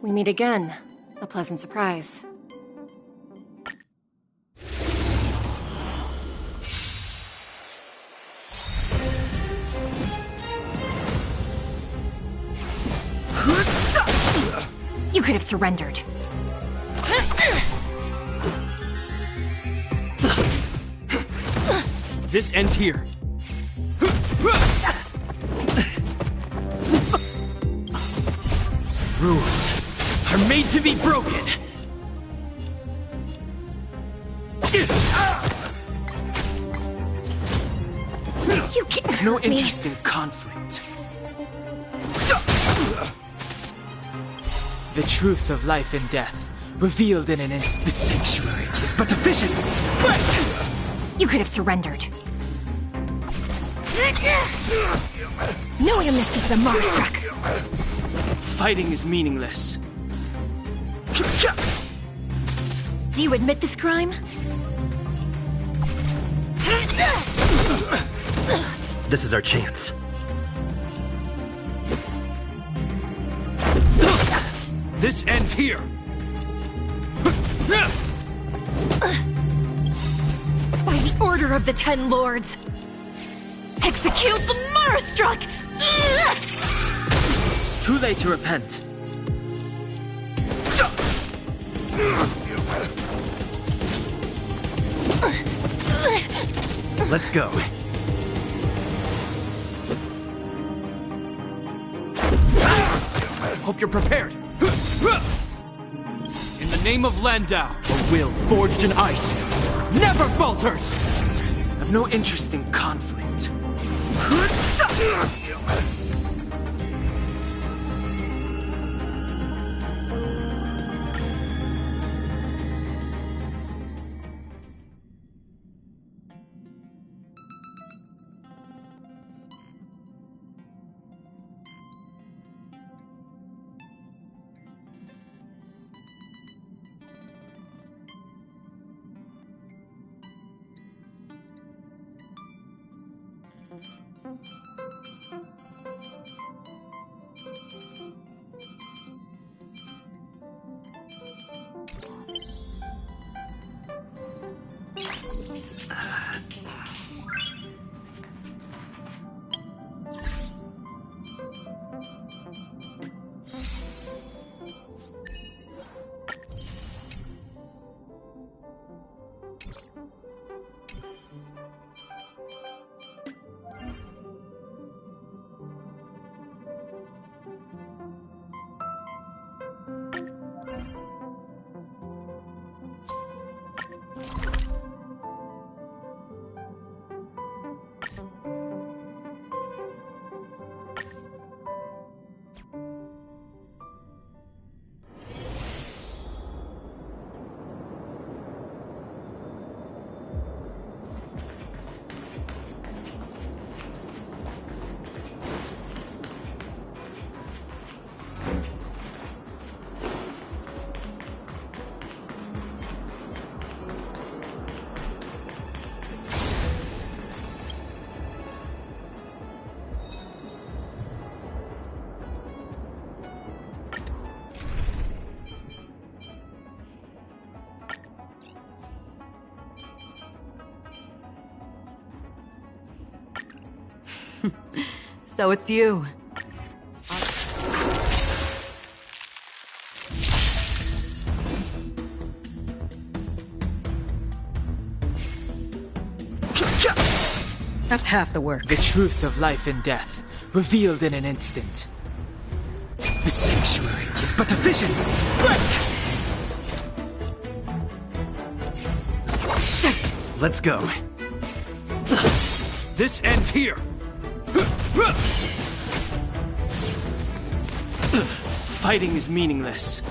We meet again. A pleasant surprise. You could have surrendered. This ends here. Rules are made to be broken. You can't hurt No me. interest in conflict. The truth of life and death, revealed in an instant. The sanctuary is but a vision. You could have surrendered. No amnesty for the Marstruck. Fighting is meaningless. Do you admit this crime? This is our chance. This ends here. By the order of the Ten Lords, execute the Marstruck! Too late to repent. Let's go. Hope you're prepared. In the name of Landau, a will forged in ice, never falters! I've no interest in conflict. So it's you. That's half the work. The truth of life and death, revealed in an instant. The sanctuary is but a vision. Break! Let's go. This ends here! Fighting is meaningless.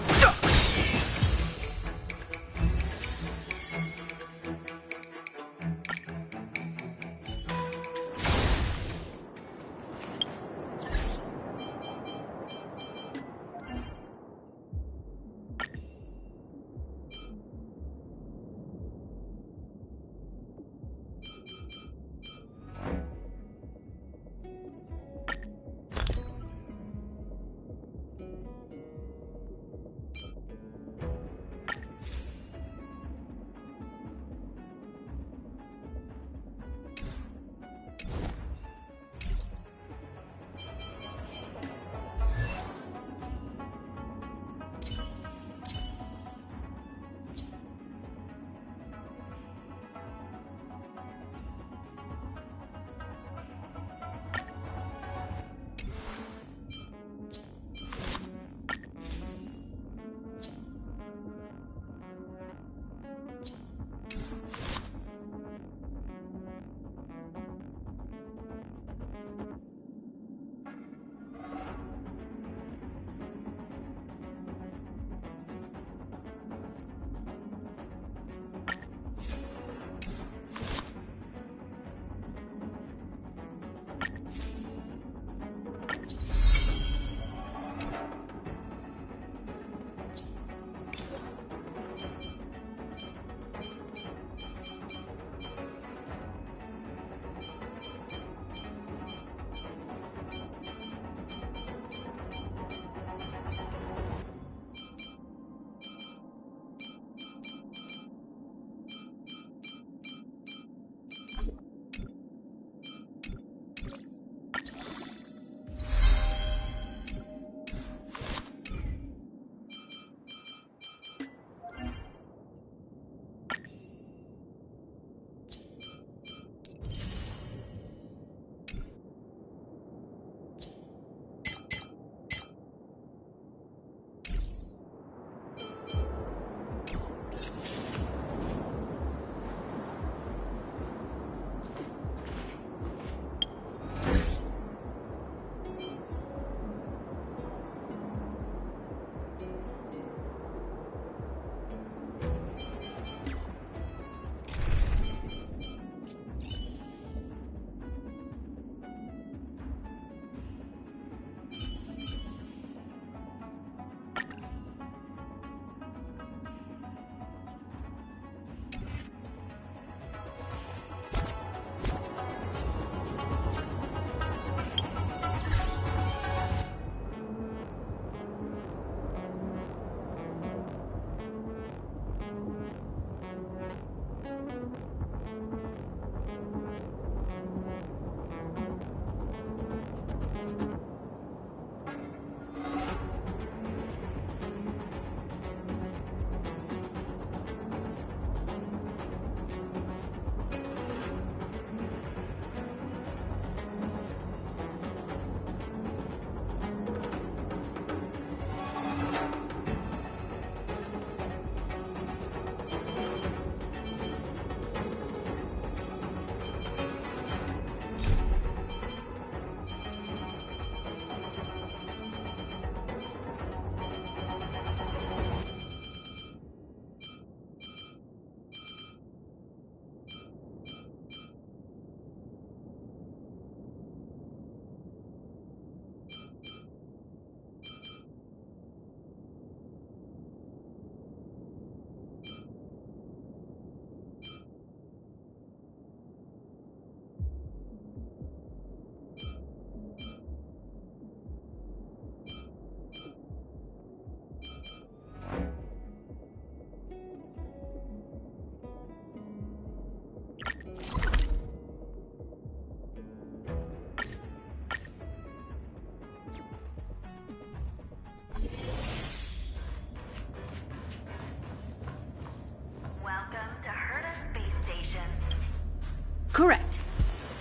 Correct.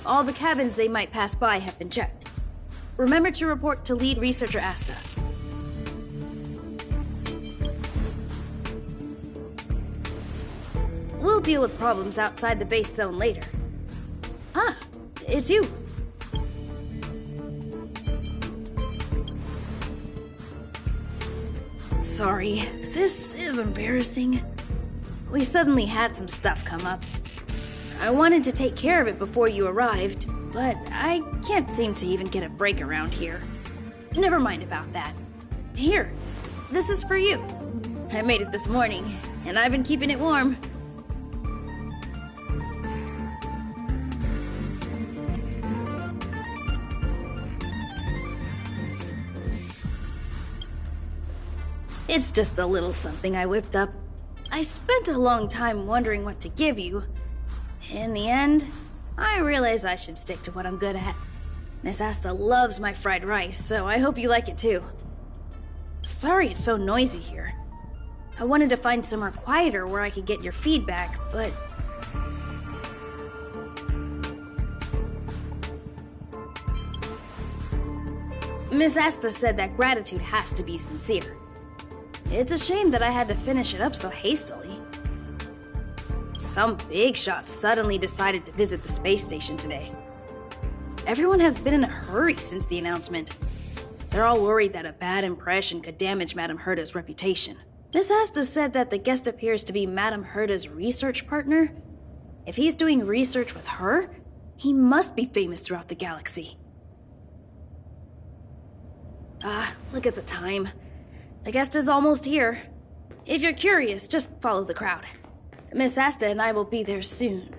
All the cabins they might pass by have been checked. Remember to report to lead researcher Asta. We'll deal with problems outside the base zone later. Ah, it's you. Sorry, this is embarrassing. We suddenly had some stuff come up. I wanted to take care of it before you arrived, but I can't seem to even get a break around here. Never mind about that. Here, this is for you. I made it this morning, and I've been keeping it warm. It's just a little something I whipped up. I spent a long time wondering what to give you. In the end, I realized I should stick to what I'm good at. Miss Asta loves my fried rice, so I hope you like it too. Sorry it's so noisy here. I wanted to find somewhere quieter where I could get your feedback, but... Miss Asta said that gratitude has to be sincere. It's a shame that I had to finish it up so hastily. Some big shot suddenly decided to visit the space station today. Everyone has been in a hurry since the announcement. They're all worried that a bad impression could damage Madame Herda's reputation. Miss Asta said that the guest appears to be Madame Herda's research partner. If he's doing research with her, he must be famous throughout the galaxy. Look at the time. The guest is almost here. If you're curious, just follow the crowd. Miss Asta and I will be there soon.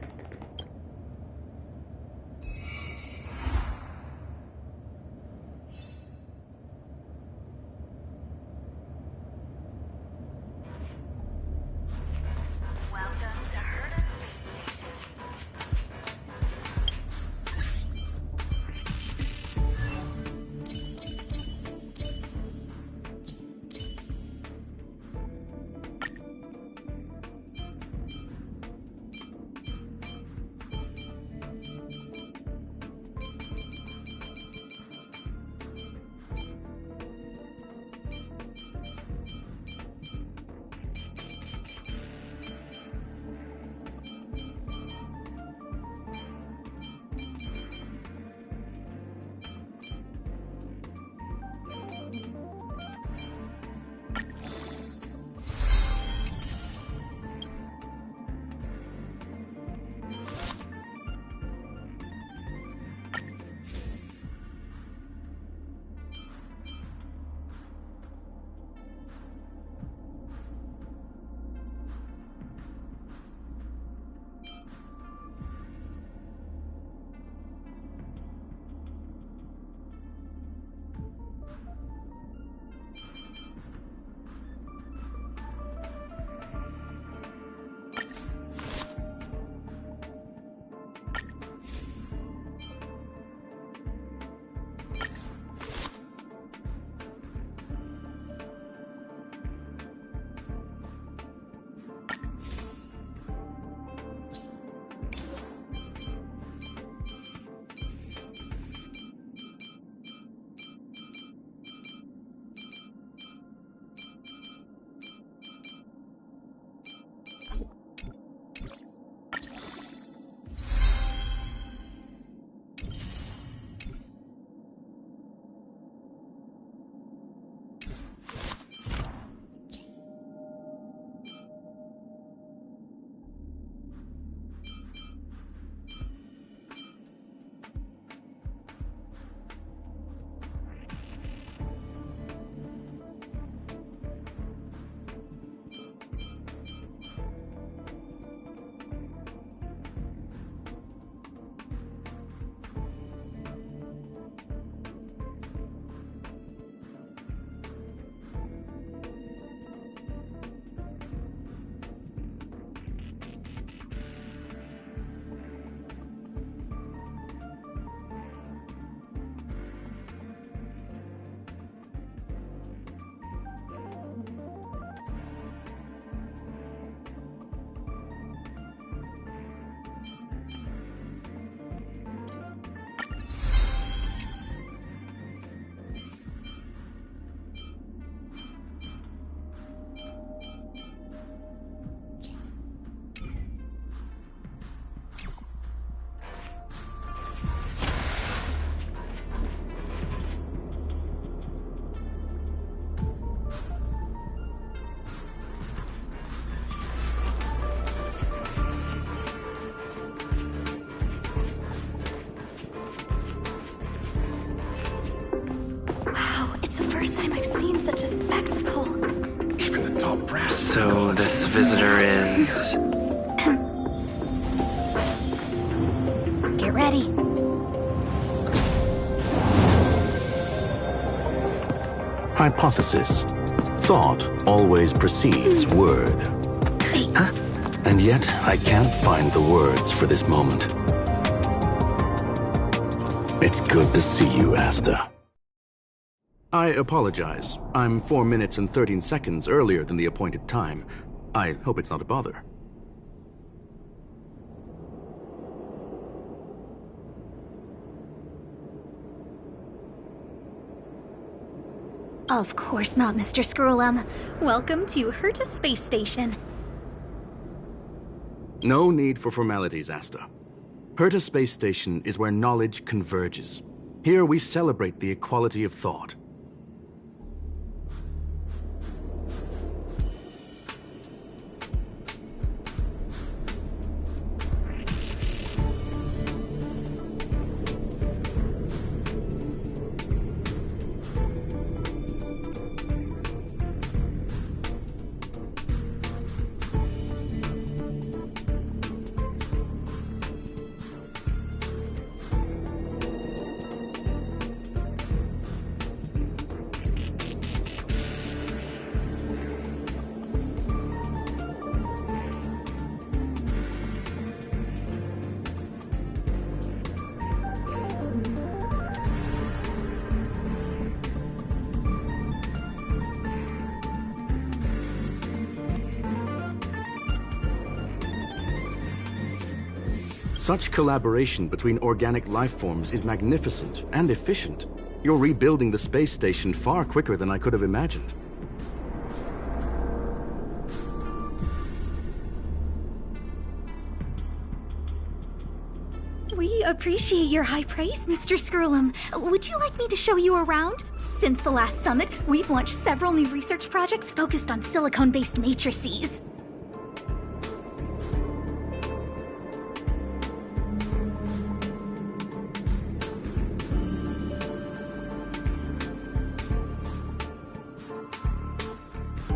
visitor is... Get ready. Hypothesis. Thought always precedes word. Huh? And yet, I can't find the words for this moment. It's good to see you, Asta. I apologize. I'm 4 minutes and 13 seconds earlier than the appointed time. I hope it's not a bother. Of course not, Mr. Scrollum. Welcome to Herta Space Station. No need for formalities, Asta. Herta Space Station is where knowledge converges. Here we celebrate the equality of thought. Such collaboration between organic life forms is magnificent and efficient. You're rebuilding the space station far quicker than I could have imagined. We appreciate your high praise, Mr. Scrollum. Would you like me to show you around? Since the last summit, we've launched several new research projects focused on silicone-based matrices.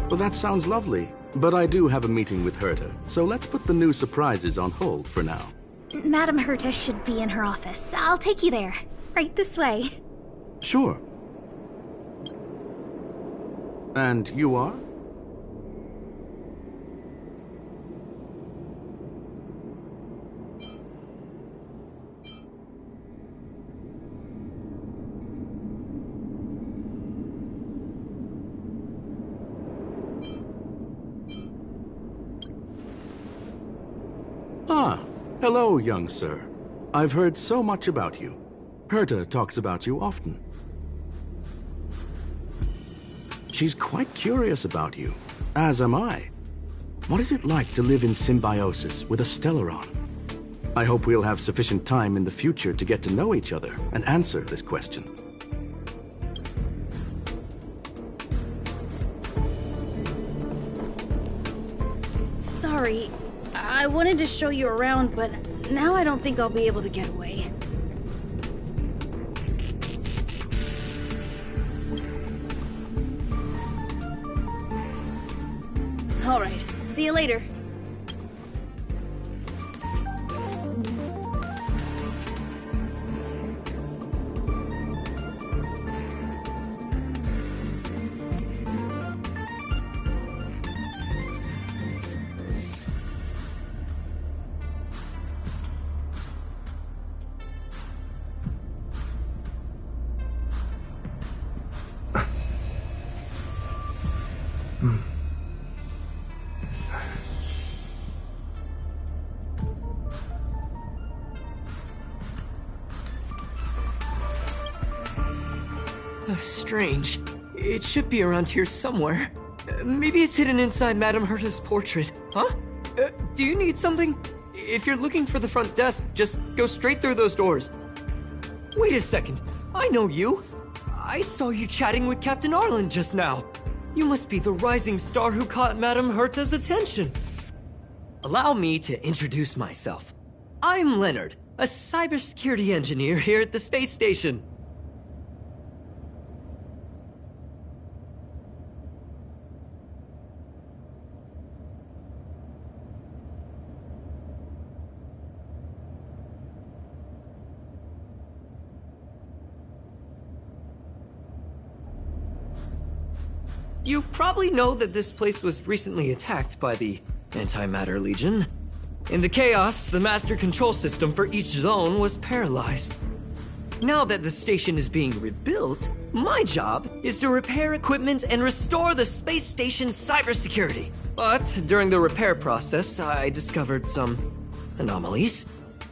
Well, that sounds lovely, but I do have a meeting with Herta, so let's put the new surprises on hold for now. Madam Herta should be in her office. I'll take you there. Right this way. Sure. And you are? Ah, hello, young sir. I've heard so much about you. Herta talks about you often. She's quite curious about you, as am I. What is it like to live in symbiosis with a Stellaron? I hope we'll have sufficient time in the future to get to know each other and answer this question. Sorry, I wanted to show you around, but now I don't think I'll be able to get away. All right, see you later. Strange. It should be around here somewhere. Maybe it's hidden inside Madame Herta's portrait. Huh? Do you need something? If you're looking for the front desk, just go straight through those doors. Wait a second. I know you. I saw you chatting with Captain Arlen just now. You must be the rising star who caught Madame Herta's attention. Allow me to introduce myself. I'm Leonard, a cybersecurity engineer here at the space station. You probably know that this place was recently attacked by the Antimatter Legion. In the chaos, the master control system for each zone was paralyzed. Now that the station is being rebuilt, my job is to repair equipment and restore the space station's cybersecurity. But during the repair process, I discovered some anomalies.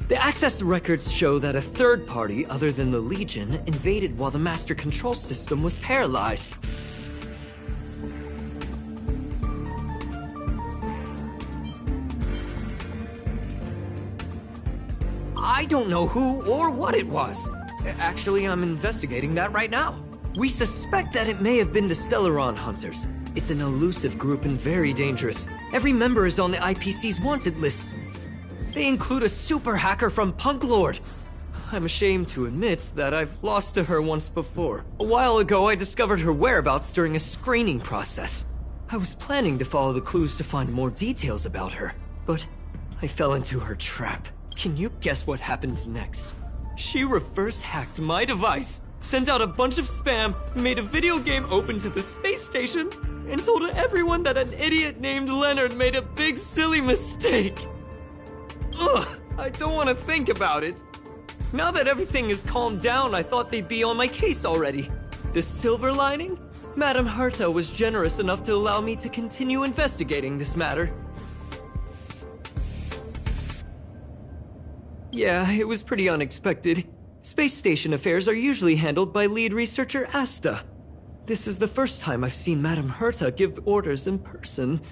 The access records show that a third party other than the Legion invaded while the master control system was paralyzed. I don't know who or what it was. Actually, I'm investigating that right now. We suspect that it may have been the Stellaron Hunters. It's an elusive group and very dangerous. Every member is on the IPC's wanted list. They include a super hacker from Punk Lord. I'm ashamed to admit that I've lost to her once before. A while ago, I discovered her whereabouts during a screening process. I was planning to follow the clues to find more details about her, but I fell into her trap. Can you guess what happened next? She reverse hacked my device, sent out a bunch of spam, made a video game open to the space station, and told everyone that an idiot named Leonard made a big silly mistake. Ugh, I don't want to think about it. Now that everything is calmed down, I thought they'd be on my case already. The silver lining? Madame Herta was generous enough to allow me to continue investigating this matter. Yeah, it was pretty unexpected. Space station affairs are usually handled by lead researcher Asta. This is the first time I've seen Madame Herta give orders in person.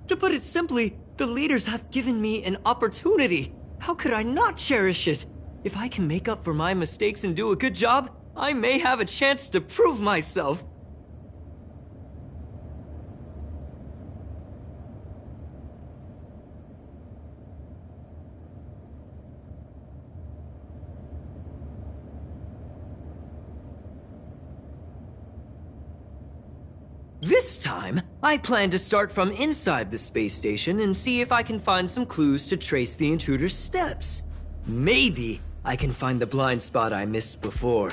To put it simply, the leaders have given me an opportunity. How could I not cherish it? If I can make up for my mistakes and do a good job, I may have a chance to prove myself. This time, I plan to start from inside the space station and see if I can find some clues to trace the intruder's steps. Maybe I can find the blind spot I missed before.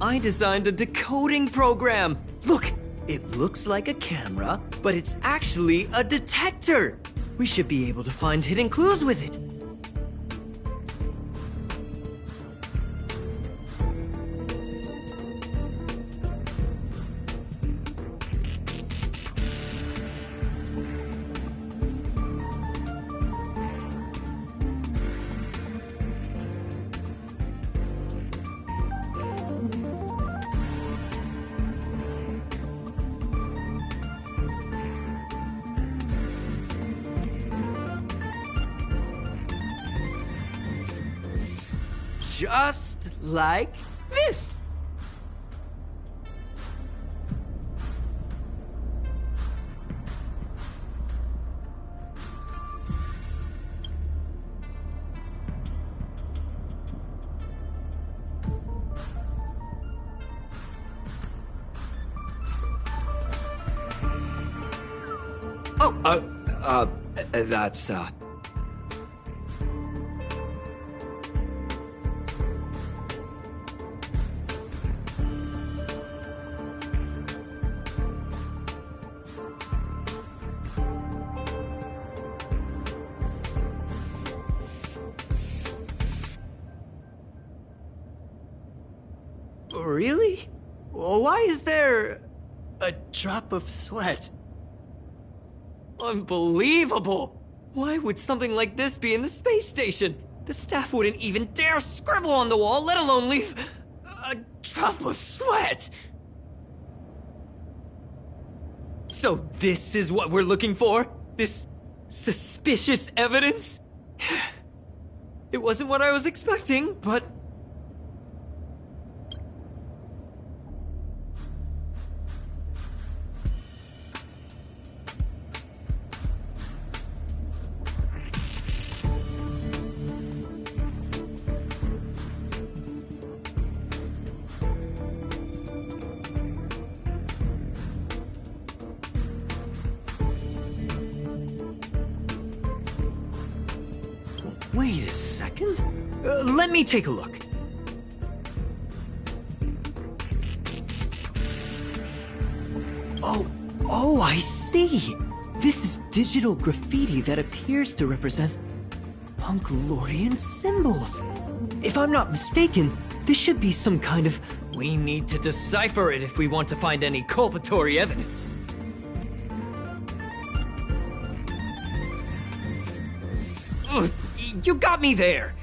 I designed a decoding program. Look, it looks like a camera, but it's actually a detector. We should be able to find hidden clues with it. Just like this. That's, Really? Well, why is there a drop of sweat? Unbelievable! Why would something like this be in the space station? The staff wouldn't even dare scribble on the wall, let alone leave a drop of sweat! So this is what we're looking for? This suspicious evidence? It wasn't what I was expecting, but... Wait a second. Let me take a look. Oh, I see. This is digital graffiti that appears to represent Punklorian symbols. If I'm not mistaken, this should be some kind of... We need to decipher it if we want to find any culpatory evidence. Ugh, you got me there!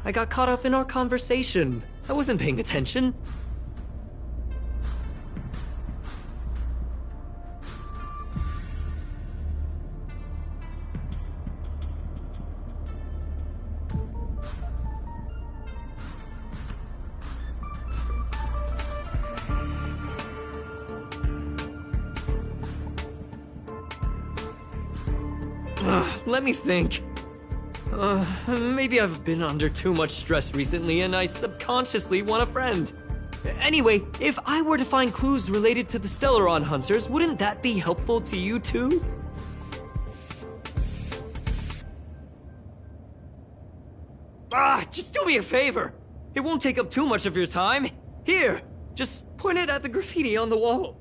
I got caught up in our conversation. I wasn't paying attention. Let me think. Maybe I've been under too much stress recently and I subconsciously want a friend. Anyway, if I were to find clues related to the Stellaron Hunters, wouldn't that be helpful to you too? Just do me a favor. It won't take up too much of your time. Here, just point it at the graffiti on the wall.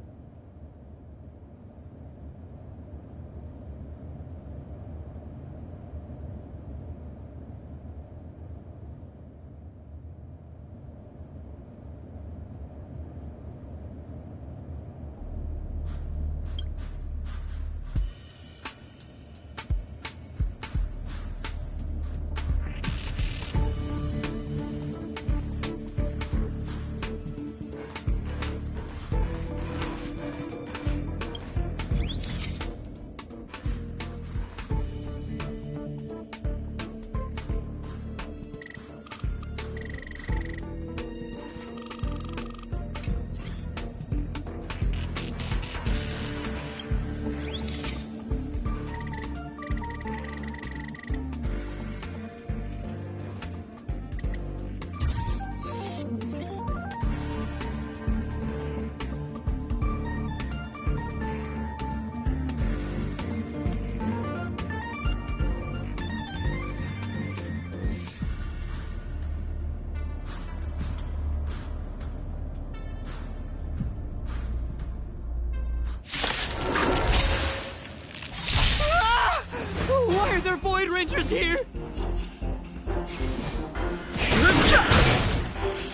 Why are there Void Rangers here?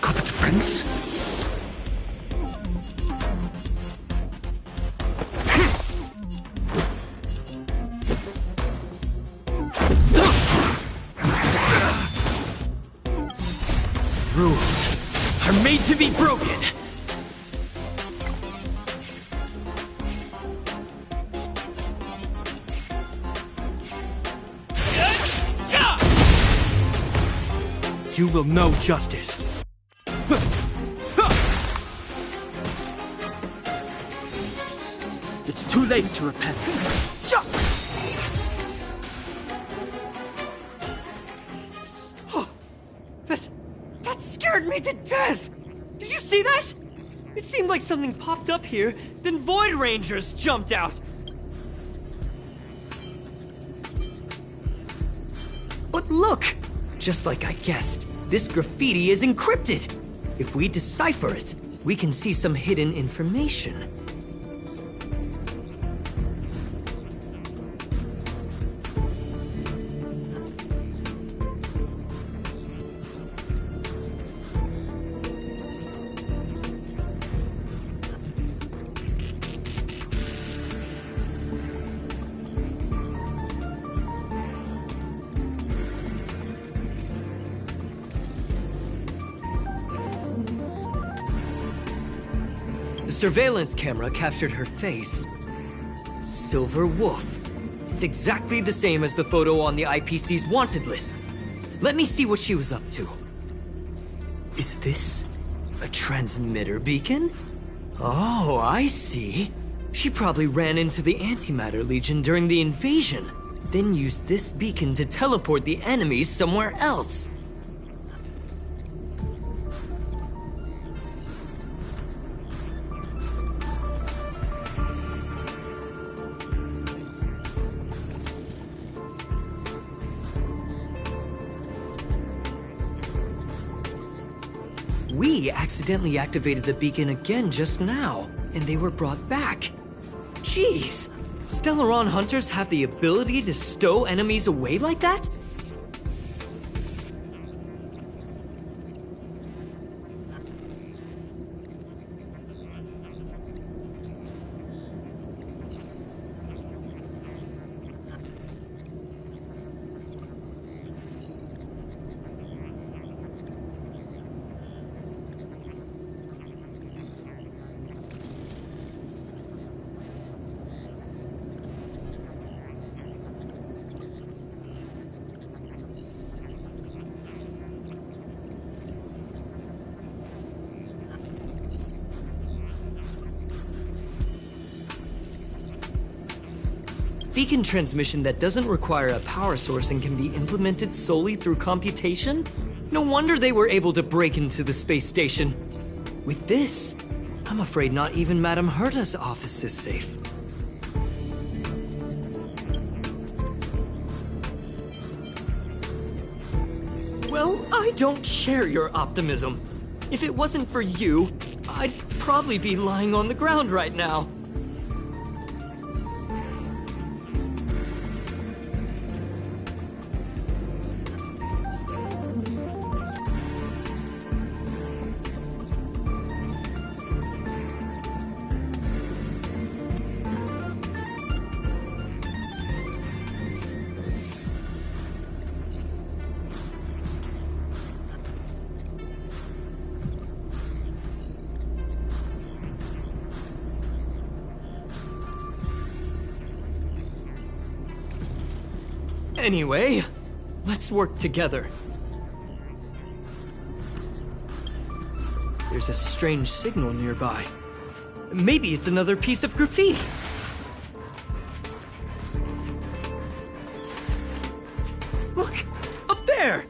Got the defense? Rules are made to be broken. You will know justice. It's too late to repent. That scared me to death! Did you see that? It seemed like something popped up here, then Void Rangers jumped out. But look! Just like I guessed, this graffiti is encrypted. If we decipher it, we can see some hidden information. The surveillance camera captured her face. Silver Wolf. It's exactly the same as the photo on the IPC's wanted list. Let me see what she was up to. Is this a transmitter beacon? Oh, I see. She probably ran into the Antimatter Legion during the invasion, then used this beacon to teleport the enemies somewhere else. we accidentally activated the beacon again just now, and they were brought back. Jeez, Stellaron hunters have the ability to stow enemies away like that? Beacon transmission that doesn't require a power source and can be implemented solely through computation? No wonder they were able to break into the space station. With this, I'm afraid not even Madame Herta's office is safe. Well, I don't share your optimism. If it wasn't for you, I'd probably be lying on the ground right now. Anyway, let's work together. There's a strange signal nearby. Maybe it's another piece of graffiti. Look, up there!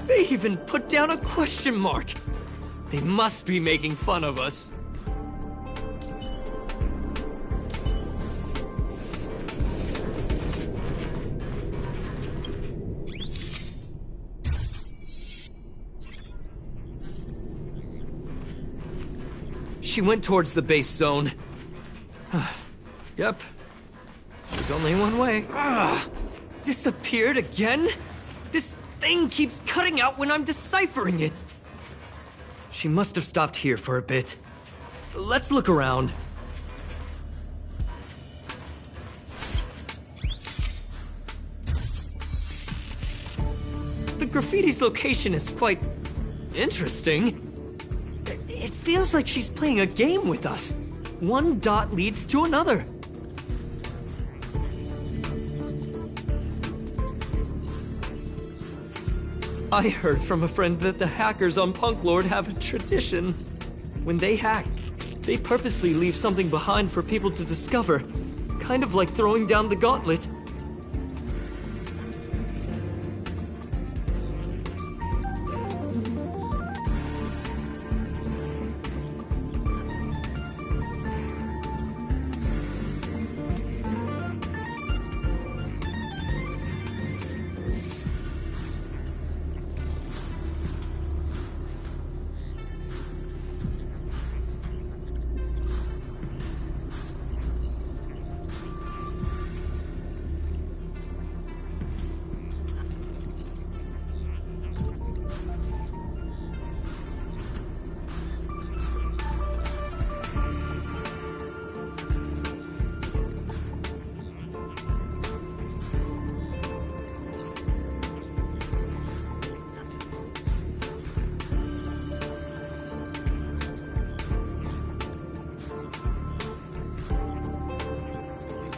They even put down a question mark. They must be making fun of us. She went towards the base zone. Yep. There's only one way. Disappeared again? This thing keeps cutting out when I'm deciphering it. She must have stopped here for a bit. Let's look around. The graffiti's location is quite interesting. It feels like she's playing a game with us. One dot leads to another. I heard from a friend that the hackers on Punk Lord have a tradition. When they hack, they purposely leave something behind for people to discover. Kind of like throwing down the gauntlet.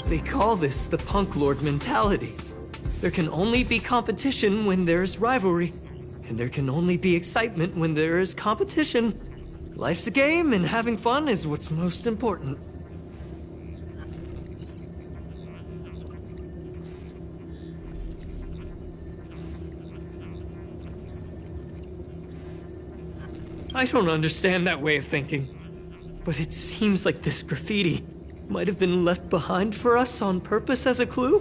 They call this the Punk Lord mentality. There can only be competition when there's rivalry, and there can only be excitement when there is competition. Life's a game, and having fun is what's most important. I don't understand that way of thinking, but it seems like this graffiti might have been left behind for us on purpose as a clue?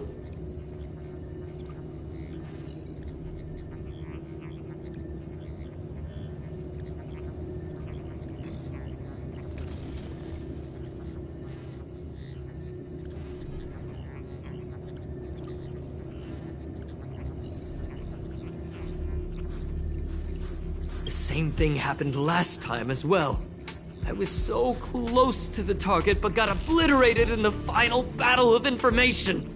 same thing happened last time as well. I was so close to the target, but got obliterated in the final battle of information.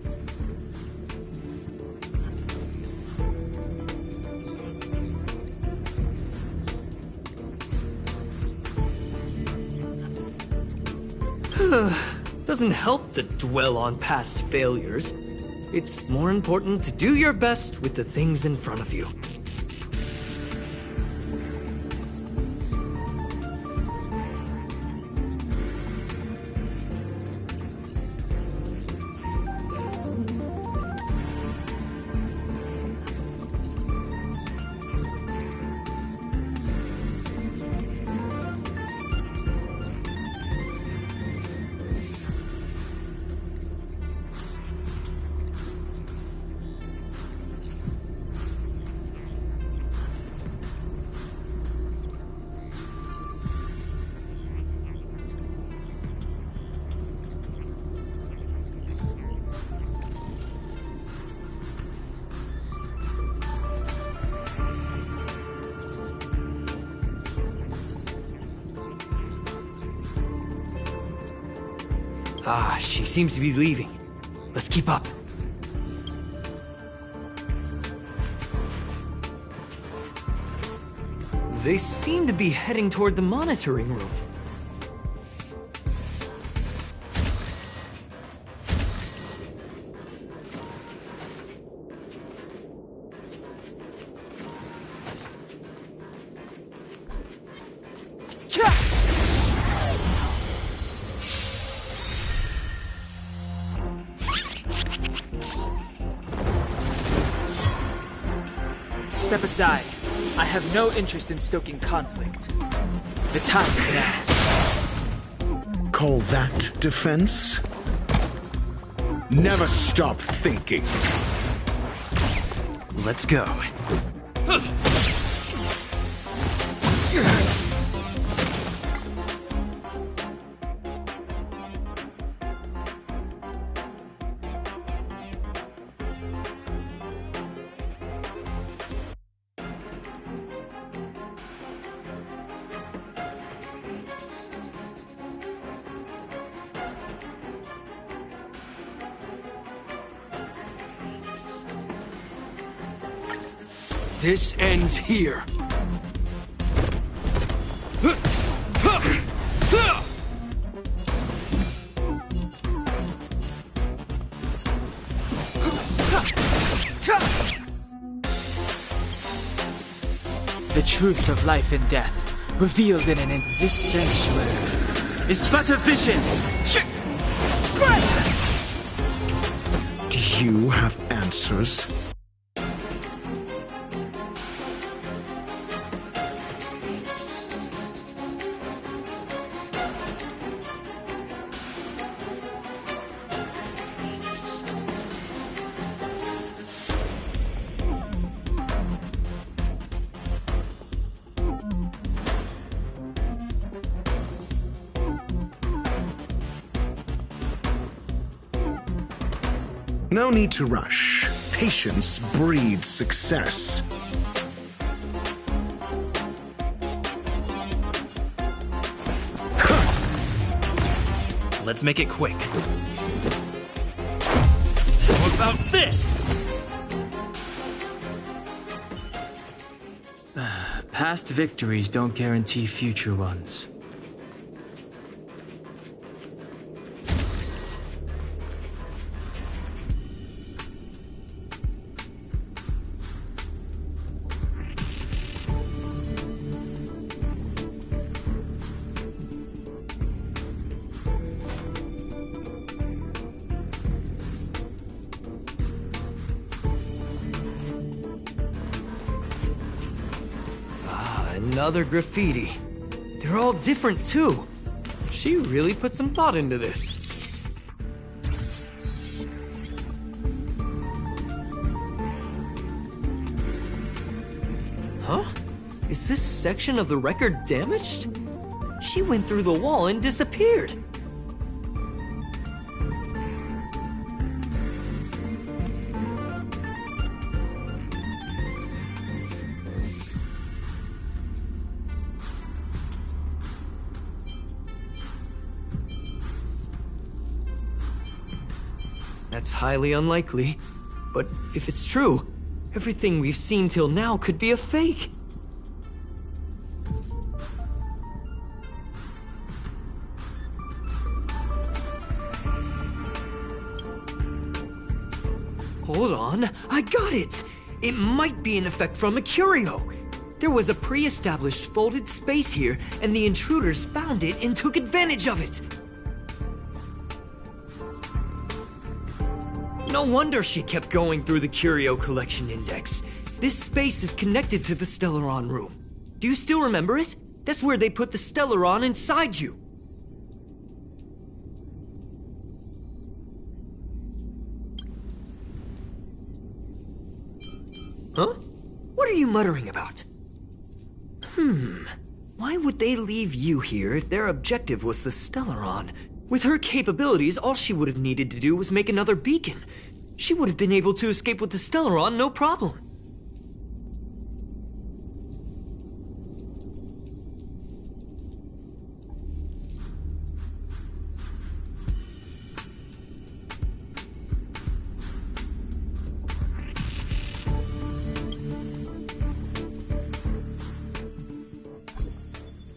Doesn't help to dwell on past failures. It's more important to do your best with the things in front of you. Ah, she seems to be leaving. Let's keep up. They seem to be heading toward the monitoring room. Step aside. I have no interest in stoking conflict. The time is now. Call that defense? Never stop thinking. Let's go. This ends here. The truth of life and death, revealed in this sanctuary, is but a vision. Do you have answers? No need to rush. Patience breeds success. Let's make it quick. How about this? Past victories don't guarantee future ones. Another graffiti. They're all different too. She really put some thought into this. Huh? Is this section of the record damaged? She went through the wall and disappeared. That's highly unlikely. But if it's true, everything we've seen till now could be a fake. Hold on, I got it! It might be an effect from a curio. There was a pre-established folded space here, and the intruders found it and took advantage of it. No wonder she kept going through the curio collection index. This space is connected to the Stellaron room. Do you still remember it? That's where they put the Stellaron inside you. Huh? What are you muttering about? Why would they leave you here if their objective was the Stellaron? With her capabilities, all she would have needed to do was make another beacon. She would have been able to escape with the Stellaron, no problem.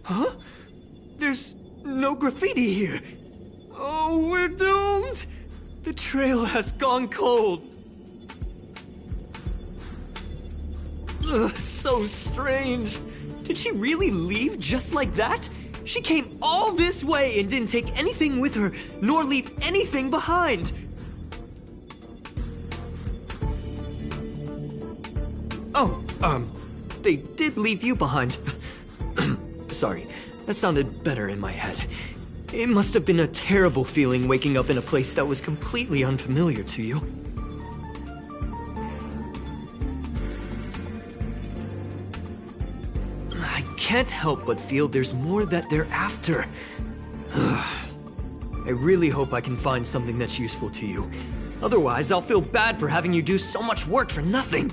Huh? There's no graffiti here. Oh, we're doomed! The trail has gone cold. Ugh, so strange. Did she really leave just like that? She came all this way and didn't take anything with her, nor leave anything behind. Oh, they did leave you behind. Sorry, that sounded better in my head. It must have been a terrible feeling waking up in a place that was completely unfamiliar to you. I can't help but feel there's more that they're after. I really hope I can find something that's useful to you. Otherwise, I'll feel bad for having you do so much work for nothing.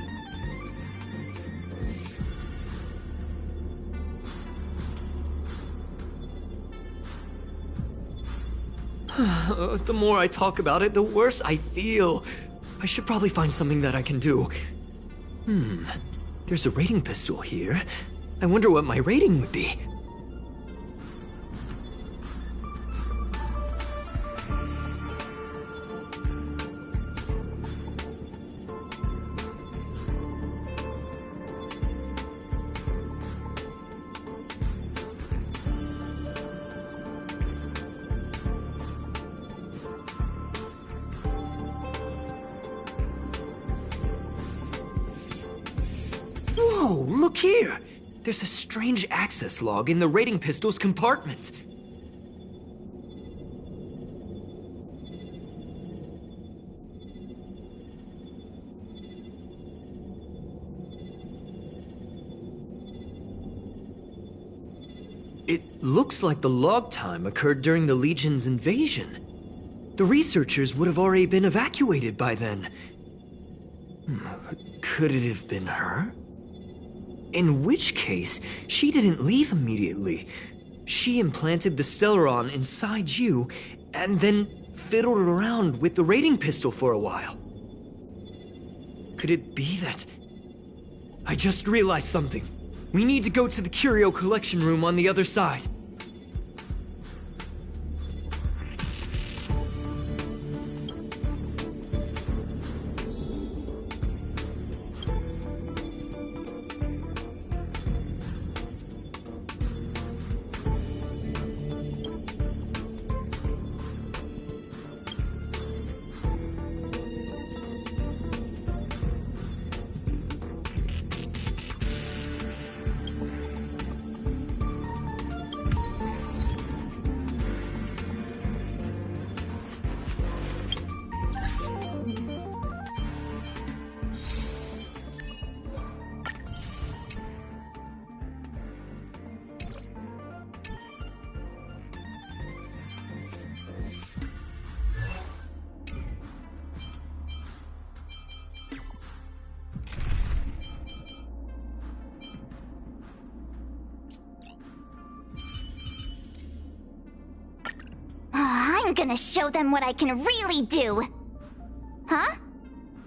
The more I talk about it, the worse I feel. I should probably find something that I can do. There's a rating pistol here. I wonder what my rating would be. Whoa, look here! There's a strange access log in the rating pistol's compartment. It looks like the log time occurred during the Legion's invasion. The researchers would have already been evacuated by then. Could it have been her? In which case, she didn't leave immediately. She implanted the Stellaron inside you, and then fiddled around with the rating pistol for a while. Could it be that... I just realized something. We need to go to the curio collection room on the other side. I'm gonna show them what I can really do! Huh?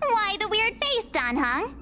Why the weird face, Dan Hung?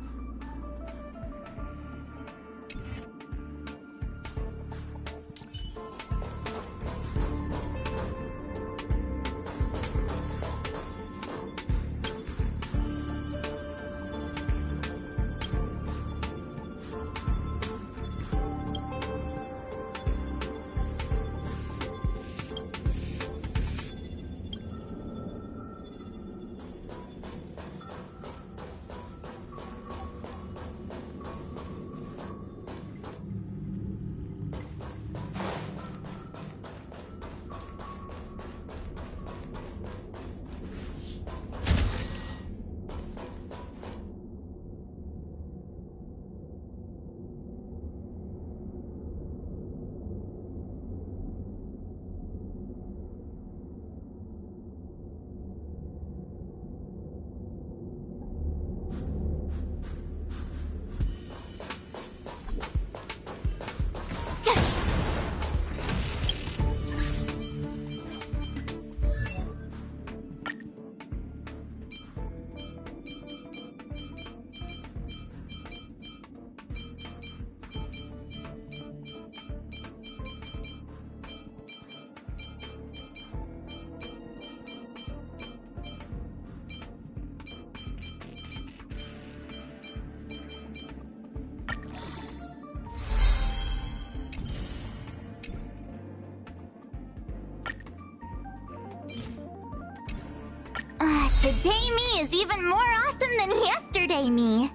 Today me is even more awesome than yesterday me.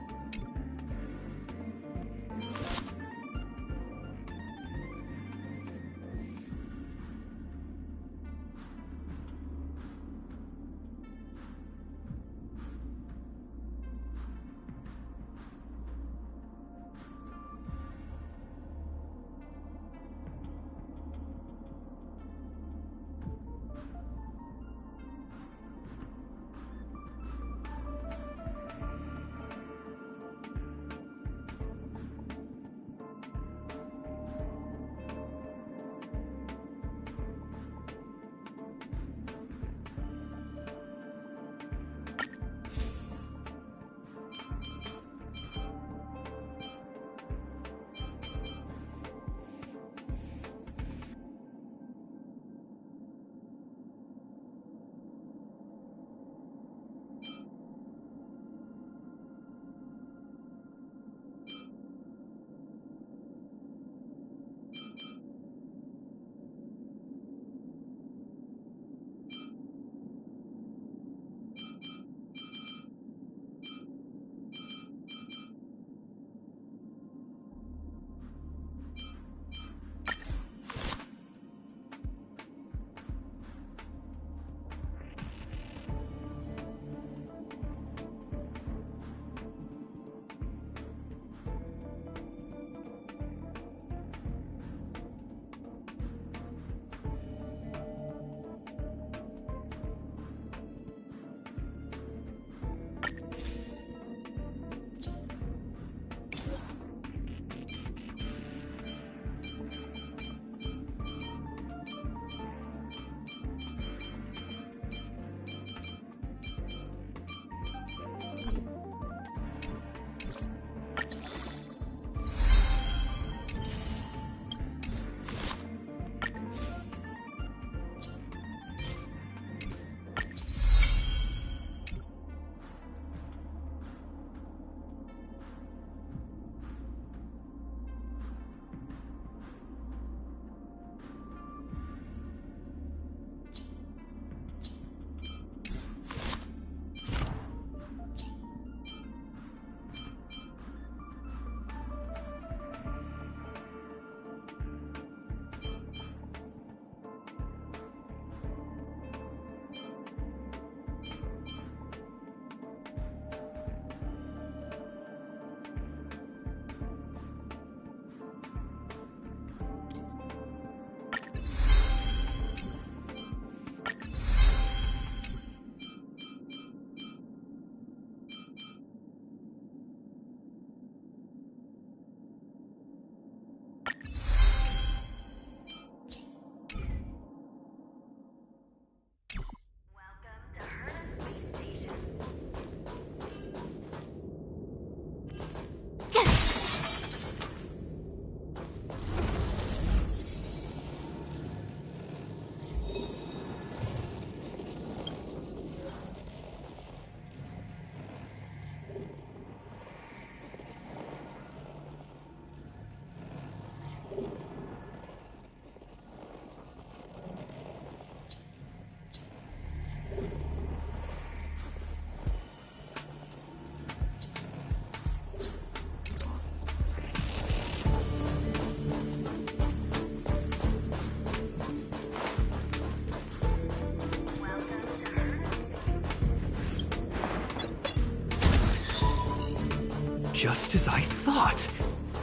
Just as I thought.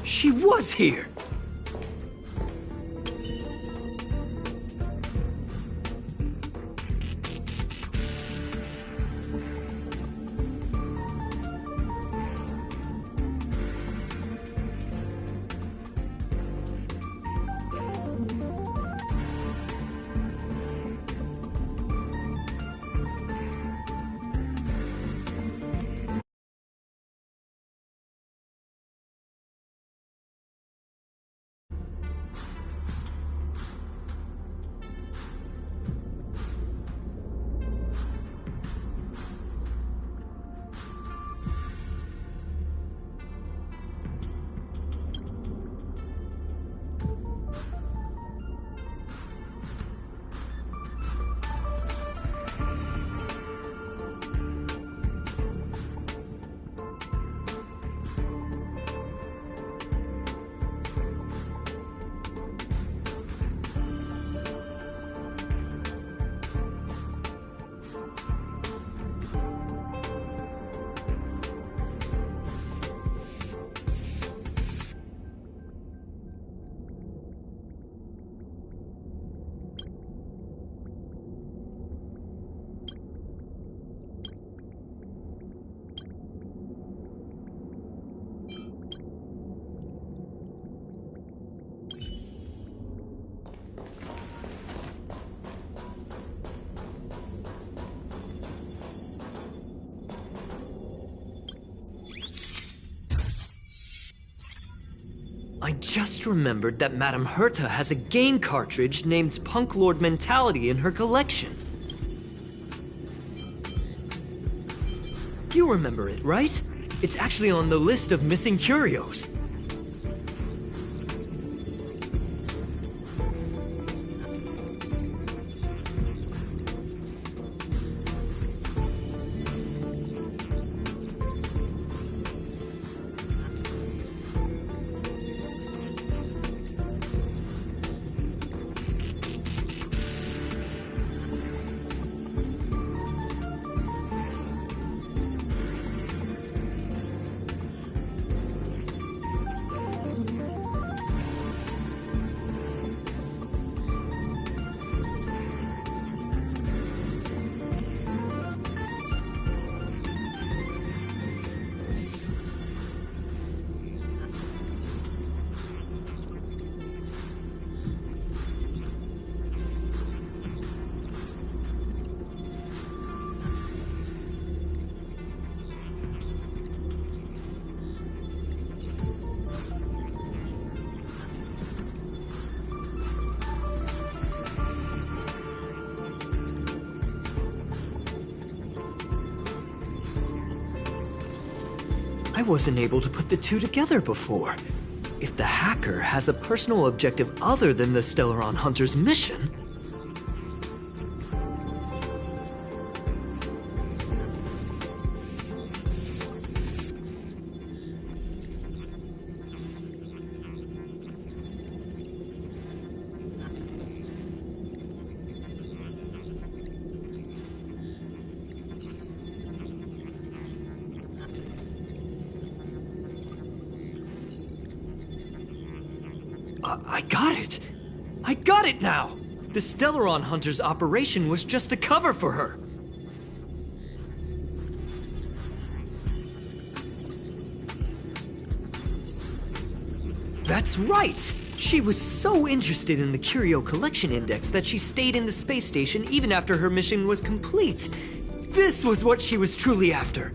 She was here! I just remembered that Madame Herta has a game cartridge named Punk Lord Mentality in her collection. You remember it, right? It's actually on the list of missing curios. I wasn't able to put the two together before. If the hacker has a personal objective other than the Stellaron Hunter's mission... I got it! I got it now! The Stellaron Hunter's operation was just a cover for her! That's right! She was so interested in the Curio Collection Index that she stayed in the space station even after her mission was complete. This was what she was truly after.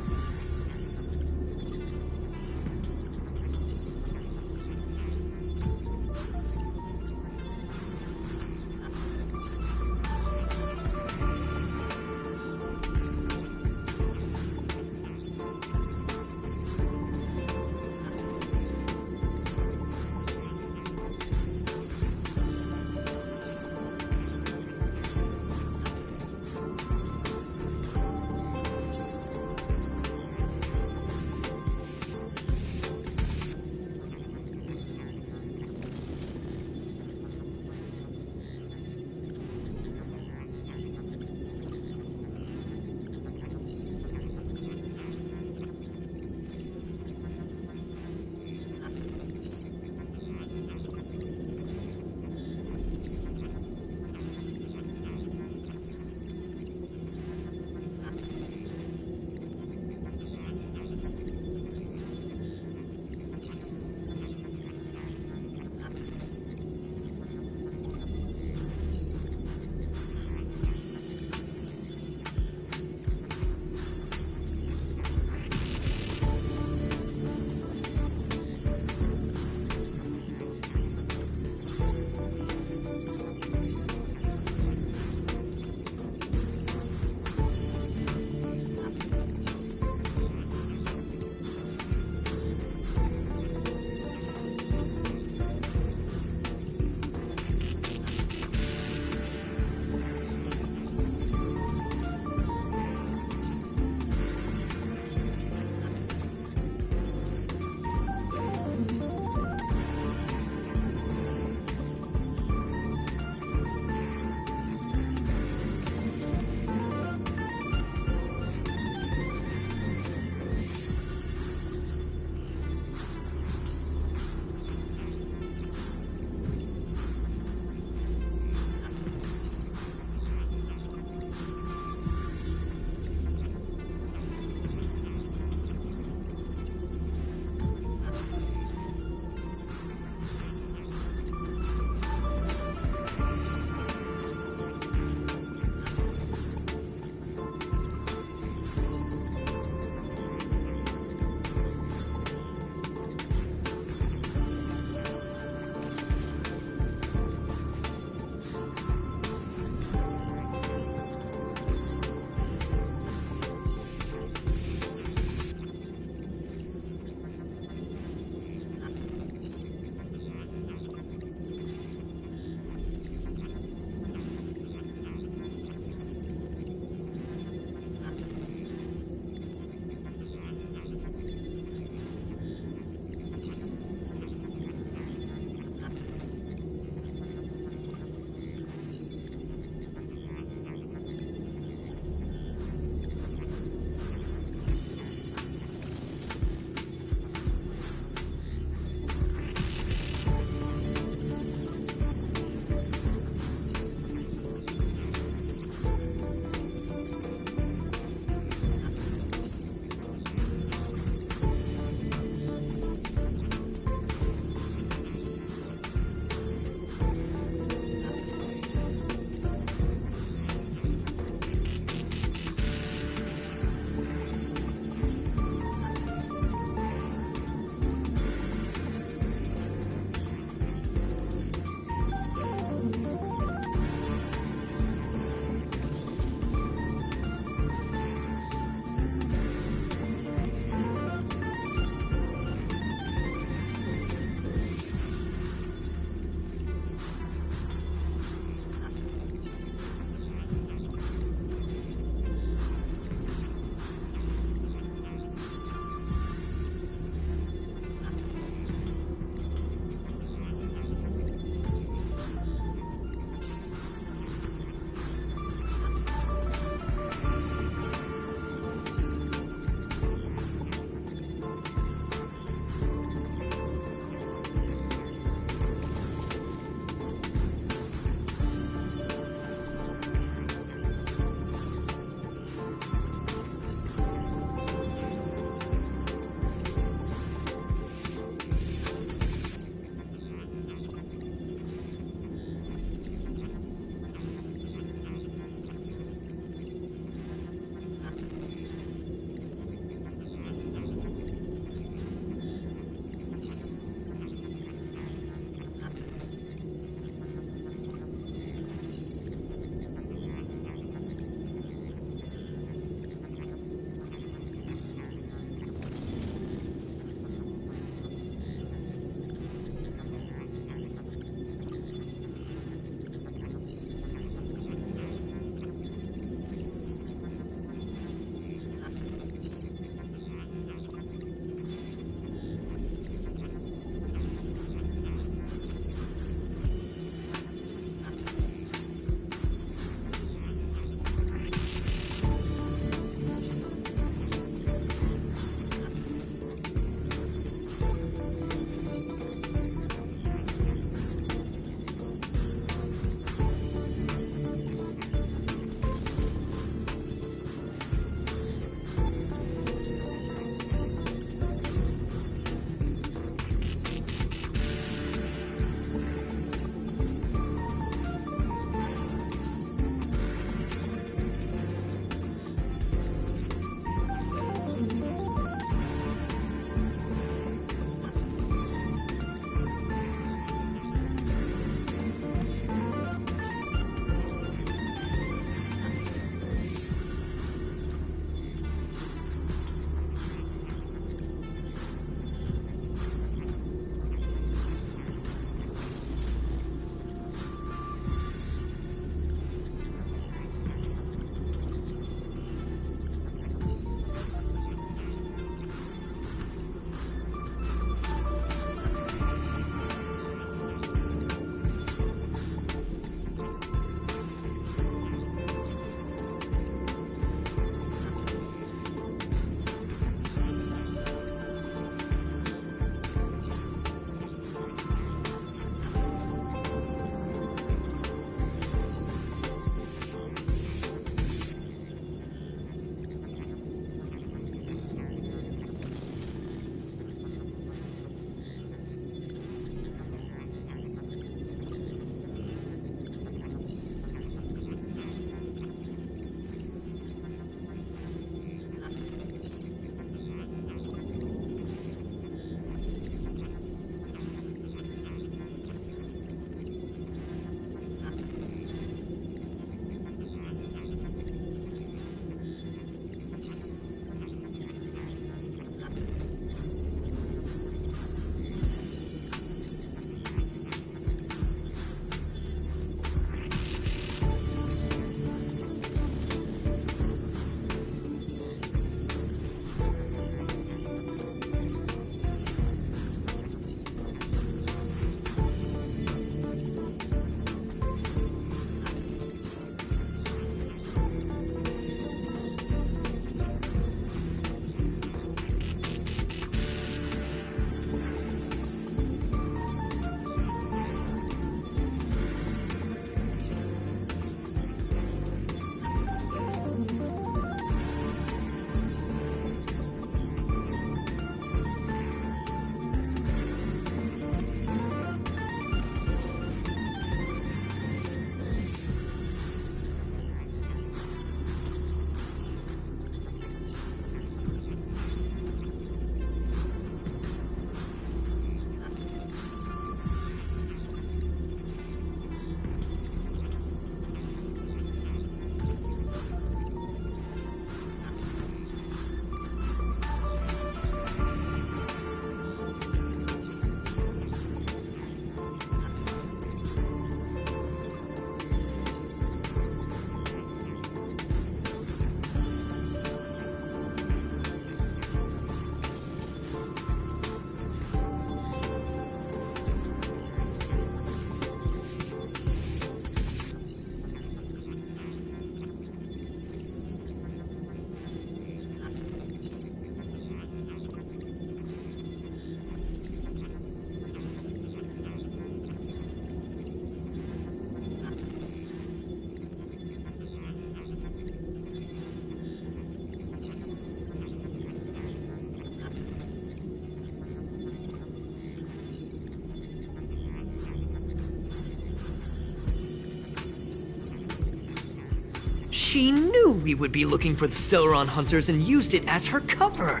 She knew we would be looking for the Stellaron Hunters and used it as her cover.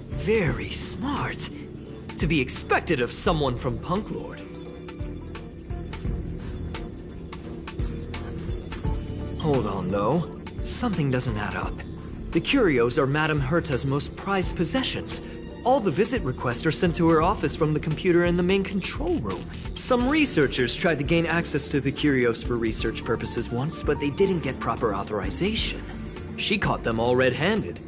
Very smart. To be expected of someone from Punk Lord. Hold on, though. Something doesn't add up. The curios are Madame Herta's most prized possessions. All the visit requests are sent to her office from the computer in the main control room. Some researchers tried to gain access to the curios for research purposes once, but they didn't get proper authorization. She caught them all red-handed.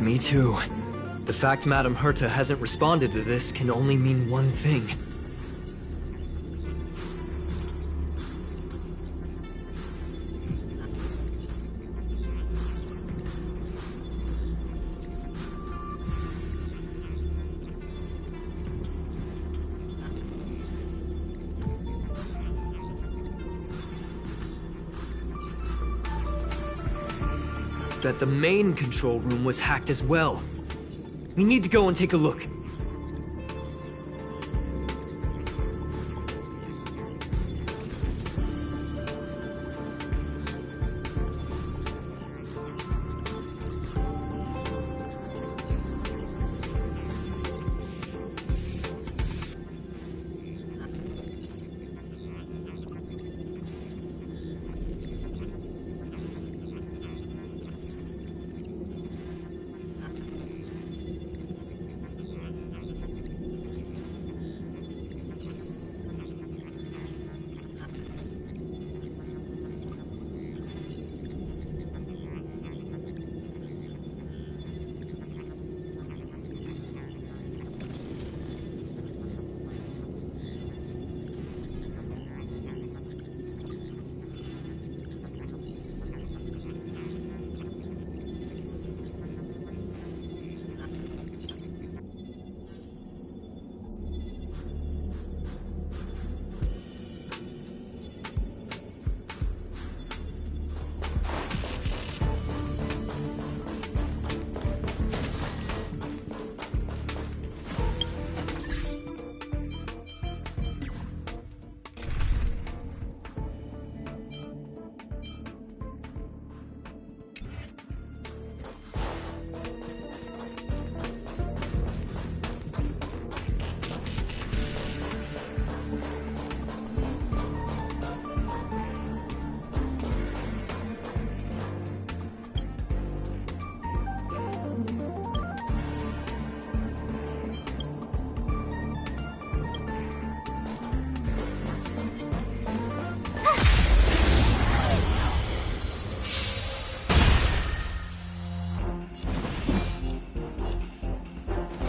Me too. The fact Madame Herta hasn't responded to this can only mean one thing. That the main control room was hacked as well. We need to go and take a look.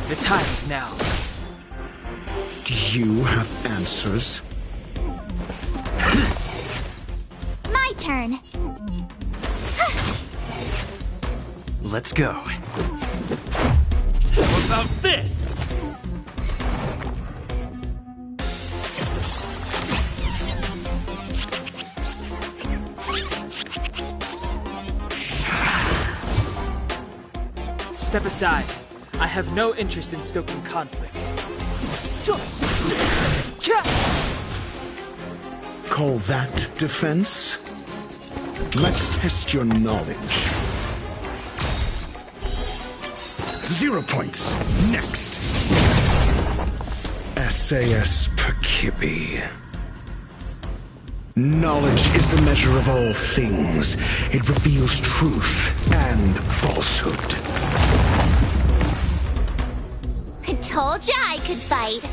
The time is now. Do you have answers? My turn. Let's go. How about this? Step aside. I have no interest in stoking conflict. Call that defense? Let's test your knowledge. 0 points. Next. SAS Perkibi. Knowledge is the measure of all things. It reveals truth and falsehood. Told ya I could fight.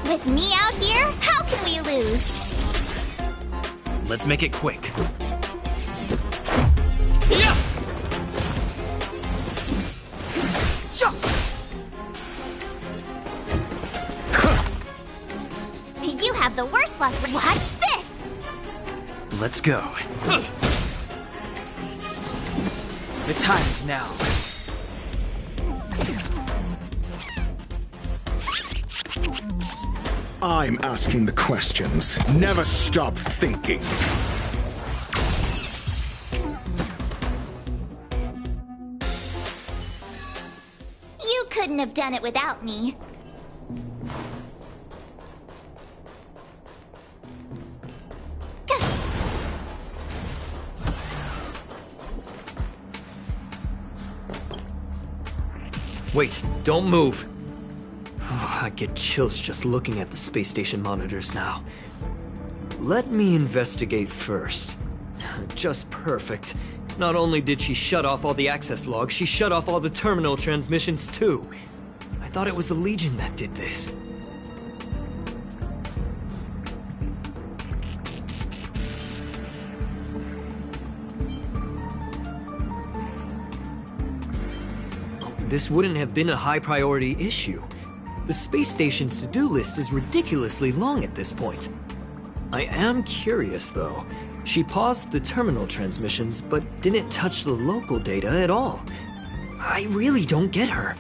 With me out here, how can we lose? Let's make it quick. Yeah! You have the worst luck. Watch this! Let's go. The time is now. I'm asking the questions. Never stop thinking. have done it without me. Wait, don't move. I get chills just looking at the space station monitors now. Let me investigate first. Just perfect. Not only did she shut off all the access logs, she shut off all the terminal transmissions too. I thought it was the Legion that did this. This wouldn't have been a high-priority issue. The space station's to-do list is ridiculously long at this point. I am curious, though. She paused the terminal transmissions, but didn't touch the local data at all. I really don't get her.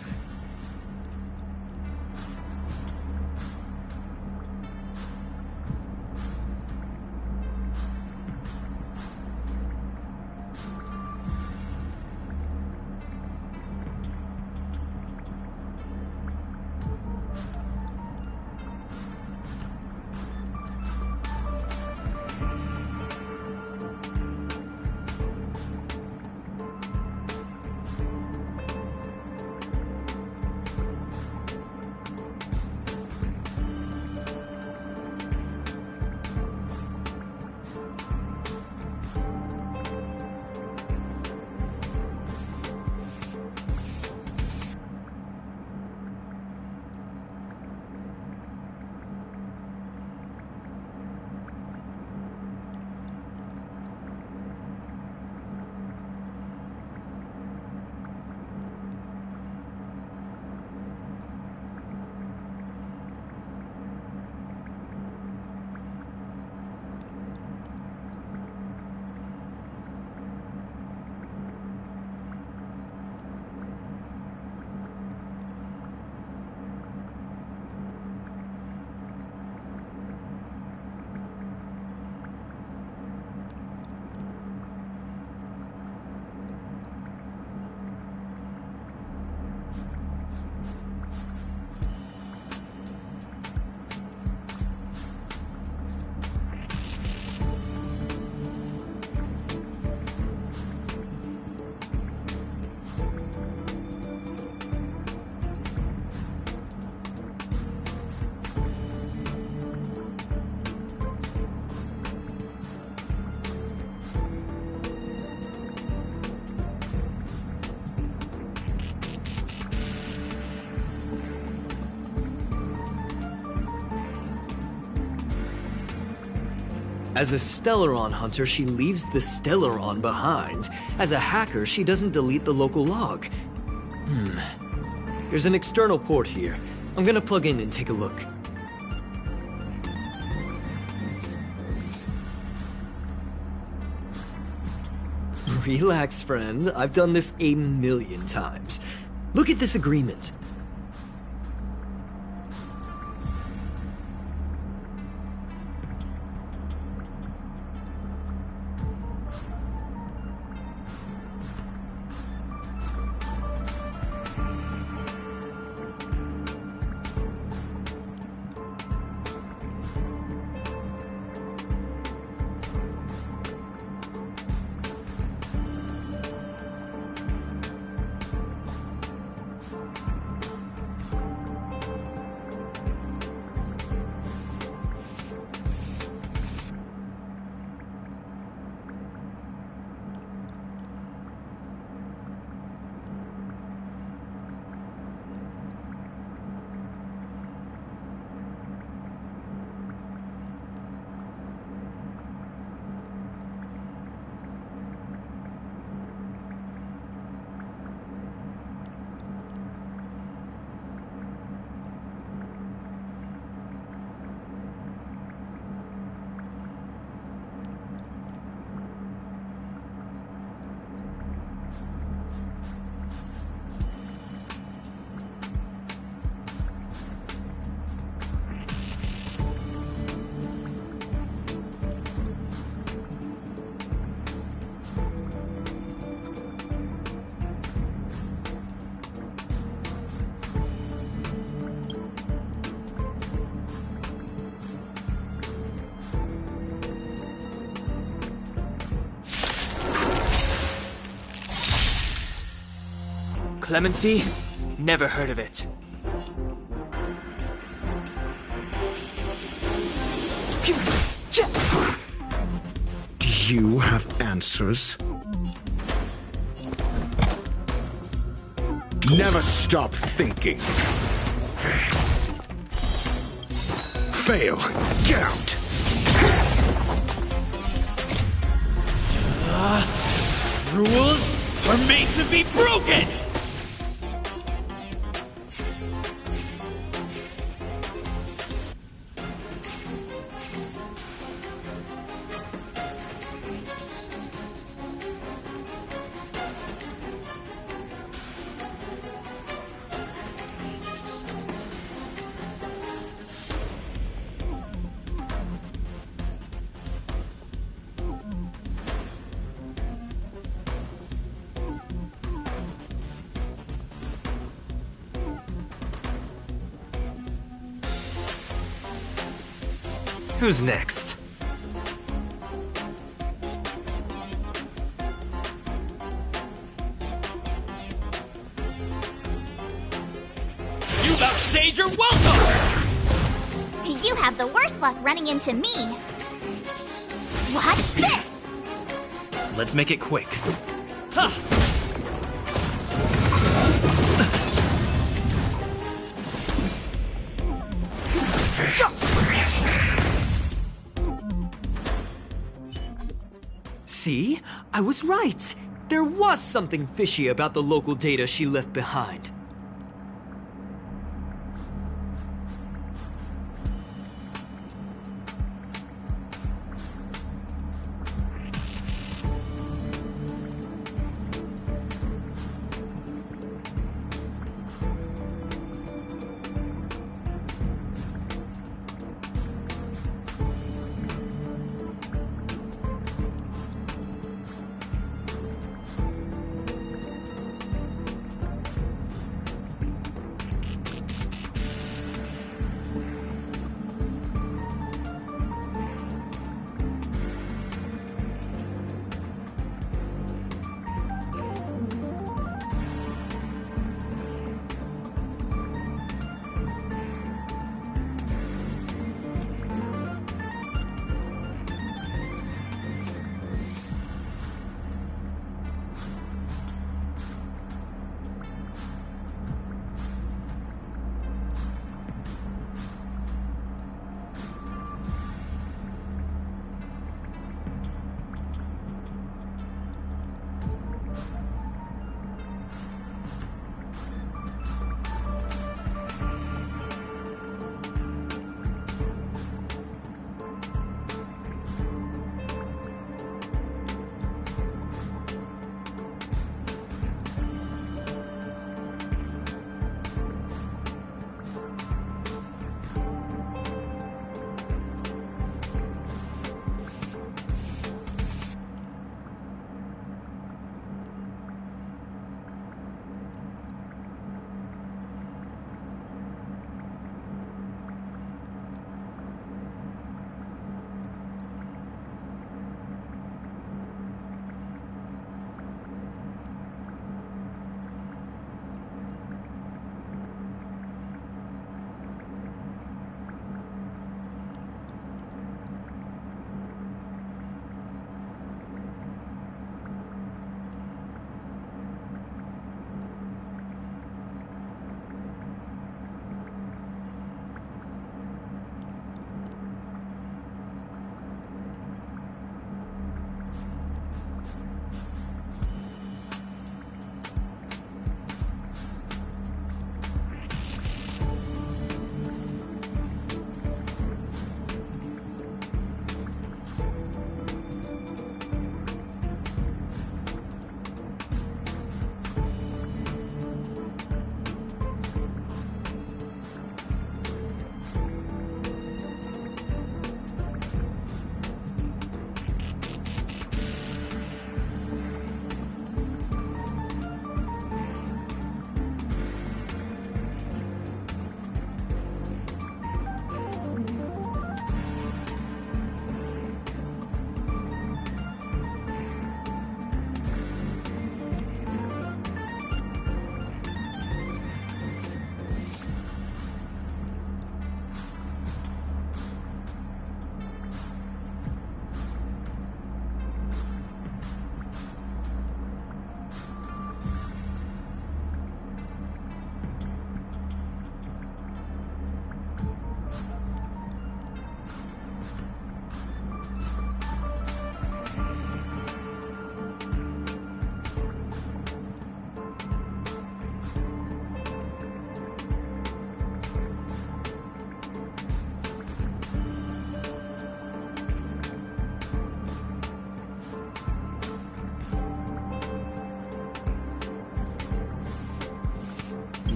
As a Stellaron hunter, she leaves the Stellaron behind. As a hacker, she doesn't delete the local log. There's an external port here. I'm gonna plug in and take a look. Relax, friend. I've done this a million times. Look at this agreement. Clemency? Never heard of it. Do you have answers? Never stop thinking. Fail. Get out. Rules are made to be broken! Who's next? You outstage your welcome! You have the worst luck running into me. Watch this! Let's make it quick. See? I was right. There was something fishy about the local data she left behind.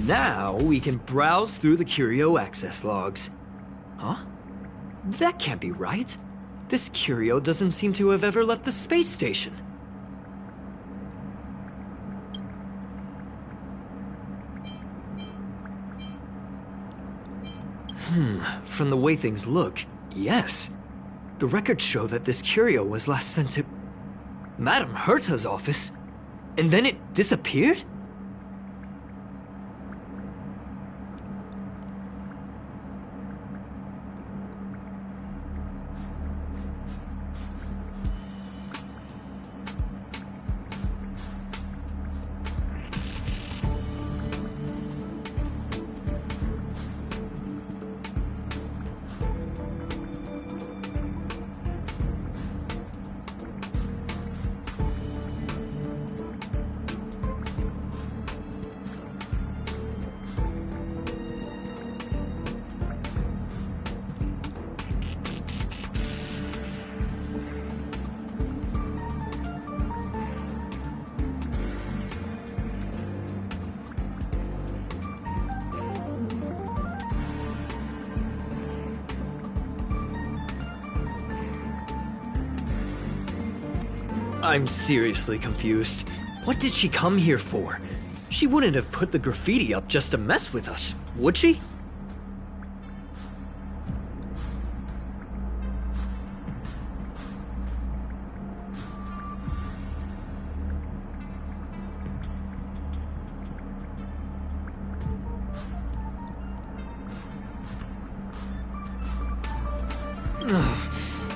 Now we can browse through the curio access logs. Huh? That can't be right. This curio doesn't seem to have ever left the space station. From the way things look, yes. The records show that this curio was last sent to Madame Herta's office, and then it disappeared? I'm seriously confused. What did she come here for? She wouldn't have put the graffiti up just to mess with us, would she?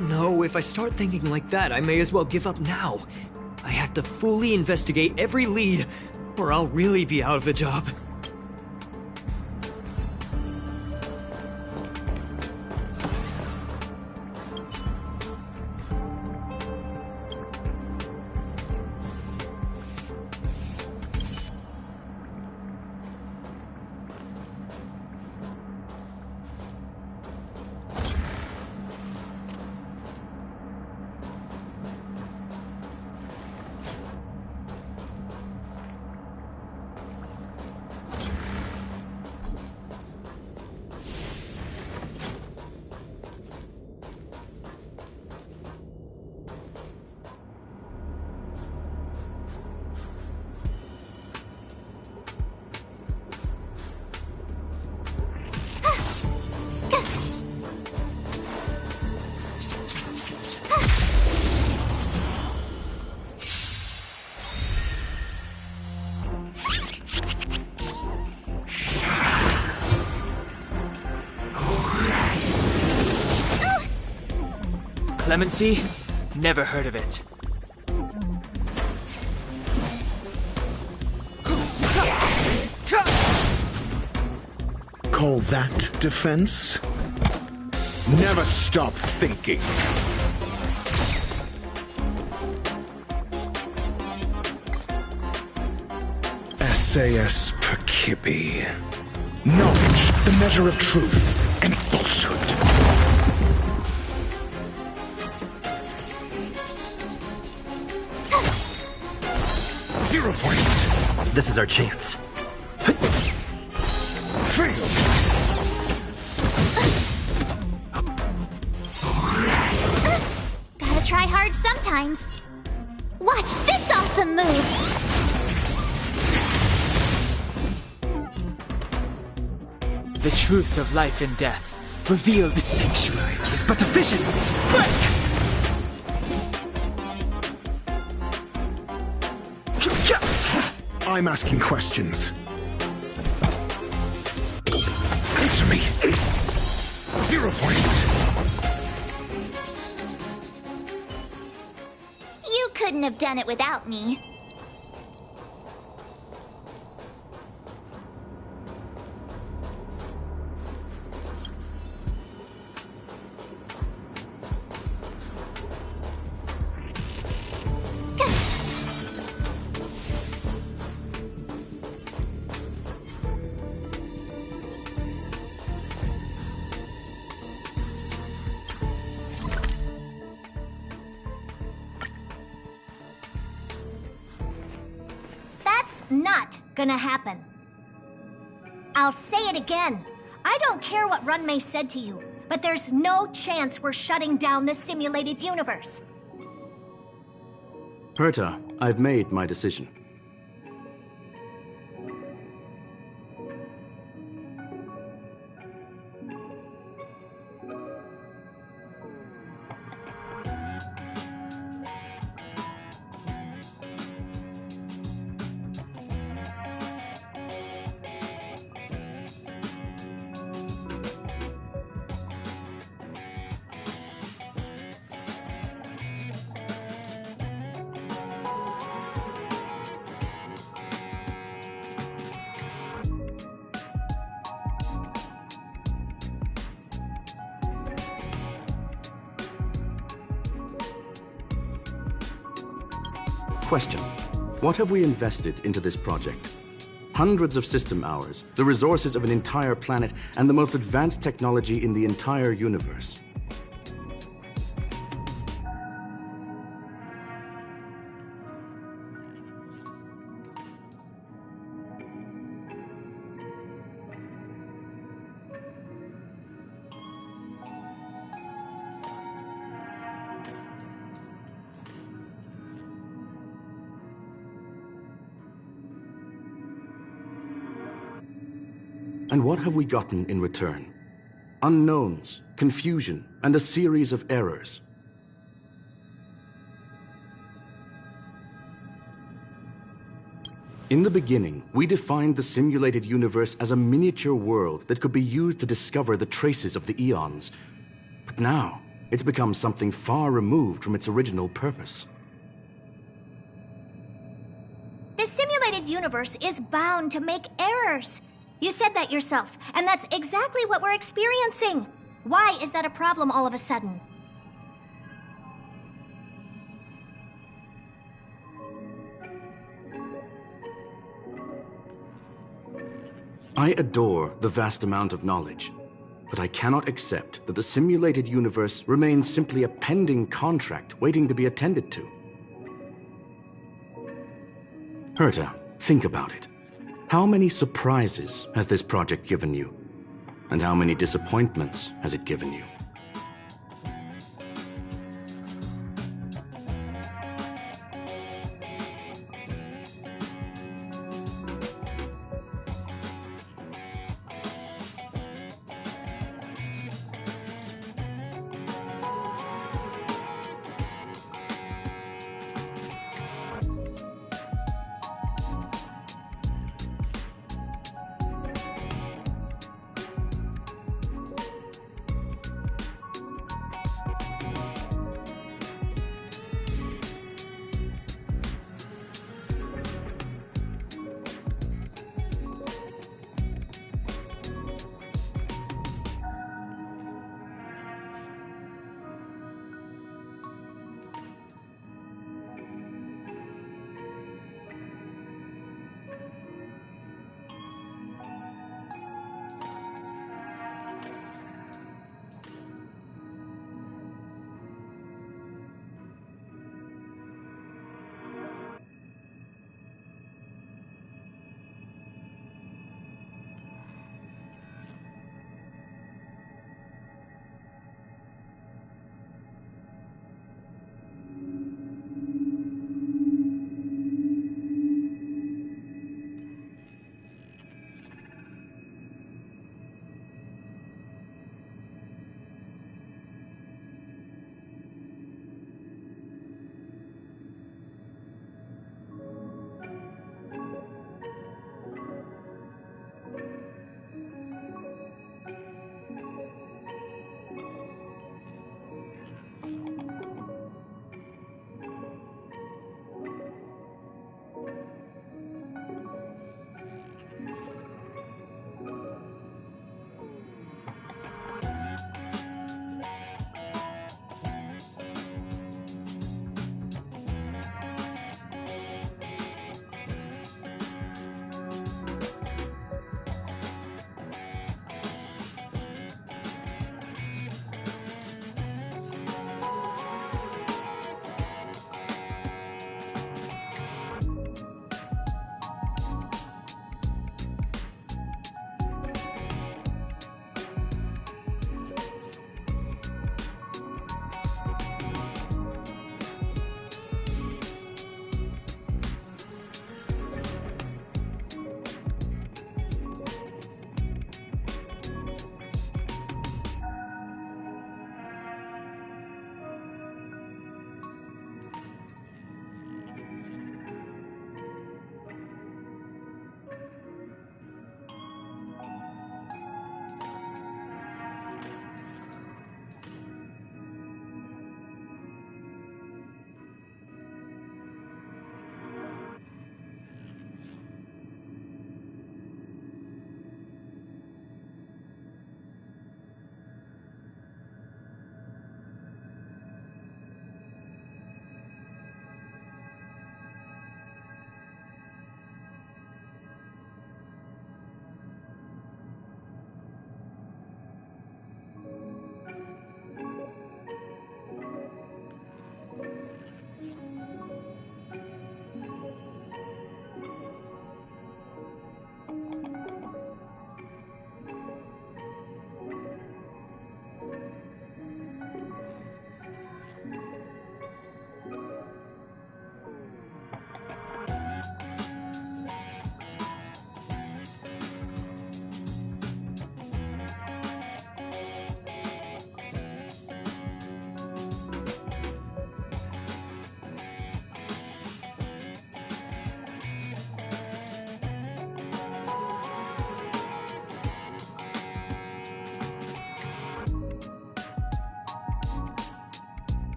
No, if I start thinking like that, I may as well give up now. I have to fully investigate every lead, or I'll really be out of a job. Clemency? Never heard of it. Call that defense? Never stop thinking. SAS Perkibi. Knowledge, the measure of truth and falsehood. 0 points. This is our chance. Fail. Gotta try hard sometimes. Watch this awesome move! The truth of life and death. Reveal the sanctuary is but a vision. Break! I'm asking questions. Answer me. 0 points. You couldn't have done it without me. That's not gonna happen. I'll say it again. I don't care what Runmei said to you, but there's no chance we're shutting down the simulated universe. Herta, I've made my decision. Question. What have we invested into this project? Hundreds of system hours, the resources of an entire planet, and the most advanced technology in the entire universe. And what have we gotten in return? Unknowns, confusion, and a series of errors. In the beginning, we defined the simulated universe as a miniature world that could be used to discover the traces of the eons. But now, it's become something far removed from its original purpose. The simulated universe is bound to make errors. You said that yourself, and that's exactly what we're experiencing. Why is that a problem all of a sudden? I adore the vast amount of knowledge, but I cannot accept that the simulated universe remains simply a pending contract waiting to be attended to. Herta, think about it. How many surprises has this project given you? And how many disappointments has it given you?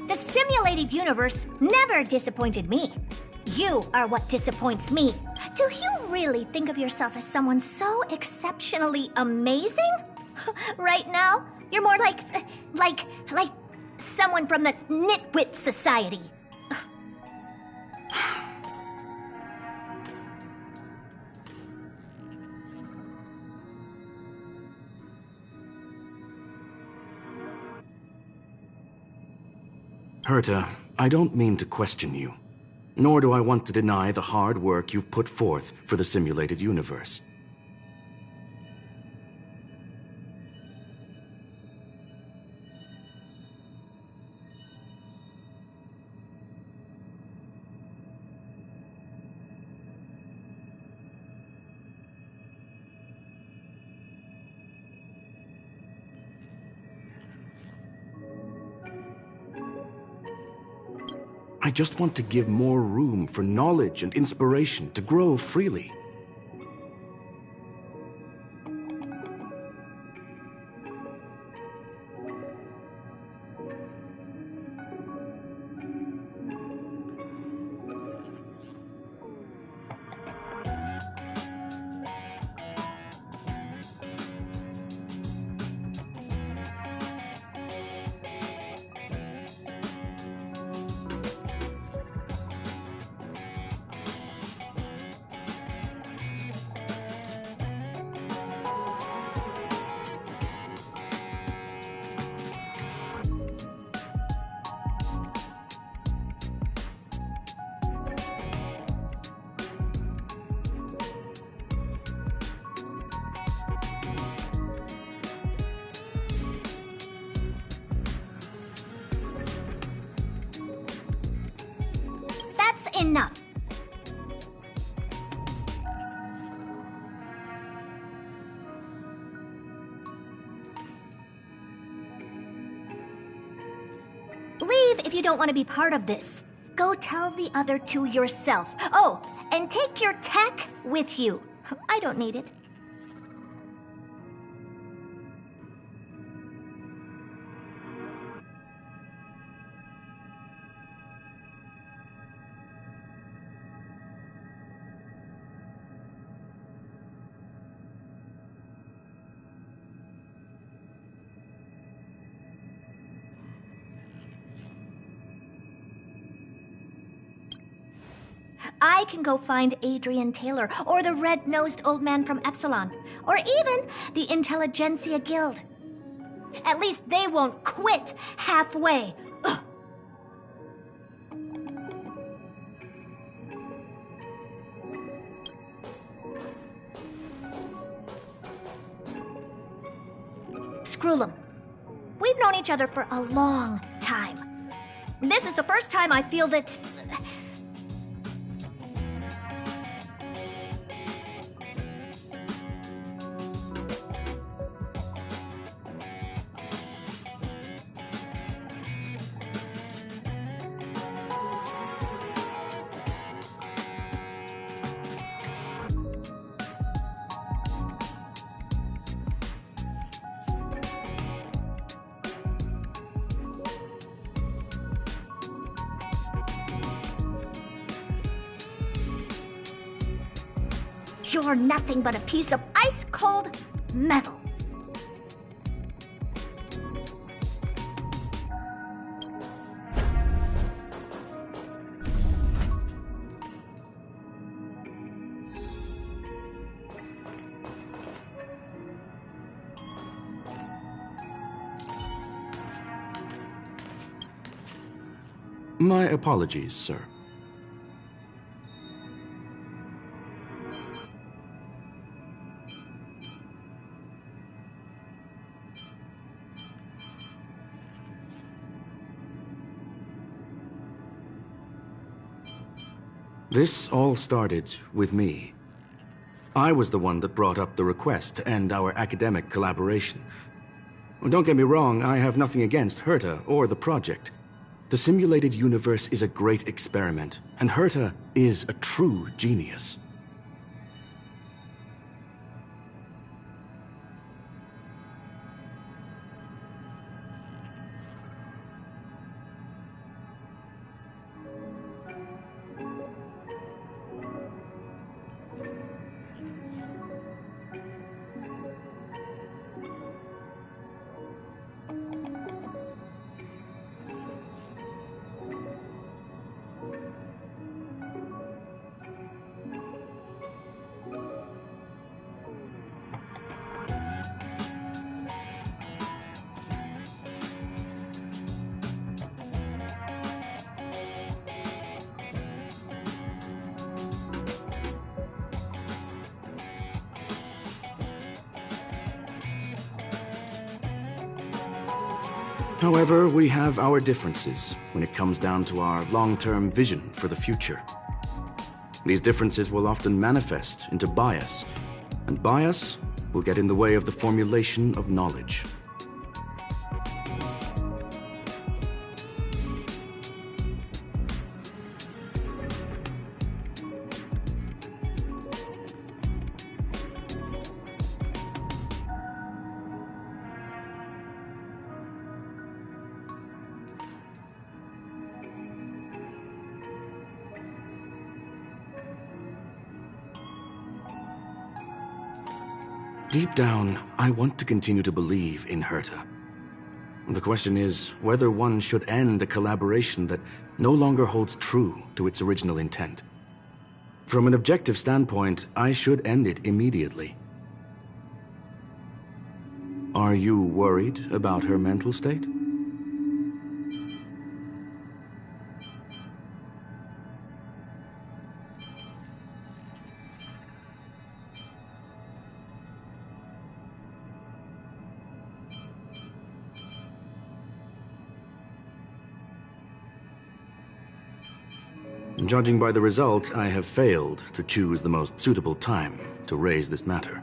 The simulated universe never disappointed me. You are what disappoints me. Do you really think of yourself as someone so exceptionally amazing? Right now, you're more like someone from the Nitwit Society. Herta, I don't mean to question you, nor do I want to deny the hard work you've put forth for the simulated universe. I just want to give more room for knowledge and inspiration to grow freely. That's enough. Leave if you don't want to be part of this. Go tell the other two yourself. Oh, and take your tech with you. I don't need it. I can go find Adrian Taylor, or the red-nosed old man from Epsilon, or even the Intelligentsia Guild. At least they won't quit halfway. Ugh. Screw them. We've known each other for a long time. This is the first time I feel that... You're nothing but a piece of ice-cold metal. My apologies, sir. This all started with me. I was the one that brought up the request to end our academic collaboration. Don't get me wrong, I have nothing against Herta or the project. The simulated universe is a great experiment, and Herta is a true genius. However, we have our differences when it comes down to our long-term vision for the future. These differences will often manifest into bias, and bias will get in the way of the formulation of knowledge. Deep down, I want to continue to believe in Herta. The question is whether one should end a collaboration that no longer holds true to its original intent. From an objective standpoint, I should end it immediately. Are you worried about her mental state? Judging by the result, I have failed to choose the most suitable time to raise this matter.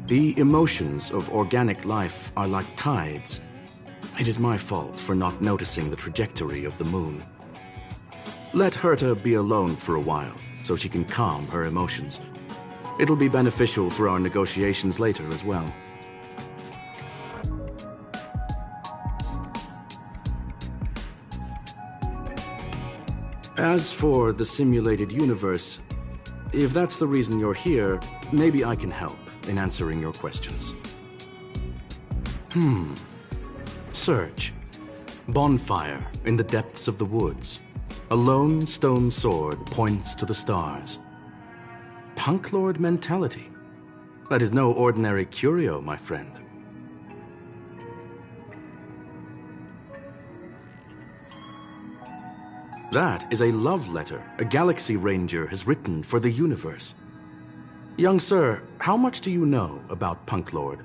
The emotions of organic life are like tides. It is my fault for not noticing the trajectory of the moon. Let Herta be alone for a while, so she can calm her emotions. It'll be beneficial for our negotiations later as well. As for the simulated universe, if that's the reason you're here, maybe I can help in answering your questions. Search. Bonfire in the depths of the woods. A lone stone sword points to the stars. Punk Lord mentality. That is no ordinary curio, my friend. That is a love letter a Galaxy Ranger has written for the universe. Young sir, how much do you know about Punk Lord?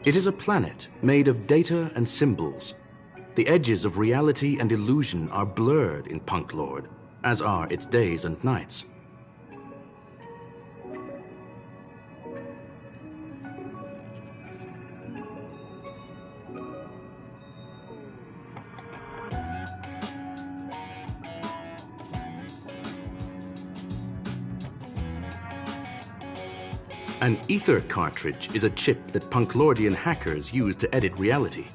It is a planet made of data and symbols. The edges of reality and illusion are blurred in Punk Lord, as are its days and nights. An ether cartridge is a chip that Punklordian hackers use to edit reality.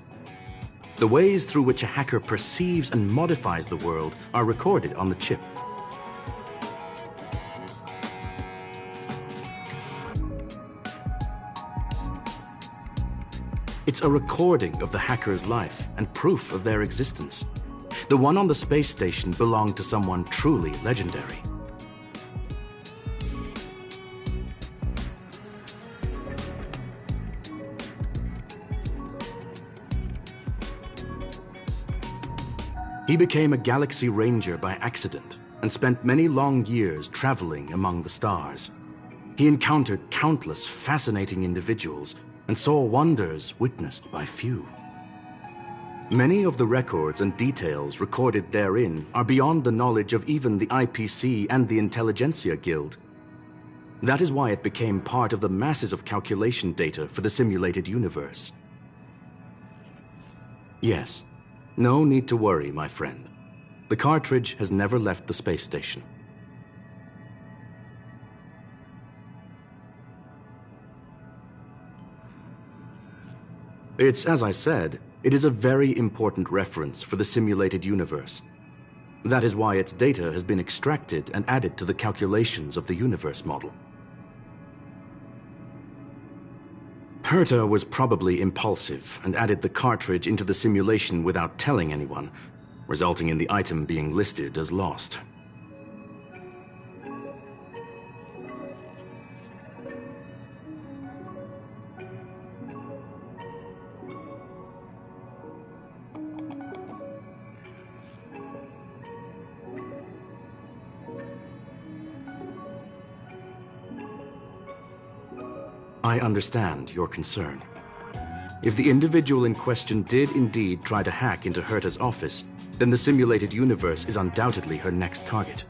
The ways through which a hacker perceives and modifies the world are recorded on the chip. It's a recording of the hacker's life and proof of their existence. The one on the space station belonged to someone truly legendary. He became a Galaxy Ranger by accident and spent many long years traveling among the stars. He encountered countless fascinating individuals and saw wonders witnessed by few. Many of the records and details recorded therein are beyond the knowledge of even the IPC and the Intelligentsia Guild. That is why it became part of the masses of calculation data for the simulated universe. Yes. No need to worry, my friend. The cartridge has never left the space station. It's as I said, it is a very important reference for the simulated universe. That is why its data has been extracted and added to the calculations of the universe model. Herta was probably impulsive and added the cartridge into the simulation without telling anyone, resulting in the item being listed as lost. I understand your concern. If the individual in question did indeed try to hack into Herta's office, then the simulated universe is undoubtedly her next target.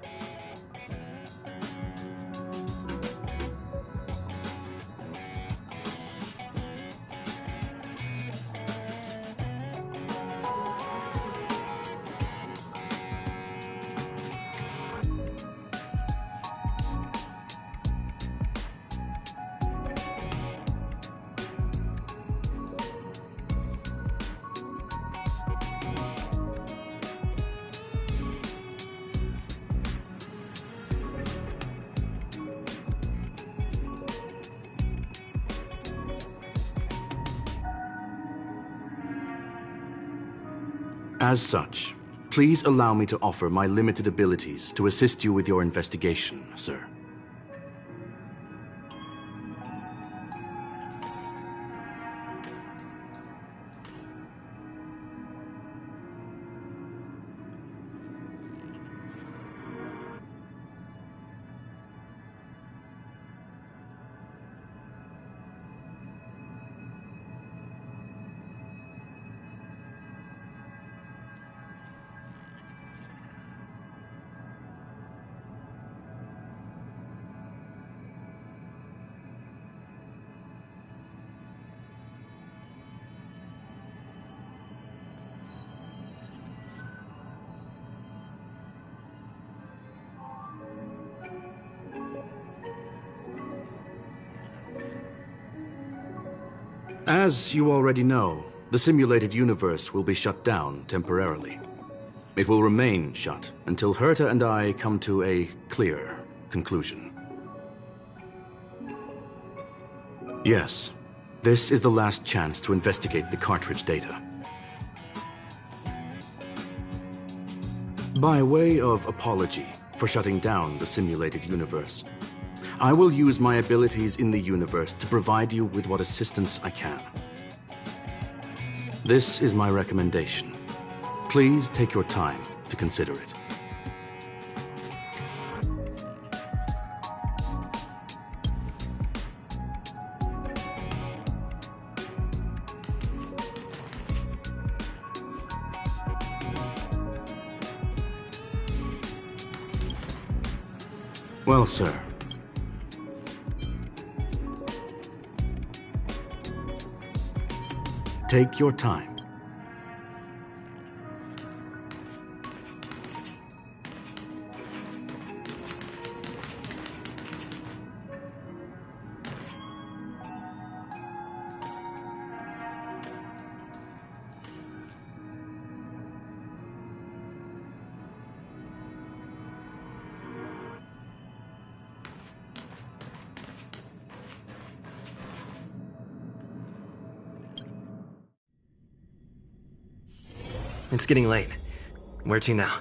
As such, please allow me to offer my limited abilities to assist you with your investigation, sir. As you already know, the simulated universe will be shut down temporarily. It will remain shut until Herta and I come to a clear conclusion. Yes, this is the last chance to investigate the cartridge data. By way of apology for shutting down the simulated universe, I will use my abilities in the universe to provide you with what assistance I can. This is my recommendation. Please take your time to consider it. Well, sir. Take your time. It's getting late. Where to now?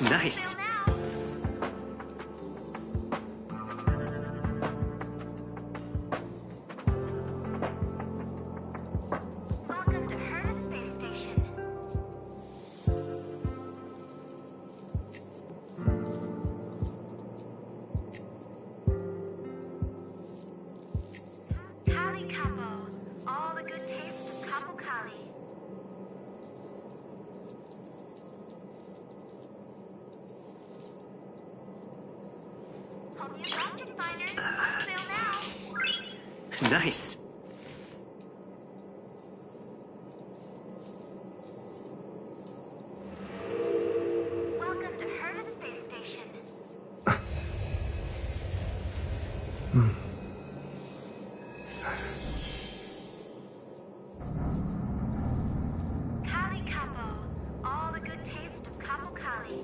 Nice. Welcome to Herta Space Station. Kali Capo, all the good taste of Capo Kali. Home new object finders on sale now. Nice. Welcome to Herta Space Station. Kali Capo, all the good taste of Capo Kali.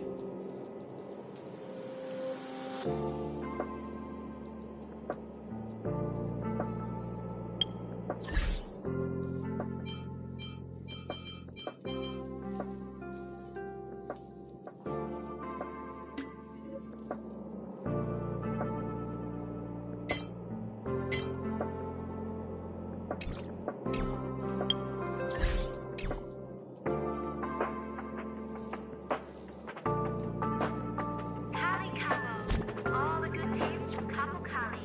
Kali Capo, all the good taste of Capo Kali.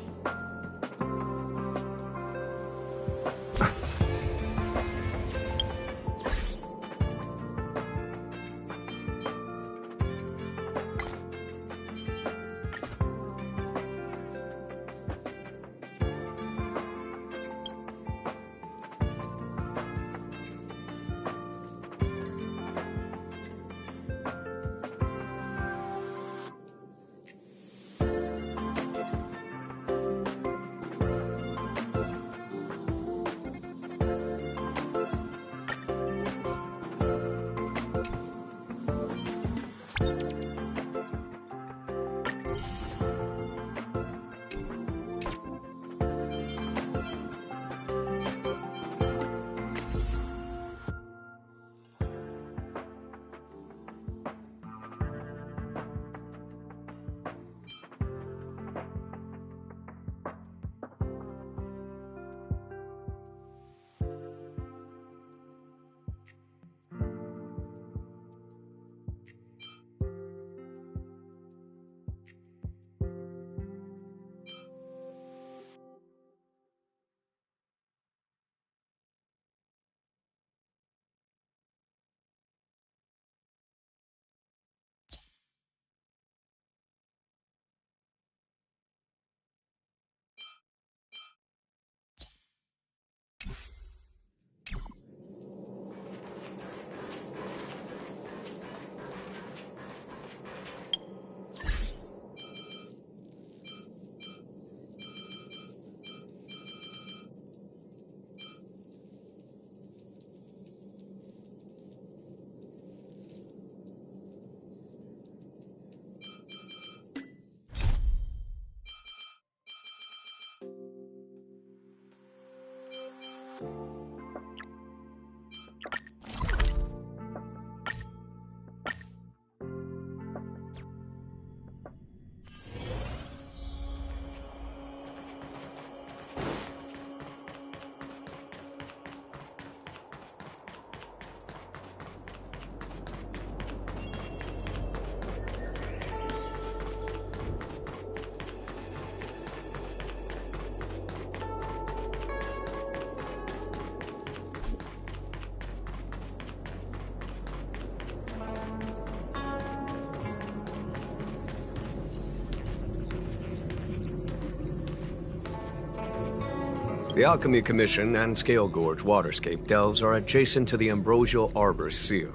The Alchemy Commission and Scale Gorge waterscape delves are adjacent to the Ambrosial Arbor Seal.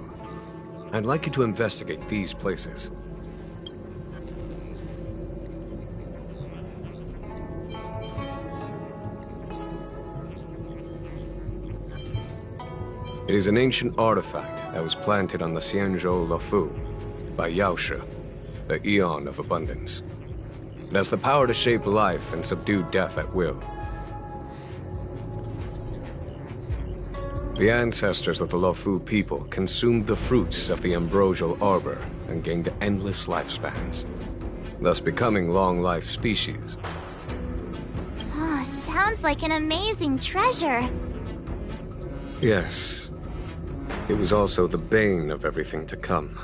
I'd like you to investigate these places. It is an ancient artifact that was planted on the Xianzhou Luofu by Yaoshe, the Eon of Abundance. It has the power to shape life and subdue death at will. The ancestors of the Luofu people consumed the fruits of the ambrosial arbor and gained endless lifespans, thus becoming long-life species. Oh, sounds like an amazing treasure. Yes. It was also the bane of everything to come.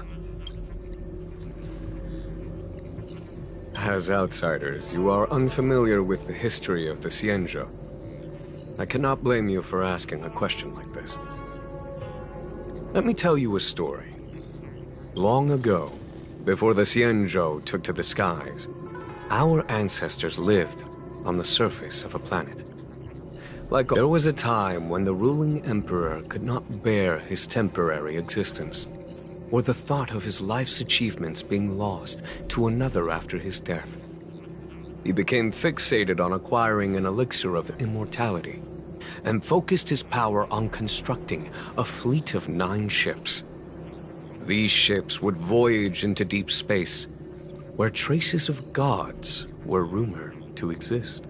As outsiders, you are unfamiliar with the history of the Xianzhou. I cannot blame you for asking a question like this. Let me tell you a story. Long ago, before the Xianzhou took to the skies, our ancestors lived on the surface of a planet. There was a time when the ruling emperor could not bear his temporary existence, or the thought of his life's achievements being lost to another after his death. He became fixated on acquiring an elixir of immortality, and focused his power on constructing a fleet of 9 ships. These ships would voyage into deep space, where traces of gods were rumored to exist.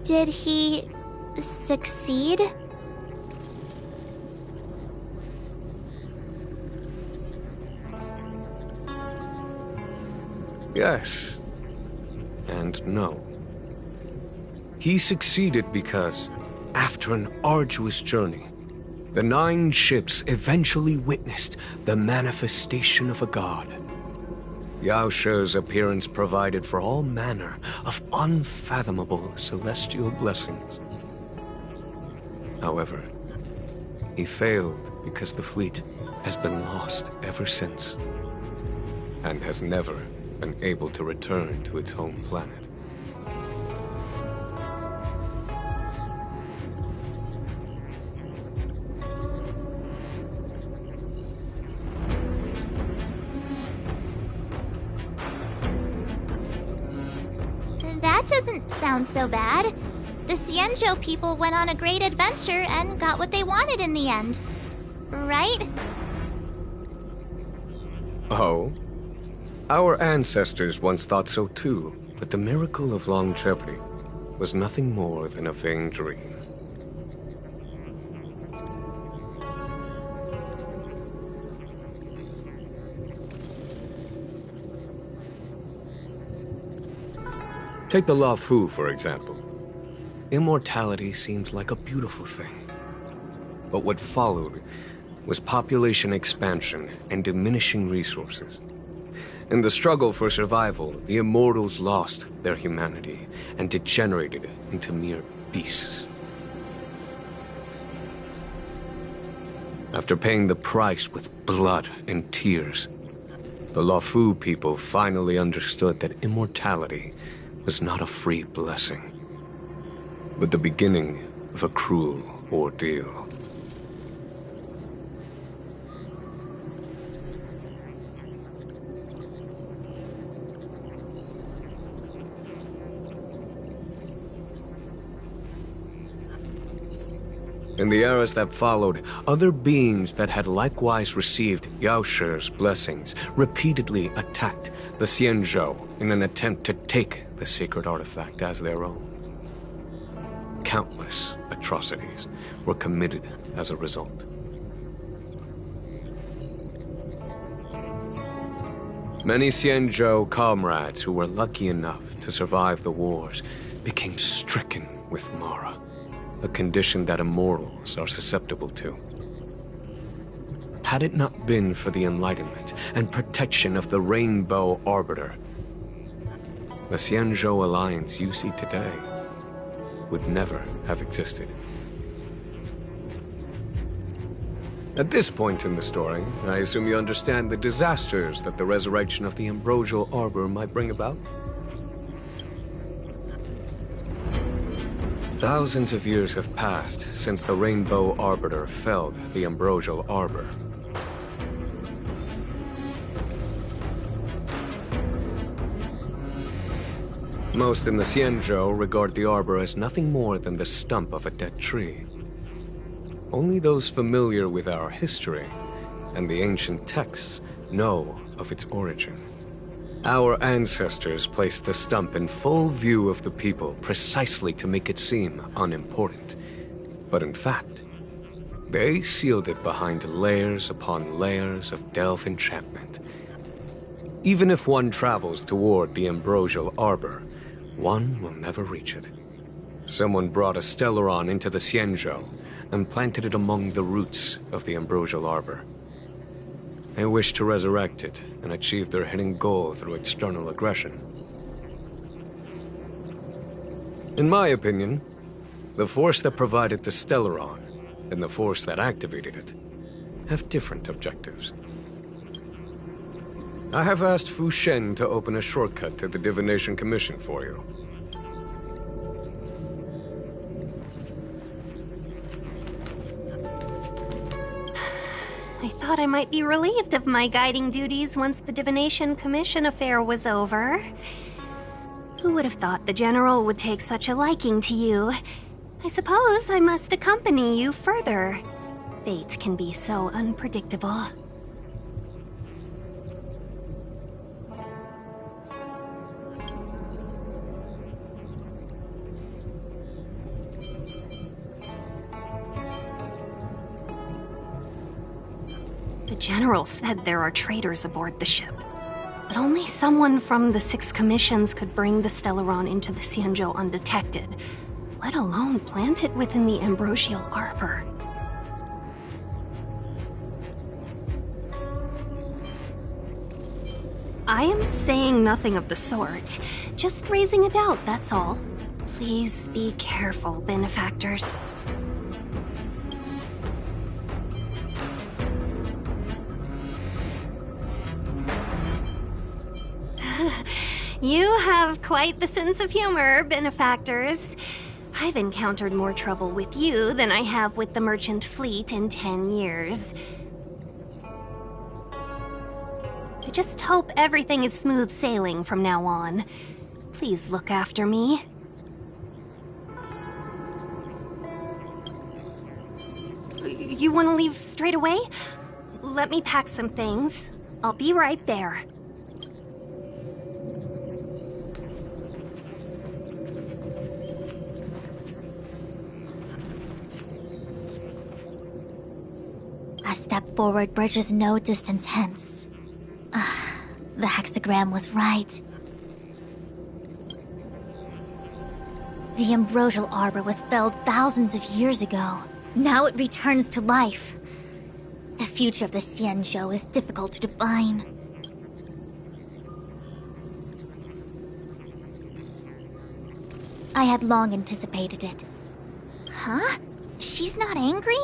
Did he succeed? Yes. And no. He succeeded because, after an arduous journey, the 9 ships eventually witnessed the manifestation of a god. Yaoshe's appearance provided for all manner of unfathomable celestial blessings. However, he failed because the fleet has been lost ever since, and has never been able to return to its home planet. that doesn't sound so bad. The Xianzhou people went on a great adventure and got what they wanted in the end. Right? Oh? Our ancestors once thought so too, but the miracle of longevity was nothing more than a vain dream. Take the Lao Fu, for example. Immortality seemed like a beautiful thing. But what followed was population expansion and diminishing resources. In the struggle for survival, the immortals lost their humanity and degenerated into mere beasts. After paying the price with blood and tears, the Lao Fu people finally understood that immortality was not a free blessing, but the beginning of a cruel ordeal. In the eras that followed, other beings that had likewise received Yao Shi's blessings repeatedly attacked the Xianzhou in an attempt to take the sacred artifact as their own. Countless atrocities were committed as a result. Many Xianzhou comrades who were lucky enough to survive the wars became stricken with Mara, a condition that immortals are susceptible to. Had it not been for the enlightenment and protection of the Rainbow Arbiter, the Xianzhou alliance you see today would never have existed. At this point in the story, I assume you understand the disasters that the resurrection of the Ambrosial Arbor might bring about? Thousands of years have passed since the Rainbow Arbiter felled the Ambrosial Arbor. Most in the Xianzhou regard the Arbor as nothing more than the stump of a dead tree. Only those familiar with our history and the ancient texts know of its origin. Our ancestors placed the stump in full view of the people precisely to make it seem unimportant. But in fact, they sealed it behind layers upon layers of delve enchantment. Even if one travels toward the Ambrosial Arbor, one will never reach it. Someone brought a Stellaron into the Xianzhou and planted it among the roots of the Ambrosial Arbor. They wish to resurrect it and achieve their hidden goal through external aggression. In my opinion, the force that provided the Stellaron and the force that activated it have different objectives. I have asked Fu Shen to open a shortcut to the Divination Commission for you. I thought I might be relieved of my guiding duties once the Divination Commission affair was over. Who would have thought the General would take such a liking to you? I suppose I must accompany you further. Fate can be so unpredictable. The General said there are traitors aboard the ship, but only someone from the 6 commissions could bring the Stellaron into the Xianzhou undetected, let alone plant it within the Ambrosial Arbor. I am saying nothing of the sort, just raising a doubt, that's all. Please be careful, benefactors. You have quite the sense of humor, benefactors. I've encountered more trouble with you than I have with the merchant fleet in 10 years. I just hope everything is smooth sailing from now on. Please look after me. You want to leave straight away? Let me pack some things. I'll be right there. A step forward bridges no distance hence. The hexagram was right. The ambrosial arbor was felled thousands of years ago. Now it returns to life. The future of the Xianzhou is difficult to define. I had long anticipated it. Huh? She's not angry?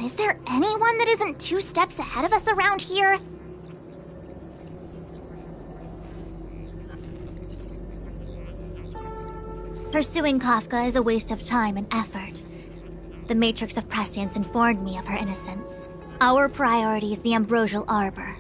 Is there anyone that isn't 2 steps ahead of us around here? Pursuing Kafka is a waste of time and effort. The Matrix of Prescience informed me of her innocence. Our priority is the ambrosial arbor.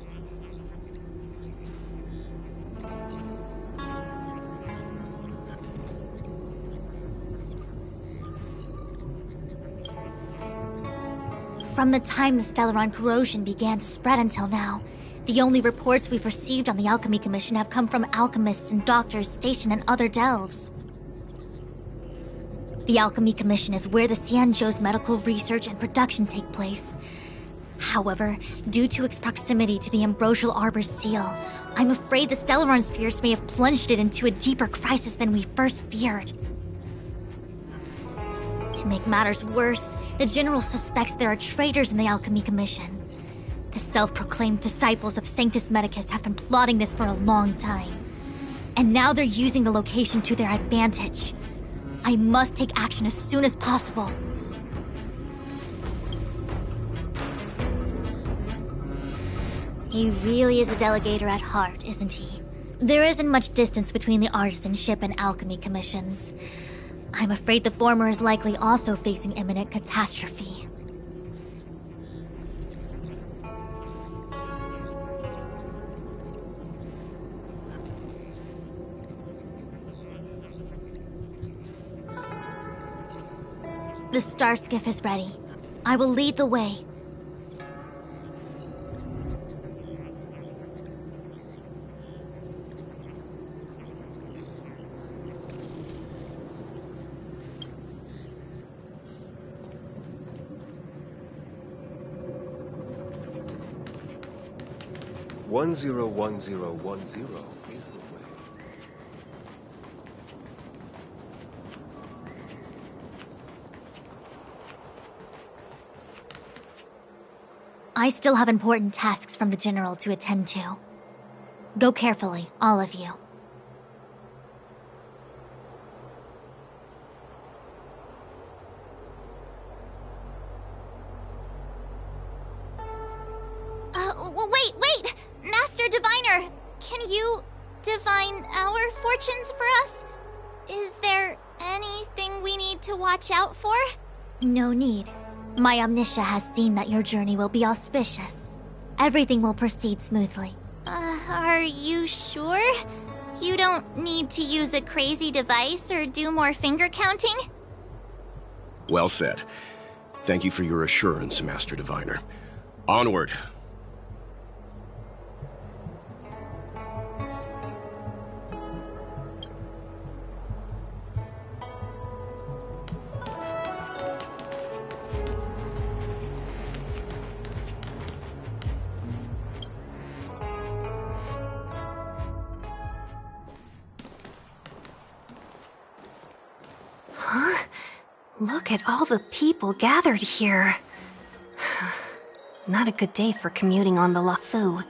From the time the Stellaron corrosion began to spread until now, the only reports we've received on the Alchemy Commission have come from alchemists and doctors stationed in other delves. The Alchemy Commission is where the Xianzhou's medical research and production take place. However, due to its proximity to the ambrosial arbor's seal, I'm afraid the Stellaron spirits may have plunged it into a deeper crisis than we first feared. To make matters worse, the General suspects there are traitors in the Alchemy Commission. The self-proclaimed disciples of Sanctus Medicus have been plotting this for a long time. And now they're using the location to their advantage. I must take action as soon as possible. He really is a delegator at heart, isn't he? There isn't much distance between the artisanship and alchemy commissions. I'm afraid the former is likely also facing imminent catastrophe. The star skiff is ready. I will lead the way. One zero is the way. I still have important tasks from the General to attend to. Go carefully, all of you. Wait! Master Diviner! Can you divine our fortunes for us? Is there anything we need to watch out for? No need. My Omniscia has seen that your journey will be auspicious. Everything will proceed smoothly. Are you sure? You don't need to use a crazy device or do more finger counting? Well said. Thank you for your assurance, Master Diviner. Onward. Look at all the people gathered here. Not a good day for commuting on the LaFu.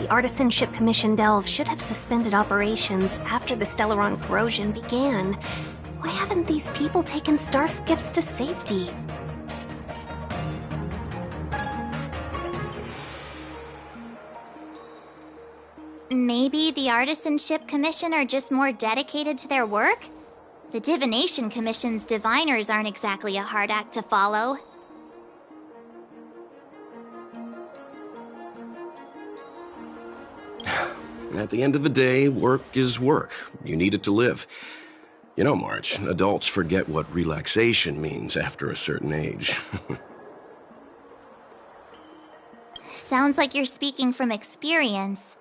the Artisanship Commission Delve should have suspended operations after the Stellaron corrosion began. Why haven't these people taken star skiffs to safety? Maybe the Artisanship Commission are just more dedicated to their work? The Divination Commission's diviners aren't exactly a hard act to follow. At the end of the day, work is work. You need it to live. You know, March, adults forget what relaxation means after a certain age. Sounds like you're speaking from experience.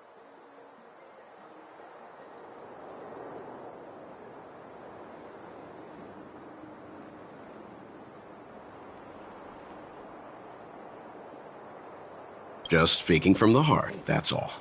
Just speaking from the heart, that's all.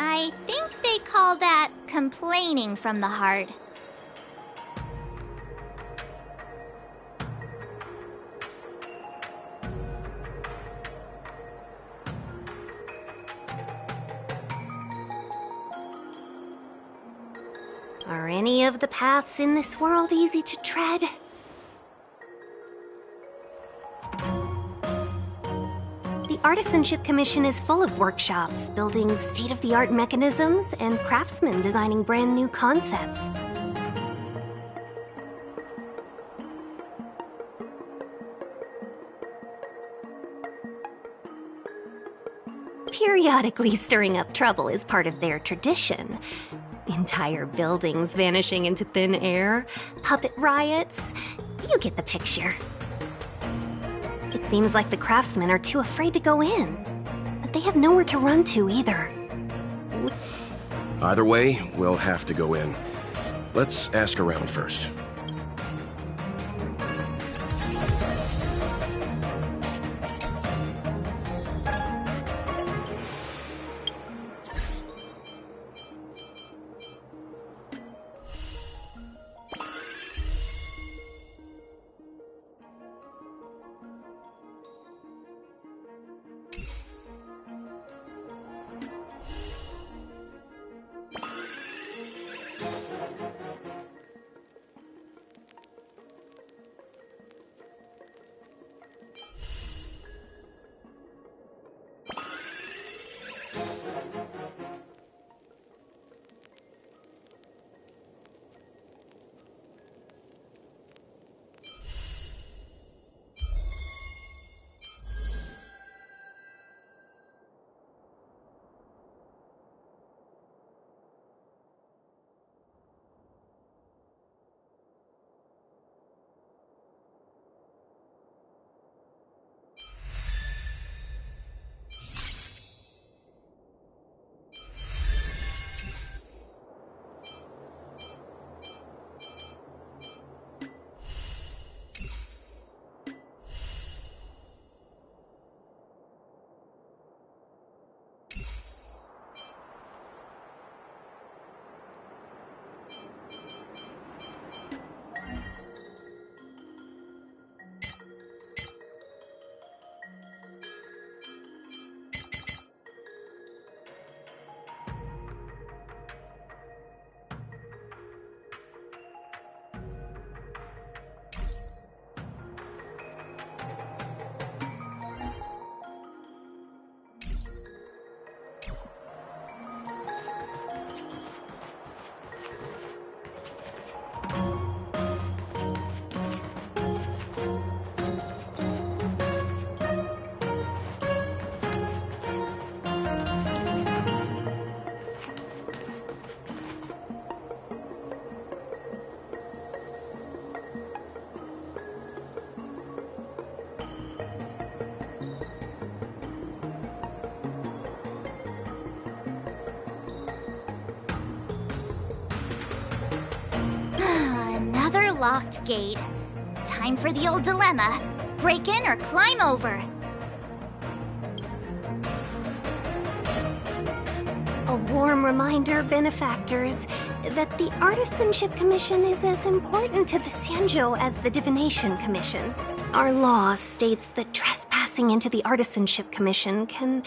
I think they call that complaining from the heart. Are any of the paths in this world easy to tread? The Artisanship Commission is full of workshops, building state-of-the-art mechanisms, and craftsmen designing brand new concepts. Periodically stirring up trouble is part of their tradition. Entire buildings vanishing into thin air, puppet riots. You get the picture. It seems like the craftsmen are too afraid to go in, but they have nowhere to run to either. Either way, we'll have to go in. Let's ask around first. locked gate. Time for the old dilemma. Break in or climb over. A warm reminder, benefactors, that the Artisanship Commission is as important to the Xianzhou as the Divination Commission. Our law states that trespassing into the Artisanship Commission can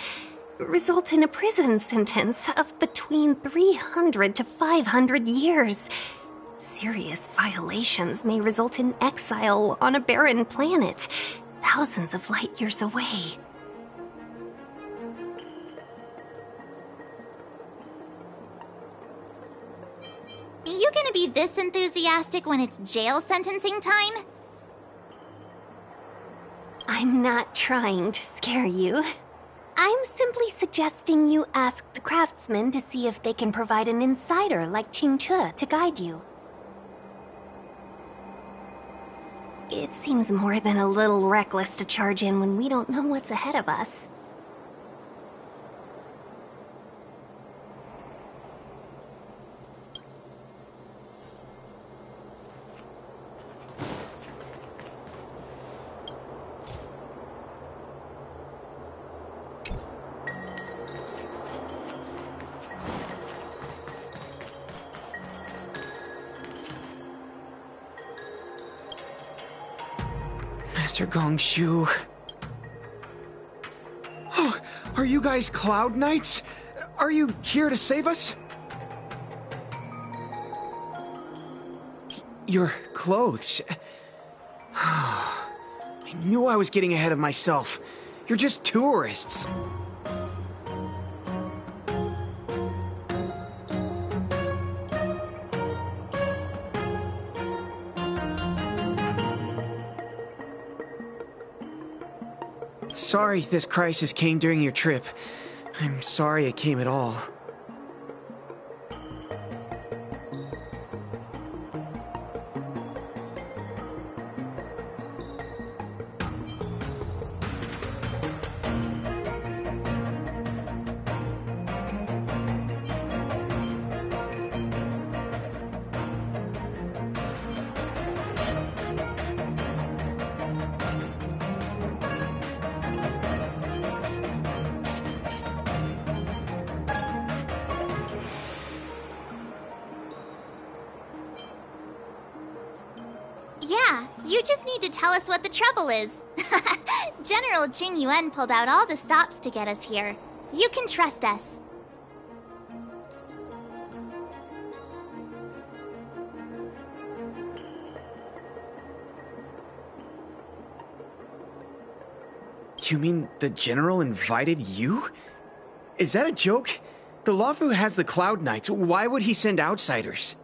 result in a prison sentence of between 300 to 500 years. Serious violations may result in exile on a barren planet, thousands of light years away. You gonna be this enthusiastic when it's jail sentencing time? I'm not trying to scare you. I'm simply suggesting you ask the craftsmen to see if they can provide an insider like Qingche to guide you. It seems more than a little reckless to charge in when we don't know what's ahead of us. Master Gongshu. Oh, are you guys Cloud Knights? Are you here to save us? Your clothes. I knew I was getting ahead of myself. You're just tourists. Sorry this crisis came during your trip. I'm sorry it came at all. Yeah, you just need to tell us what the trouble is. General Jing Yuan pulled out all the stops to get us here. You can trust us. You mean the General invited you? Is that a joke? The Luofu has the Cloud Knights. Why would he send outsiders?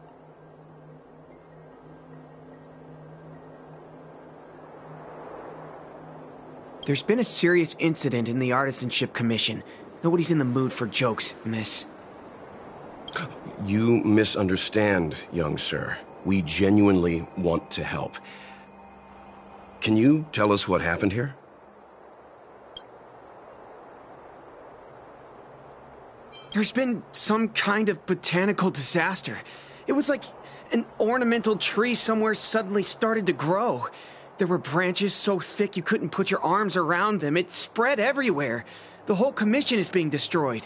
There's been a serious incident in the Artisanship Commission. Nobody's in the mood for jokes, miss. You misunderstand, young sir. We genuinely want to help. Can you tell us what happened here? There's been some kind of botanical disaster. It was like an ornamental tree somewhere suddenly started to grow. There were branches so thick you couldn't put your arms around them. It spread everywhere. The whole commission is being destroyed.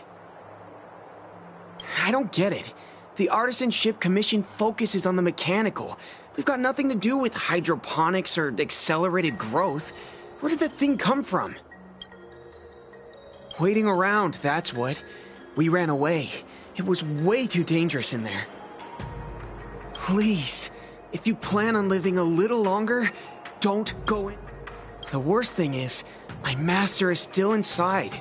I don't get it. The Artisanship Commission focuses on the mechanical. We've got nothing to do with hydroponics or accelerated growth. Where did that thing come from? Waiting around, that's what. We ran away. It was way too dangerous in there. Please, if you plan on living a little longer, don't go in. The worst thing is, my master is still inside.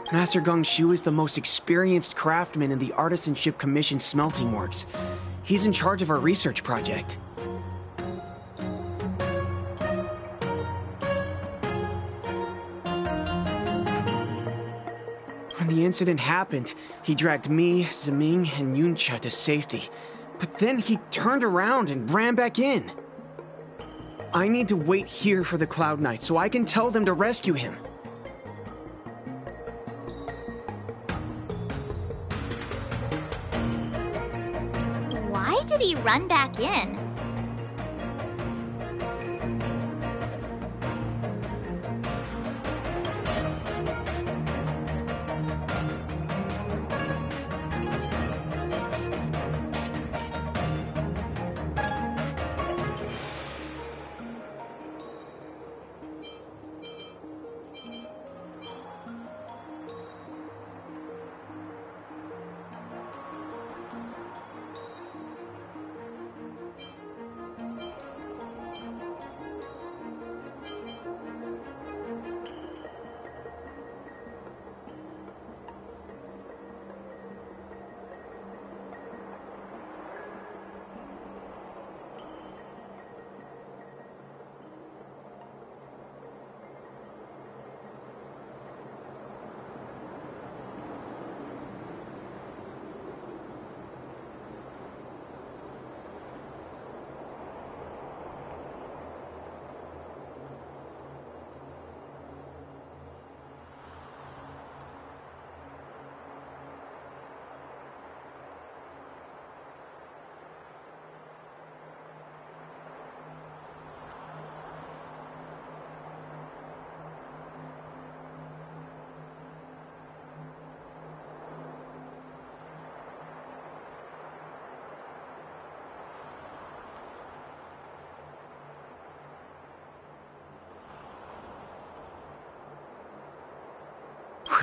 Master Gongshu is the most experienced craftsman in the Artisanship Commission smelting works. He's in charge of our research project. When the incident happened, he dragged me, Zeming, and Yuncha to safety. But then he turned around and ran back in. I need to wait here for the Cloud Knight so I can tell them to rescue him. did he run back in?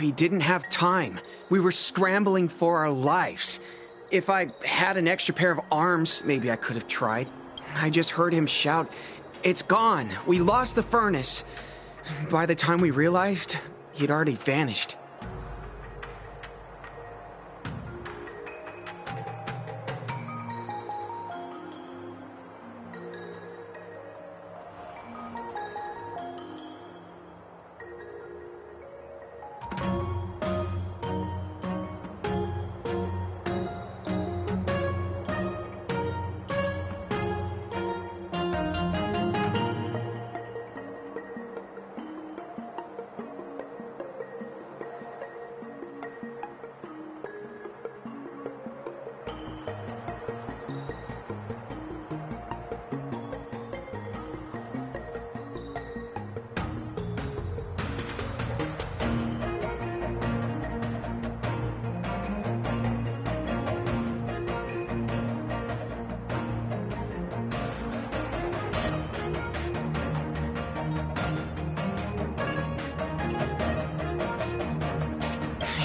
We didn't have time. We were scrambling for our lives. If I had an extra pair of arms, maybe I could have tried. I just heard him shout, "It's gone! We lost the furnace!" By the time we realized, he'd already vanished.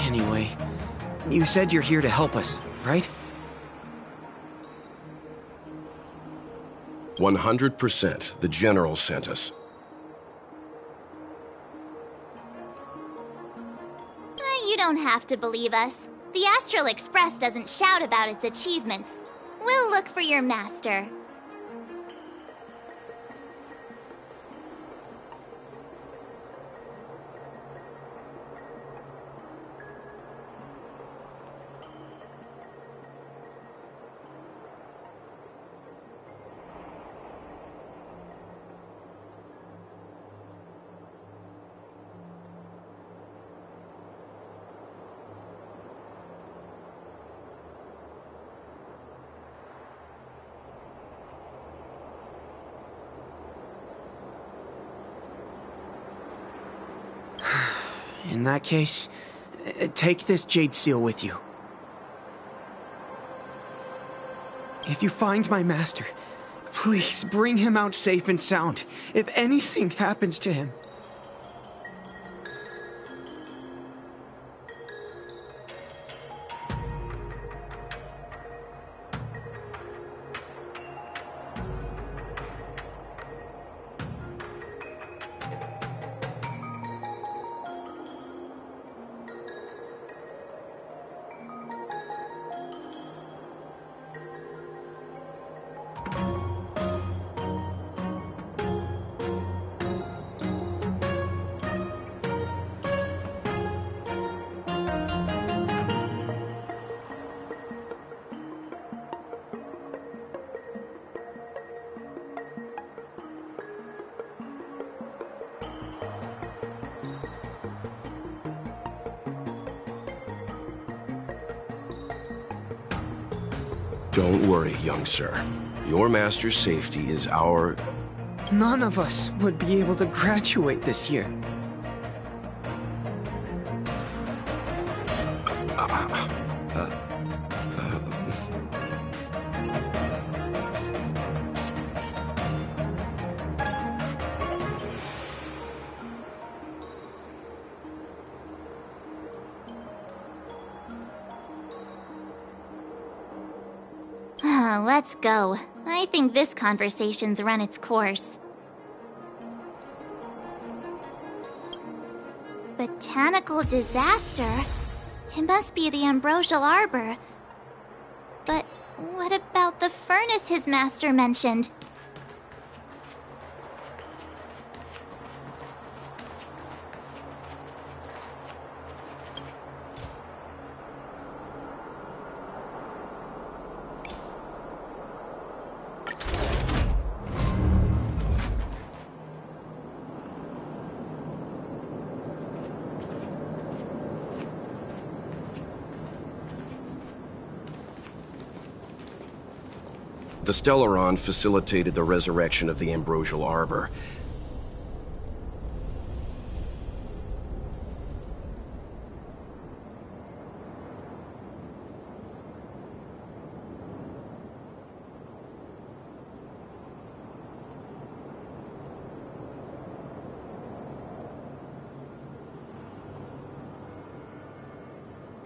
Anyway, you said you're here to help us, right? 100%. The General sent us. You don't have to believe us. The Astral Express doesn't shout about its achievements. We'll look for your master. In that case, take this jade seal with you. If you find my master, please bring him out safe and sound. If anything happens to him. Don't worry, young sir. Your master's safety is our... None of us would be able to graduate this year. Let's go. I think this conversation's run its course. Botanical disaster? It must be the Ambrosial Arbor. But what about the furnace his master mentioned? The Stellaron facilitated the resurrection of the Ambrosial Arbor.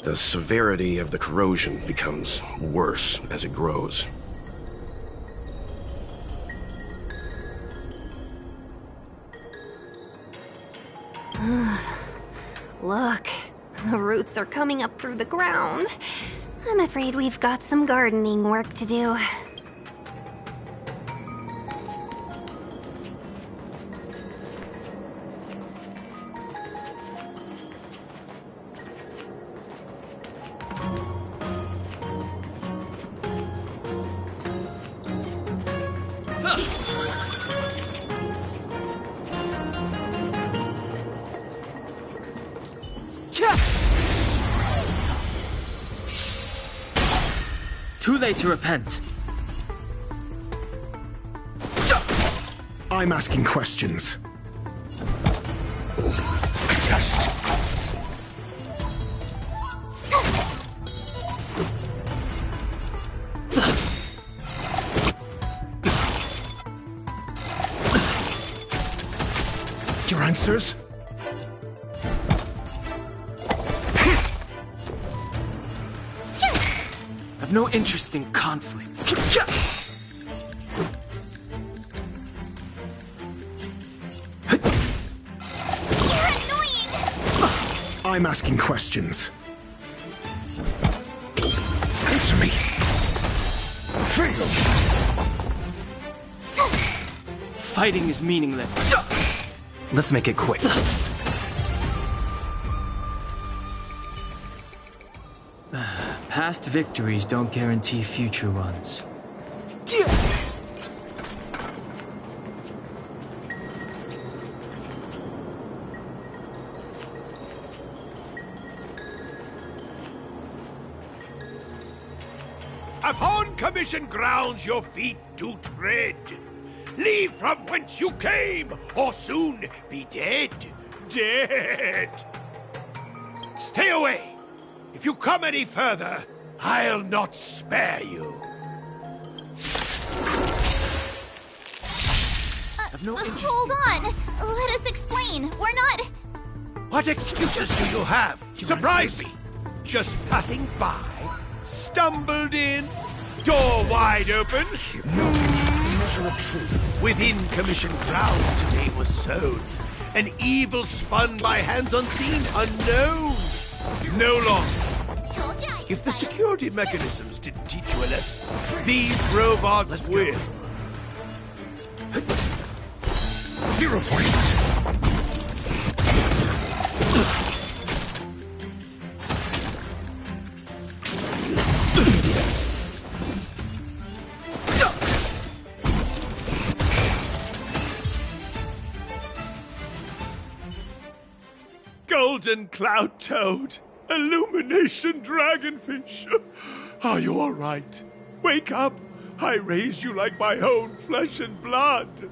The severity of the corrosion becomes worse as it grows. Look, the roots are coming up through the ground. I'm afraid we've got some gardening work to do. Too late to repent. I'm asking questions. A test. Your answers? I've no interest in conflict. I'm asking questions. Answer me. Fail. Fighting is meaningless. Let's make it quick. Past victories don't guarantee future ones. Upon commissioned grounds your feet do tread. Leave from whence you came, or soon be dead. Dead. Stay away. If you come any further, I'll not spare you. Hold on! Let us explain. We're not... What excuses do you have? Surprise me! Just passing by, stumbled in, door wide open. Within commissioned grounds today was sown an evil spun by hands unseen, unknown. No longer. If the security mechanisms didn't teach you a lesson, these robots will. 0 points. Golden Cloud Toad, Illumination Dragonfish. Are you all right? Wake up! I raised you like my own flesh and blood!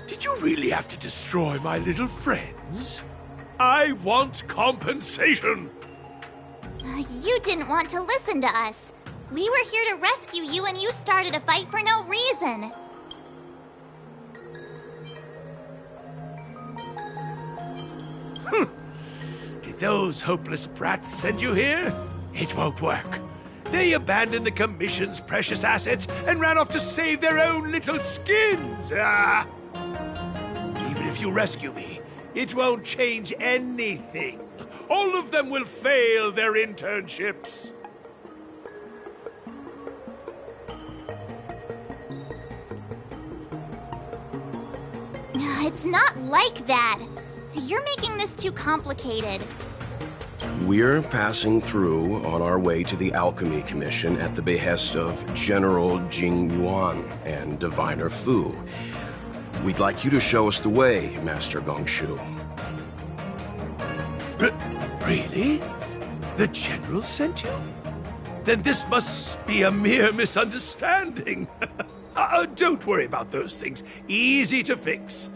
Did you really have to destroy my little friends? I want compensation! You didn't want to listen to us. We were here to rescue you and you started a fight for no reason. Did those hopeless brats send you here? It won't work. They abandoned the Commission's precious assets and ran off to save their own little skins. Ah! Even if you rescue me, it won't change anything. All of them will fail their internships. It's not like that. You're making this too complicated. We're passing through on our way to the Alchemy Commission at the behest of General Jing Yuan and Diviner Fu. We'd like you to show us the way, Master Gongshu. Really? The General sent you? Then this must be a mere misunderstanding. Don't worry about those things. Easy to fix.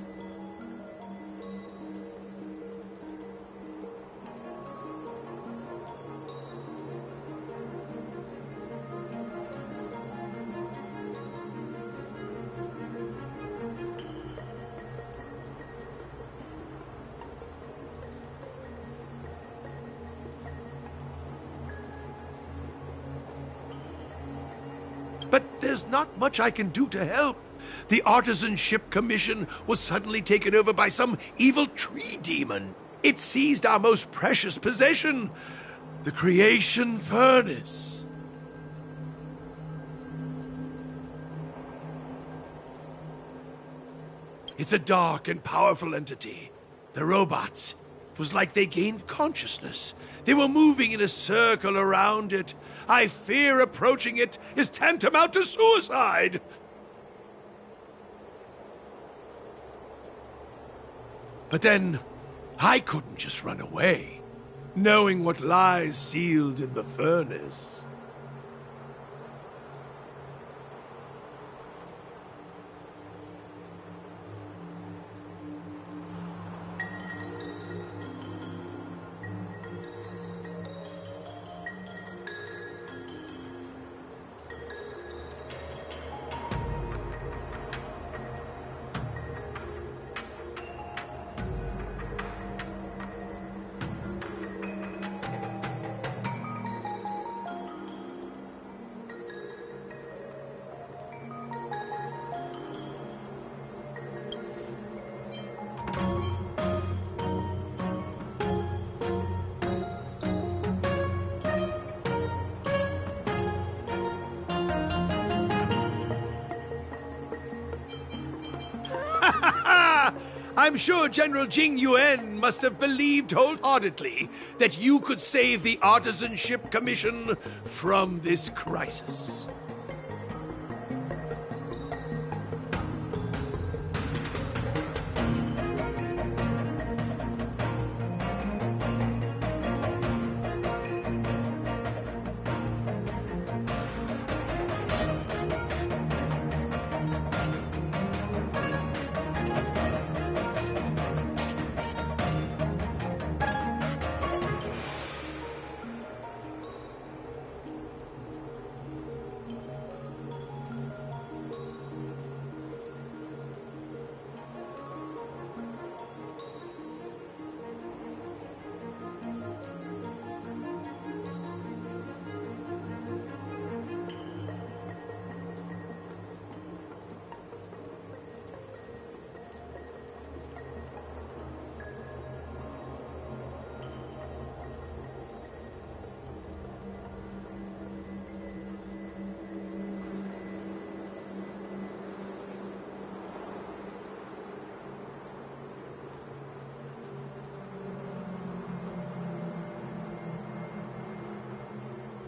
But there's not much I can do to help. The Artisanship Commission was suddenly taken over by some evil tree demon. It seized our most precious possession, the creation furnace. It's a dark and powerful entity. The robots, it was like they gained consciousness. They were moving in a circle around it. I fear approaching it is tantamount to suicide. But then, I couldn't just run away, knowing what lies sealed in the furnace. I'm sure General Jing Yuan must have believed wholeheartedly that you could save the Artisanship Commission from this crisis.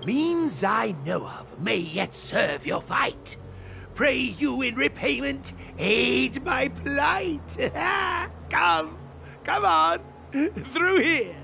Means I know of may yet serve your fight. Pray you in repayment aid my plight. Come on, through here.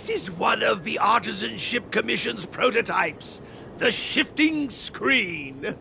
This is one of the Artisanship Commission's prototypes, the shifting screen.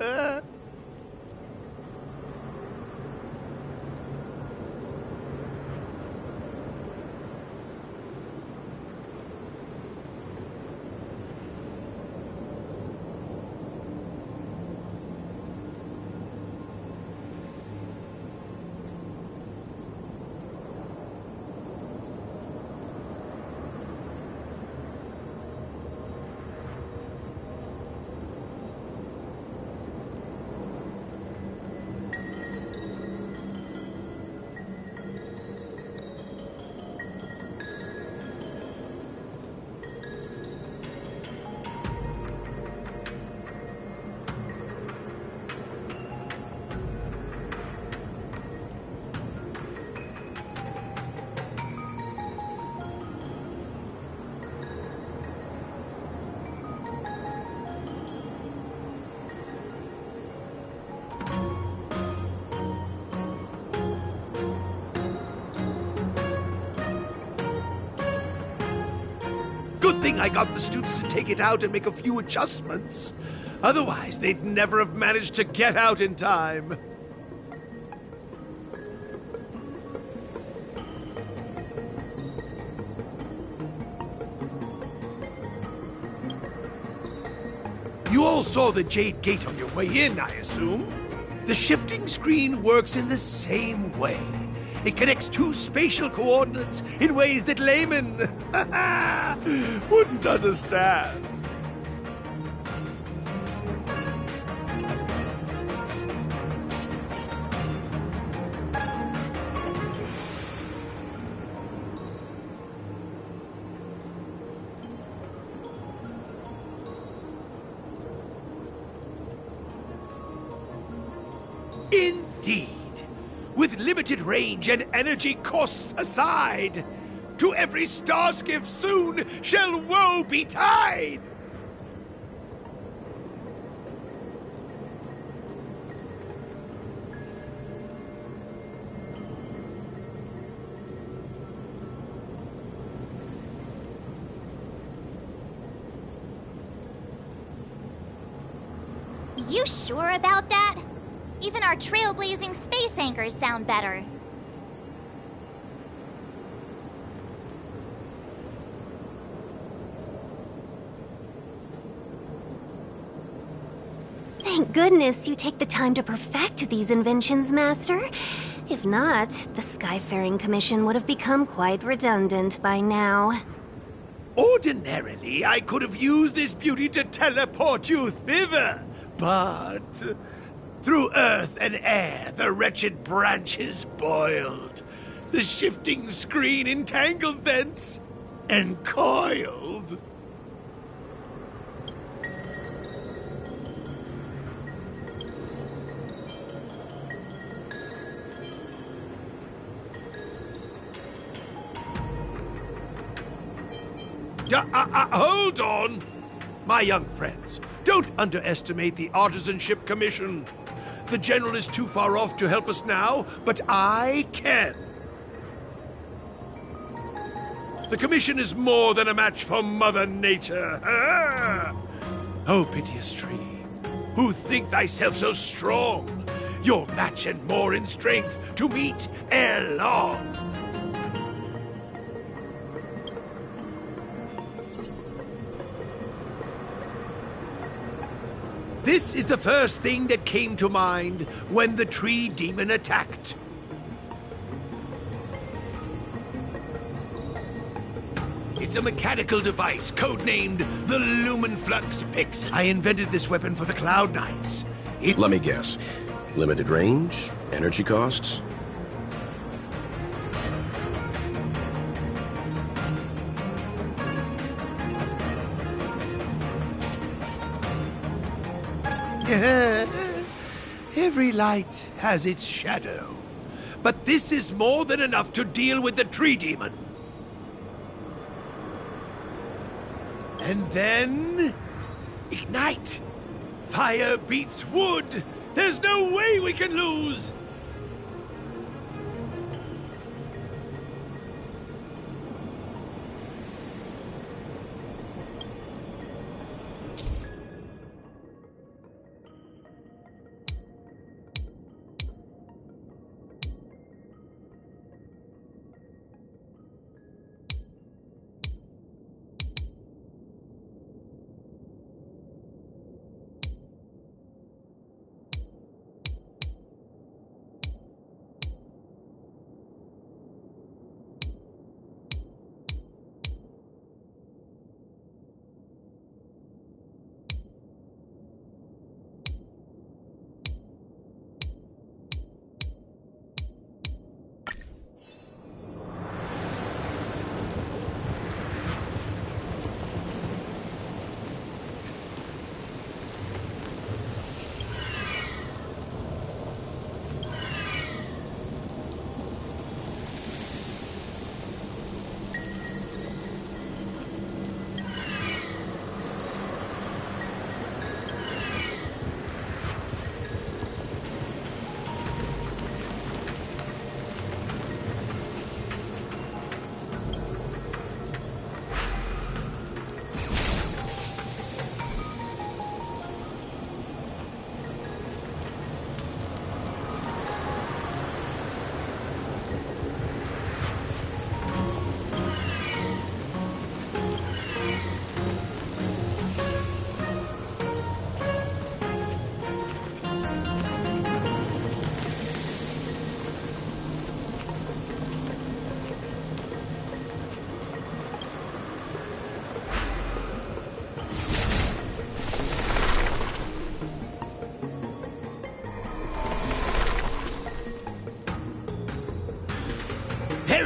Good thing I got the students to take it out and make a few adjustments. Otherwise, they'd never have managed to get out in time. You all saw the Jade Gate on your way in, I assume? The shifting screen works in the same way. It connects two spatial coordinates in ways that laymen wouldn't understand. Indeed. With limited range and energy costs aside, to every star skiff soon shall woe betide! You sure about that? Even our trailblazing space anchors sound better. Thank goodness you take the time to perfect these inventions, Master. If not, the Skyfaring Commission would have become quite redundant by now. Ordinarily, I could have used this beauty to teleport you thither, but through earth and air, the wretched branches boiled. The shifting screen entangled thence and coiled. Hold on! My young friends, don't underestimate the Artisanship Commission. The General is too far off to help us now, but I can. The Commission is more than a match for Mother Nature. Oh, piteous tree, who think thyself so strong, your match and more in strength to meet ere long. This is the first thing that came to mind when the tree demon attacked. It's a mechanical device codenamed the Lumenflux Pix. I invented this weapon for the Cloud Knights. Let me guess. Limited range? Energy costs? Every light has its shadow. But this is more than enough to deal with the tree demon. And then... ignite! Fire beats wood! There's no way we can lose!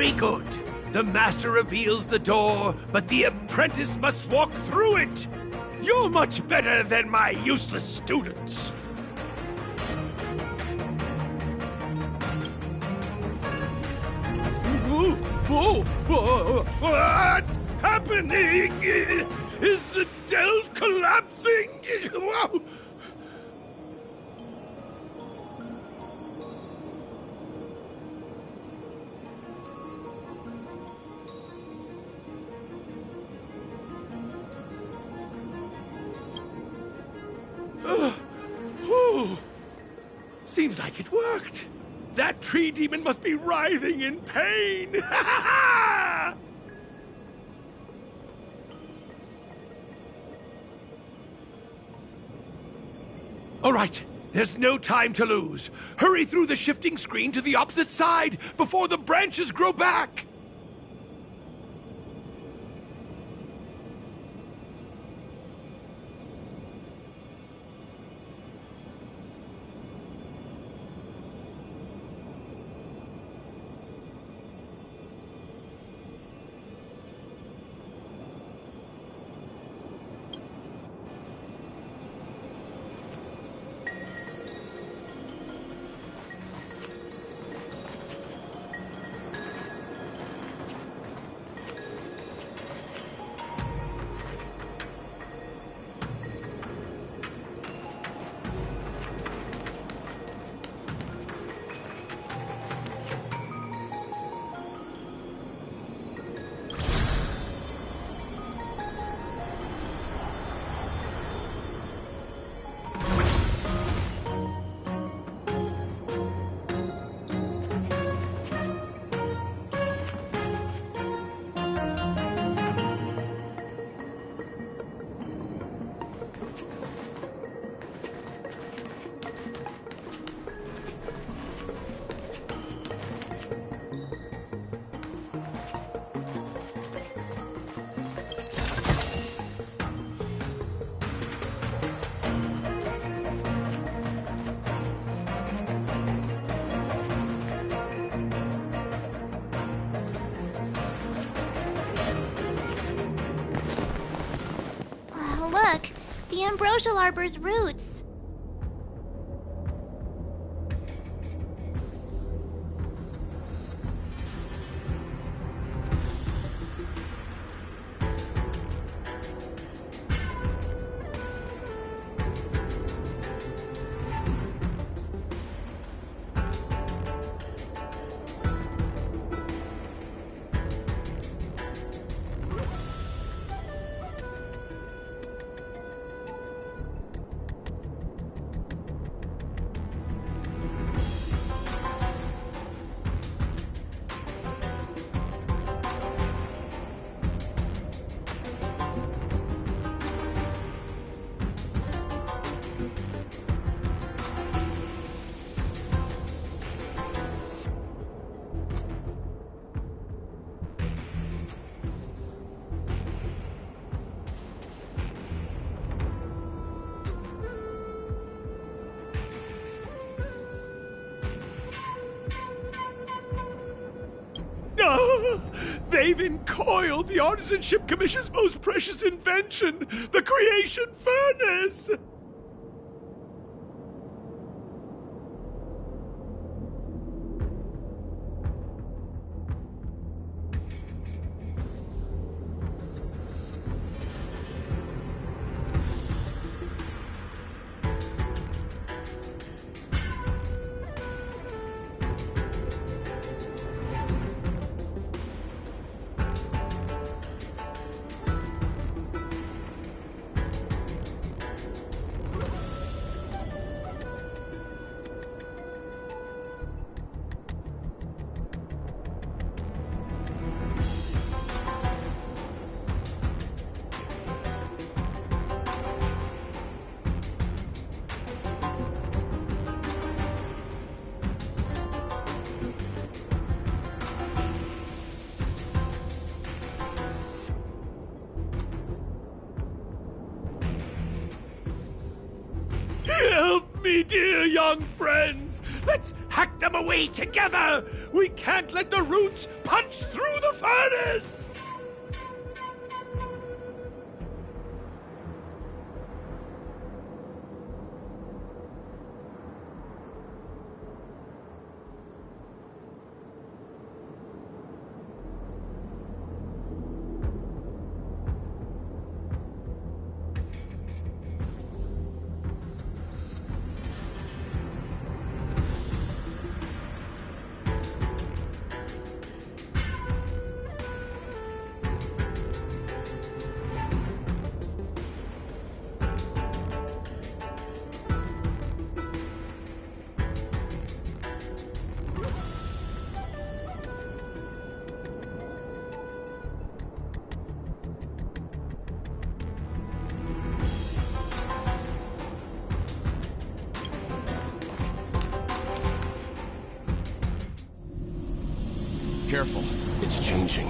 Very good. The master reveals the door, but the apprentice must walk through it. You're much better than my useless students. What's happening? Is the delve collapsing? Seems like it worked. That tree demon must be writhing in pain. All right, there's no time to lose. Hurry through the shifting screen to the opposite side before the branches grow back. Look, the ambrosial arbor's roots. They've encoiled the Artisanship Commission's most precious invention, the Creation Furnace! Help me, dear young friends! Let's hack them away together! We can't let the roots punch through the furnace! Careful. It's changing.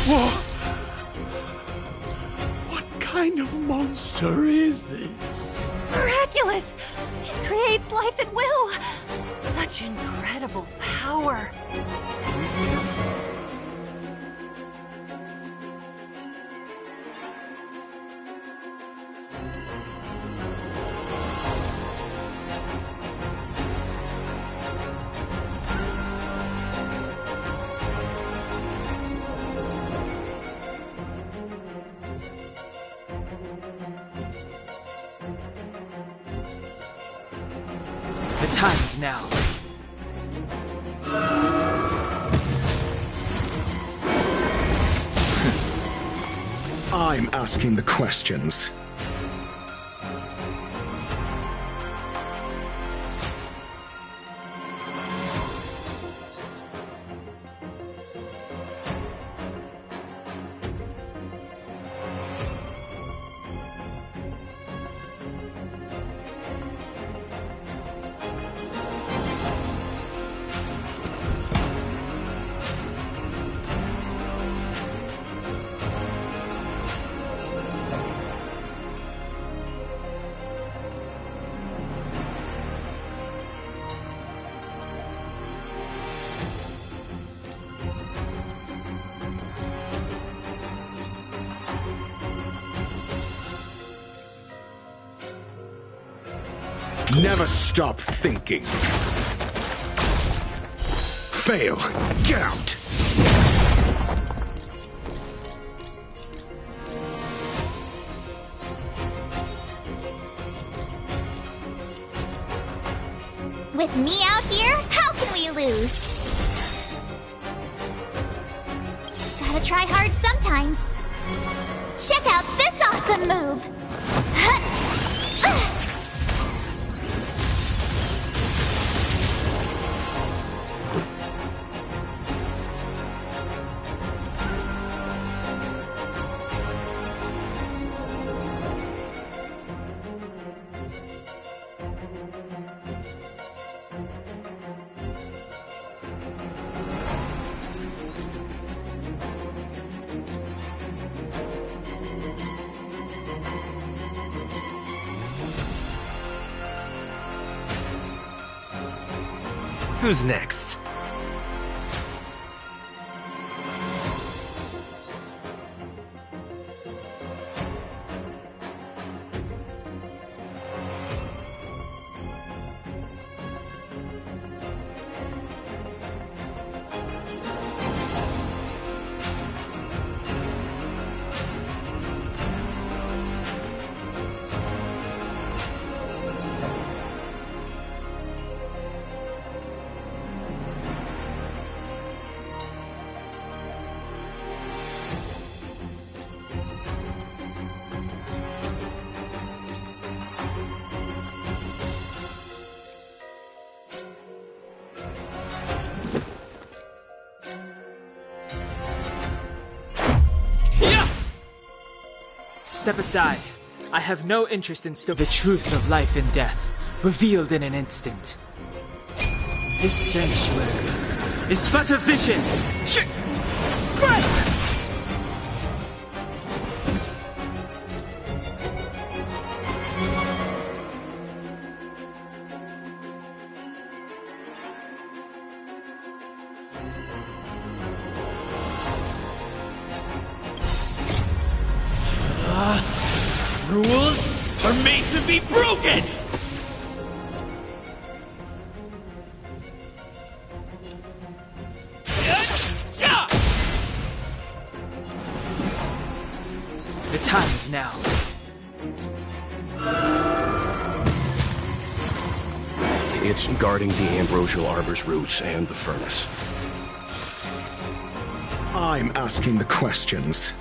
Whoa! What kind of monster is this? Miraculous! It creates life at will! Such incredible power! The time is now. I'm asking the questions. Never stop thinking. Fail. Get out. With me out here, how can we lose? Gotta try hard sometimes. Check out this awesome move! Who's next? Step aside. I have no interest in the truth of life and death, revealed in an instant. This sanctuary is but a vision. Rules are made to be broken! The time is now. It's guarding the ambrosial arbor's roots and the furnace. I'm asking the questions.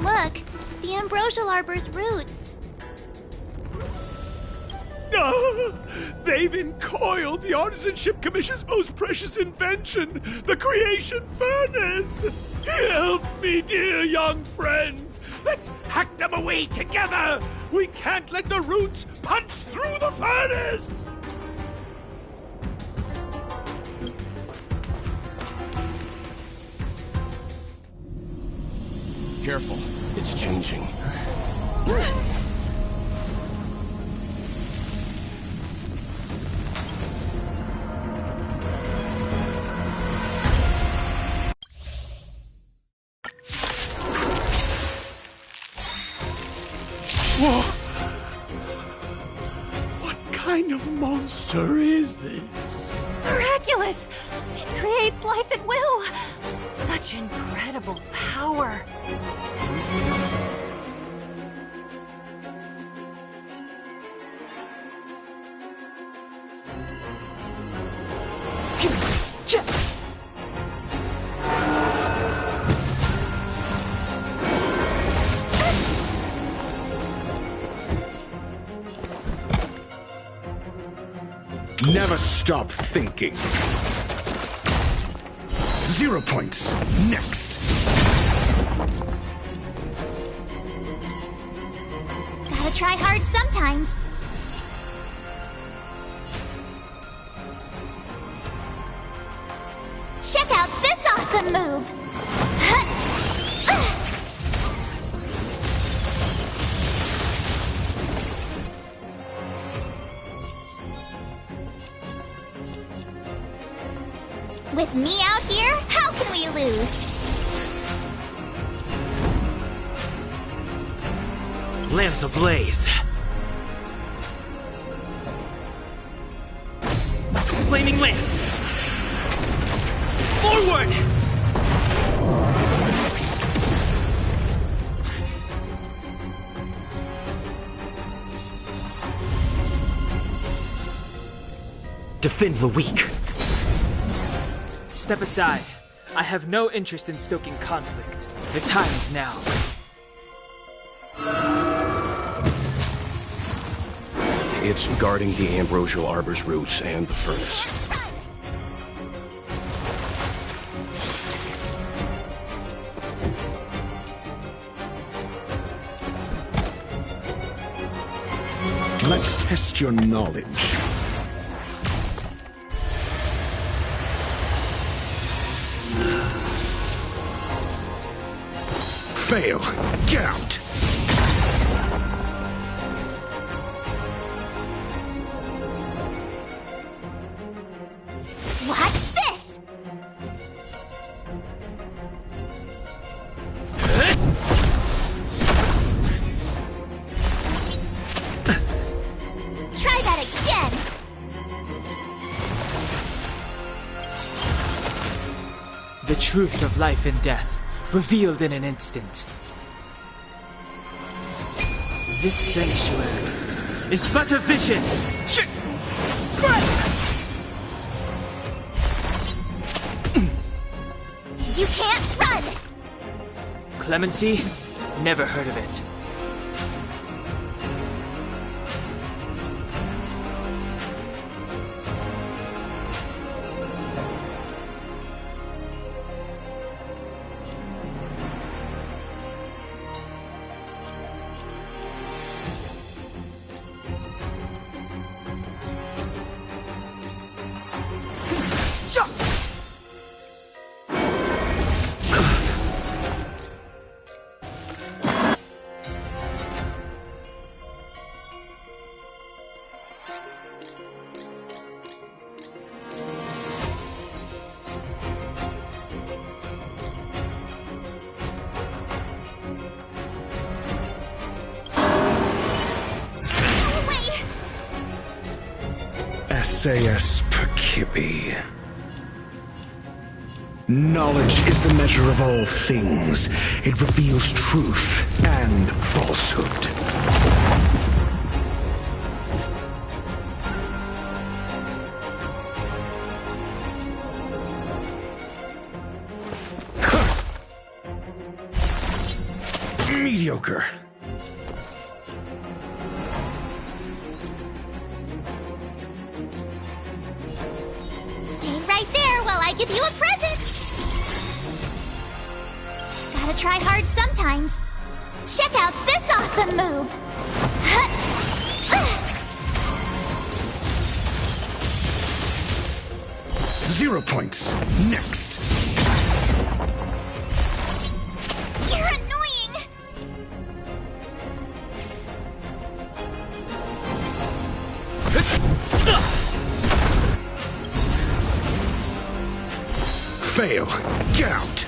Look, the ambrosial arbor's roots. They've encoiled the Artisanship Commission's most precious invention, the creation furnace! Help me, dear young friends! Let's hack them away together! We can't let the roots punch through the furnace! Careful, it's changing. Whoa! What kind of monster is this? Miraculous! It creates life at will! Such incredible power! Never stop thinking. 0 points. Next. Gotta try hard sometimes. Check out this awesome move! With me out here, how can we lose? Lance ablaze. Flaming lance. Forward! Defend the weak. Step aside. I have no interest in stoking conflict. The time is now. It's guarding the ambrosial arbor's roots and the furnace. Let's test your knowledge. Fail. Get out. Watch this! Try that again! The truth of life and death, revealed in an instant. This sanctuary is but a vision! You can't run! Clemency? Never heard of it. SAS per Kibbe. Knowledge is the measure of all things. It reveals truth and falsehood. Mediocre. Stay right there while I give you a present! Gotta try hard sometimes. Check out this awesome move! 0 points. Next. You're annoying! Fail. Get out.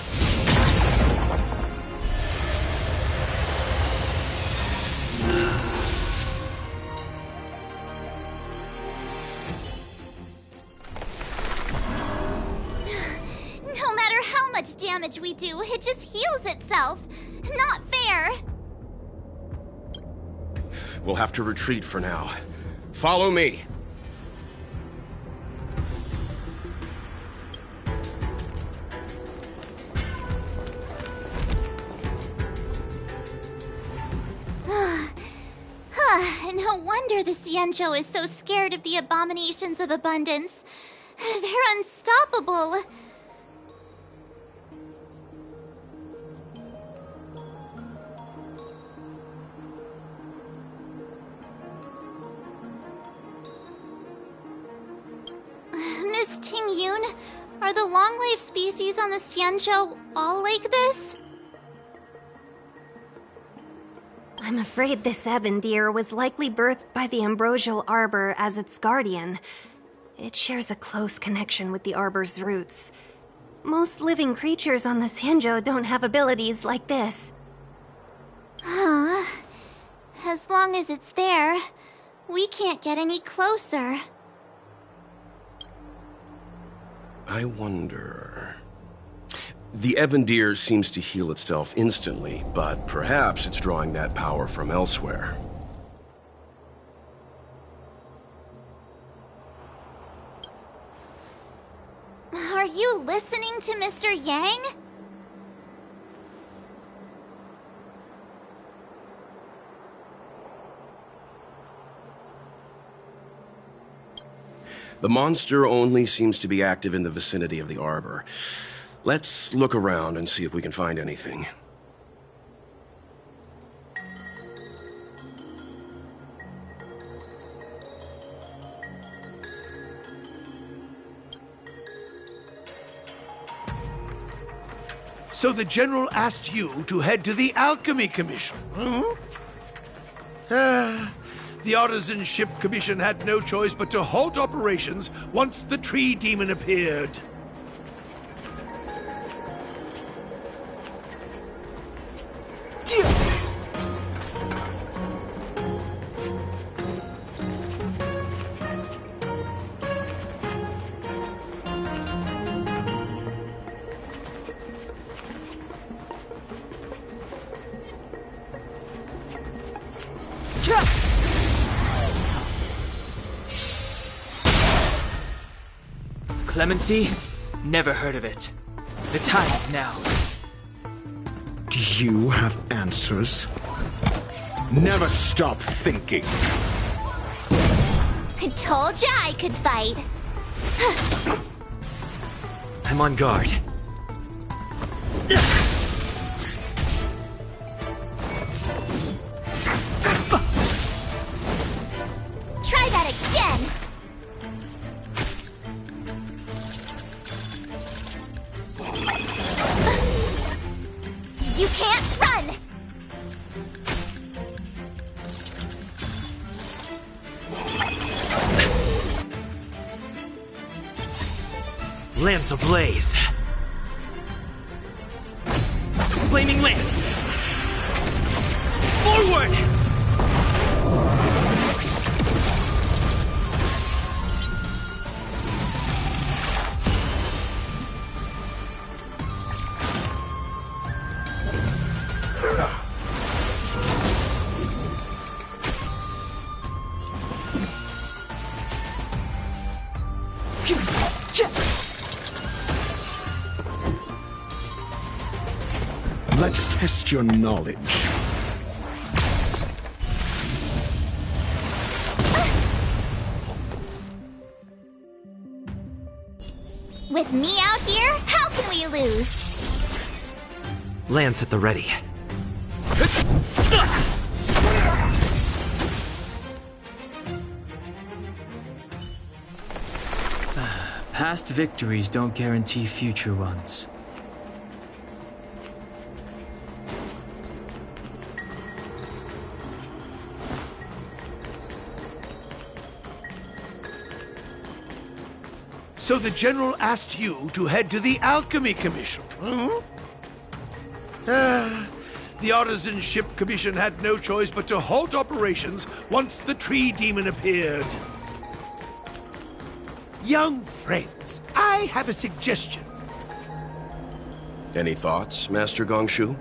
No matter how much damage we do, it just heals itself. Not fair. We'll have to retreat for now. Follow me. No wonder the Ciencio is so scared of the abominations of abundance. They're unstoppable. Miss Ting Yun, are the long-life species on the Ciencio all like this? I'm afraid this ebon deer was likely birthed by the ambrosial arbor as its guardian. It shares a close connection with the arbor's roots. Most living creatures on the Sanjo don't have abilities like this. Huh. As long as it's there, we can't get any closer. I wonder... The Evandir seems to heal itself instantly, but perhaps it's drawing that power from elsewhere. Are you listening to Mr. Yang? The monster only seems to be active in the vicinity of the arbor. Let's look around and see if we can find anything. So the General asked you to head to the Alchemy Commission, hmm? The Artisan Ship Commission had no choice but to halt operations once the tree demon appeared. Clemency? Never heard of it. The time is now. Do you have answers? Never stop thinking. I told ya I could fight. I'm on guard. Try that again! You can't run! Lance ablaze. Flaming lance. Forward! Let's test your knowledge. With me out here, how can we lose? Lance at the ready. Past victories don't guarantee future ones. So the General asked you to head to the Alchemy Commission, hmm? The Artisan Ship Commission had no choice but to halt operations once the tree demon appeared. Young friends, I have a suggestion. Any thoughts, Master Gongshu?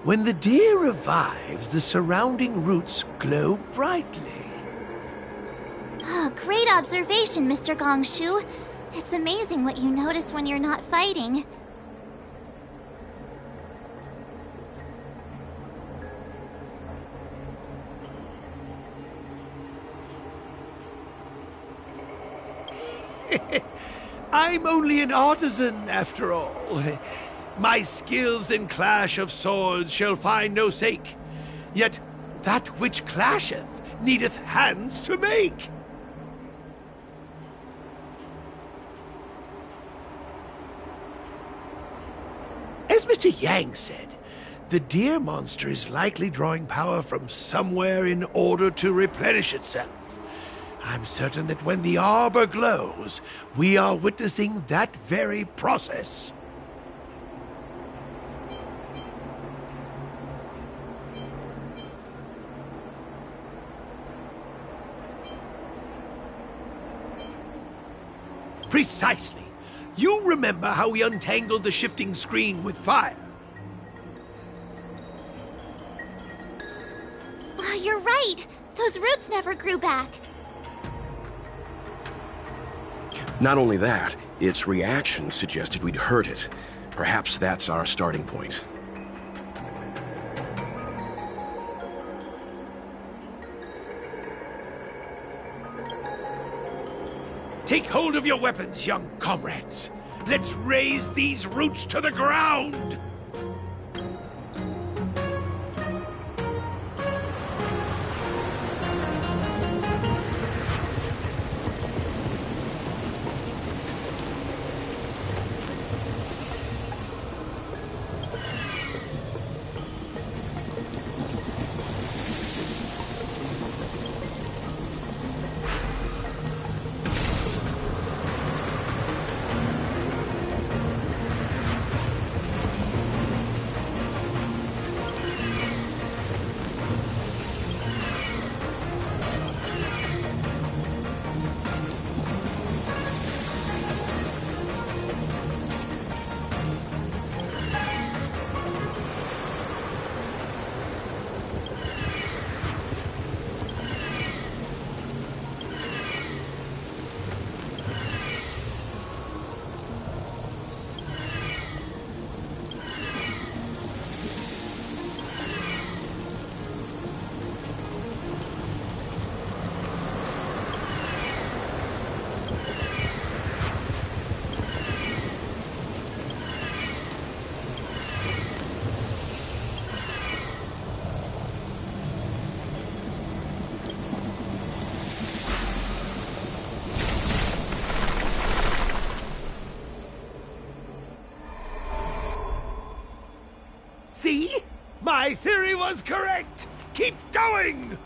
When the deer revives, the surrounding roots glow brightly. Oh, great observation, Mr. Gongshu. It's amazing what you notice when you're not fighting. I'm only an artisan, after all. My skills in clash of swords shall find no sake. Yet that which clasheth needeth hands to make. As Mr. Yang said, the deer monster is likely drawing power from somewhere in order to replenish itself. I'm certain that when the arbor glows, we are witnessing that very process. Precisely. You remember how we untangled the shifting screen with fire? Oh, you're right. Those roots never grew back. Not only that, its reaction suggested we'd hurt it. Perhaps that's our starting point. Take hold of your weapons, young comrades. Let's raze these roots to the ground! See? My theory was correct! Keep going!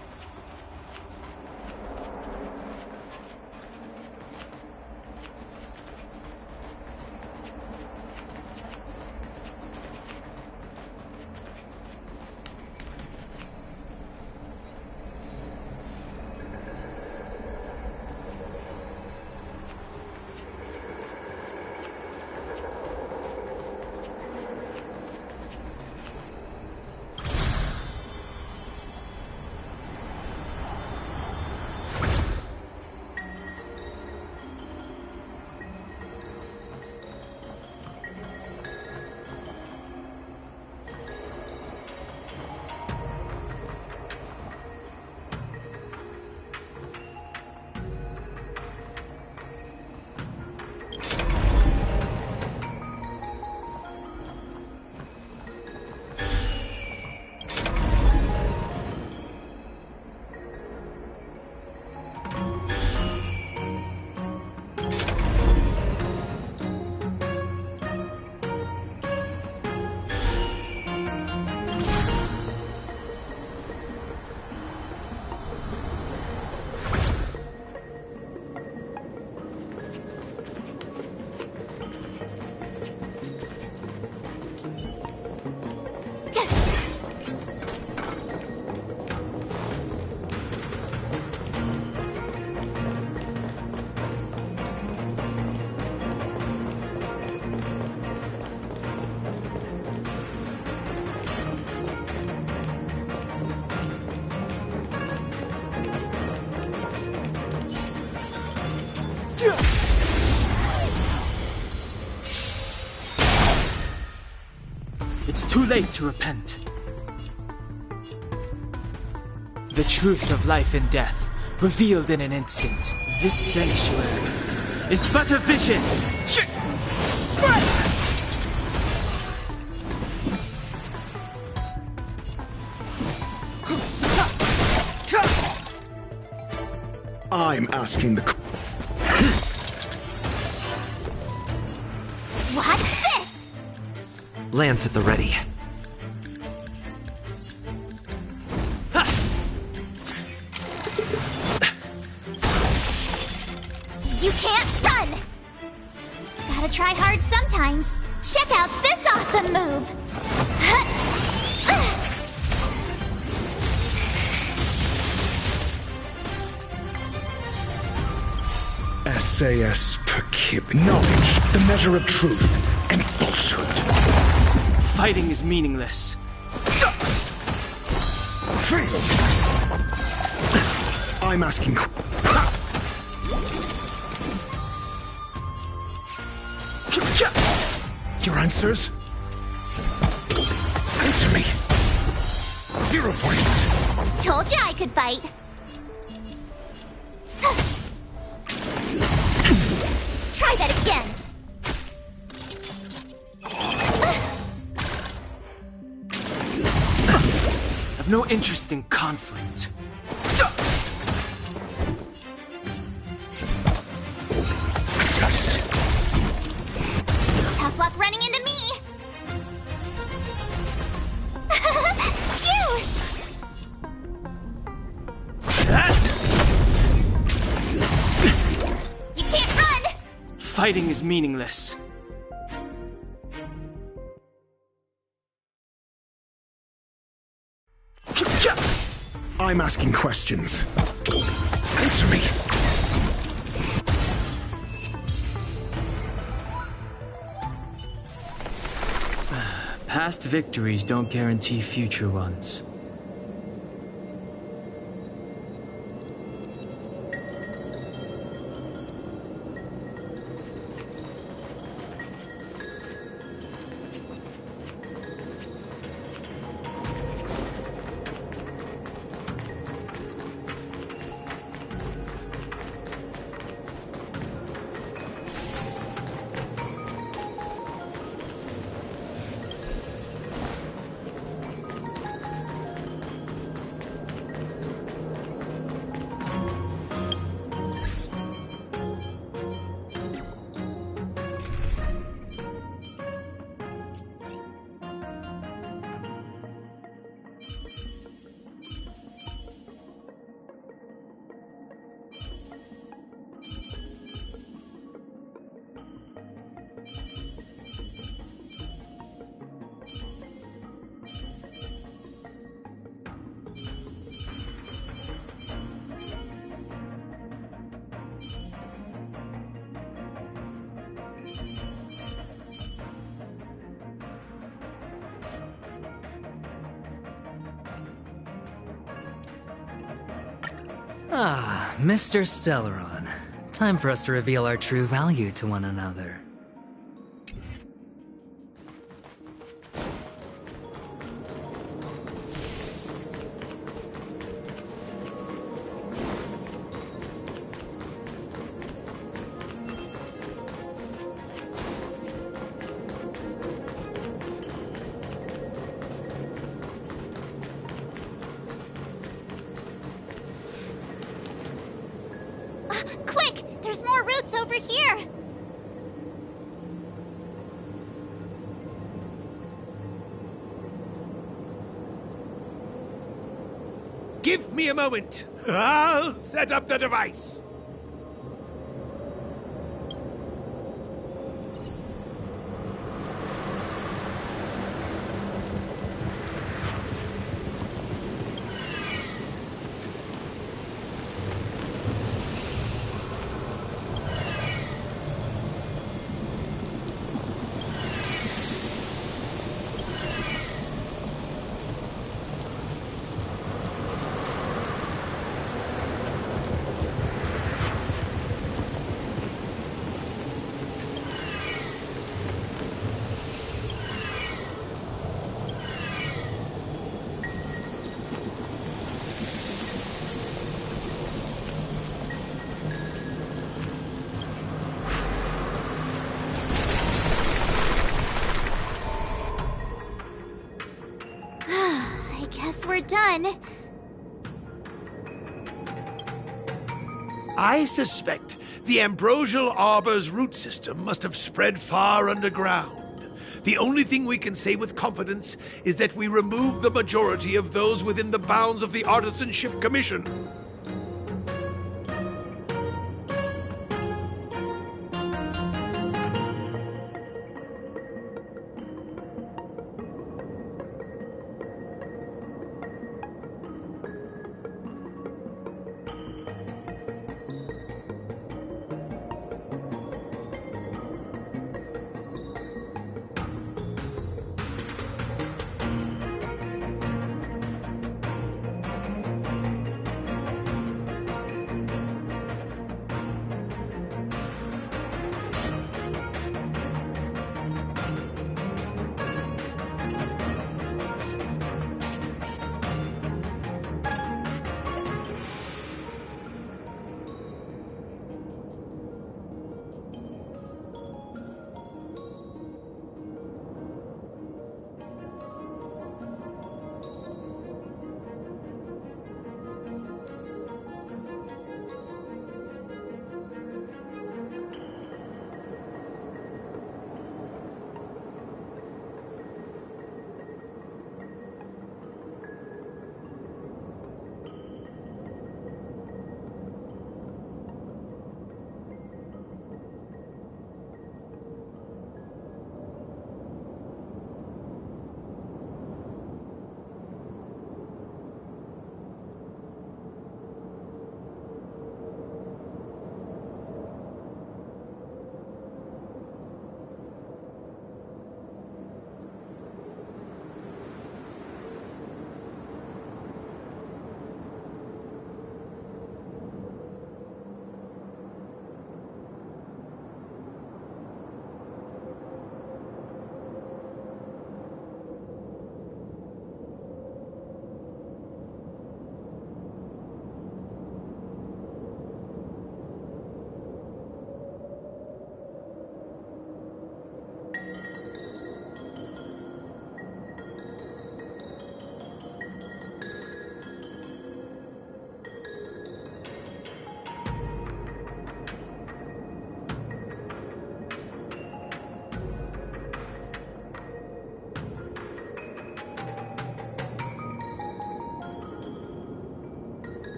It's too late to repent. The truth of life and death, revealed in an instant. This sanctuary is but a vision! I'm asking the... What's this? Lance at the ready. You can't run! Gotta try hard sometimes. Check out this awesome move! SAS per kib. Knowledge, the measure of truth and falsehood. Fighting is meaningless. Failed. I'm asking... Your answers? Answer me. 0 points. Told you I could fight. Try that again. I've no interest in conflict. Test. Tough luck running into me. Phew! You can't run. Fighting is meaningless. I'm asking questions. Answer me. Past victories don't guarantee future ones. Ah, Mr. Stellaron. Time for us to reveal our true value to one another. Quick! There's more routes over here! Give me a moment. I'll set up the device. we're done. I suspect the ambrosial arbor's root system must have spread far underground. The only thing we can say with confidence is that we removed the majority of those within the bounds of the Artisanship Commission.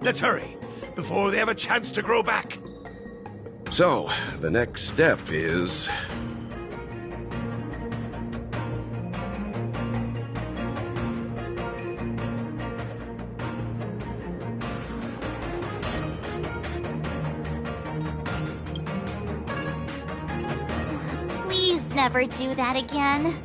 Let's hurry, before they have a chance to grow back. So, the next step is... Please never do that again.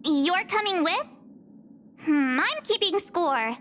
You're coming with? I'm keeping score.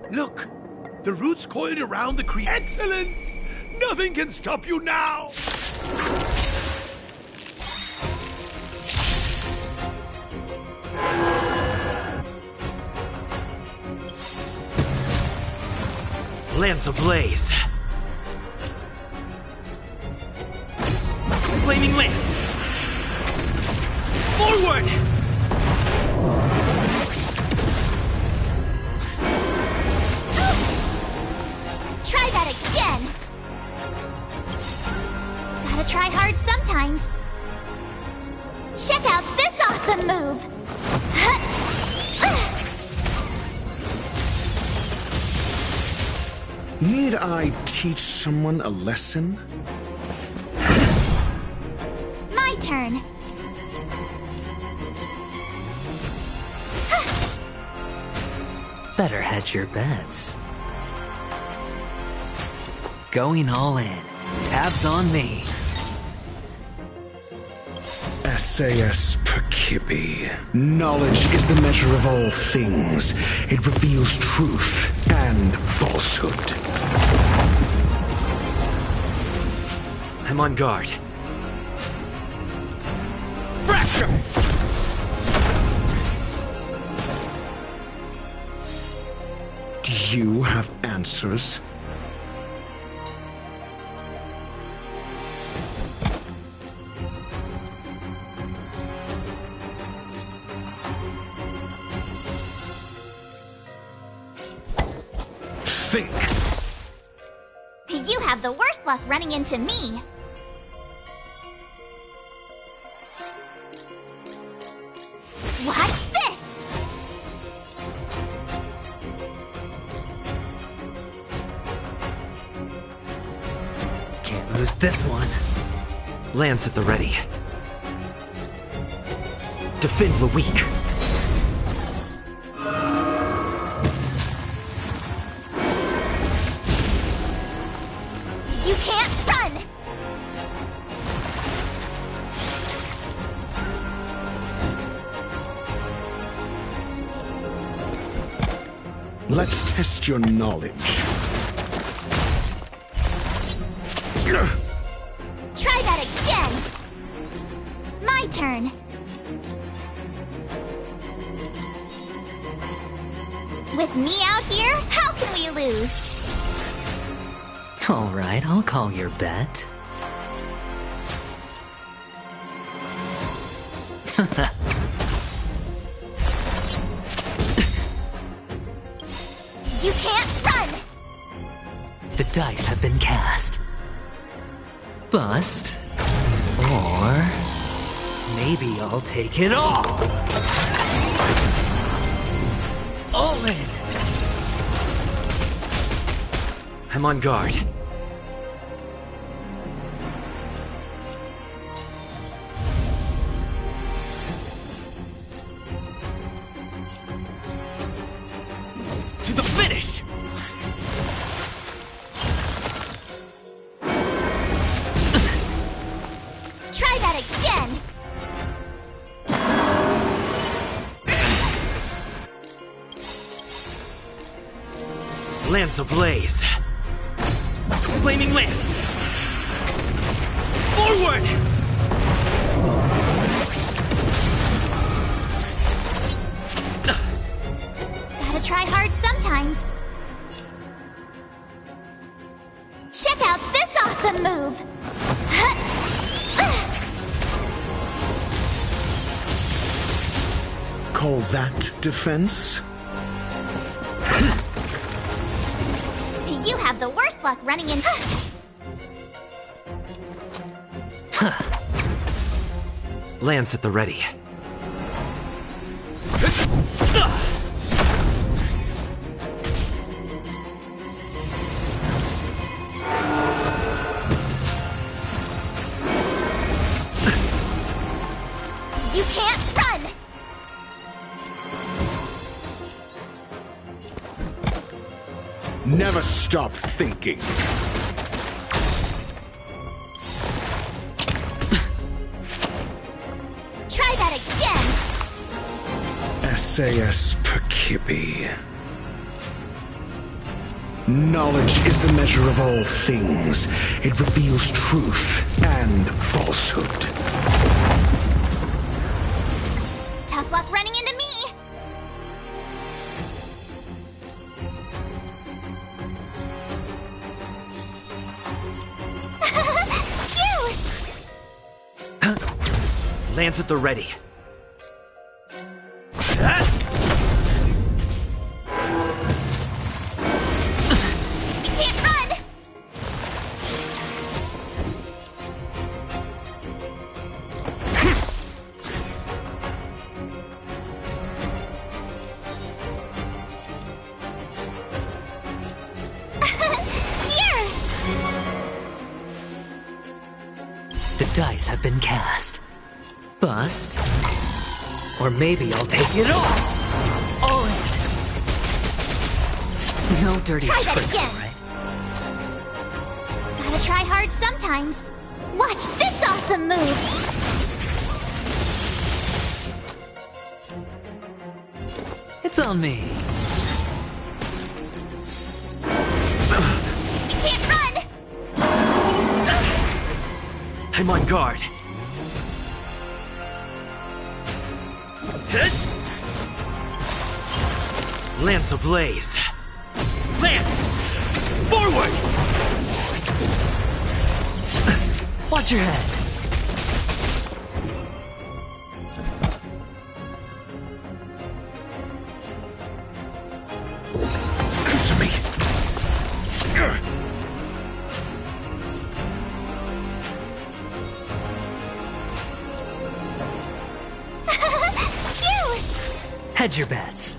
Look! The roots coiled around the creature. Excellent! Nothing can stop you now! Lance ablaze. Flaming lance. Forward! Try that again! Gotta try hard sometimes. Check out this awesome move! Need I teach someone a lesson? turn. Better hedge your bets. Going all in. Tabs on me. SAS Perkibi. Knowledge is the measure of all things. It reveals truth and falsehood. I'm on guard. Fracture! Do you have answers? Think. You have the worst luck running into me. Watch this! Can't lose this one. Lance at the ready. Defend the weak. You can't run! Let's test your knowledge. Try that again! My turn. With me out here, how can we lose? All right, I'll call your bet. You can't run! The dice have been cast. Bust. Or maybe I'll take it all. All in. I'm on guard. To the finish! Try that again! Lance ablaze. Flaming lance. Forward! Gotta try hard sometimes. Check out this awesome move! Call that defense? You have the worst luck running in. Lance at the ready. You can't run! Never stop thinking. Try that again! SAS Perkibi. Knowledge is the measure of all things. It reveals truth and falsehood. Tough luck running into me! Lance at the ready. You can't run! The dice have been cast. Bust. Or maybe I'll take it all in. No dirty Try that tricks, again. all right? Gotta try hard sometimes. Watch this awesome move! It's on me. You can't run! I'm on guard. Lance ablaze. Lance! Forward! Watch your head. Answer me. Phew! Hedge your bets.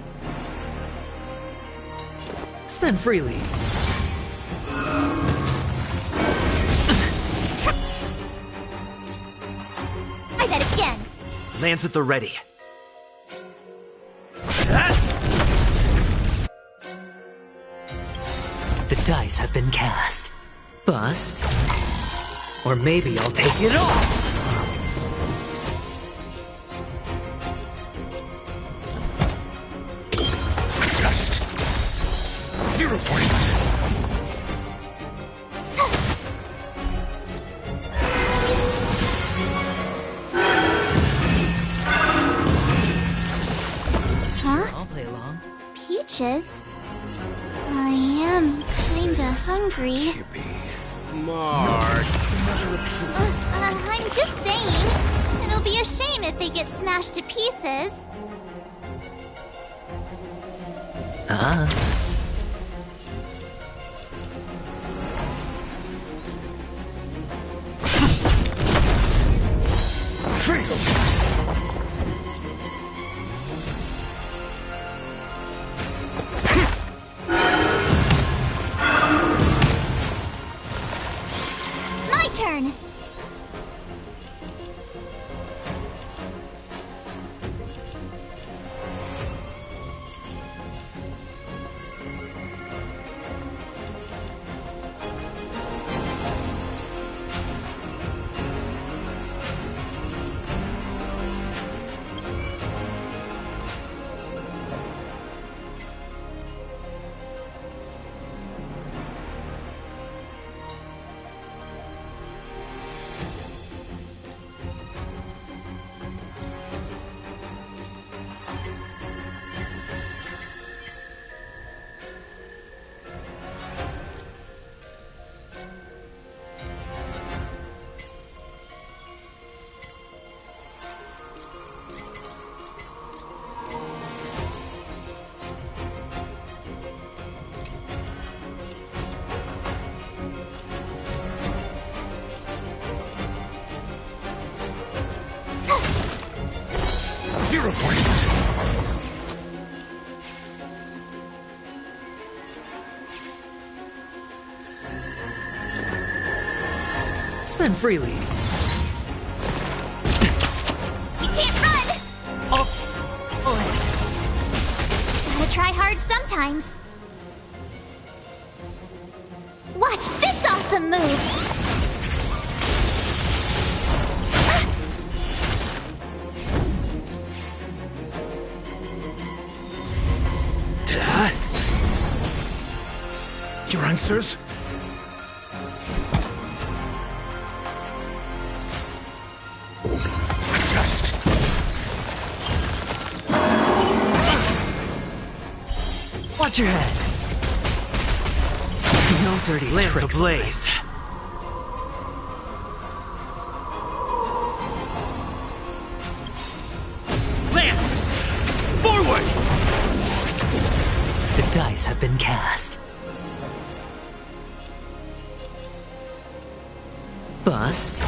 Spend freely. Try that again. Lance at the ready. The dice have been cast. Bust. Or maybe I'll take it all. Just 0 points. Huh? I'll play along. Peaches? I am kinda hungry. Mark. I'm just saying. It'll be a shame if they get smashed to pieces. My turn. Spend freely. You can't run! Gotta try hard sometimes. Watch this awesome move! Your answers? Just Watch your head. No dirty Lance tricks. ablaze. Lance! Forward! The dice have been cast. Bust.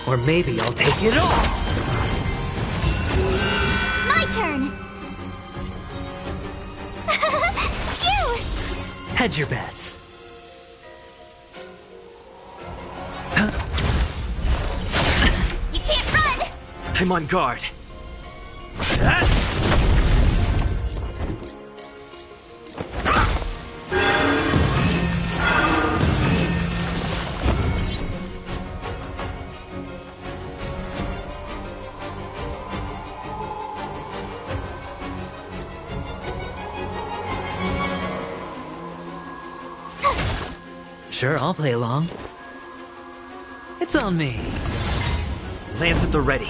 Or maybe I'll take it all. My turn! Phew! Hedge your bets. You can't run! I'm on guard. Sure, I'll play along. It's on me. Lance at the ready.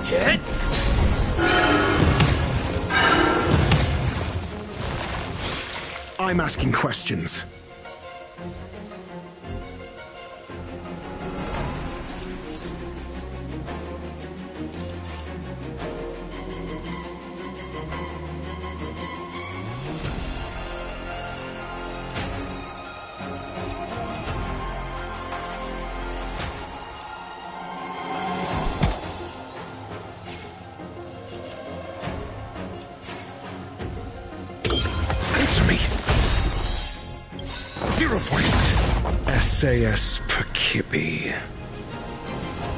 Hit! I'm asking questions. Answer me. 0 points. SAS Perkibi.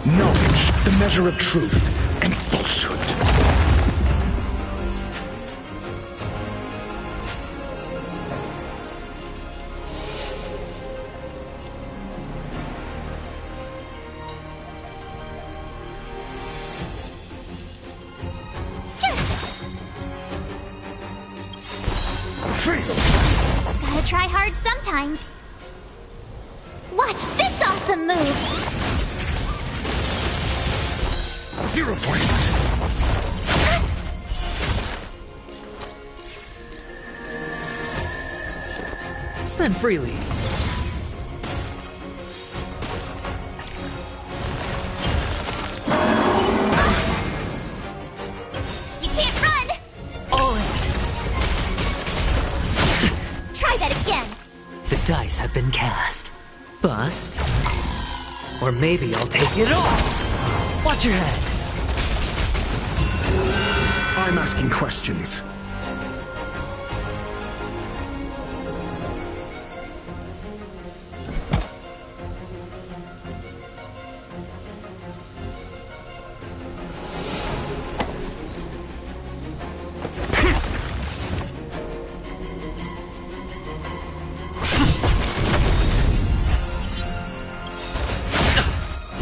Knowledge, the measure of truth and falsehood. Gotta try hard sometimes. Watch this awesome move! 0 points. Spend freely. You can't run! Oh, Try that again! the dice have been cast. Bust. Or maybe I'll take it all. Watch your head. I'm asking questions.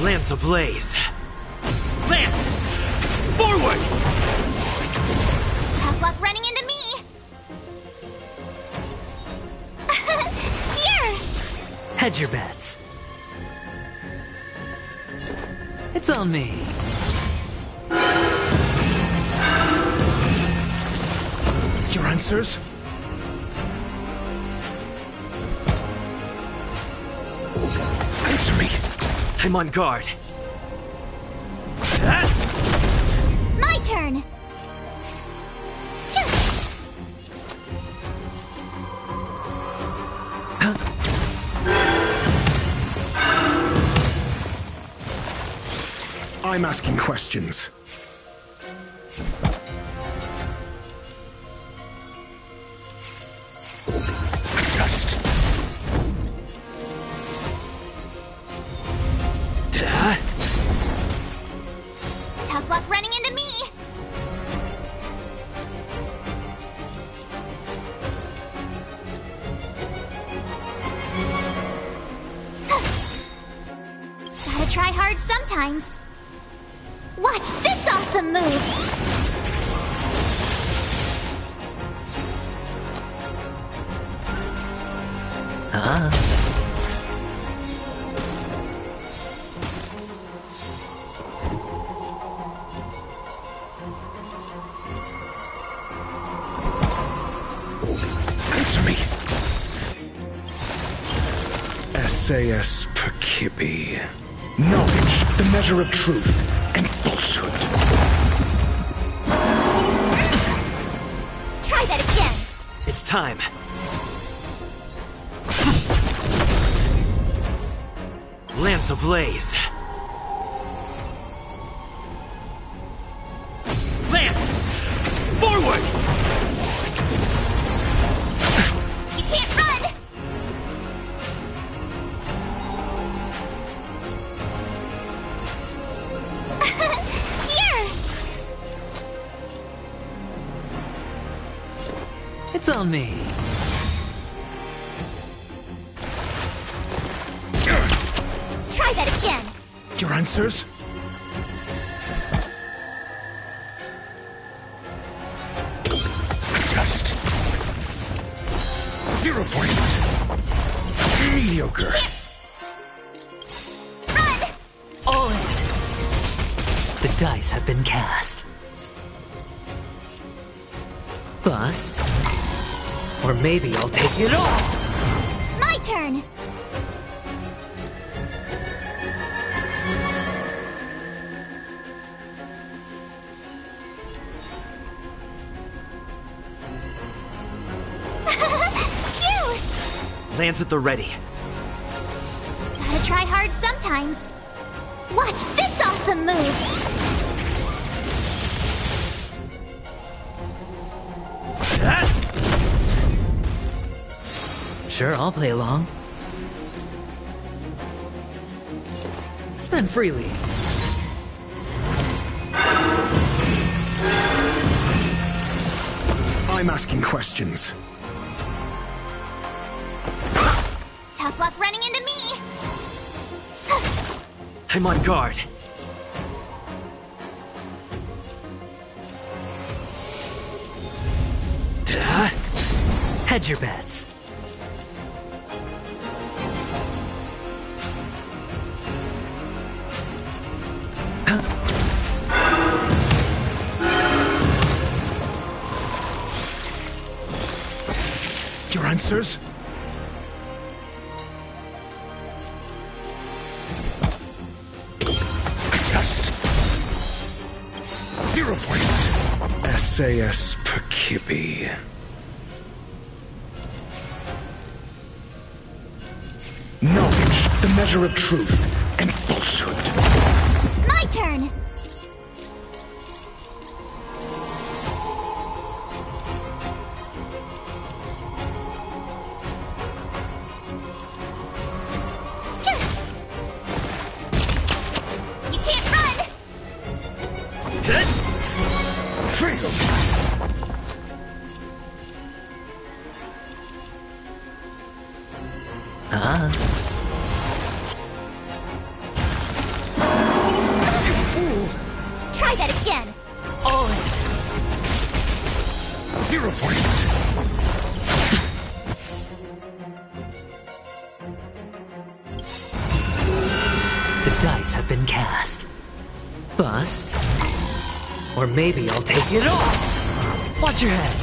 Lance ablaze. Lance! Forward! Tough luck running into me! Here! Hedge your bets. It's on me. Your answers? Answer me. I'm on guard. My turn! I'm asking questions. A test. Tough luck running into me! Gotta try hard sometimes. Watch this awesome move! Answer me. SAS Perkibi. Knowledge, the measure of truth and falsehood. Try that again! It's time. Lance ablaze. Lance! Forward! You can't run! It's on me. Try that again. Your answers? Test. 0 points. Mediocre. All in. The dice have been cast. Bust. Or maybe I'll take it all. My turn. Lance at the ready. Gotta try hard sometimes. Watch this awesome move! Sure, I'll play along. Spend freely. I'm asking questions. Tough luck running into me! I'm on guard. Hedge your bets. Your answers? Test. 0 points. SAS Perkibi. Knowledge, the measure of truth and falsehood. My turn! You can't run! Fail. Try that again! All in. 0 points. The dice have been cast. Bust. Or maybe I'll take it all. Watch your head.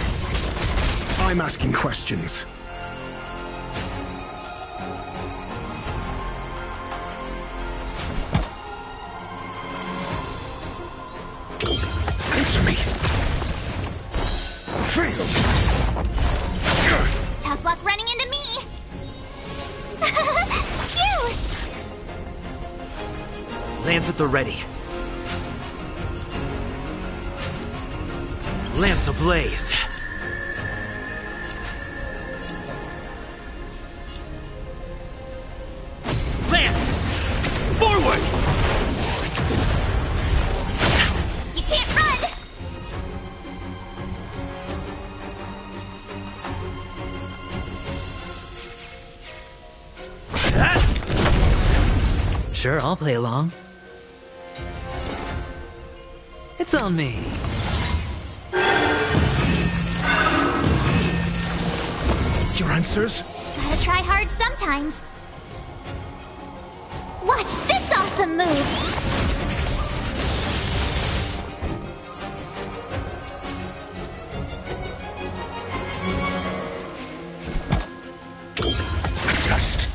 I'm asking questions. Answer me. Fail. Tough luck running into me! Phew! Lance at the ready. Lance ablaze. Lance! Forward! You can't run! Sure, I'll play along. It's on me. Your answers? Gotta try hard sometimes. Watch this awesome move! Test.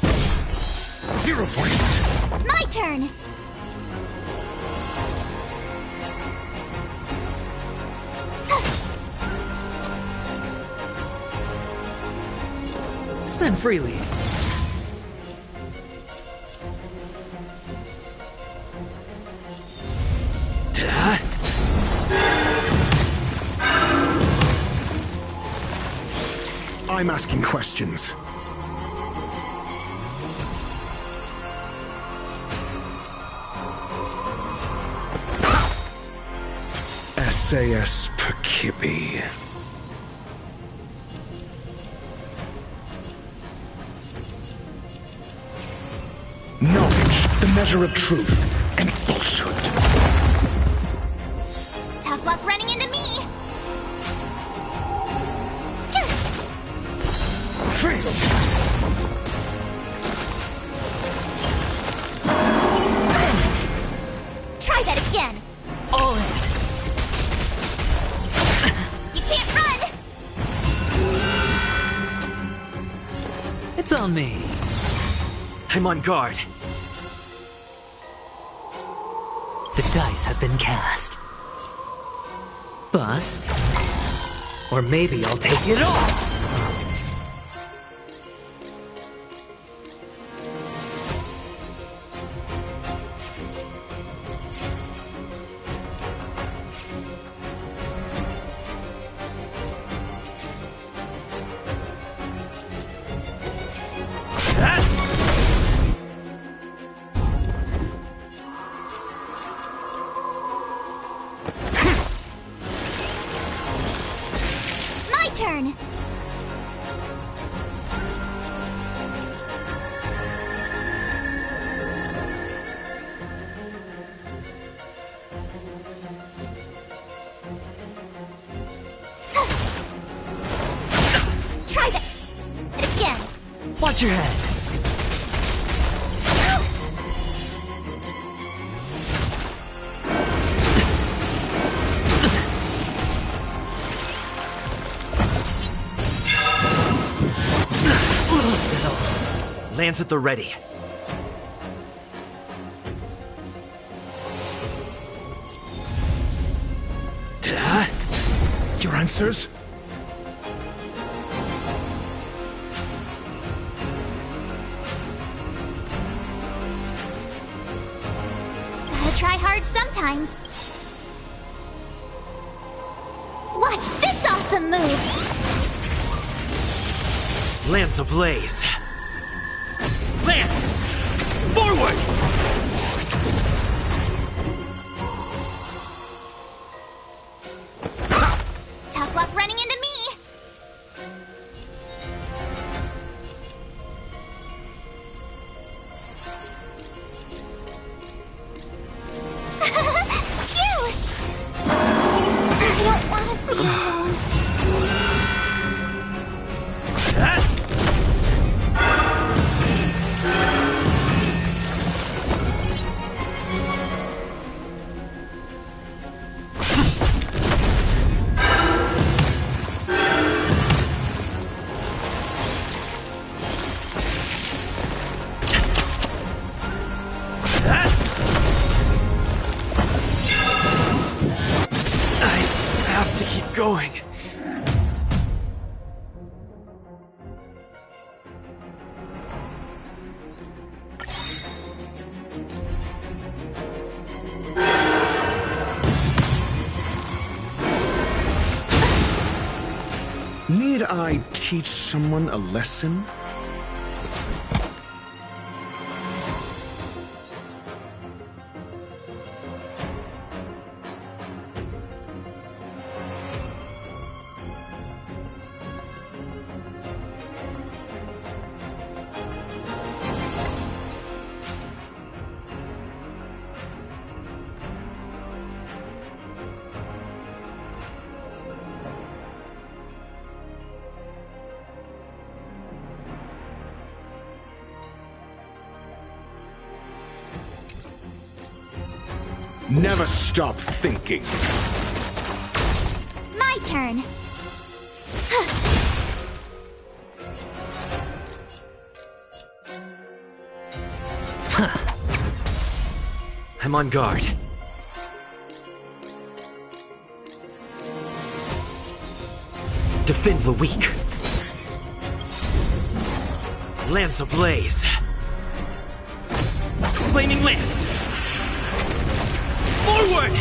0 points. My turn! Spend freely. I'm asking questions. SAS Perkibi. Knowledge, the measure of truth and falsehood. Tough luck running into me! Try that again! All in. You can't run! It's on me. I'm on guard. The dice have been cast. Bust. Or maybe I'll take it all! My turn! Try that again! Watch your head. Lance at the ready. Your answers? Gotta try hard sometimes. Watch this awesome move! Lance ablaze. Lance! Forward! Tough luck running into me! Cute! I don't want to be alone. Going. Need I teach someone a lesson? Never stop thinking. My turn. I'm on guard. Defend the weak. Lance ablaze. Flaming lance. Forward!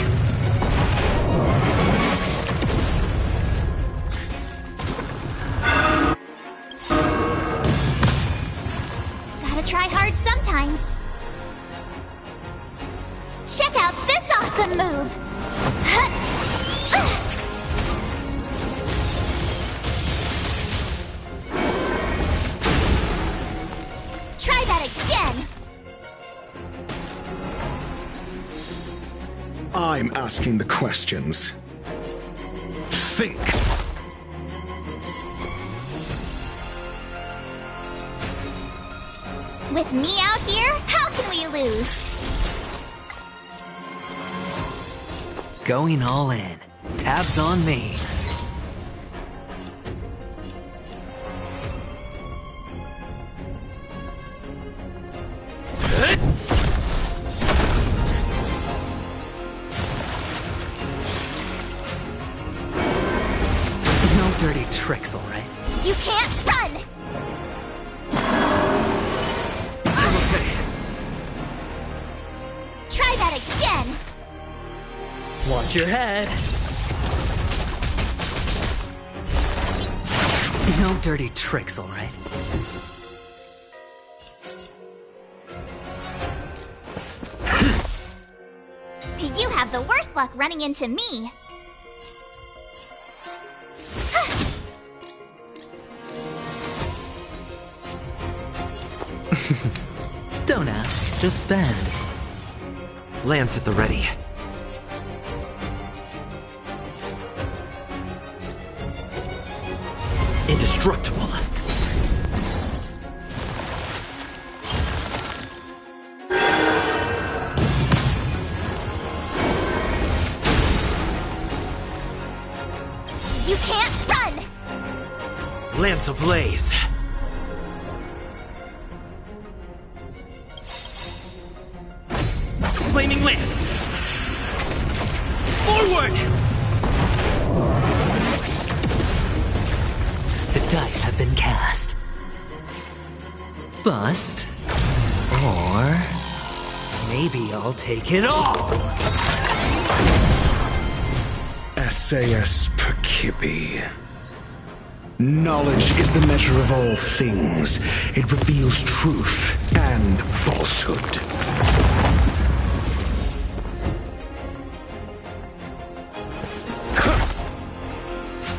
Gotta try hard sometimes. Check out this awesome move! Try that again! I'm asking the questions. Think. With me out here, how can we lose? Going all in. Tabs on me. No dirty tricks, all right? You can't run! I'm okay. Try that again! Watch your head. No dirty tricks, all right? You have the worst luck running into me. Don't ask, just spend. Lance at the ready. Indestructible. You can't run! Lance ablaze. Flaming lance. Forward! The dice have been cast. Bust. Or maybe I'll take it all. SAS Perkibi. Knowledge is the measure of all things. It reveals truth and falsehood.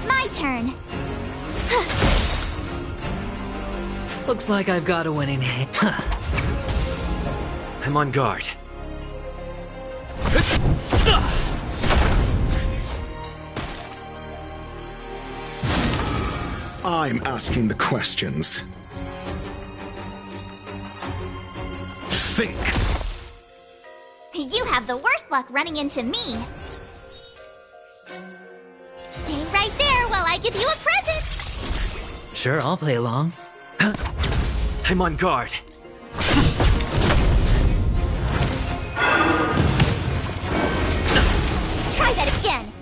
My turn. Looks like I've got a winning hand. I'm on guard. I'm asking the questions. Think. You have the worst luck running into me. Stay right there while I give you a present. Sure, I'll play along. I'm on guard. Try that again.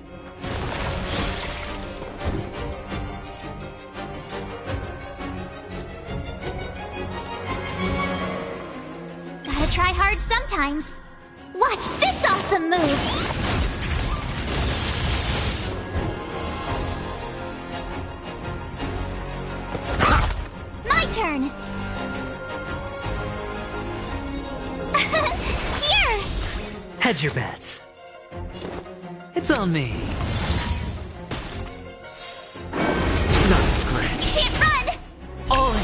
Gotta try hard sometimes. Watch this awesome move! My turn! Here! Hedge your bets. It's on me. Not a scratch. Can't run! All in.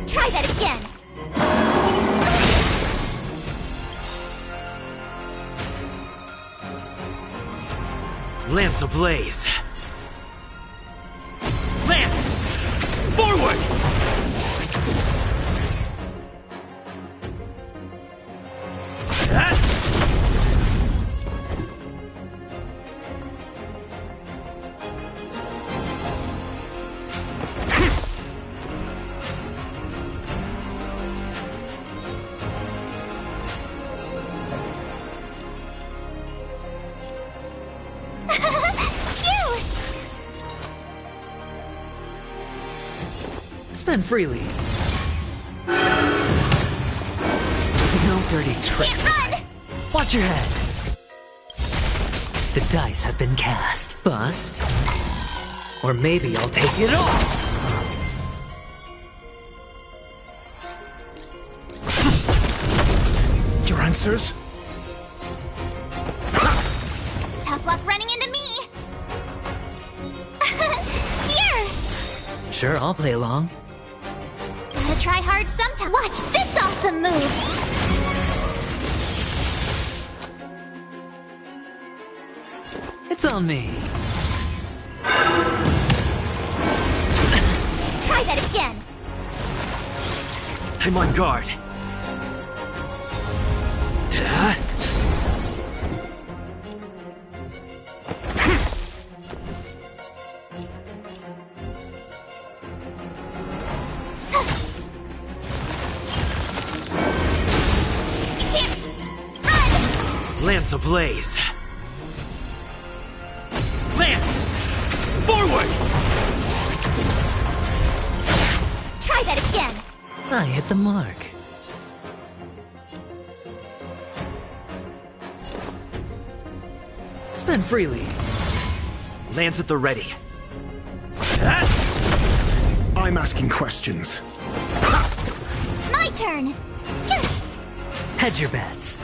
Try that again. Lance ablaze. Lance! Forward! Spend freely. No dirty tricks. Can't run! Watch your head. The dice have been cast. Bust. Or maybe I'll take it all. Your answers? Tough luck running into me. Here! Sure, I'll play along. Gotta try hard sometime. Watch this awesome move! It's on me. Try that again. I'm on guard. Lance ablaze. Lance! Forward! Try that again. I hit the mark. Spend freely. Lance at the ready. I'm asking questions. My turn. Hedge your bets.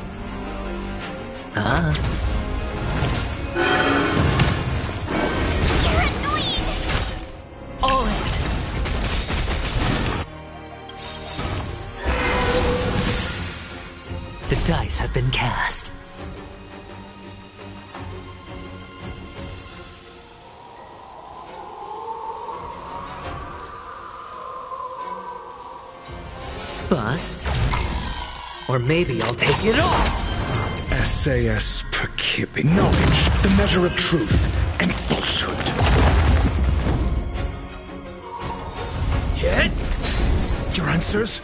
You're annoying. All in. The dice have been cast. Bust. Or maybe I'll take it all. SAS Perkibi. Knowledge, the measure of truth and falsehood. Hit. Your answers?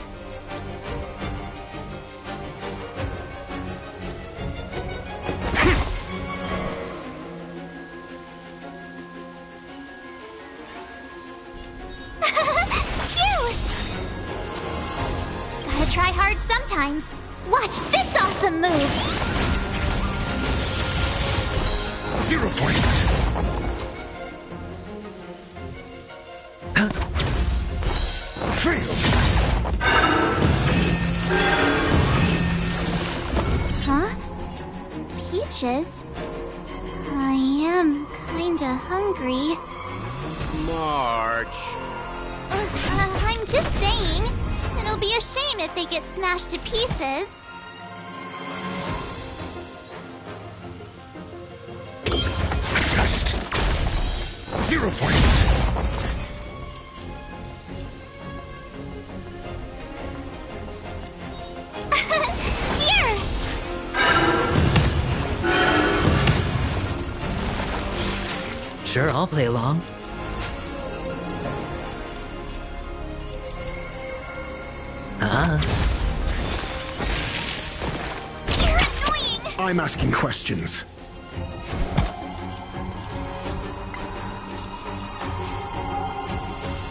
Gotta try hard sometimes. Watch this awesome move! 0 points. Failed. Huh? Peaches? I am kinda hungry. March. I'm just saying. It'll be a shame if they get smashed to pieces. Test. 0 points. Here! Sure, I'll play along. You're annoying! I'm asking questions.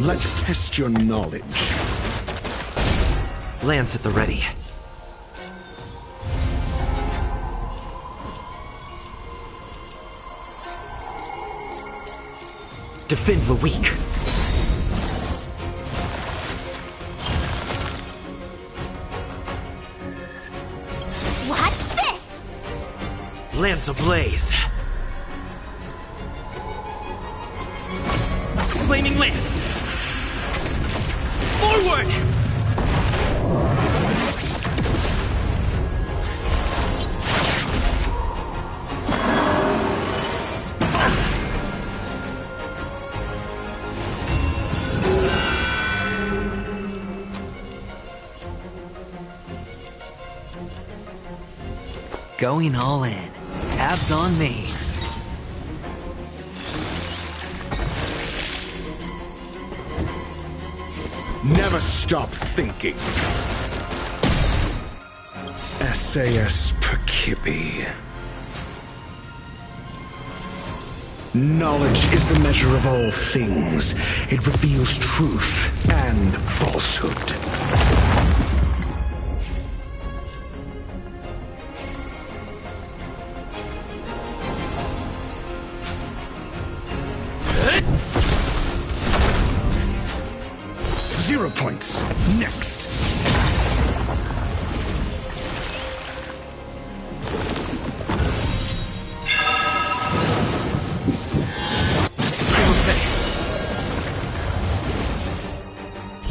Let's test your knowledge. Lance at the ready. Defend the weak. Watch this! Lance ablaze. Flaming Lance. Forward! Going all in. Tabs on me. Never stop thinking. SAS Perkibi. Knowledge is the measure of all things. It reveals truth and falsehood. Zero points. Next.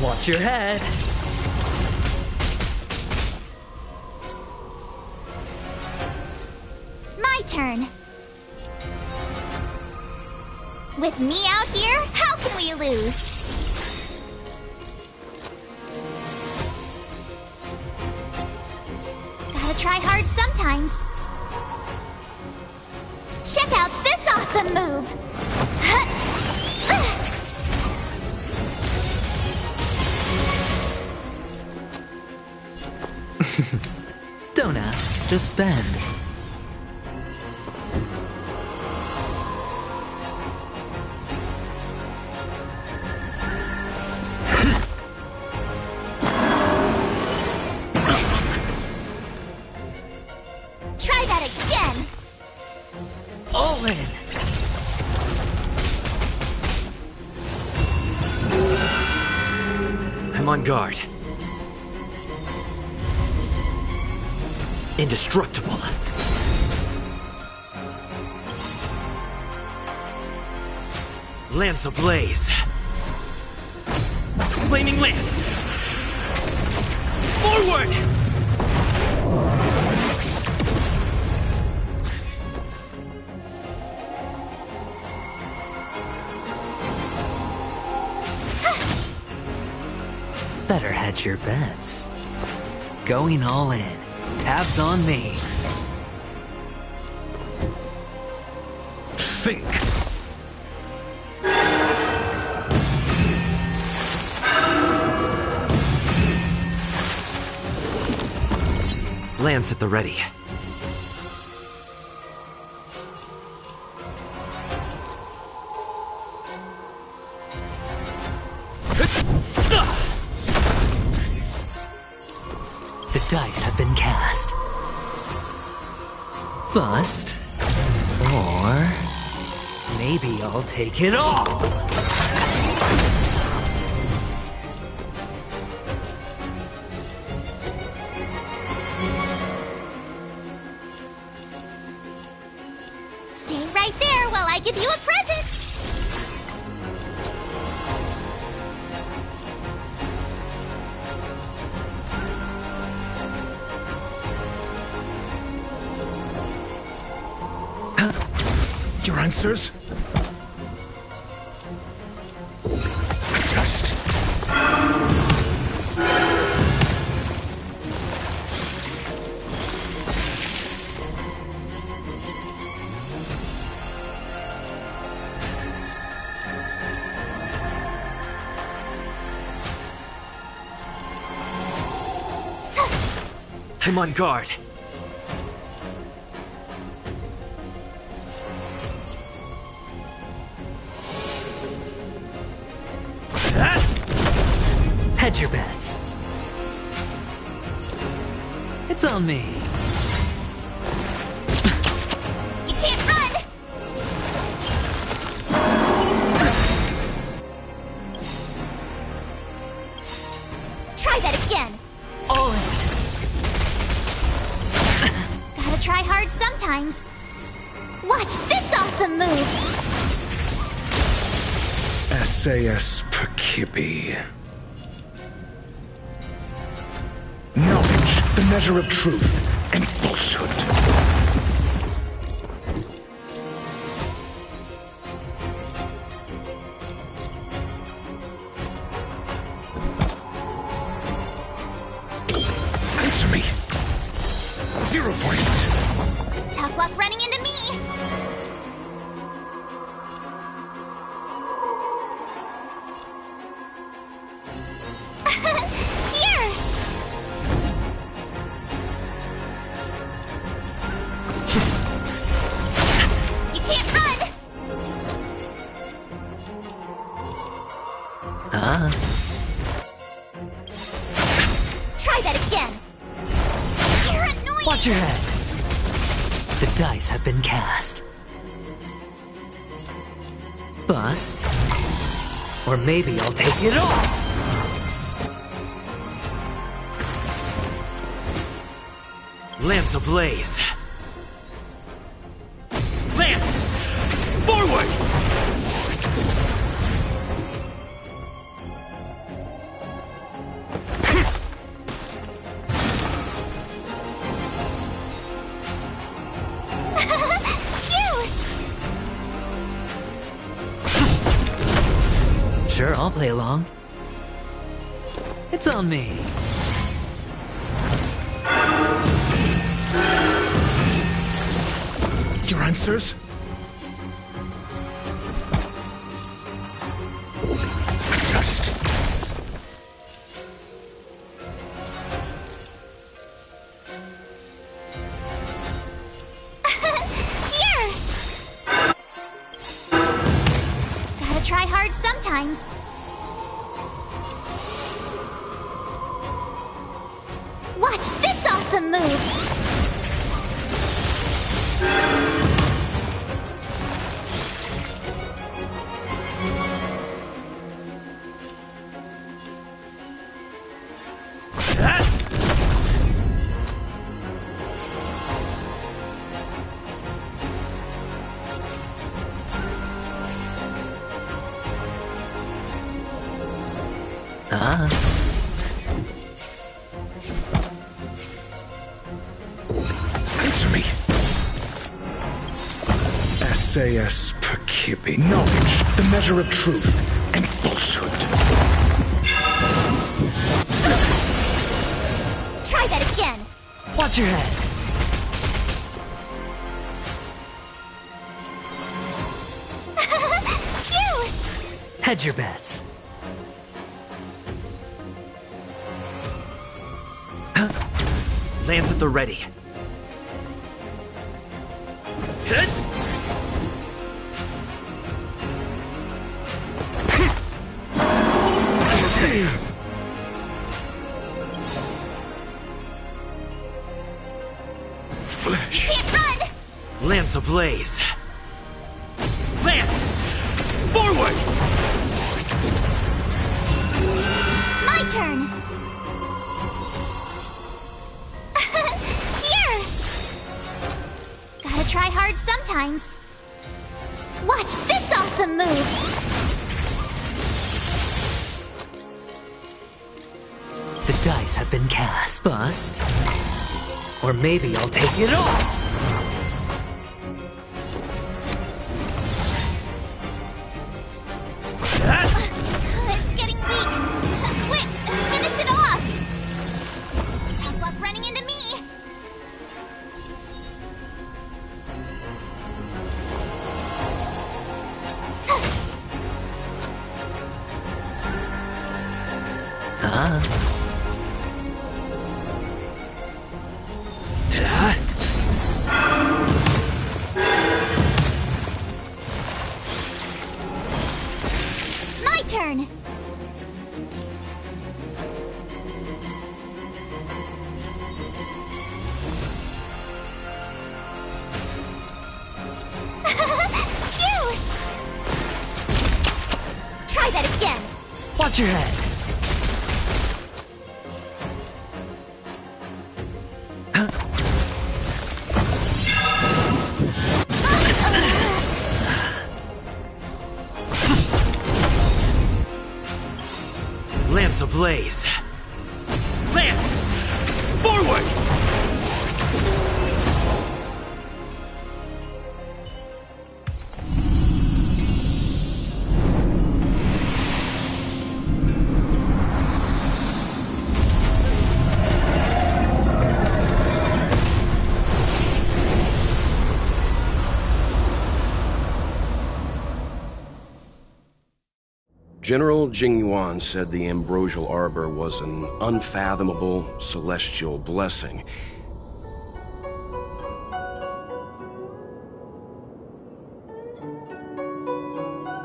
Watch your head. My turn. With me out here, how can we lose? Gotta try hard sometimes. Check out this awesome move! Don't ask, just spend. Try that again! All in! I'm on guard. Indestructible. Lance ablaze. Flaming lance. Forward! Better hedge your bets. Going all in. Tabs on me. Think. Lance at the ready. The dice have been cast. Bust. Or maybe I'll take it all. Stay right there while I give you a present! Your answers? A test. I'm on guard. Hedge your bets. It's on me. You can't run! Try that again! All in. Gotta try hard sometimes. Watch this awesome move! SAS Perkibi. Knowledge, the measure of truth and falsehood. Answer me. 0 points. Tough luck running into me! Here! You can't run! Try that again! You're annoying! Watch your head. The dice have been cast. Bust. Or maybe I'll take it all. Lance ablaze. Lance! Forward! Phew! Sure, I'll play along. It's on me. Your answers? A test. Here! Gotta try hard sometimes. Watch this awesome move! Answer me. SAS Perkibi. Knowledge, the measure of truth and falsehood. Try that again! Watch your head. Phew! Hedge your bets. Lance at the ready. Flesh. Can't run! Lance ablaze. Lance! Forward! My turn! Here! Gotta try hard sometimes. Watch this awesome move! The dice have been cast. Bust. Or maybe I'll take it all. It's getting weak. Quick, finish it off! Tough luck running into me! My turn! Phew! Try that again! Watch your head. Lance ablaze. Lance! Forward! General Jingyuan said the ambrosial arbor was an unfathomable celestial blessing.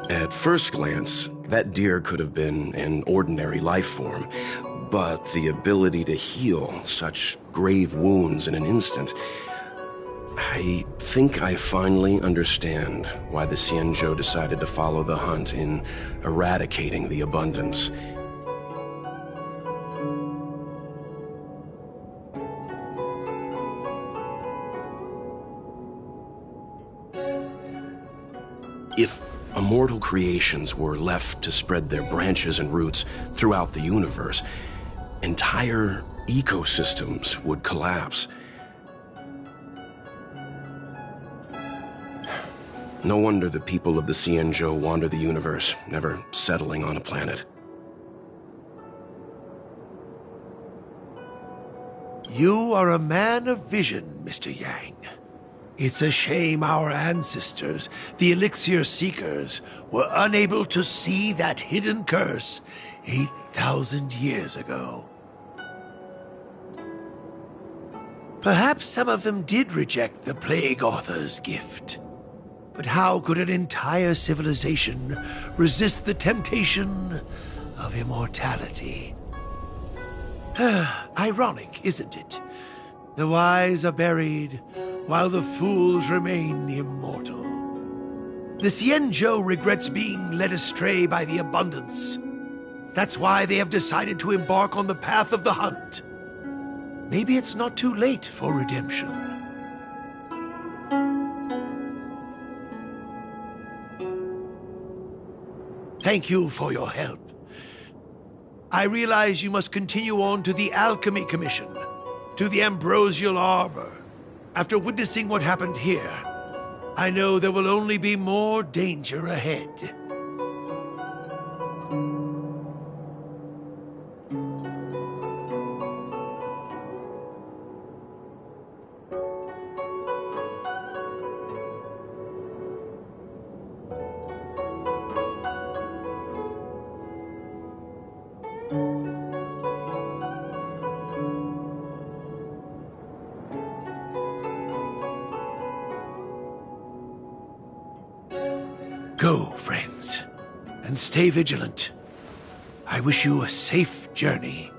At first glance, that deer could have been an ordinary life form, but the ability to heal such grave wounds in an instant, I think I finally understand why the Xianzhou decided to follow the hunt in eradicating the abundance. If immortal creations were left to spread their branches and roots throughout the universe, entire ecosystems would collapse. No wonder the people of the Cienjo wander the universe, never settling on a planet. You are a man of vision, Mr. Yang. It's a shame our ancestors, the Elixir Seekers, were unable to see that hidden curse 8,000 years ago. Perhaps some of them did reject the Plague Author's gift. But how could an entire civilization resist the temptation of immortality? Ironic, isn't it? The wise are buried, while the fools remain immortal. The Cienjo regrets being led astray by the abundance. That's why they have decided to embark on the path of the hunt. Maybe it's not too late for redemption. Thank you for your help. I realize you must continue on to the Alchemy Commission, to the Ambrosial Arbor. After witnessing what happened here, I know there will only be more danger ahead. Go, friends, and stay vigilant. I wish you a safe journey.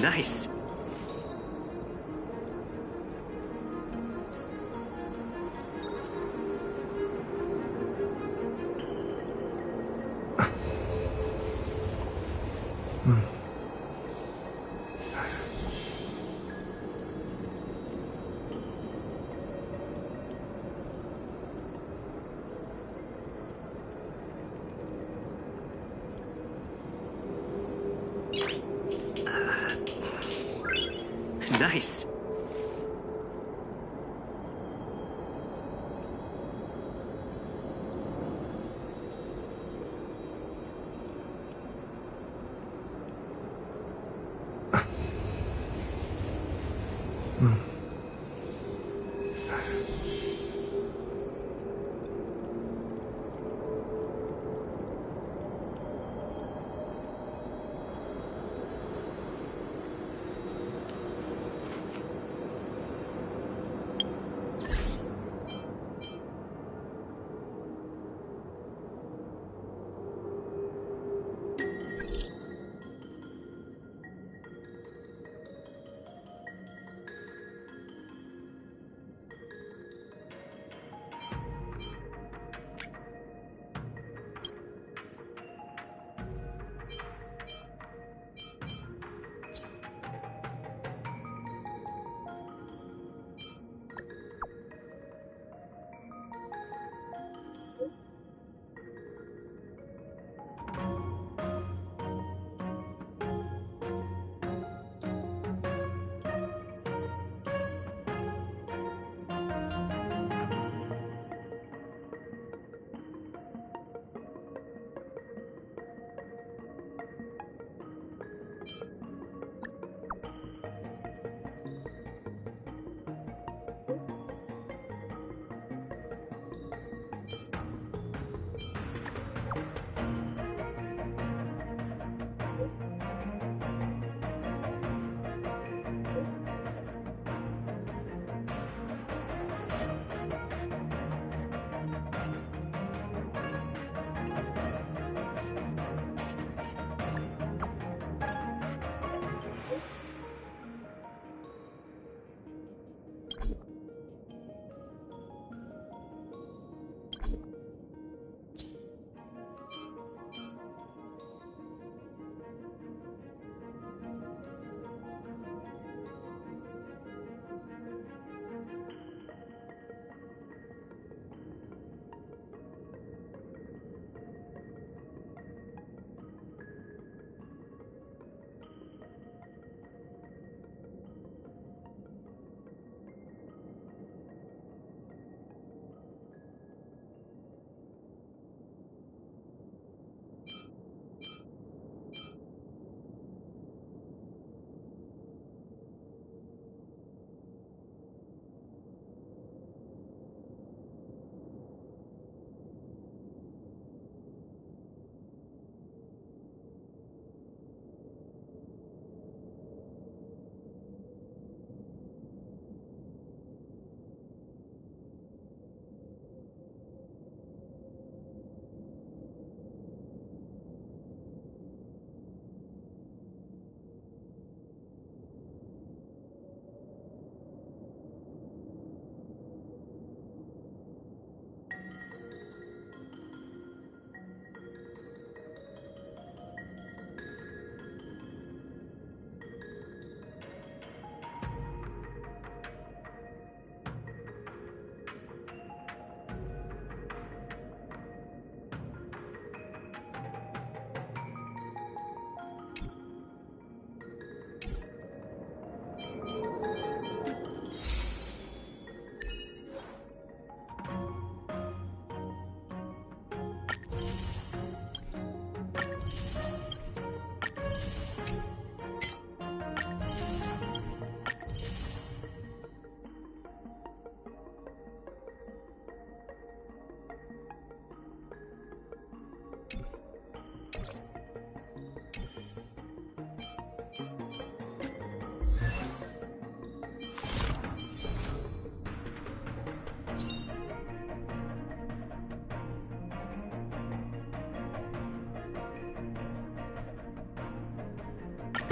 Nice. Nice.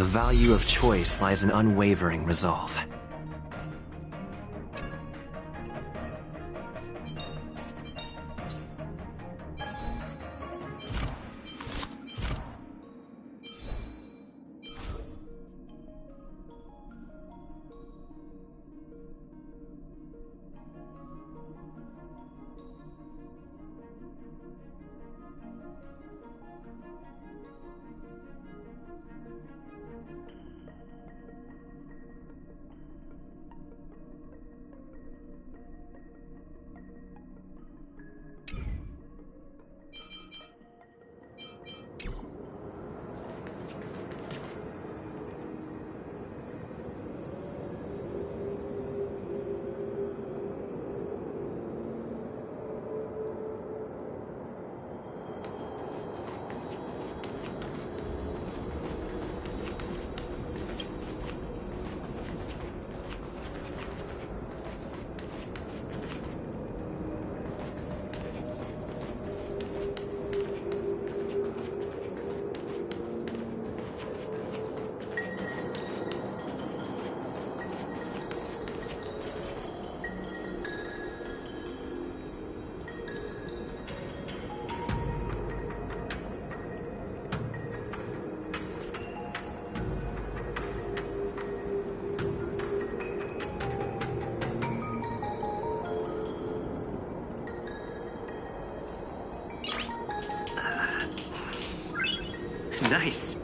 The value of choice lies in unwavering resolve. Nice.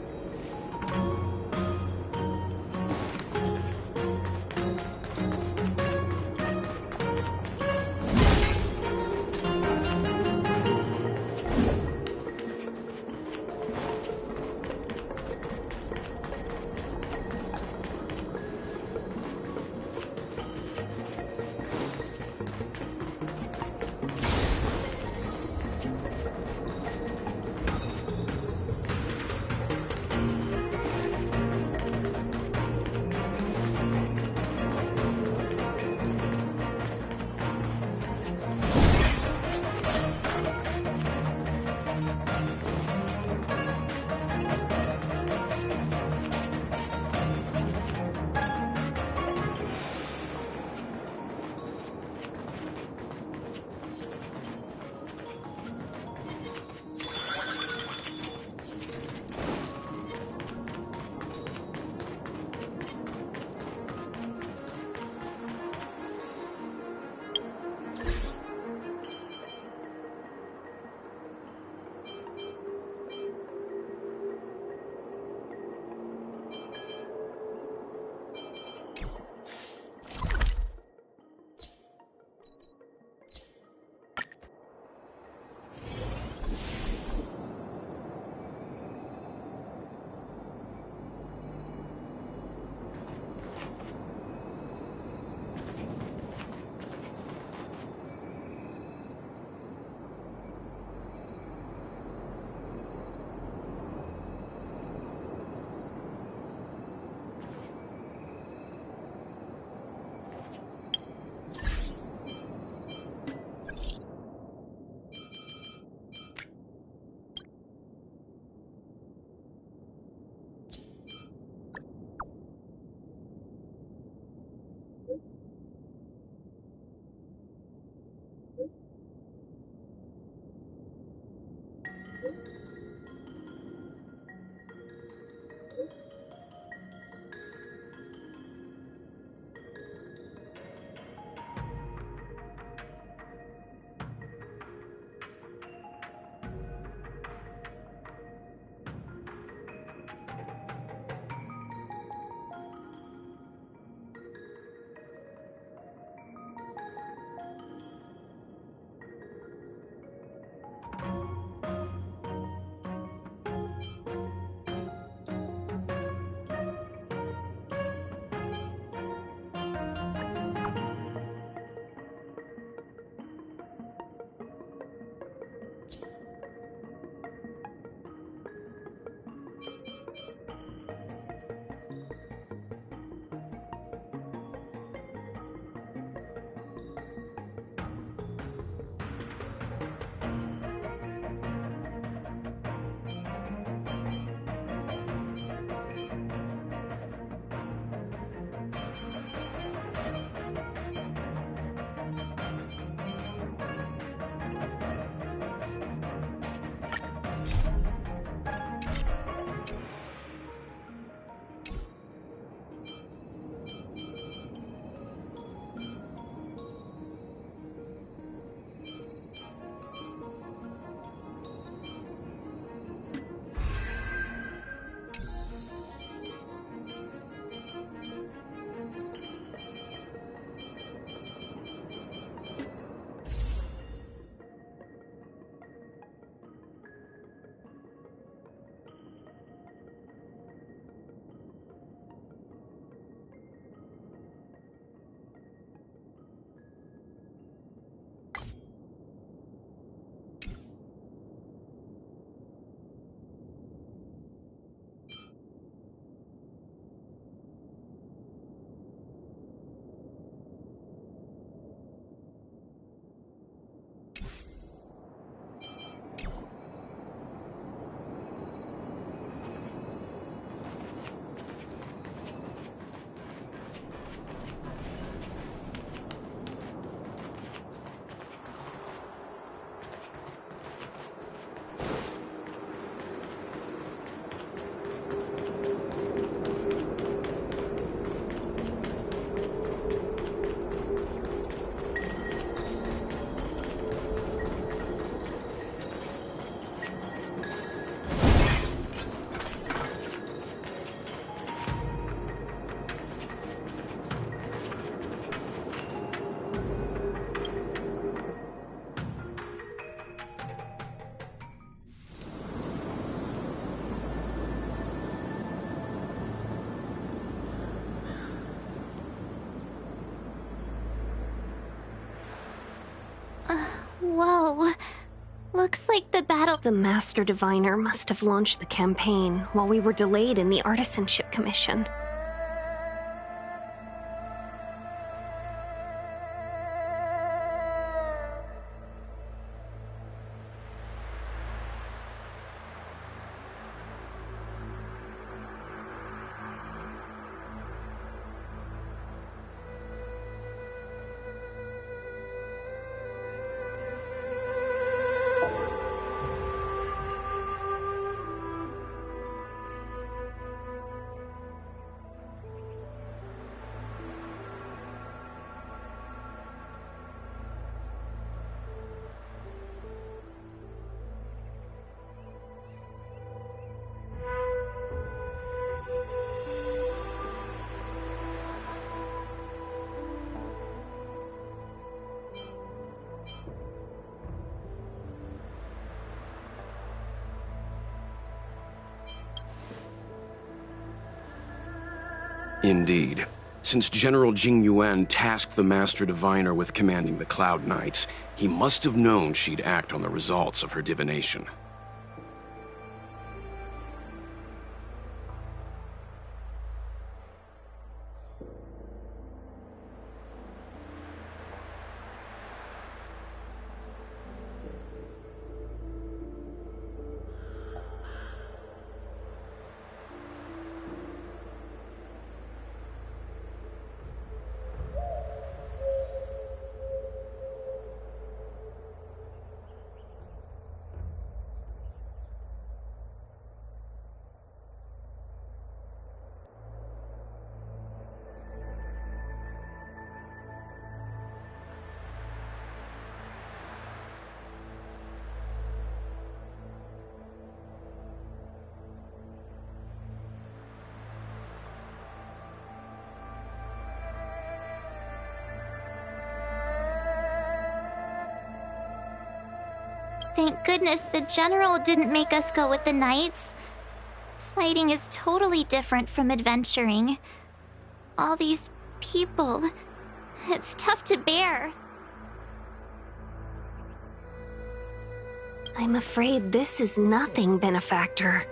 Whoa. Looks like the battle— The Master Diviner must have launched the campaign while we were delayed in the Artisanship Commission. Indeed. Since General Jing Yuan tasked the Master Diviner with commanding the Cloud Knights, he must have known she'd act on the results of her divination. Thank goodness the General didn't make us go with the Knights. Fighting is totally different from adventuring. All these people, it's tough to bear. I'm afraid this is nothing, Benefactor.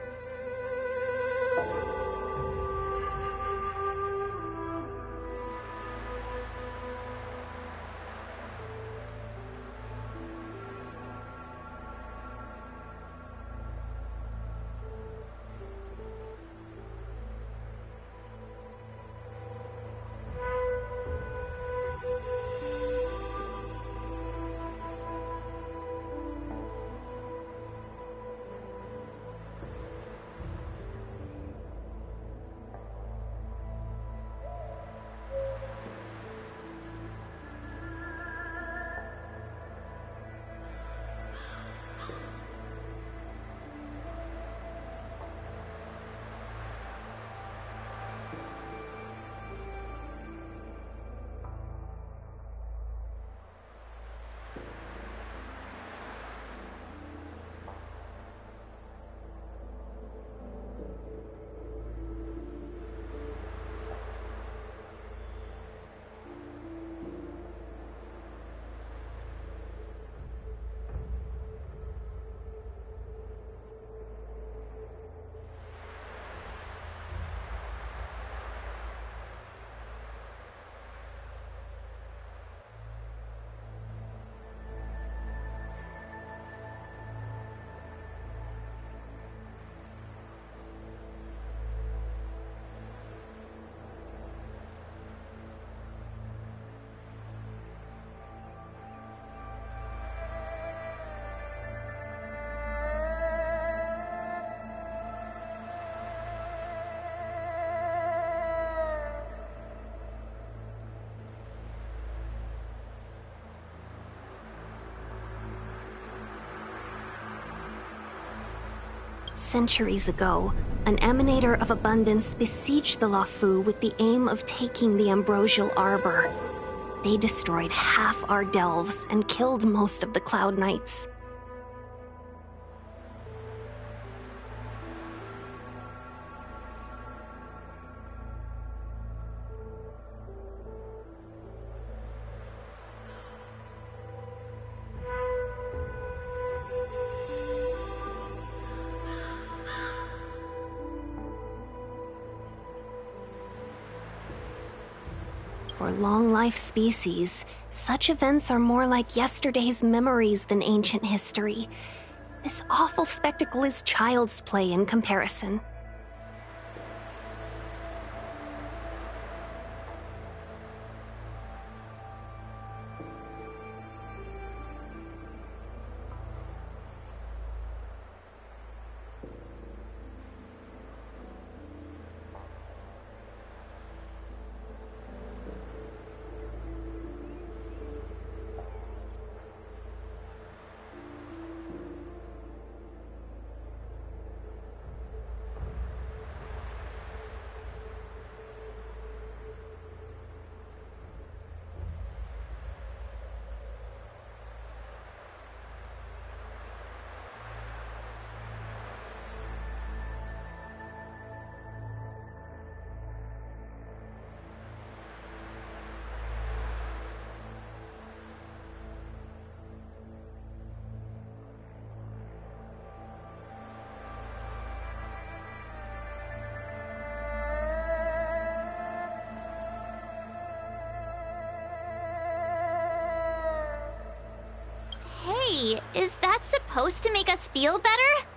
Centuries ago, an emanator of abundance besieged the Luofu with the aim of taking the ambrosial arbor. They destroyed half our delves and killed most of the Cloud Knights. for long-life species, such events are more like yesterday's memories than ancient history. This awful spectacle is child's play in comparison. Hey, is that supposed to make us feel better?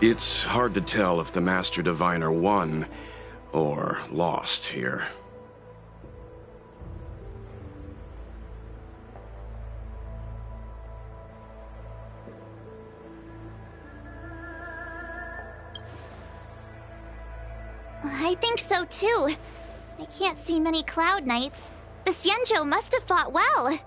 It's hard to tell if the Master Diviner won or lost here. I think so too. I can't see many Cloud Knights. The Xianzhou must have fought well.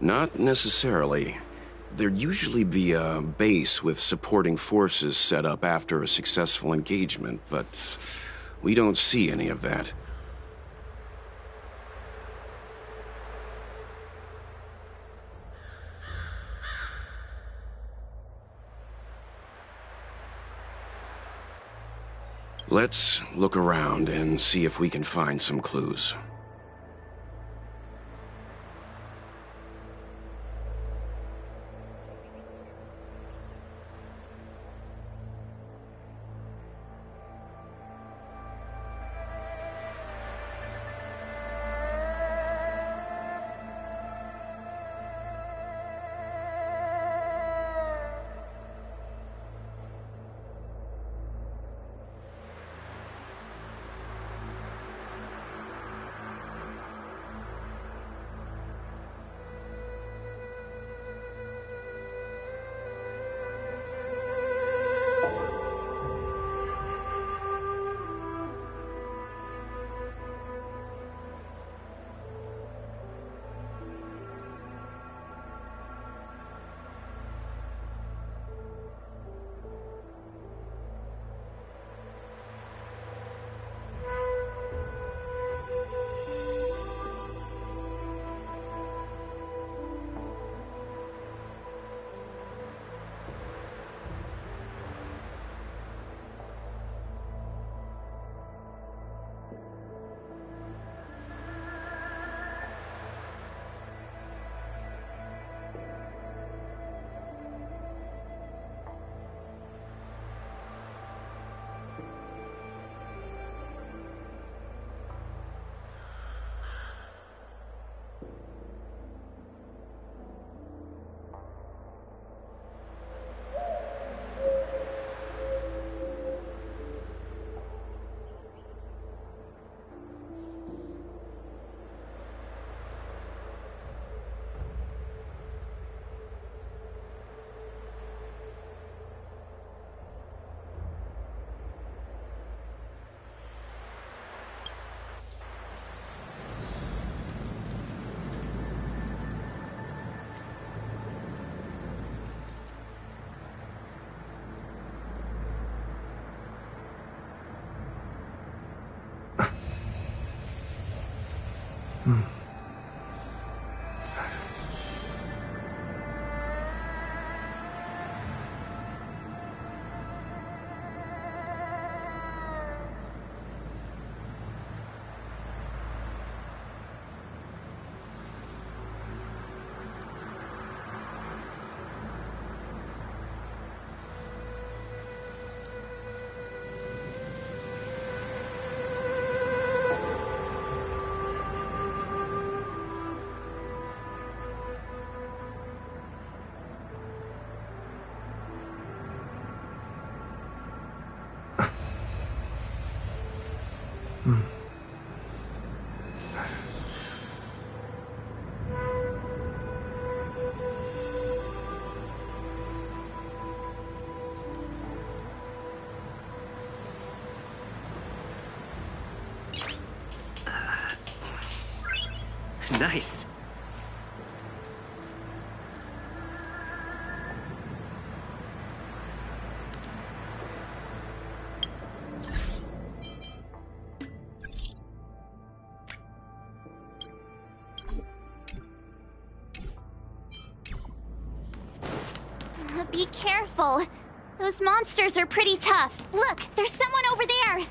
Not necessarily. There'd usually be a base with supporting forces set up after a successful engagement, but we don't see any of that. Let's look around and see if we can find some clues. Nice. Be careful. Those monsters are pretty tough. Look, there's someone over there.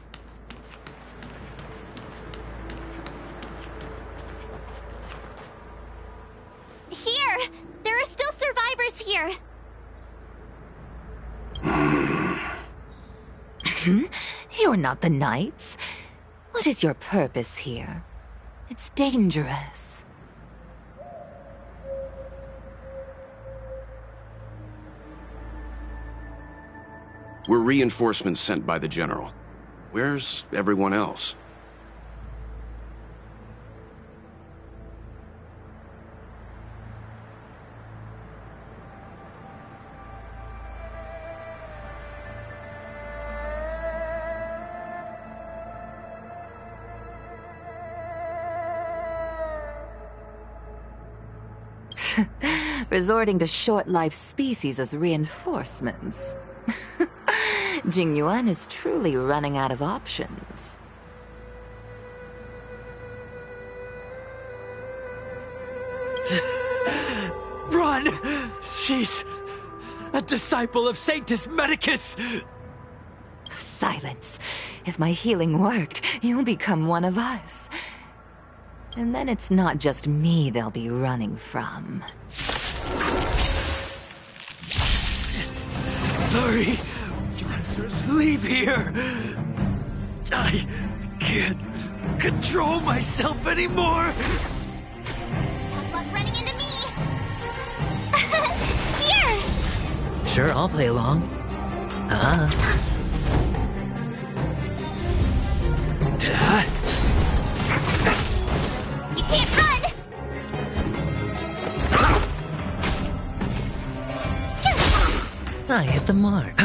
Here! There are still survivors here. You're not the Knights. What is your purpose here? It's dangerous. We're reinforcements sent by the General. Where's everyone else? Resorting to short-lived species as reinforcements. Jingyuan is truly running out of options. Run! She's a disciple of Sanctus Medicus! Silence. If my healing worked, you'll become one of us. And then it's not just me they'll be running from. Hurry! Lancers, leave here! I can't control myself anymore! Tough luck running into me! Here! Sure, I'll play along. You can't run! I hit the mark.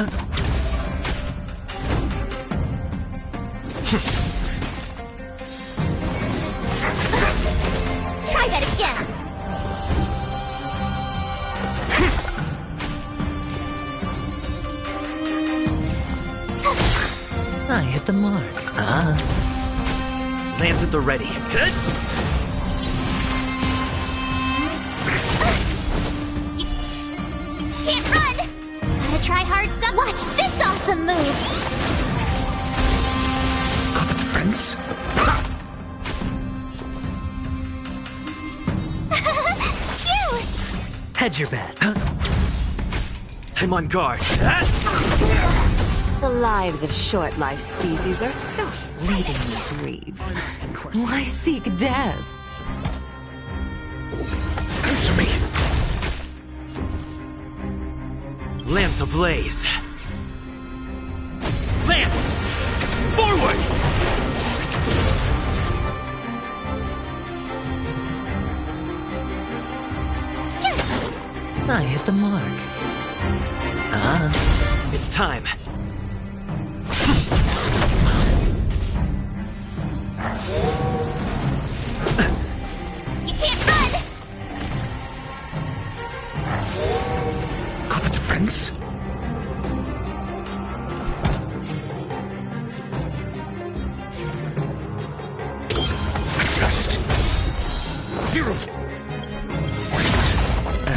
Try that again! I hit the mark. Lands at the ready. Good. Can't run! Gotta try hard some. Watch this awesome move! Got the defense? Phew! Hedge your bet. I'm on guard. The lives of short-life species are so fleetingly brief. Why seek death? Answer me. Lance ablaze. Lance! Forward! I hit the mark. It's time. You can't run! Got the defense? Adjust. 0.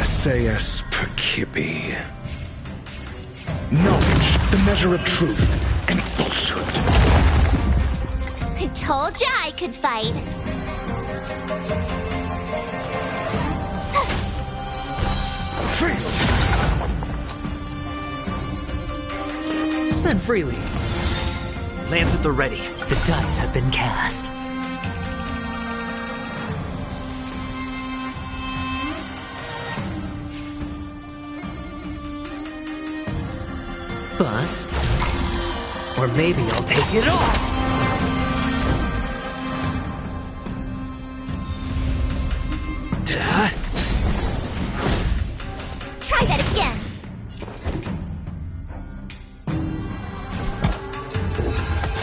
SAS per Kibbe. Knowledge, the measure of truth and falsehood. I told ya I could fight. Spend freely. Lands at the ready. The dice have been cast. Bust. Or maybe I'll take it all! Try that again!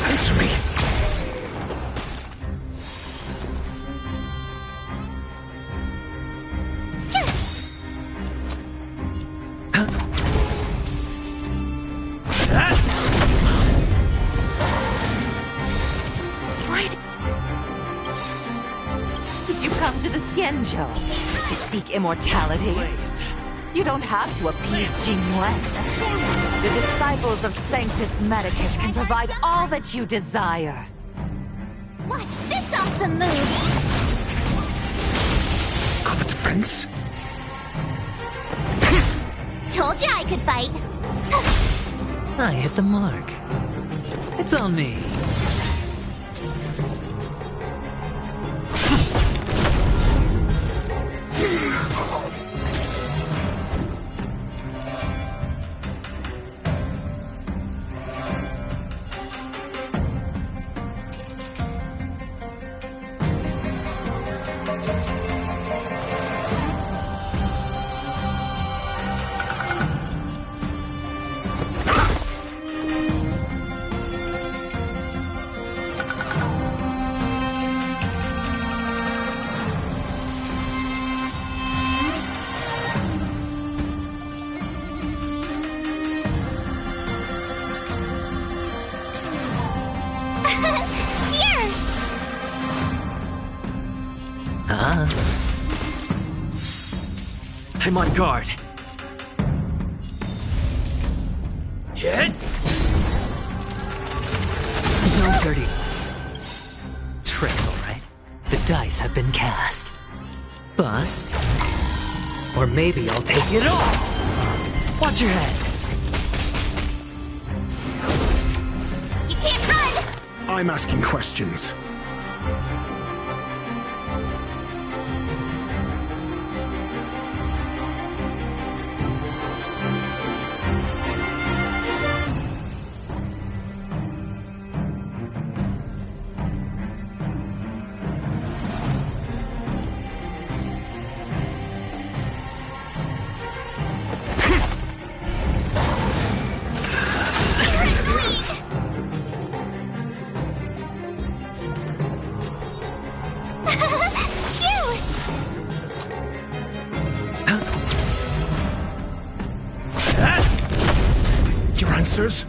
Answer me. Did you come to the Xianzhou to seek immortality? You don't have to appease Jingwen. The disciples of Sanctus Medicus can provide all that you desire. Watch this awesome move! Got the defense? Told ya I could fight. I hit the mark. It's on me. Here! I'm on guard. Hit! dirty tricks, alright? The dice have been cast. Bust. Or maybe I'll take it all! Watch your head! You can't run! I'm asking questions. Your answers?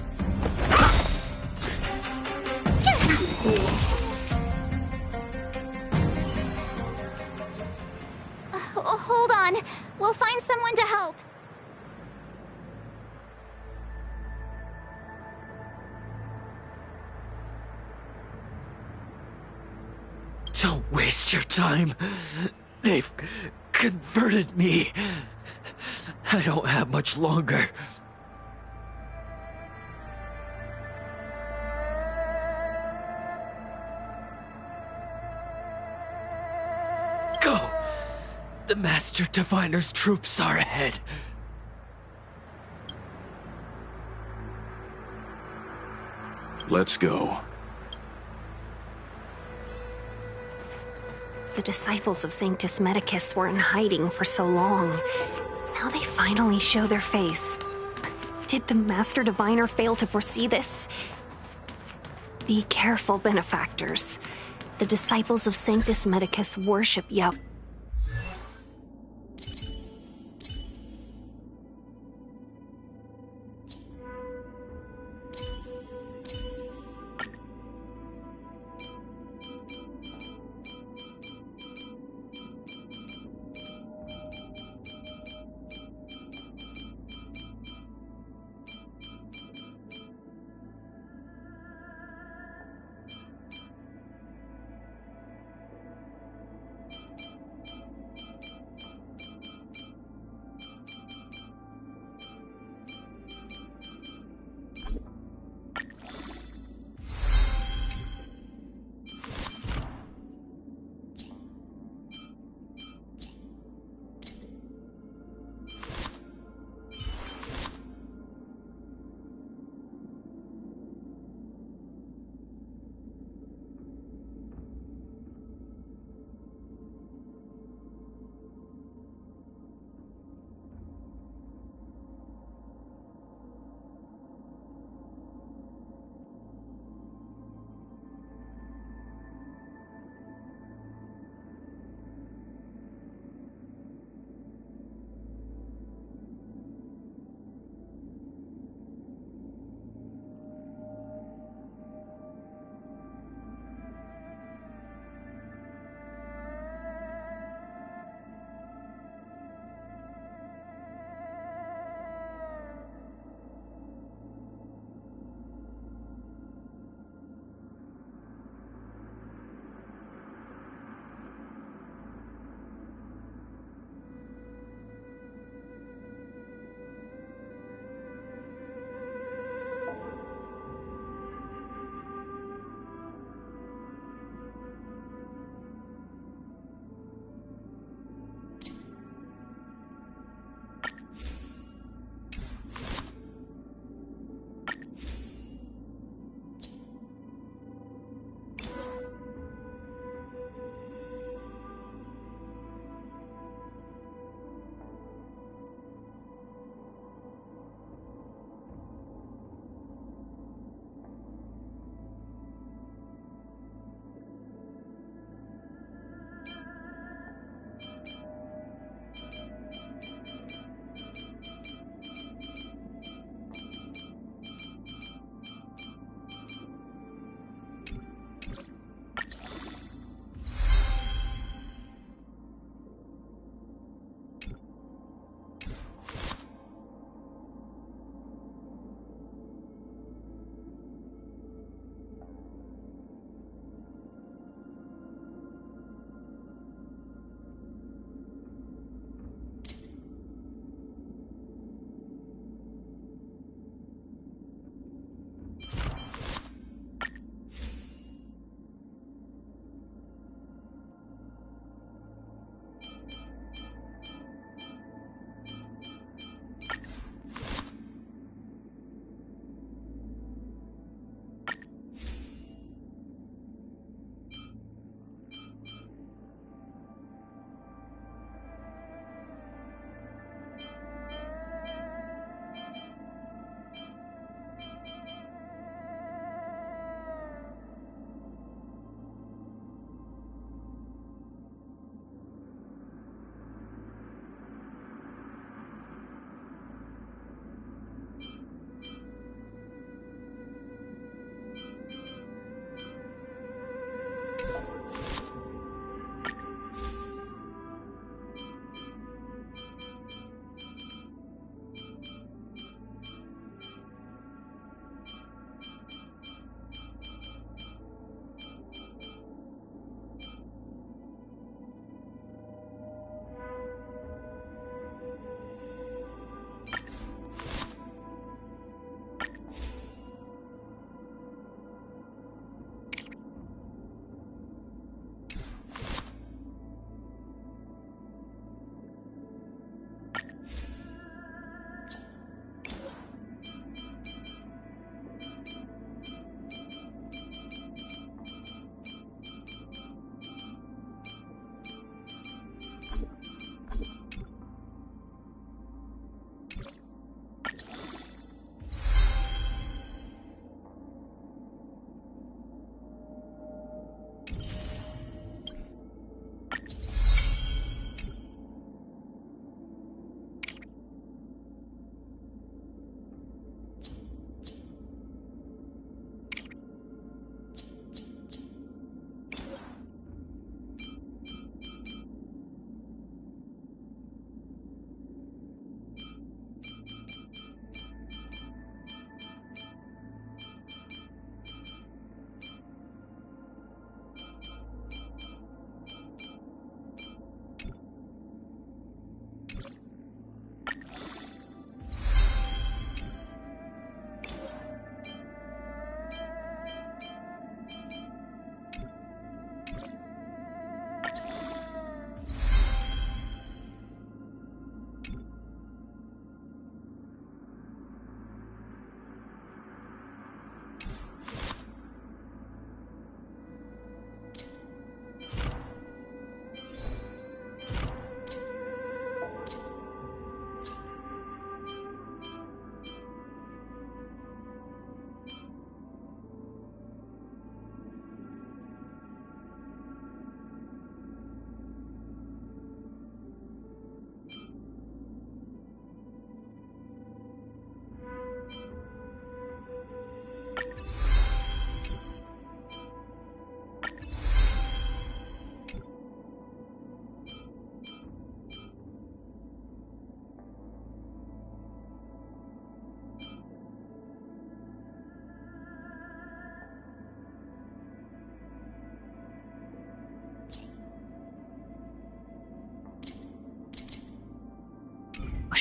Hold on. We'll find someone to help. Don't waste your time. They've converted me. I don't have much longer. Go! The Master Diviner's troops are ahead. Let's go. The disciples of Sanctus Medicus were in hiding for so long. Now they finally show their face. Did the Master Diviner fail to foresee this? Be careful, benefactors. The disciples of Sanctus Medicus worship Yahweh.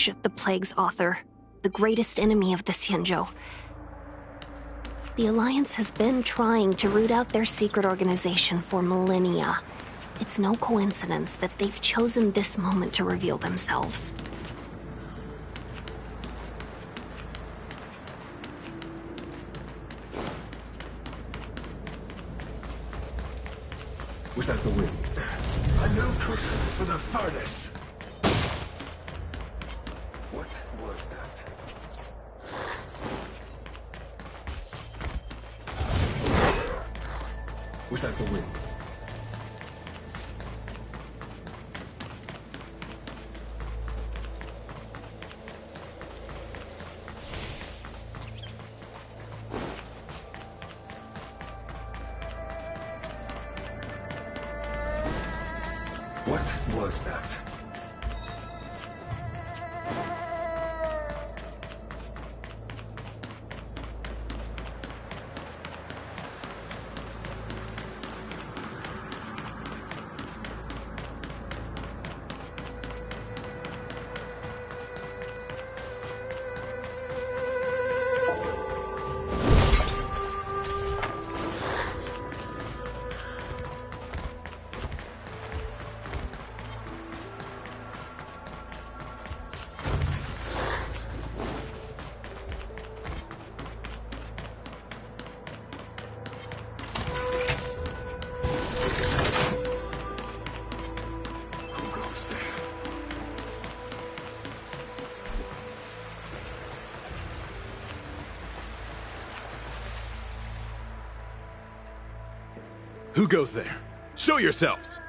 Scourge, the Plague's author, the greatest enemy of the Xianzhou. The Alliance has been trying to root out their secret organization for millennia. It's no coincidence that they've chosen this moment to reveal themselves. Was that the wind? A new crucible for the furnace. What was that? Was that the wind? What was that? Who goes there? Show yourselves!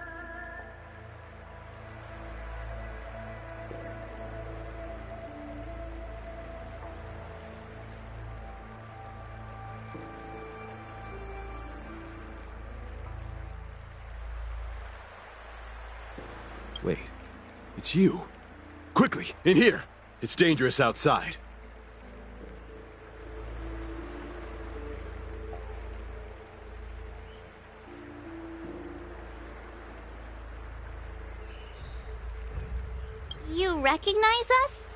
Wait, it's you. Quickly, in here! It's dangerous outside. You recognize us?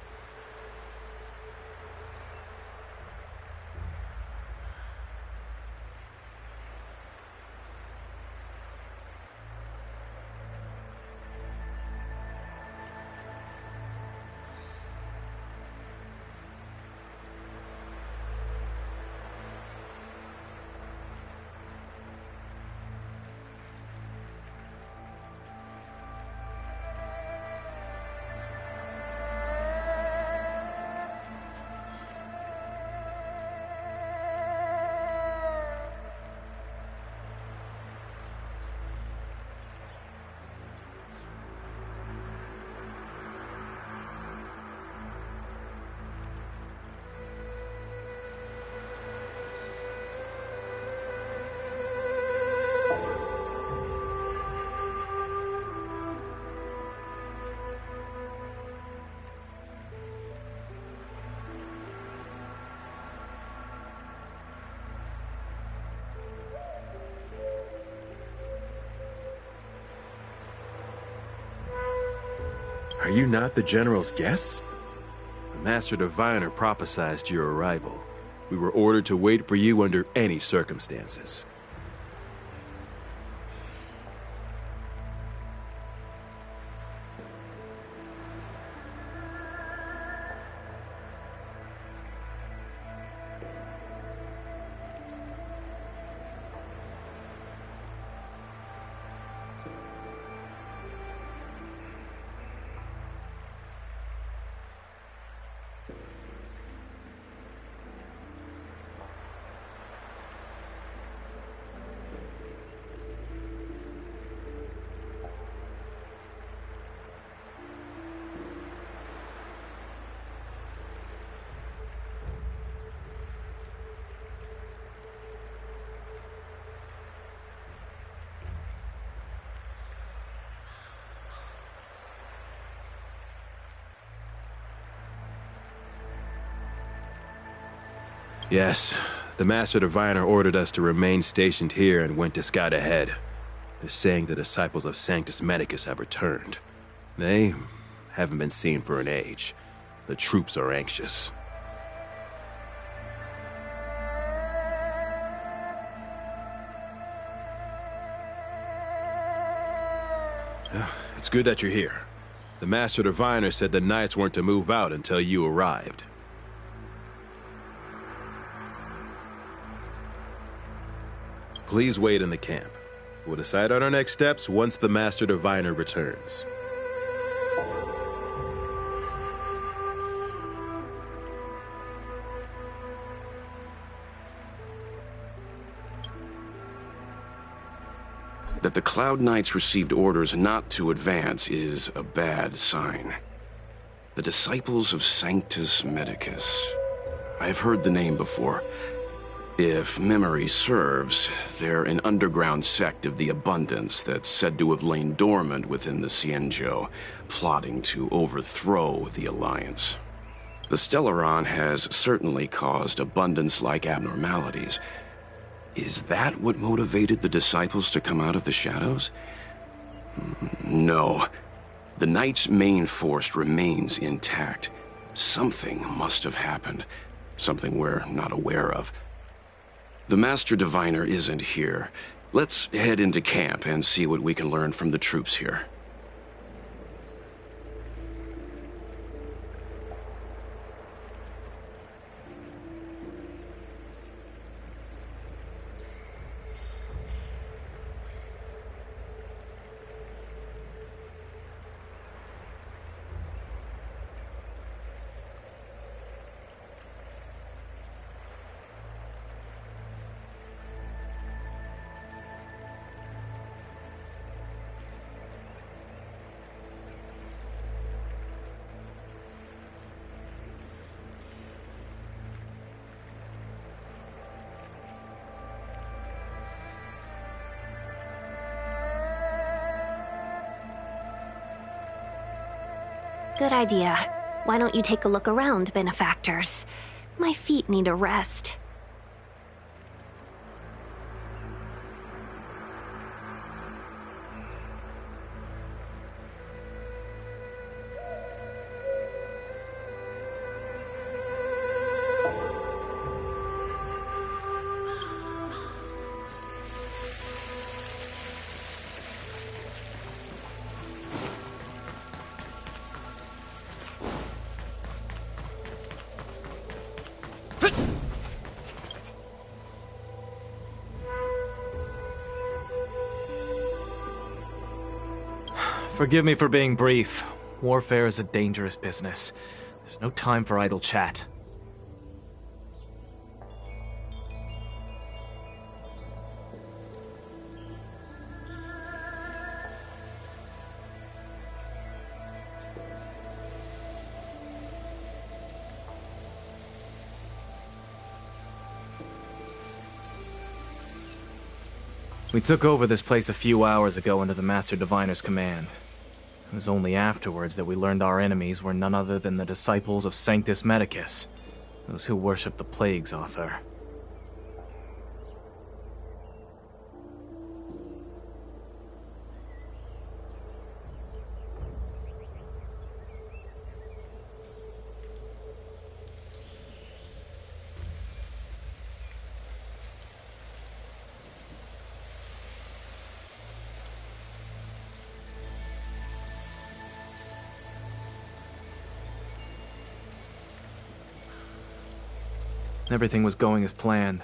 Are you not the General's guests? The Master Diviner prophesied your arrival. We were ordered to wait for you under any circumstances. Yes, the Master Diviner ordered us to remain stationed here and went to scout ahead. They're saying the disciples of Sanctus Medicus have returned. They haven't been seen for an age. The troops are anxious. It's good that you're here. The Master Diviner said the Knights weren't to move out until you arrived. Please wait in the camp. We'll decide on our next steps once the Master Diviner returns. That the Cloud Knights received orders not to advance is a bad sign. The Disciples of Sanctus Medicus. I've heard the name before. If memory serves, they're an underground sect of the Abundance that's said to have lain dormant within the Xianzhou, plotting to overthrow the Alliance. The Stellaron has certainly caused Abundance-like abnormalities. Is that what motivated the Disciples to come out of the shadows? No. The Knight's main force remains intact. Something must have happened. Something we're not aware of. The Master Diviner isn't here. Let's head into camp and see what we can learn from the troops here. Good idea. Why don't you take a look around, benefactors? My feet need a rest. Forgive me for being brief. Warfare is a dangerous business. There's no time for idle chat. We took over this place a few hours ago under the Master Diviner's command. It was only afterwards that we learned our enemies were none other than the Disciples of Sanctus Medicus, those who worship the Plague's author. Everything was going as planned.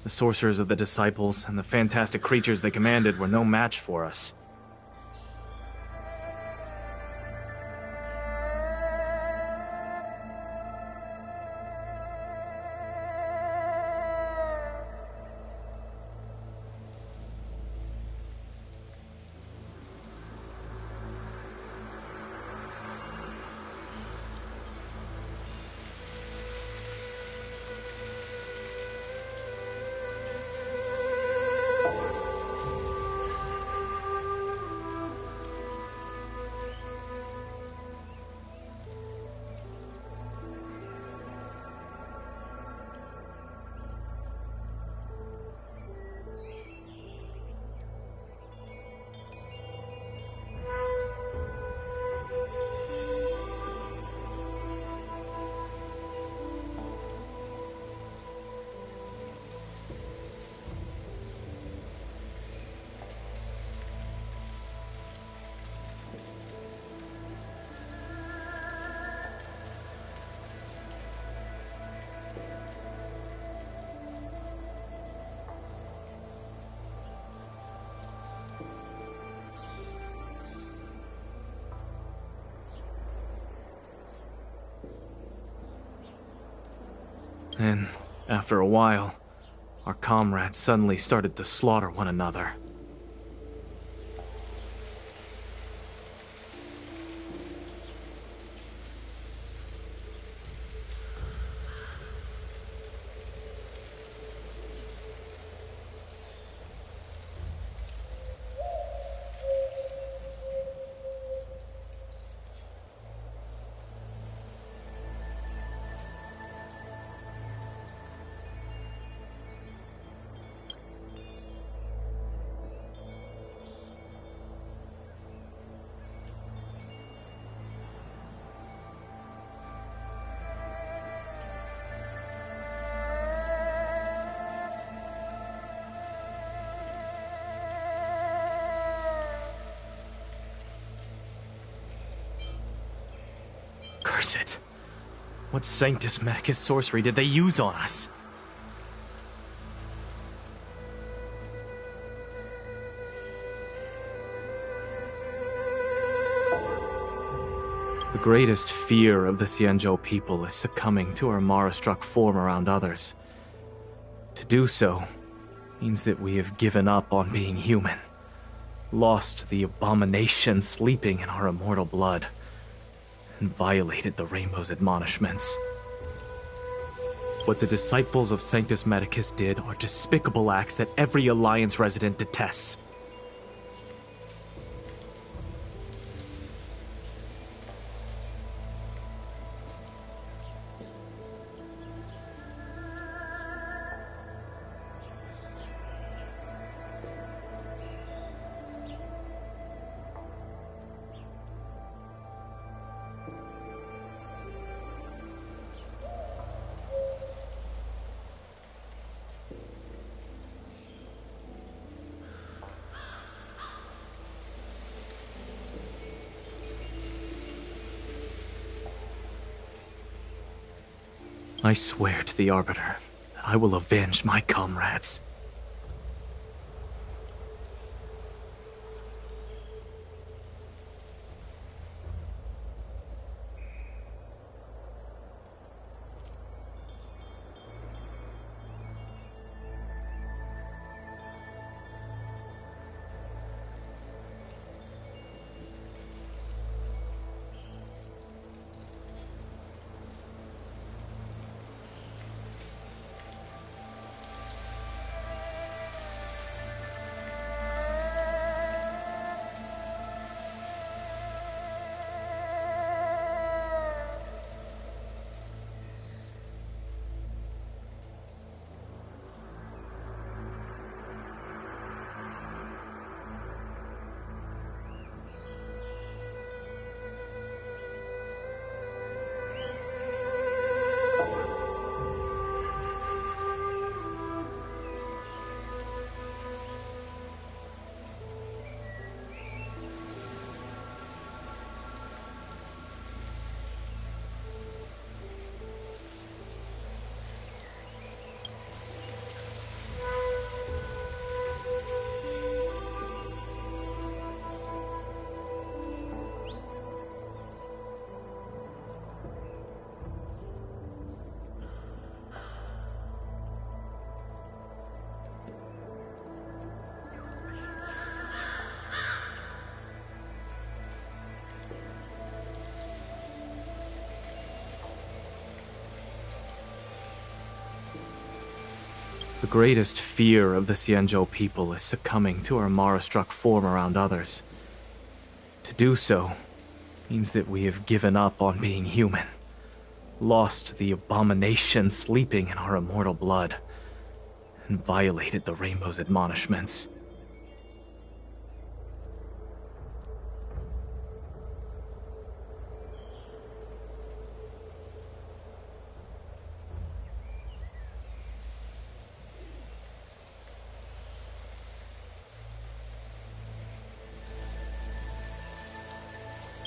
The sorcerers of the Disciples and the fantastic creatures they commanded were no match for us. And after a while, our comrades suddenly started to slaughter one another. Curse it. What Sanctus Medicus sorcery did they use on us? The greatest fear of the Xianzhou people is succumbing to our Mara-struck form around others. To do so means that we have given up on being human, lost the abomination sleeping in our immortal blood, and violated the Rainbow's admonishments. What the disciples of Sanctus Medicus did are despicable acts that every Alliance resident detests. I swear to the Arbiter that I will avenge my comrades. The greatest fear of the Xianzhou people is succumbing to our Mara-struck form around others. To do so means that we have given up on being human, lost the abomination sleeping in our immortal blood, and violated the Rainbow's admonishments.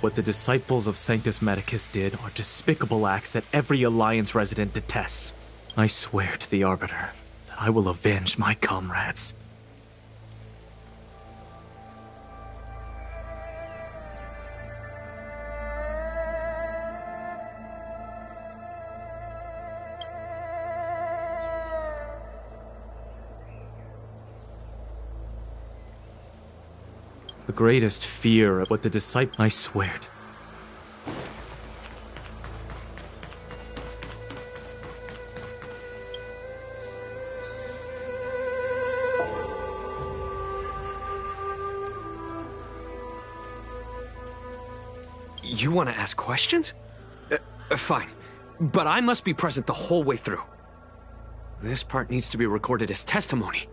What the disciples of Sanctus Medicus did are despicable acts that every Alliance resident detests. I swear to the Arbiter that I will avenge my comrades. The greatest fear of what the disciple... I swear to... You want to ask questions? Fine. But I must be present the whole way through. This part needs to be recorded as testimony.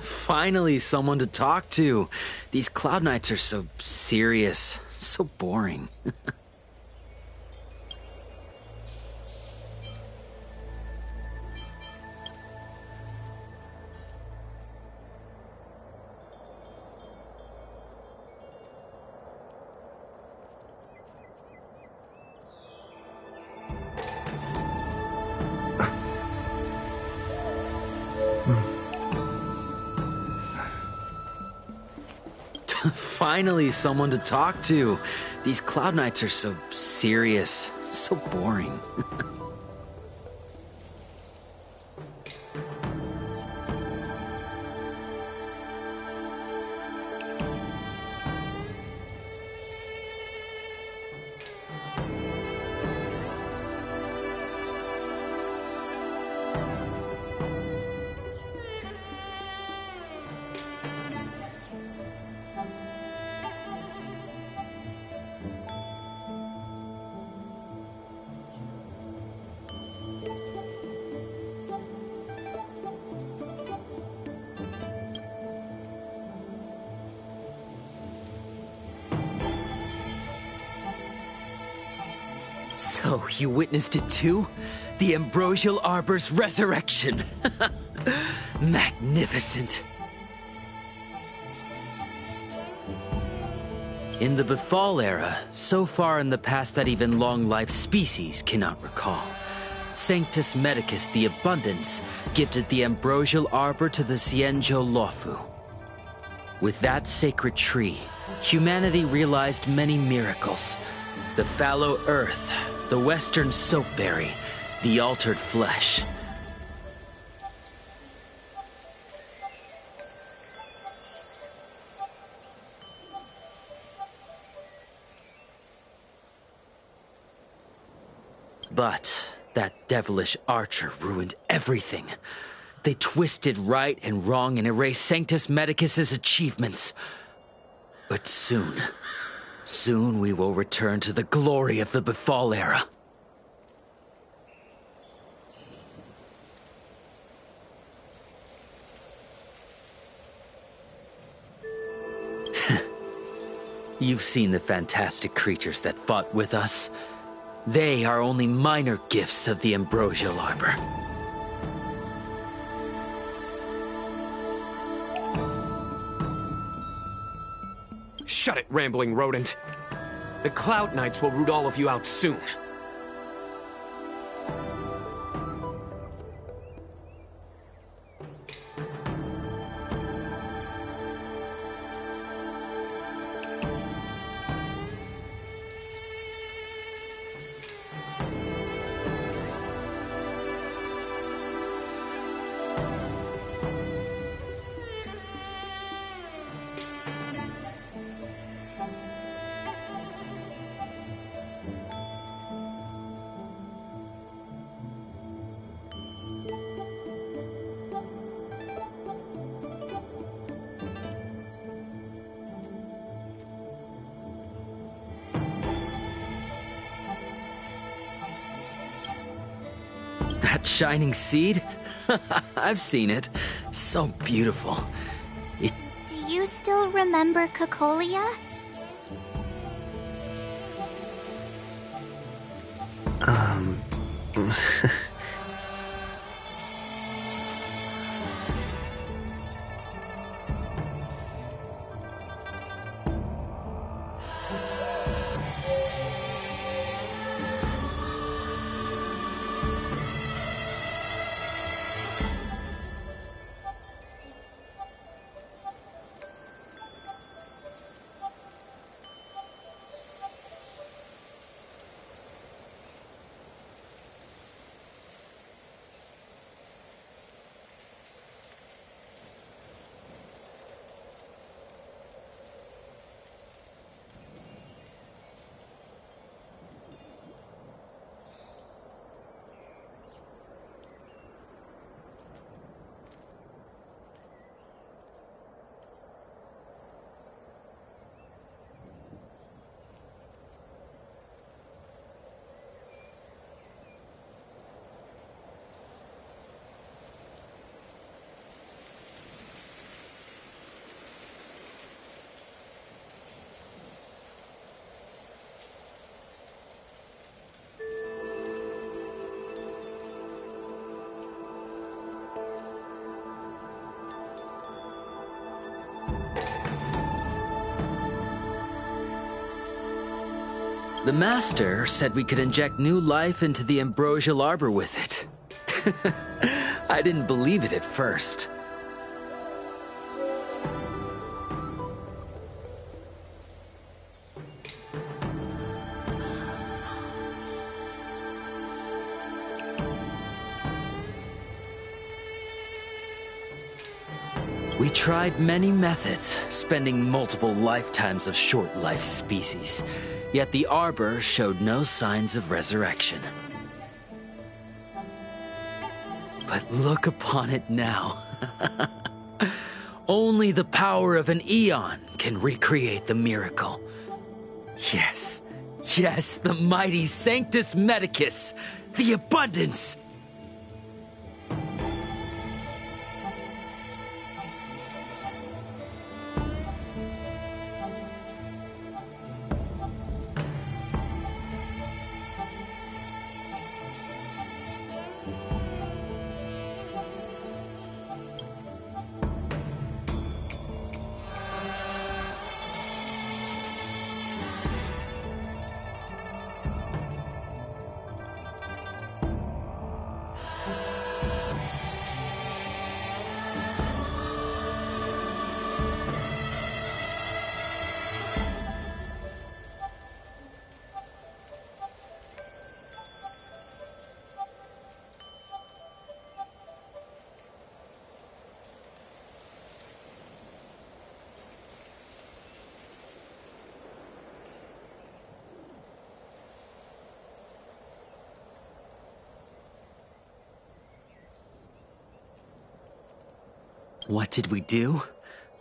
Finally, someone to talk to. These Cloud Knights are so serious, so boring. Finally, someone to talk to. These Cloud Knights are so serious, so boring. So, you witnessed it too? The Ambrosial Arbor's resurrection! Magnificent! In the Befall era, so far in the past that even long-lived species cannot recall, Sanctus Medicus the Abundance gifted the Ambrosial Arbor to the Xianzhou Luofu. With that sacred tree, humanity realized many miracles. The fallow earth, the western soapberry, the altered flesh. But that devilish archer ruined everything. They twisted right and wrong and erased Sanctus Medicus's achievements. But soon we will return to the glory of the Befall era. You've seen the fantastic creatures that fought with us. They are only minor gifts of the Ambrosial Arbor. Shut it, rambling rodent. The Cloud Knights will root all of you out soon. That shining seed? I've seen it. So beautiful. Do you still remember Cocolia? The Master said we could inject new life into the ambrosial arbor with it. I didn't believe it at first. We tried many methods, spending multiple lifetimes of short-life species. Yet the arbor showed no signs of resurrection. But look upon it now. Only the power of an eon can recreate the miracle. Yes, yes, the mighty Sanctus Medicus, the abundance. What did we do?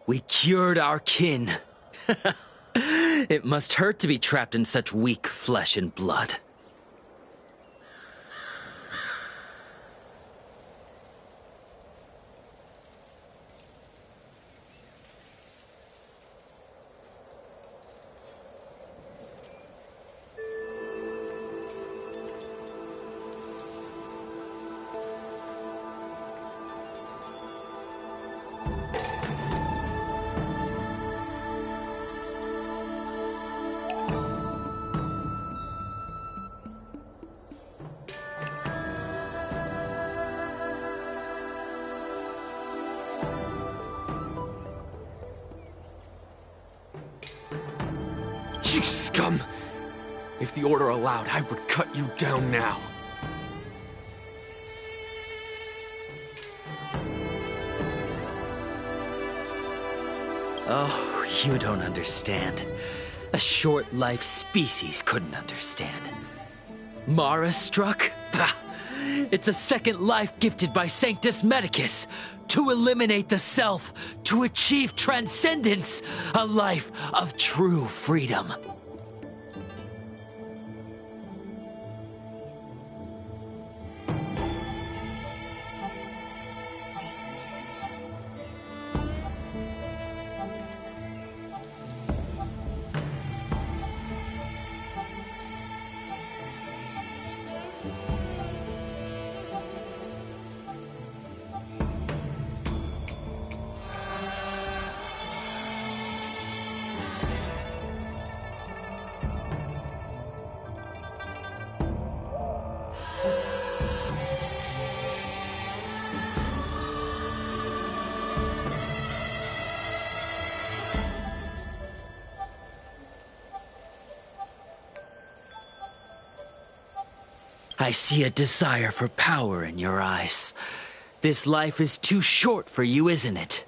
We cured our kin. It must hurt to be trapped in such weak flesh and blood. You scum! If the Order allowed, I would cut you down now. Oh, you don't understand. A short-life species couldn't understand. Mara struck? Bah! It's a second life gifted by Sanctus Medicus. To eliminate the self, to achieve transcendence, a life of true freedom. I see a desire for power in your eyes. This life is too short for you, isn't it?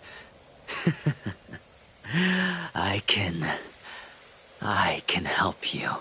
I can help you.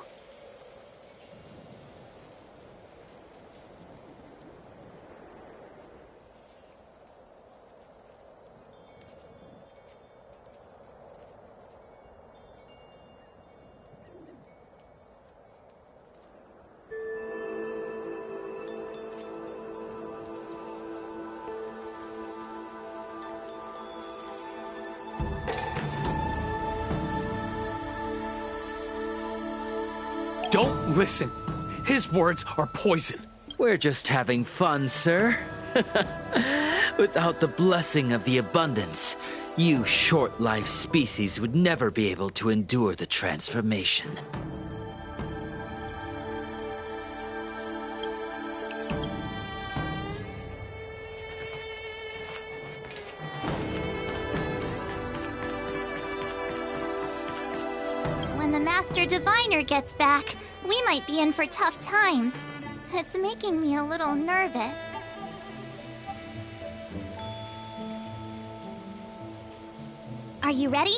Don't listen. His words are poison. We're just having fun, sir. Without the blessing of the abundance, you short-life species would never be able to endure the transformation. When the Master Diviner gets back, we might be in for tough times. It's making me a little nervous. Are you ready?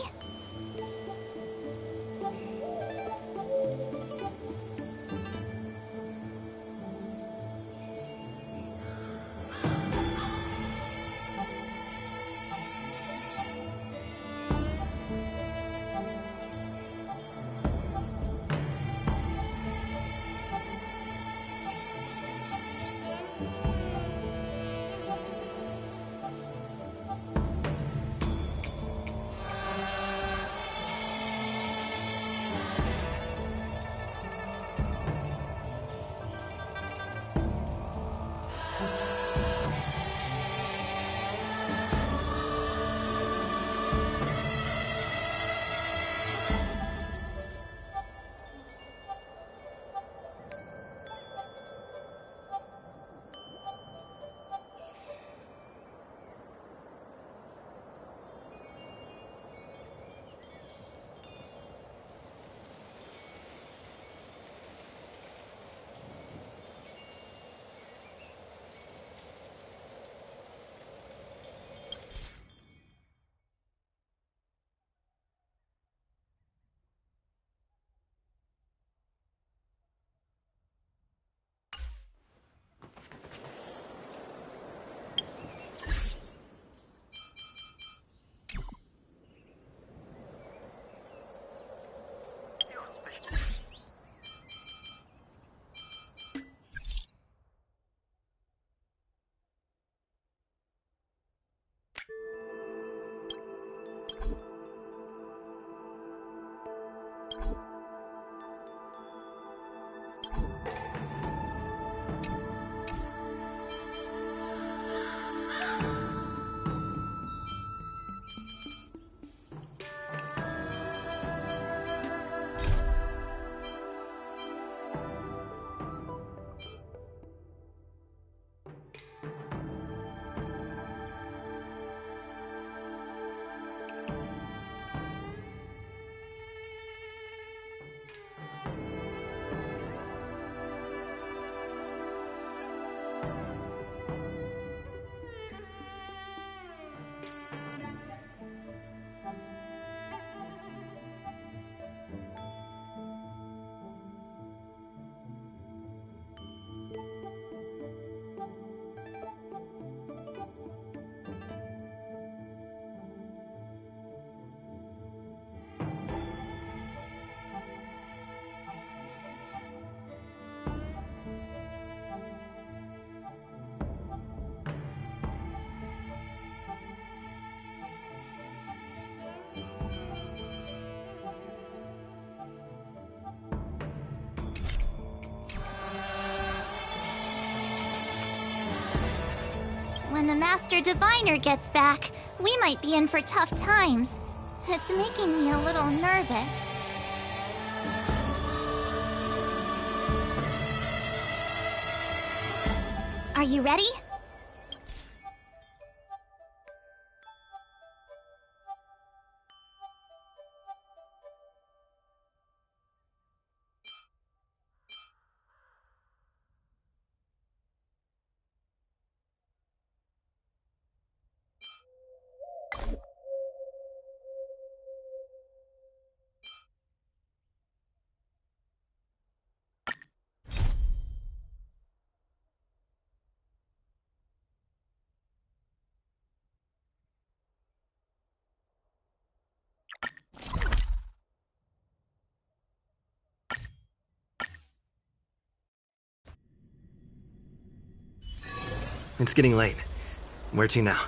When the Master Diviner gets back, we might be in for tough times. It's making me a little nervous. Are you ready? It's getting late. Where to now?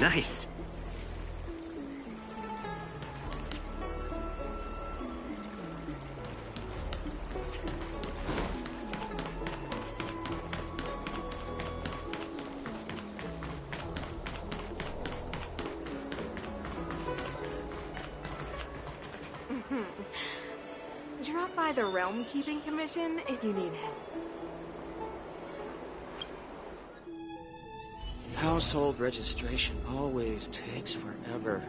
Nice. Drop by the Realm Keeping Commission if you need help. Household registration always takes forever.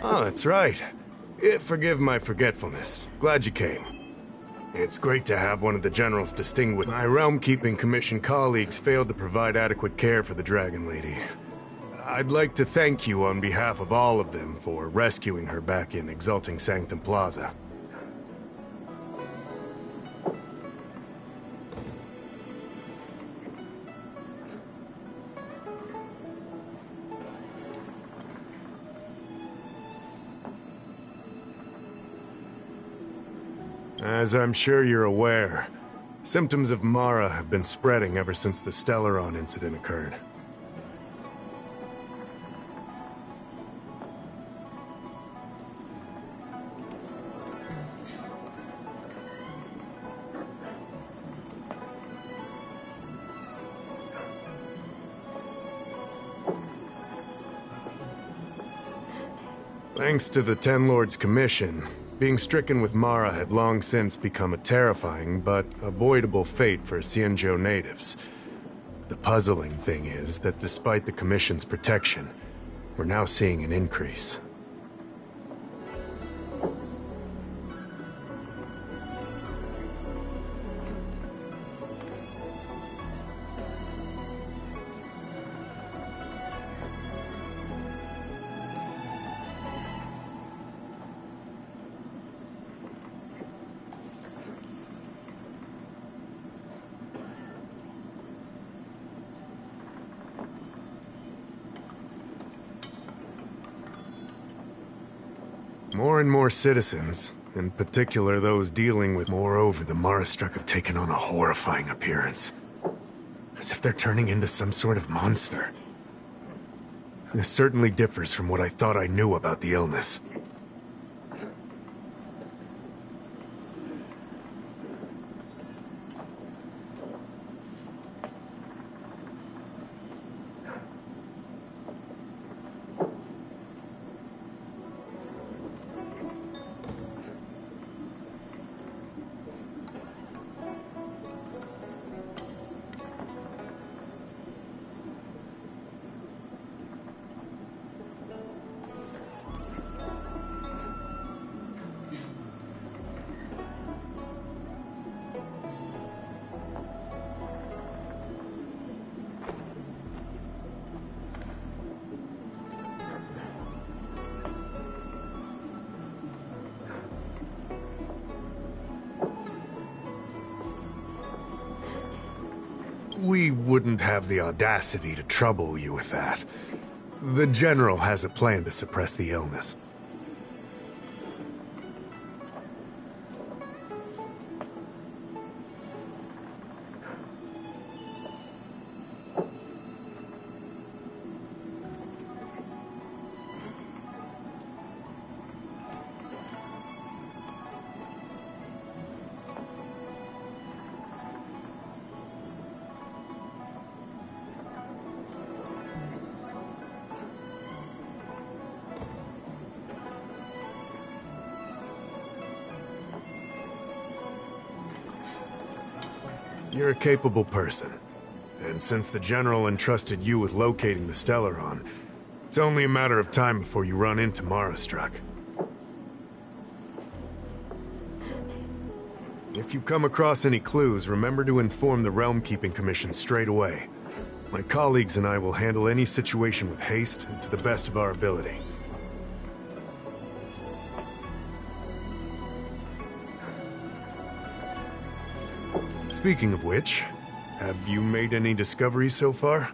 Oh, that's right. Forgive my forgetfulness. Glad you came. It's great to have one of the General's distinguished. My Realm-Keeping Commission colleagues failed to provide adequate care for the Dragon Lady. I'd like to thank you on behalf of all of them for rescuing her back in Exalting Sanctum Plaza. As I'm sure you're aware, symptoms of Mara have been spreading ever since the Stellaron incident occurred. Thanks to the Ten Lords' Commission, being stricken with Mara had long since become a terrifying but avoidable fate for Xianzhou natives. The puzzling thing is that despite the Commission's protection, we're now seeing an increase. More and more citizens, in particular those dealing with moreover, the Marastruck have taken on a horrifying appearance. As if they're turning into some sort of monster. This certainly differs from what I thought I knew about the illness. We wouldn't have the audacity to trouble you with that. The General has a plan to suppress the illness. You're a capable person, and since the General entrusted you with locating the Stellaron, it's only a matter of time before you run into Marastruck. If you come across any clues, remember to inform the Realm-Keeping Commission straight away. My colleagues and I will handle any situation with haste and to the best of our ability. Speaking of which, have you made any discoveries so far?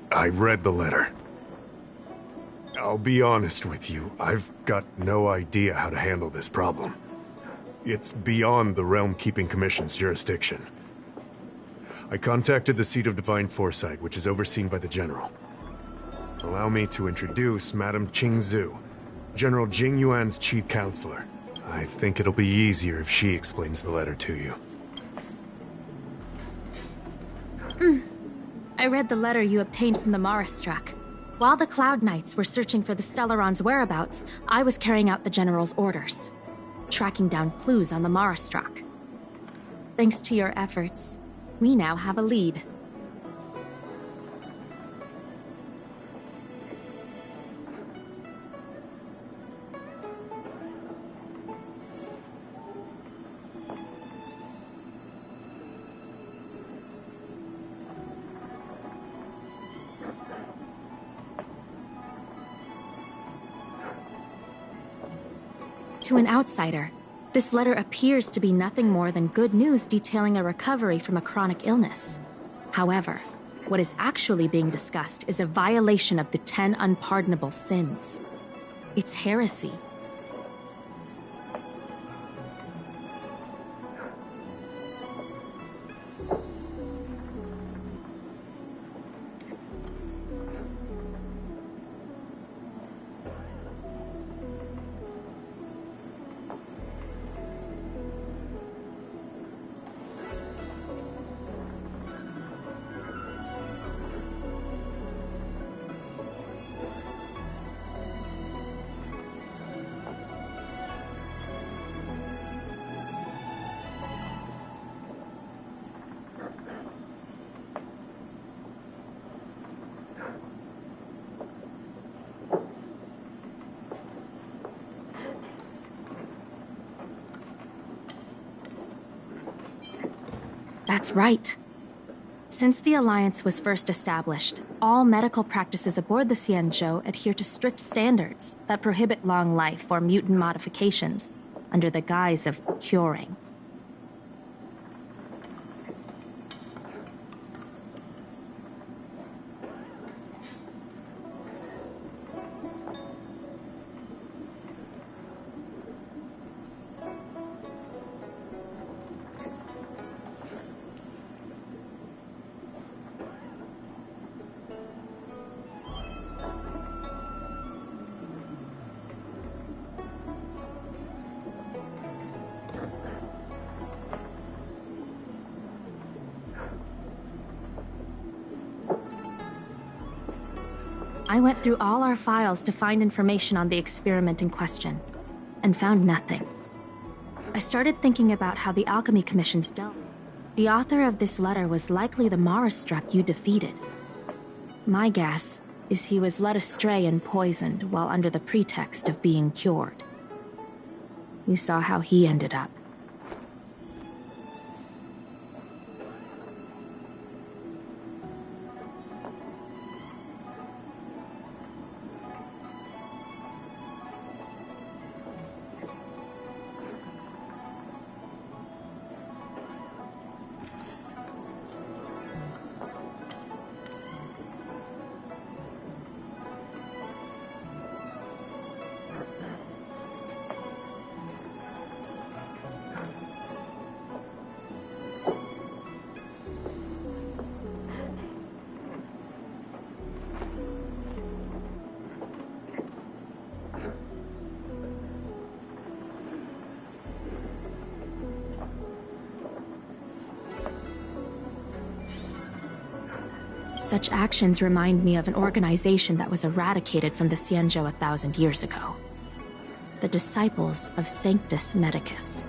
I read the letter. I'll be honest with you, I've got no idea how to handle this problem. It's beyond the Realm-Keeping Commission's jurisdiction. I contacted the Seat of Divine Foresight, which is overseen by the General. Allow me to introduce Madame Qingzhu, General Jing Yuan's chief counselor. I think it'll be easier if she explains the letter to you. I read the letter you obtained from the Marastruck. While the Cloud Knights were searching for the Stellaron's whereabouts, I was carrying out the General's orders, tracking down clues on the Marastruck. Thanks to your efforts, we now have a lead. To an outsider, this letter appears to be nothing more than good news detailing a recovery from a chronic illness. However, what is actually being discussed is a violation of the 10 unpardonable sins. It's heresy. That's right. Since the Alliance was first established, all medical practices aboard the Xianzhou adhere to strict standards that prohibit long life or mutant modifications under the guise of curing. I went through all our files to find information on the experiment in question, and found nothing. I started thinking about how the Alchemy Commissions dealt. The author of this letter was likely the Marastruck you defeated. My guess is he was led astray and poisoned while under the pretext of being cured. You saw how he ended up. Such actions remind me of an organization that was eradicated from the Xianzhou 1,000 years ago. The Disciples of Sanctus Medicus.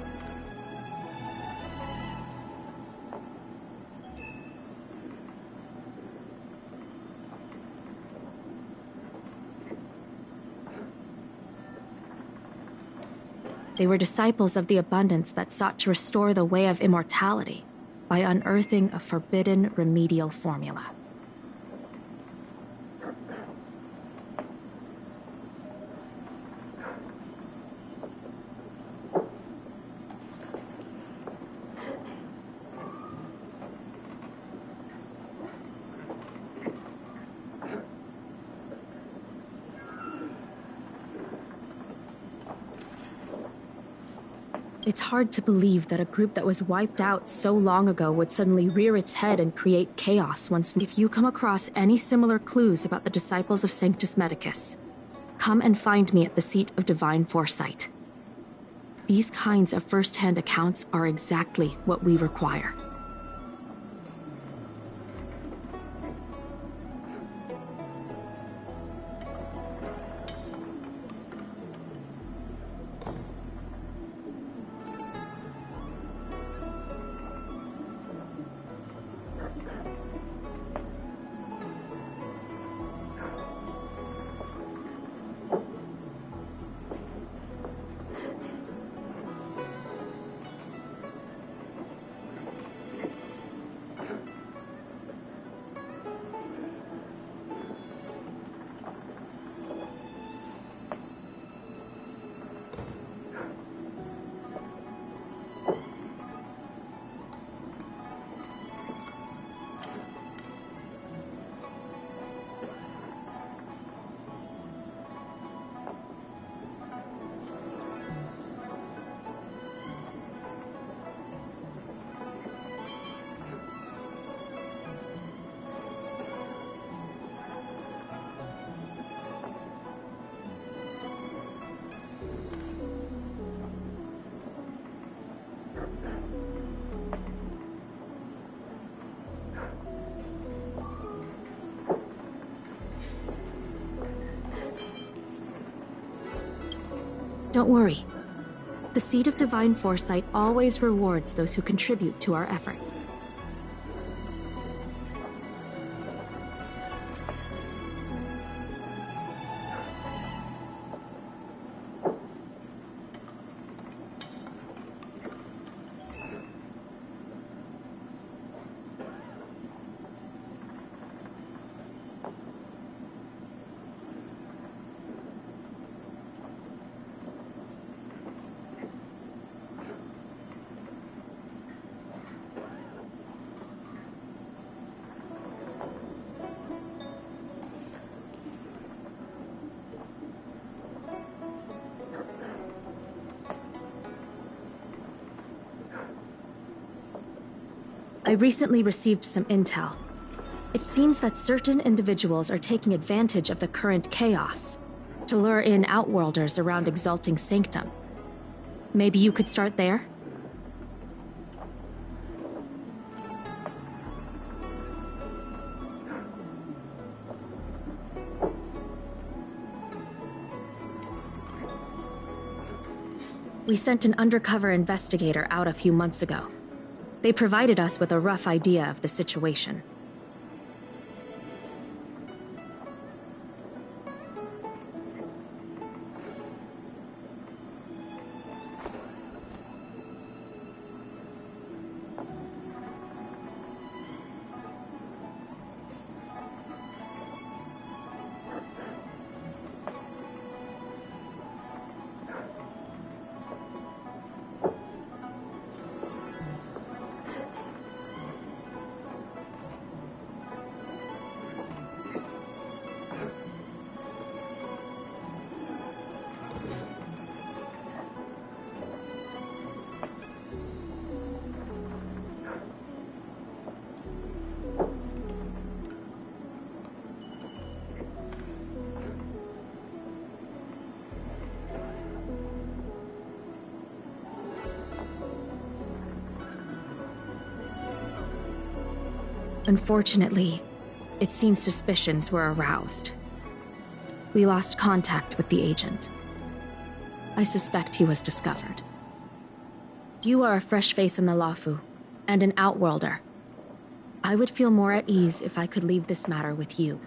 They were disciples of the abundance that sought to restore the way of immortality by unearthing a forbidden remedial formula. It's hard to believe that a group that was wiped out so long ago would suddenly rear its head and create chaos once. If you come across any similar clues about the Disciples of Sanctus Medicus, come and find me at the seat of Divine Foresight. These kinds of first-hand accounts are exactly what we require. Don't worry. The Seed of Divine Foresight always rewards those who contribute to our efforts. I recently received some intel. It seems that certain individuals are taking advantage of the current chaos to lure in Outworlders around Exalting Sanctum. Maybe you could start there? We sent an undercover investigator out a few months ago. They provided us with a rough idea of the situation. Unfortunately, it seems suspicions were aroused. We lost contact with the agent. I suspect he was discovered. You are a fresh face in the Lafu, and an Outworlder. I would feel more at ease if I could leave this matter with you.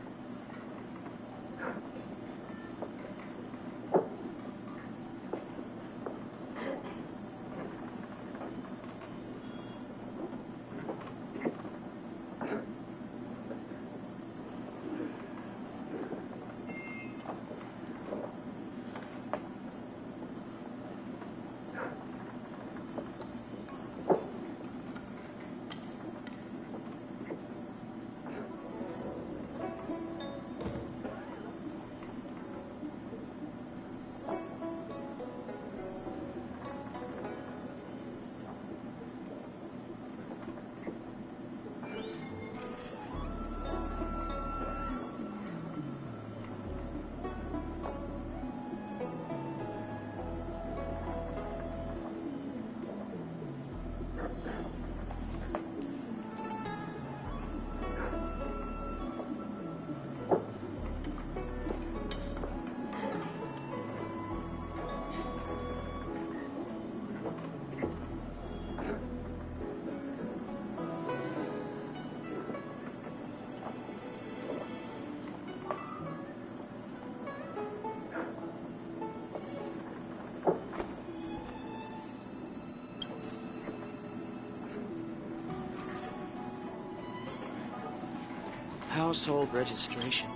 Household registration.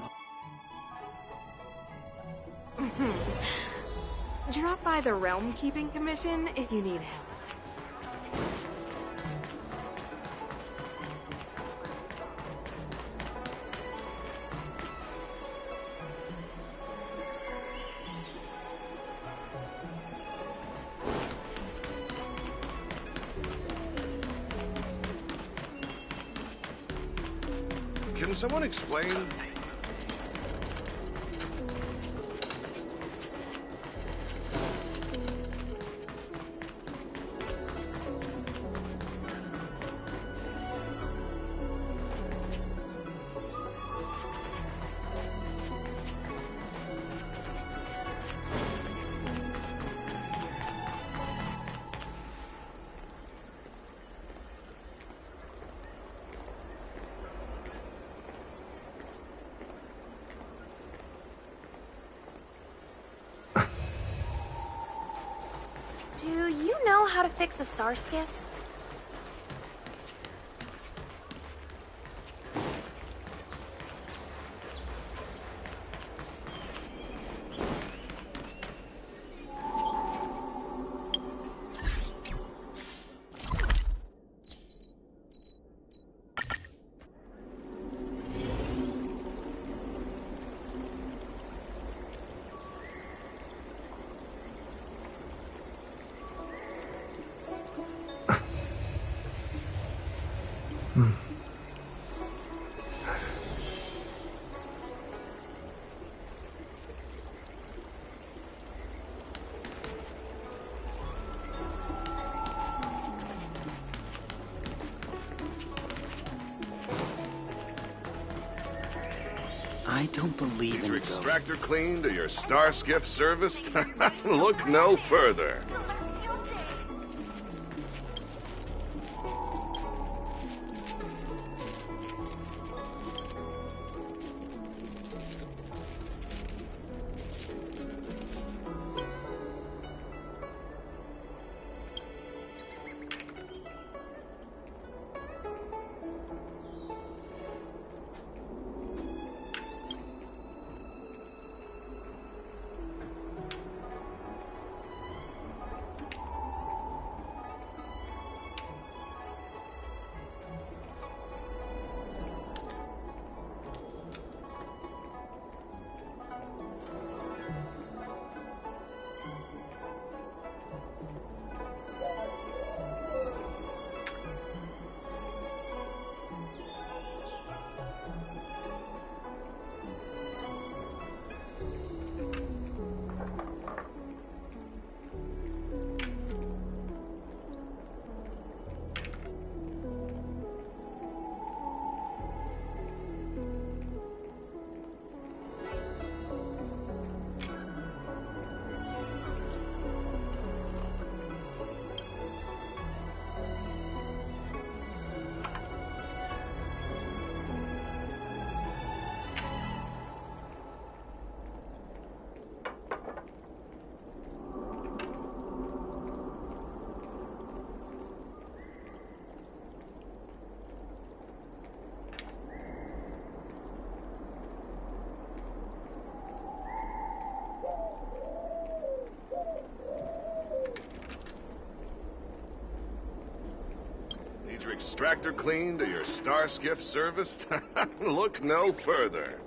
Drop by the Realm Keeping Commission if you need help. Can someone explain? know how to fix a star skiff? I don't believe in Your ghosts. extractor cleaned or your star skiff serviced? Look no further. Need your extractor cleaned or your star skiff serviced? Look no further.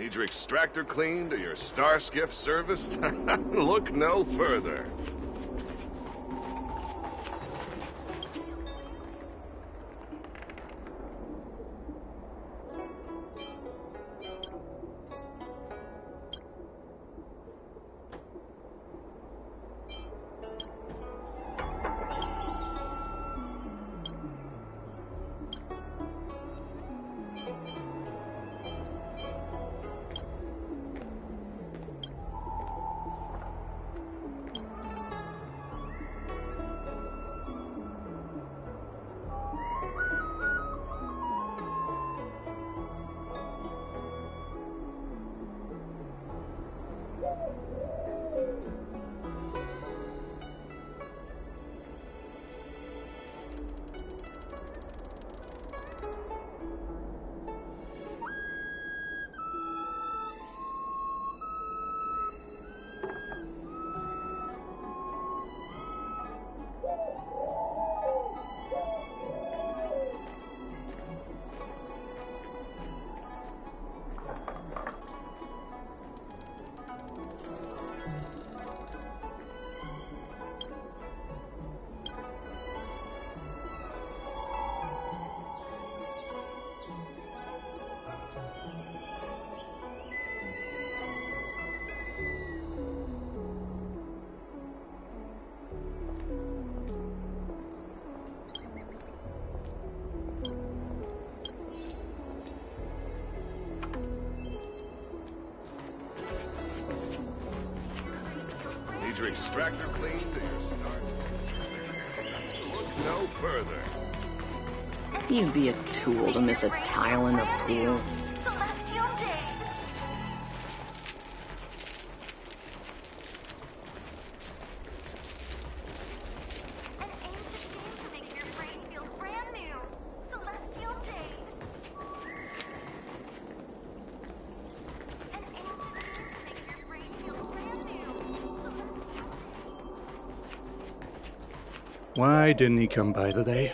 Need your extractor cleaned or your star skiff serviced? Look no further. Need your extractor cleaned or your stars? Look no further. You'd be a tool to miss a tile in the pool. Why didn't he come by today?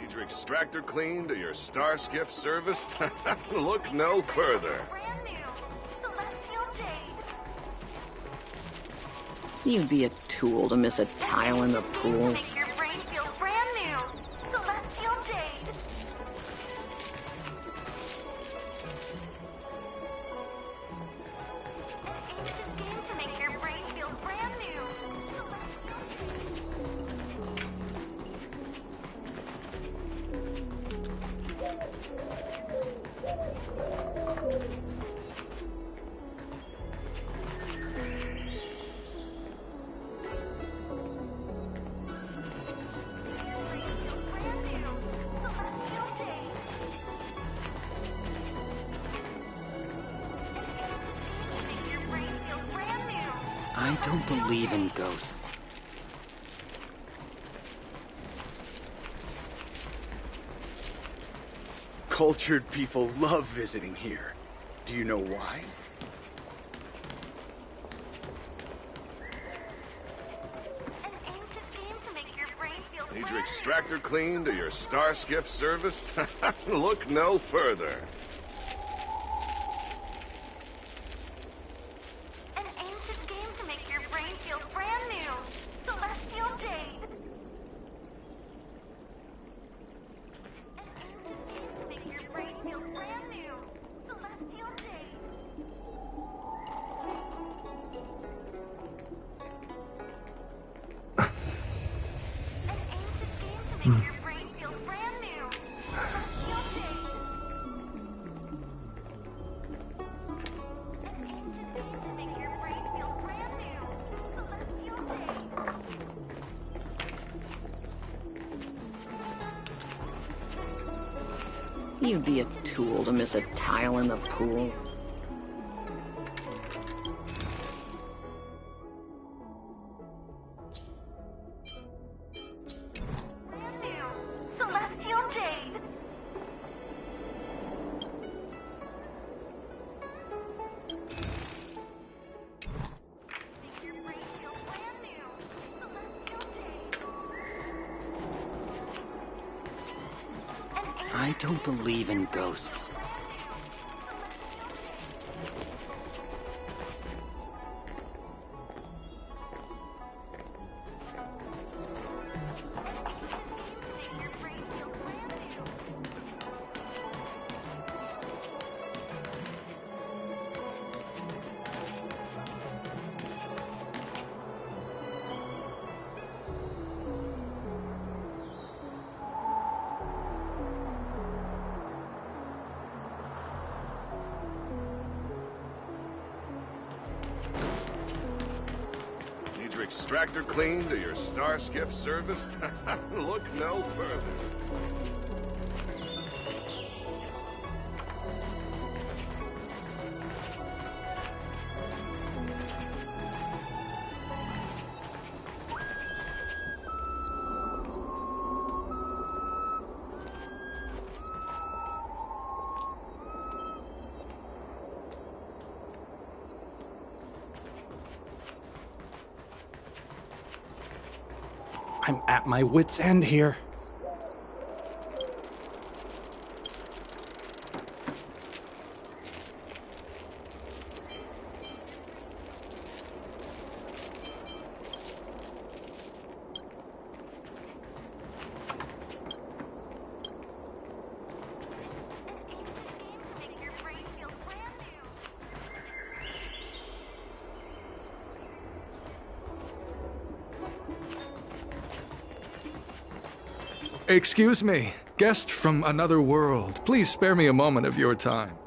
Need your extractor cleaned or your star skiff serviced? Look no further. You'd be a tool to miss a tile in the pool. I don't believe in ghosts. Cultured people love visiting here. Do you know why? Need your extractor cleaned or your star skiff serviced? Look no further. You'd be a tool to miss a tile in the pool. Celestial Jade. I don't believe in ghosts. Need your extractor cleaned or your star skiff serviced? Look no further. I'm at my wit's end here. Excuse me, guest from another world. Please spare me a moment of your time.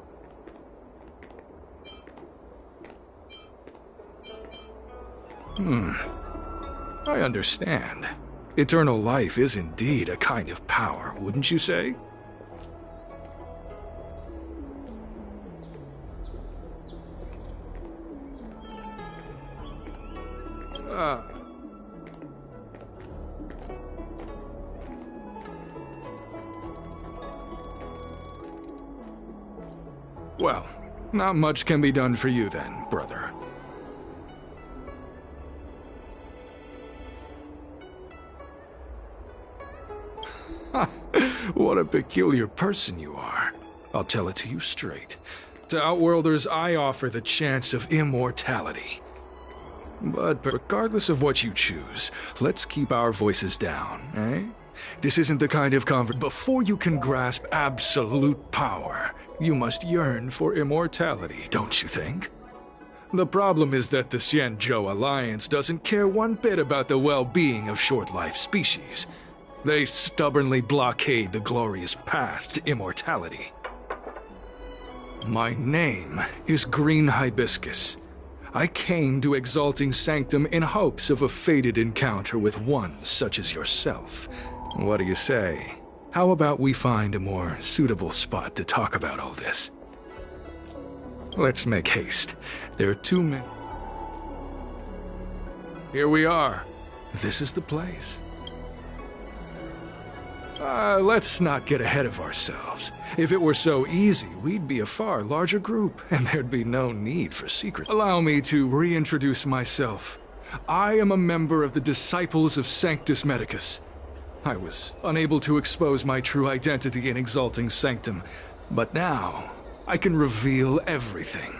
I understand. Eternal life is indeed a kind of power, wouldn't you say? Well, not much can be done for you then, brother. What a peculiar person you are. I'll tell it to you straight. To Outworlders, I offer the chance of immortality. But regardless of what you choose, let's keep our voices down, eh? This isn't the kind of conversation. Before you can grasp absolute power, you must yearn for immortality, don't you think? The problem is that the Xianzhou Alliance doesn't care one bit about the well-being of short-life species. They stubbornly blockade the glorious path to immortality. My name is Green Hibiscus. I came to Exalting Sanctum in hopes of a fated encounter with one such as yourself. What do you say? How about we find a more suitable spot to talk about all this? Let's make haste. There are 2 men. Here we are. This is the place. Let's not get ahead of ourselves. If it were so easy, we'd be a far larger group, and there'd be no need for secret. Allow me to reintroduce myself. I am a member of the Disciples of Sanctus Medicus. I was unable to expose my true identity in Exalting Sanctum, but now I can reveal everything.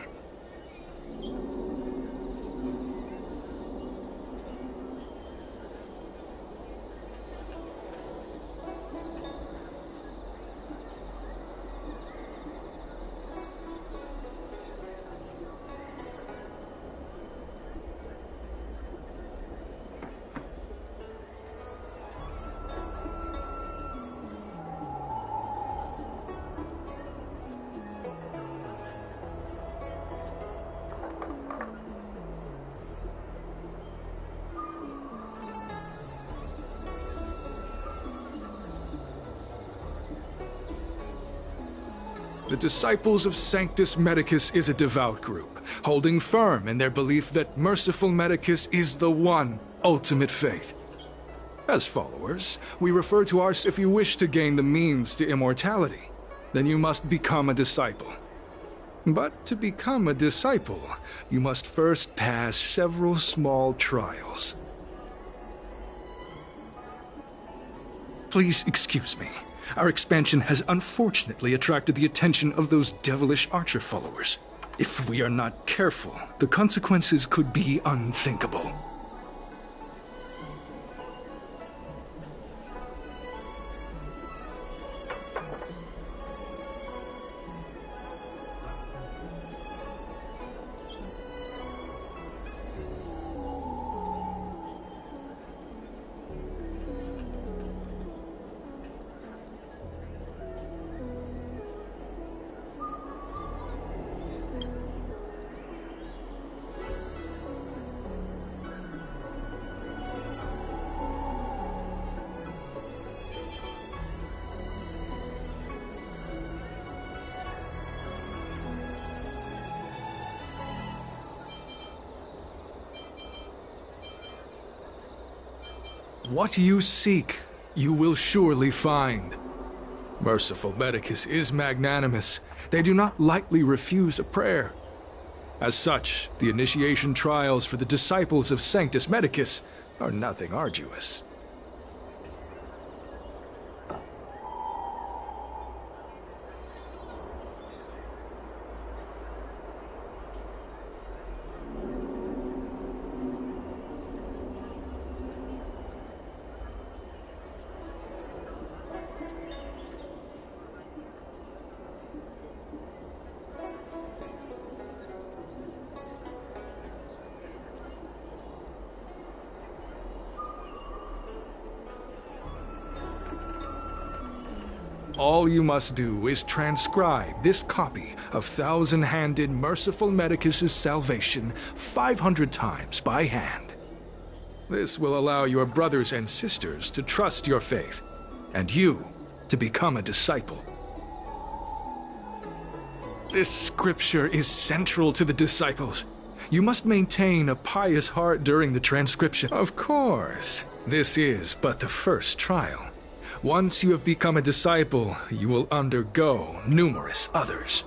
The Disciples of Sanctus Medicus is a devout group, holding firm in their belief that Merciful Medicus is the one ultimate faith. As followers, we refer to ours if you wish to gain the means to immortality, then you must become a disciple. But to become a disciple, you must first pass several small trials. Please excuse me. Our expansion has unfortunately attracted the attention of those devilish archer followers. If we are not careful, the consequences could be unthinkable. What you seek, you will surely find. Merciful Medicus is magnanimous. They do not lightly refuse a prayer. As such, the initiation trials for the Disciples of Sanctus Medicus are nothing arduous. All you must do is transcribe this copy of Thousand-Handed Merciful Medicus's Salvation 500 times by hand. This will allow your brothers and sisters to trust your faith, and you to become a disciple. This scripture is central to the disciples. You must maintain a pious heart during the transcription. Of course, this is but the first trial. Once you have become a disciple, you will undergo numerous others.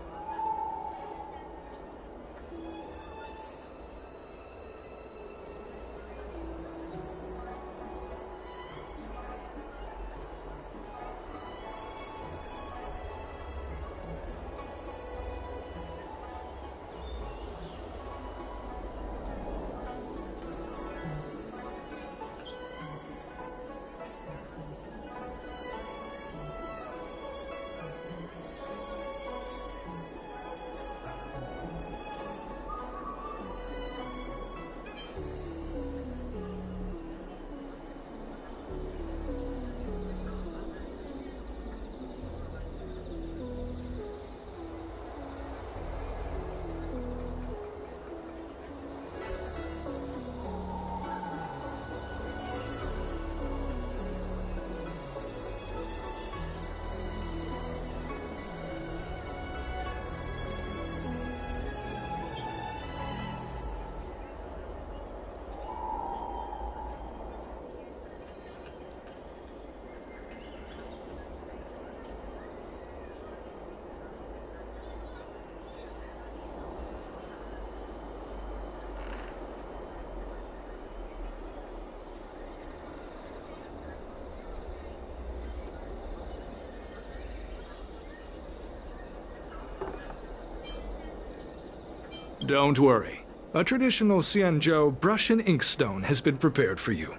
Don't worry. A traditional Xianzhou brush and inkstone has been prepared for you.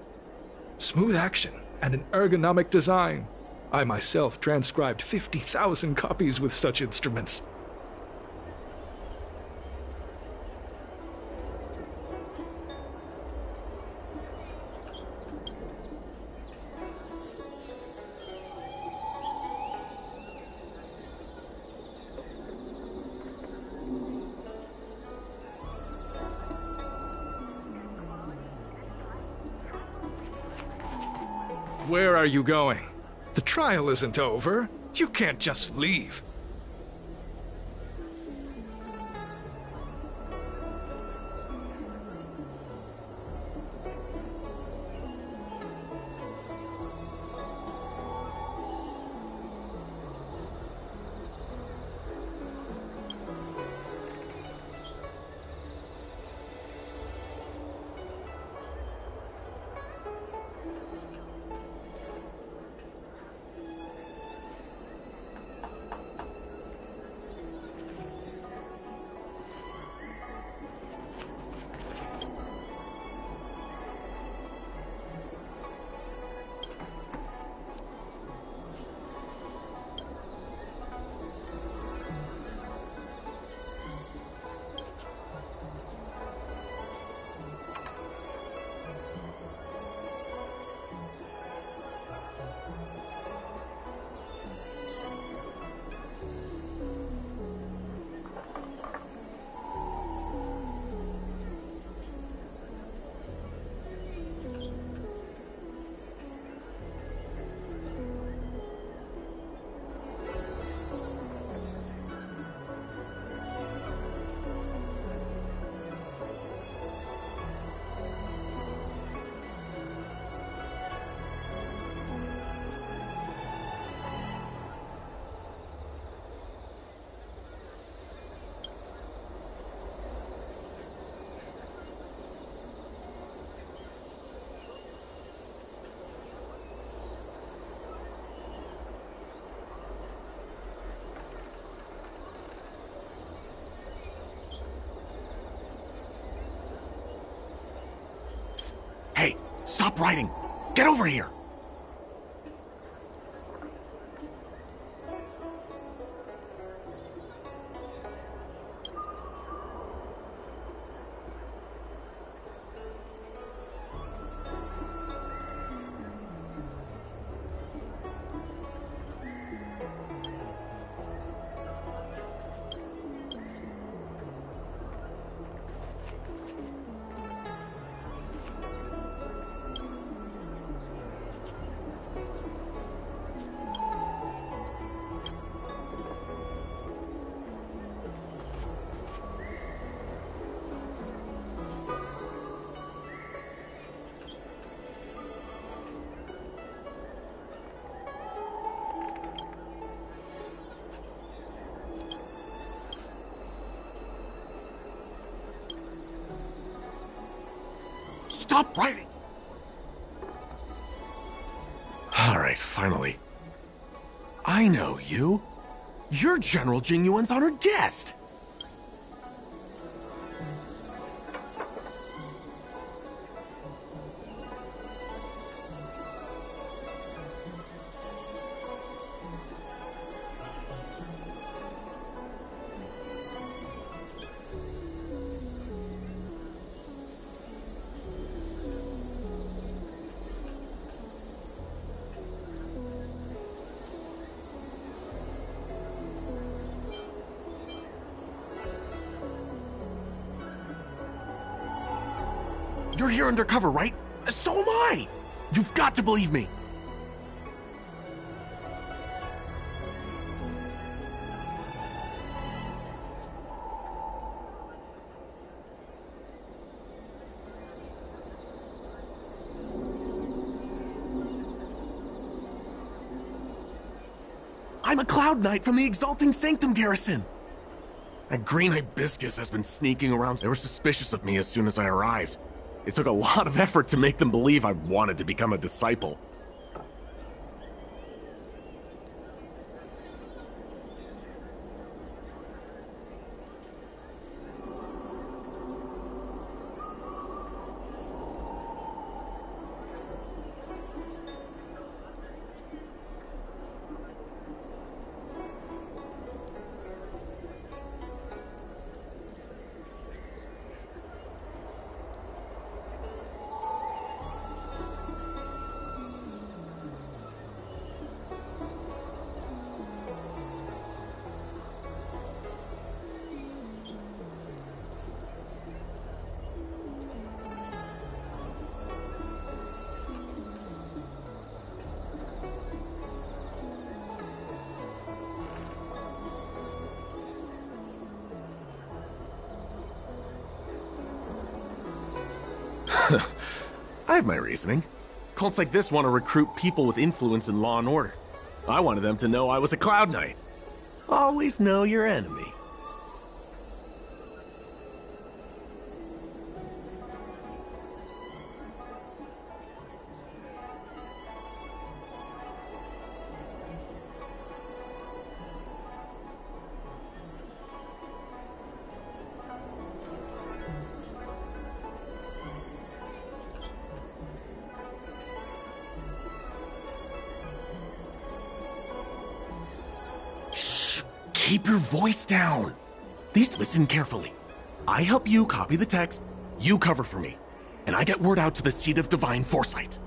Smooth action and an ergonomic design. I myself transcribed 50,000 copies with such instruments. Where are you going? The trial isn't over. You can't just leave. Hey, stop writing! Get over here! Stop writing! Alright, finally. I know you. You're General Jing Yuan's honored guest! You're here undercover, right? So am I! You've got to believe me! I'm a Cloud Knight from the Exalting Sanctum Garrison! That green hibiscus has been sneaking around. They were suspicious of me as soon as I arrived. It took a lot of effort to make them believe I wanted to become a disciple. I have my reasoning. Cults like this want to recruit people with influence in law and order. I wanted them to know I was a Cloud Knight. Always know your enemy. Keep your voice down. Please listen carefully. I help you copy the text, you cover for me, and I get word out to the Seat of Divine Foresight.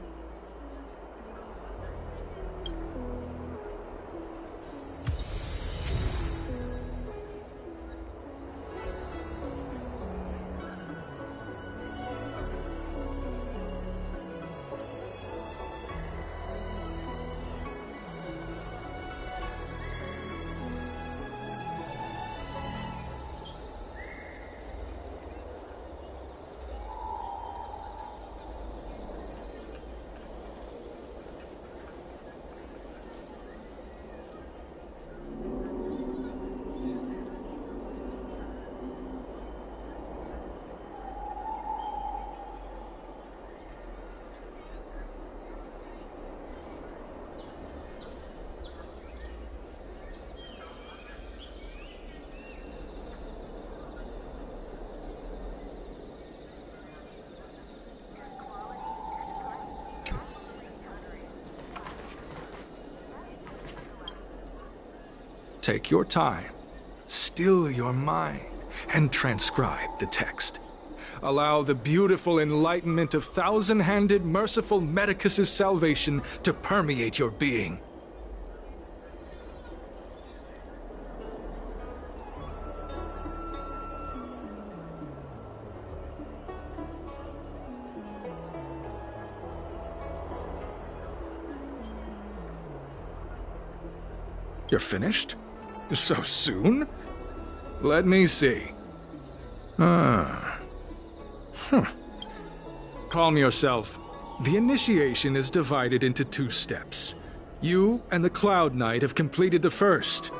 Take your time, still your mind, and transcribe the text. Allow the beautiful enlightenment of thousand-handed, merciful Medicus's salvation to permeate your being. You're finished? So soon? Let me see. Calm yourself. The initiation is divided into 2 steps. You and the Cloud Knight have completed the first.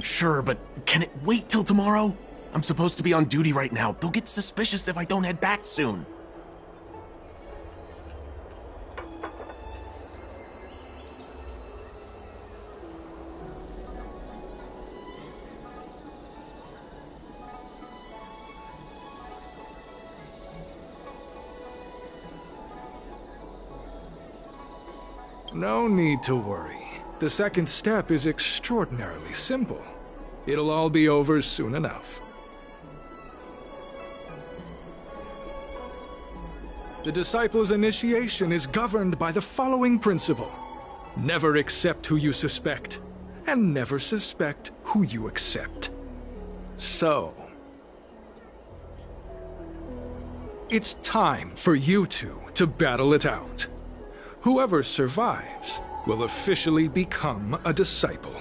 Sure, but can it wait till tomorrow? I'm supposed to be on duty right now. They'll get suspicious if I don't head back soon. No need to worry. The second step is extraordinarily simple. It'll all be over soon enough. The disciple's initiation is governed by the following principle. Never accept who you suspect, and never suspect who you accept. So, it's time for you two to battle it out. Whoever survives will officially become a disciple.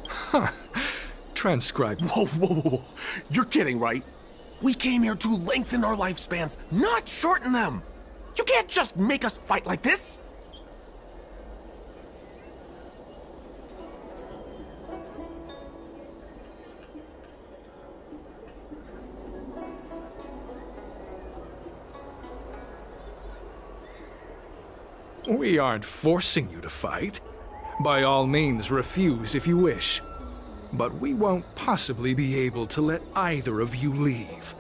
Huh. Transcribe. Whoa. You're kidding, right? We came here to lengthen our lifespans, not shorten them. You can't just make us fight like this. We aren't forcing you to fight. By all means, refuse if you wish. But we won't possibly be able to let either of you leave.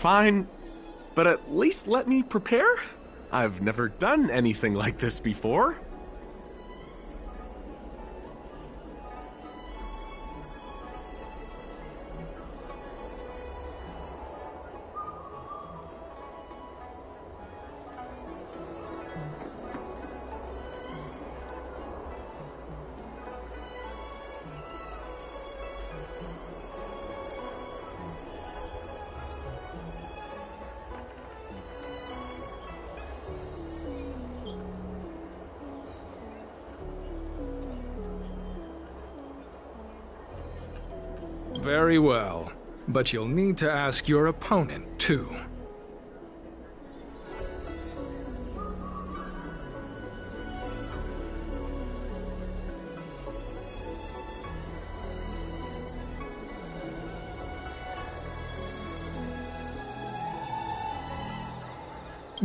Fine, but at least let me prepare. I've never done anything like this before. Very well, but you'll need to ask your opponent, too.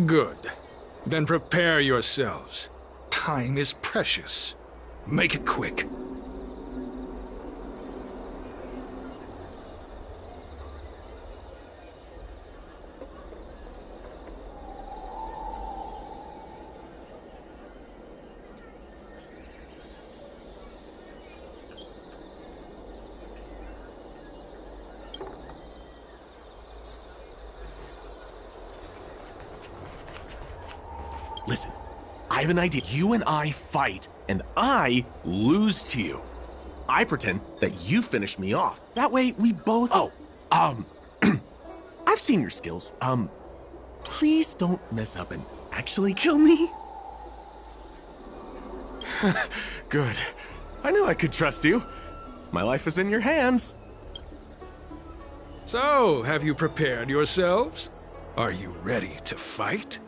Good. Then prepare yourselves. Time is precious. Make it quick. Listen, I have an idea. You and I fight, and I lose to you. I pretend that you finish me off. That way, we both... Oh, I've seen your skills. Please don't mess up and actually kill me. Good. I knew I could trust you. My life is in your hands. So, have you prepared yourselves? Are you ready to fight?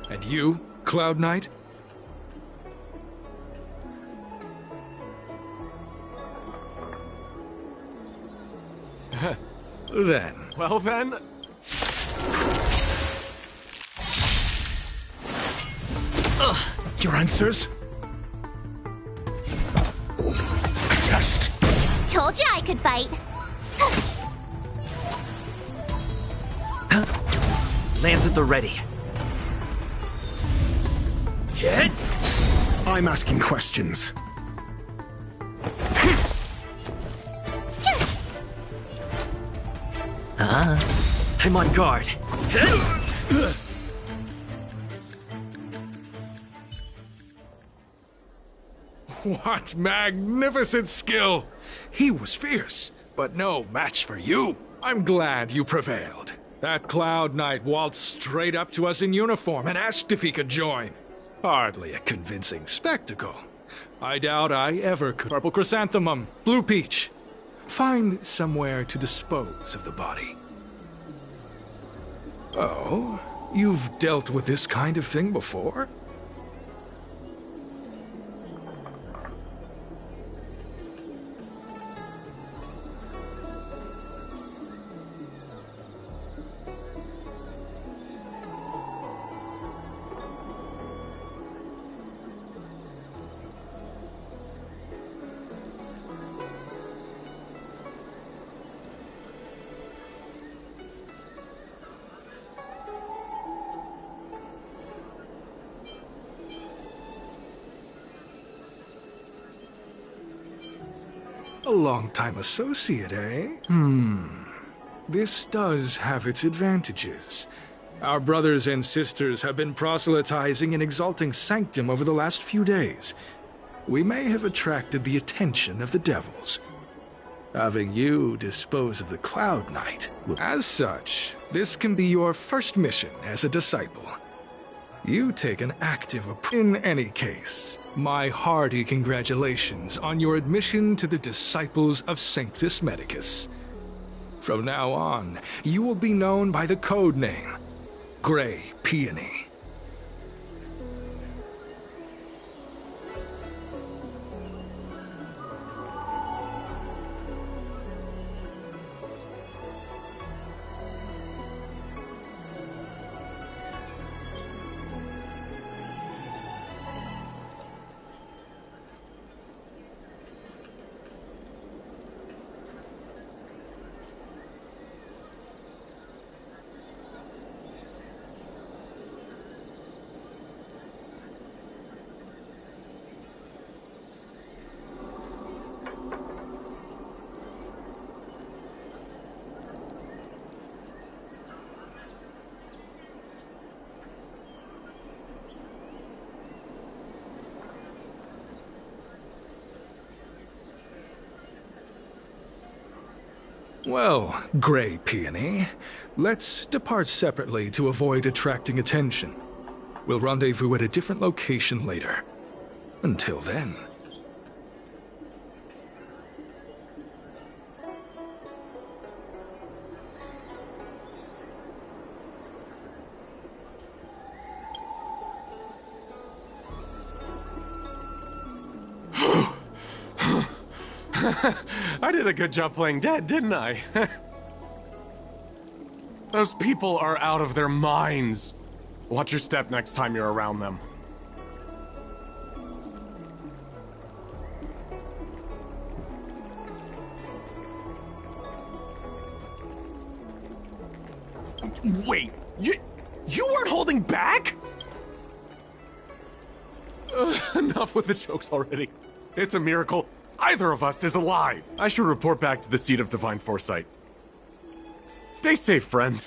And you, Cloud Knight? Then. Well then... Your answers? A test. Told you I could fight. Lands at the ready. Hit! I'm asking questions. I'm on guard. What magnificent skill! He was fierce, but no match for you. I'm glad you prevailed. That Cloud Knight waltzed straight up to us in uniform and asked if he could join. Hardly a convincing spectacle. I doubt I ever could. Purple Chrysanthemum, Blue Peach. Find somewhere to dispose of the body. Oh, you've dealt with this kind of thing before? A long-time associate, eh? This does have its advantages. Our brothers and sisters have been proselytizing in Exalting Sanctum over the last few days. We may have attracted the attention of the devils. Having you dispose of the Cloud Knight. As such, this can be your first mission as a disciple. You take an active approach. In any case, my hearty congratulations on your admission to the Disciples of Sanctus Medicus. From now on, you will be known by the code name, Grey Peony. Well, Grey Peony, let's depart separately to avoid attracting attention. We'll rendezvous at a different location later. Until then. I did a good job playing dead, didn't I? Those people are out of their minds. Watch your step next time you're around them. Wait, you weren't holding back? Enough with the jokes already. It's a miracle either of us is alive. I should report back to the seat of divine foresight. Stay safe, friend.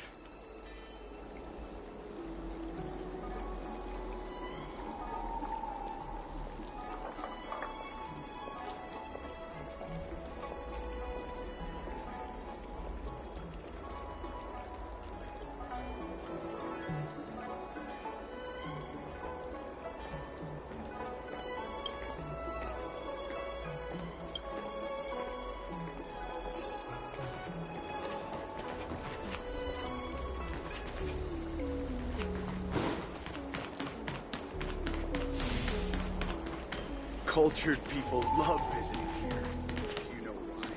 Cultured people love visiting here. Do you know why?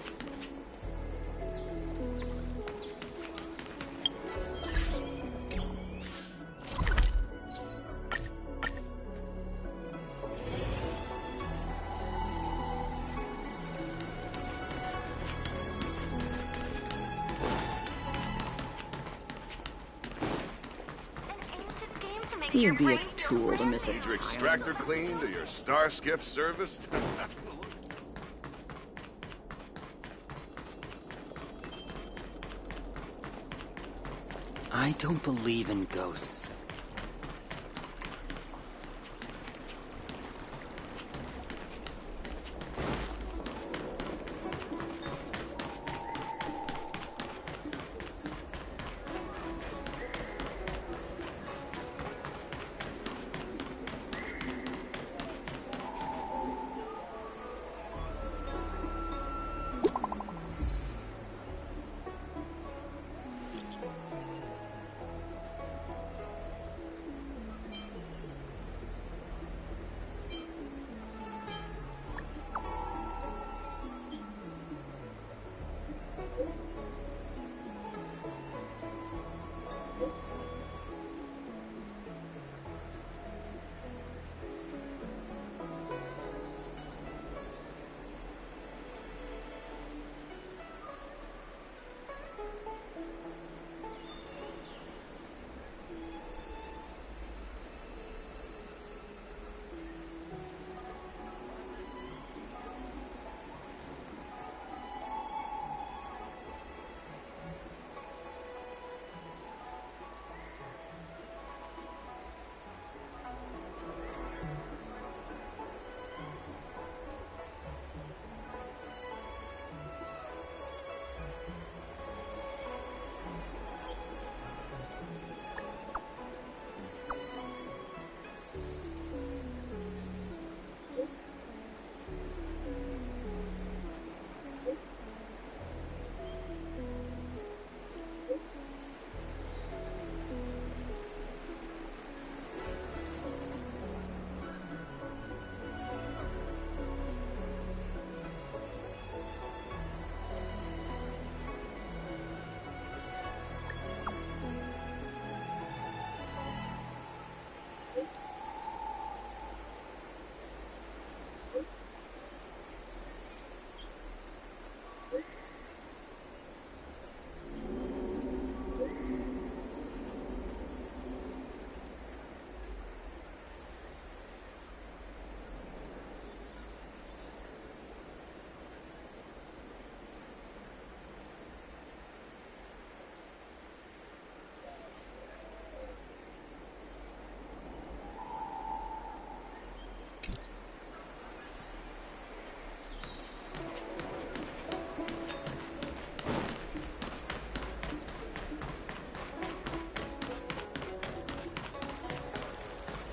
You'd be a tool to miss a Need your extractor cleaned or your star skiff serviced? I don't believe in ghosts.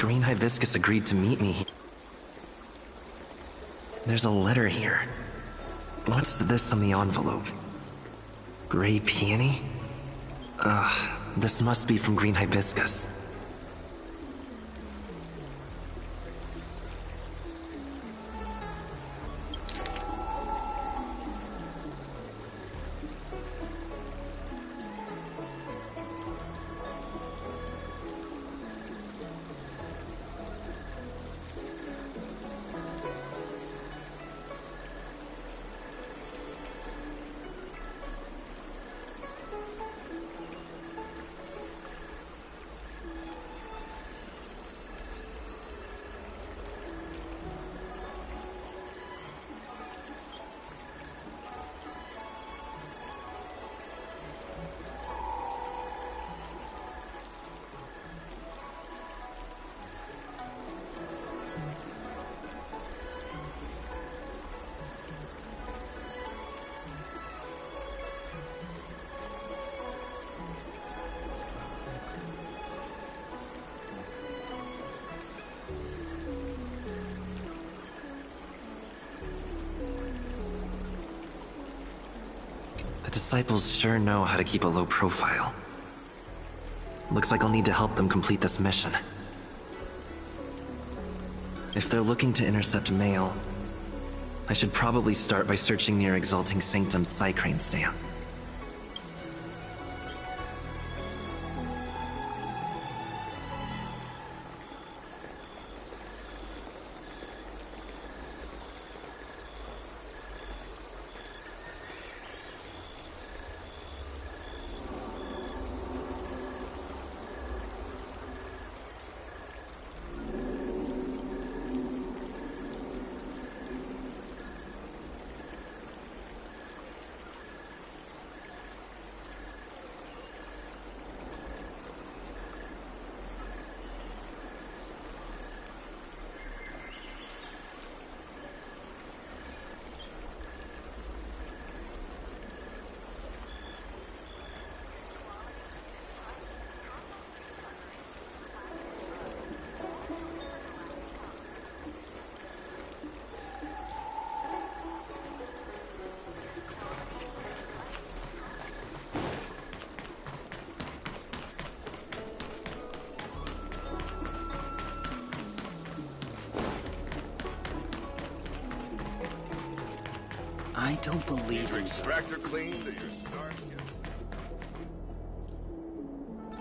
Green Hibiscus agreed to meet me. There's a letter here. What's this on the envelope? Gray peony? Ugh, this must be from Green Hibiscus. Disciples sure know how to keep a low profile. Looks like I'll need to help them complete this mission. If they're looking to intercept mail, I should probably start by searching near Exalting Sanctum's Psycrane stands. I don't believe in extractor cleaned or your star skiff?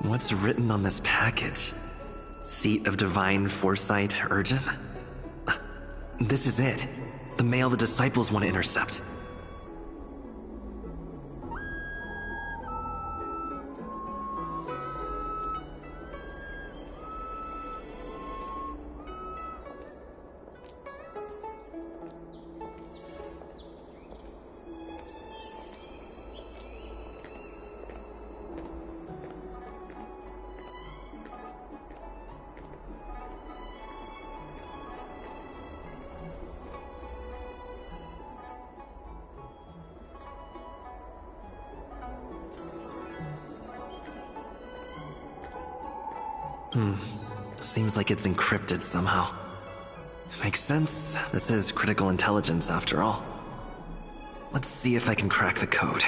What's written on this package? Seat of Divine Foresight Urgent? This is it. The mail the disciples want to intercept. Seems like it's encrypted somehow. Makes sense. This is critical intelligence after all. Let's see if I can crack the code.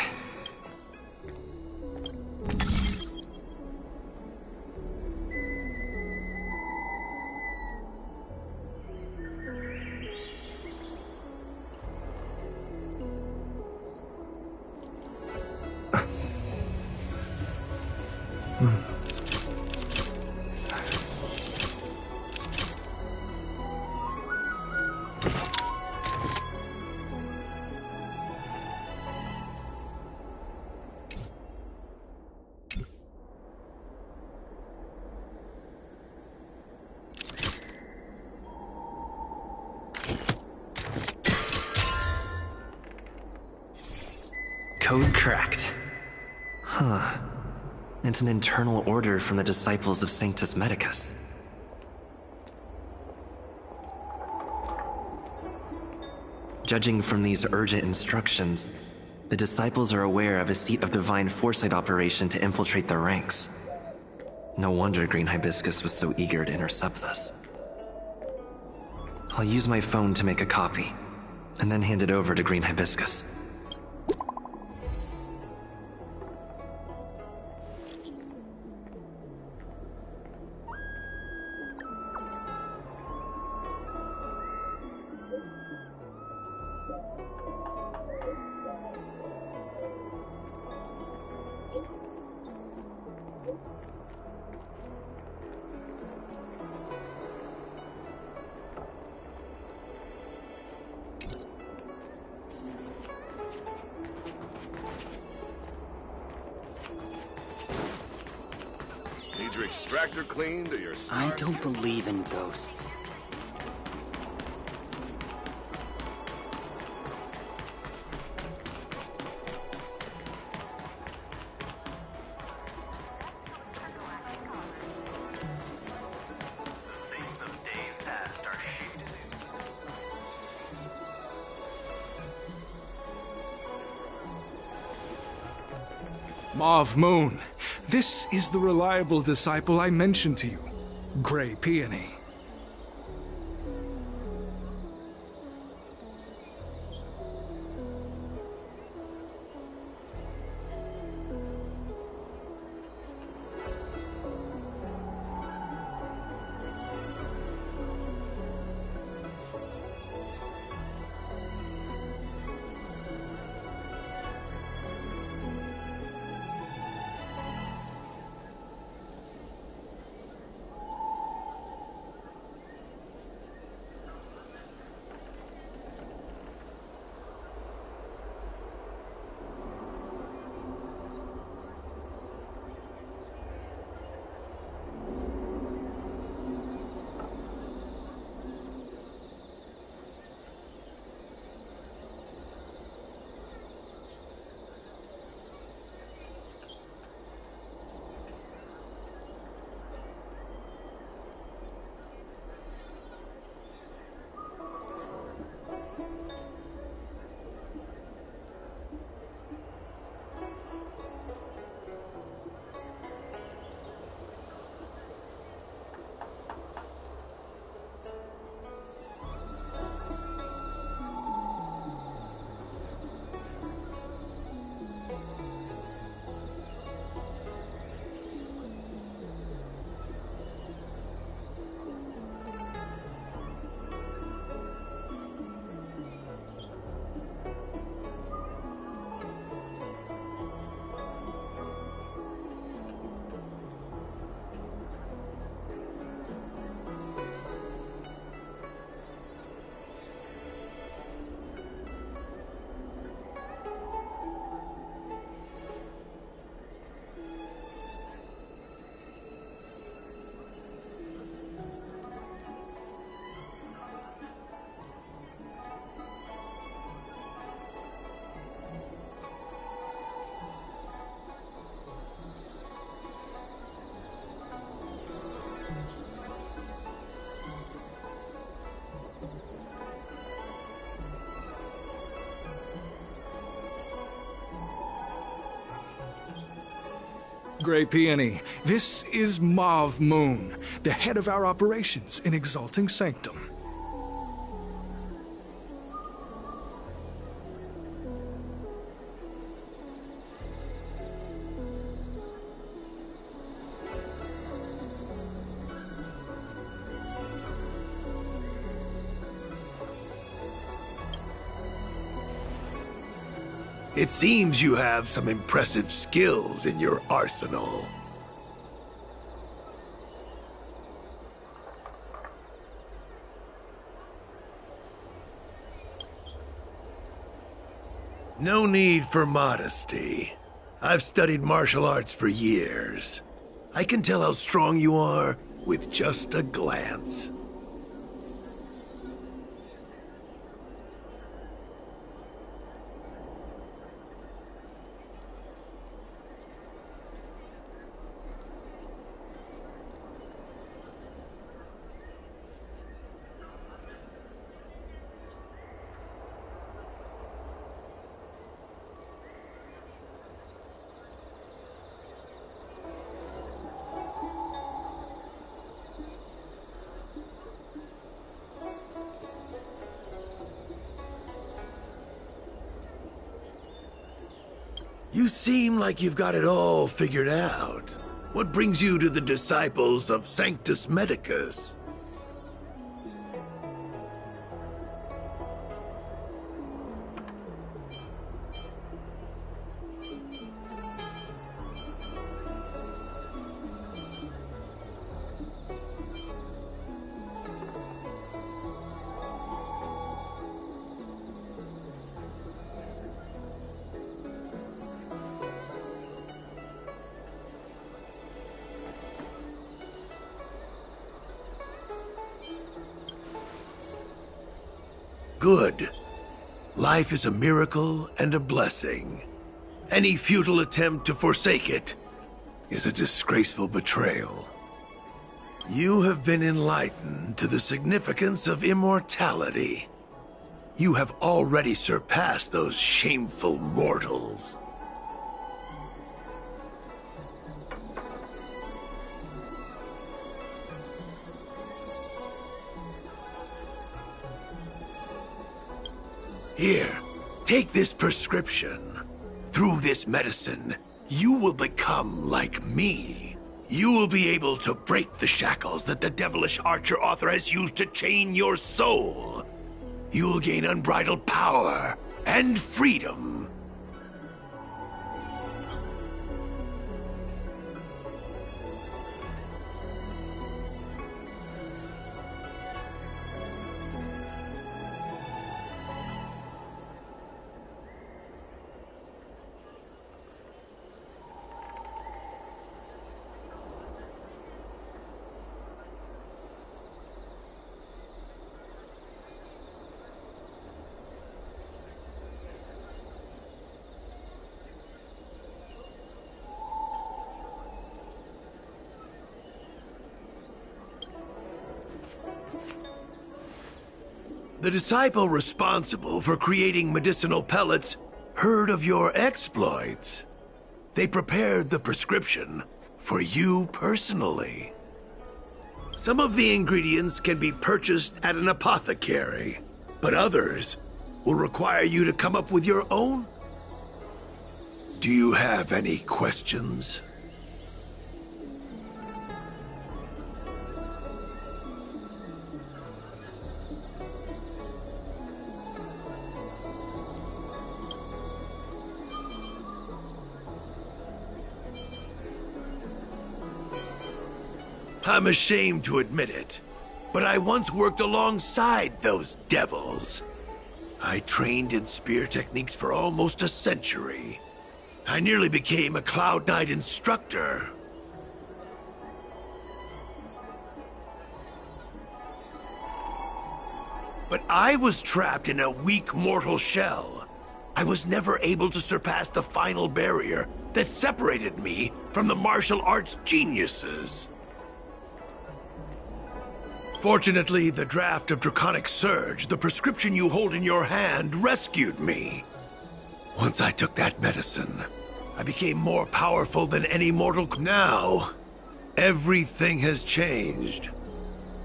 Code cracked. Huh. It's an internal order from the disciples of Sanctus Medicus. Judging from these urgent instructions, the disciples are aware of a Seat of Divine Foresight operation to infiltrate their ranks. No wonder Green Hibiscus was so eager to intercept this. I'll use my phone to make a copy, and then hand it over to Green Hibiscus. Need your extractor cleaned or your star I don't believe in ghosts. Mauve Moon, this is the reliable disciple I mentioned to you, Gray Peony. Grey Peony, this is Mauve Moon, the head of our operations in Exalting Sanctum. It seems you have some impressive skills in your arsenal. No need for modesty. I've studied martial arts for years. I can tell how strong you are with just a glance. You seem like you've got it all figured out. What brings you to the disciples of Sanctus Medicus? Good. Life is a miracle and a blessing. Any futile attempt to forsake it is a disgraceful betrayal. You have been enlightened to the significance of immortality. You have already surpassed those shameful mortals. Here, take this prescription. Through this medicine, you will become like me. You will be able to break the shackles that the devilish archer author has used to chain your soul. You will gain unbridled power and freedom. The disciple responsible for creating medicinal pellets heard of your exploits. They prepared the prescription for you personally. Some of the ingredients can be purchased at an apothecary, but others will require you to come up with your own. Do you have any questions? I'm ashamed to admit it, but I once worked alongside those devils. I trained in spear techniques for almost a century. I nearly became a Cloud Knight instructor. But I was trapped in a weak mortal shell. I was never able to surpass the final barrier that separated me from the martial arts geniuses. Fortunately, the draft of Draconic Surge, the prescription you hold in your hand, rescued me. Once I took that medicine, I became more powerful than any mortal. Now, everything has changed.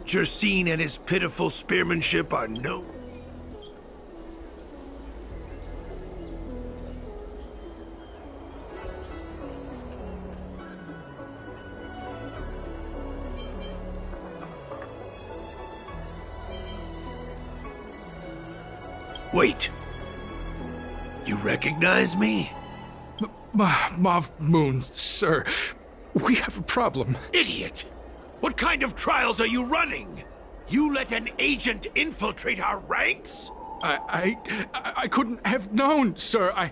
Jersine and his pitiful spearmanship are no... Wait. You recognize me? Mav Moons, sir. We have a problem. Idiot! What kind of trials are you running? You let an agent infiltrate our ranks? I couldn't have known, sir. I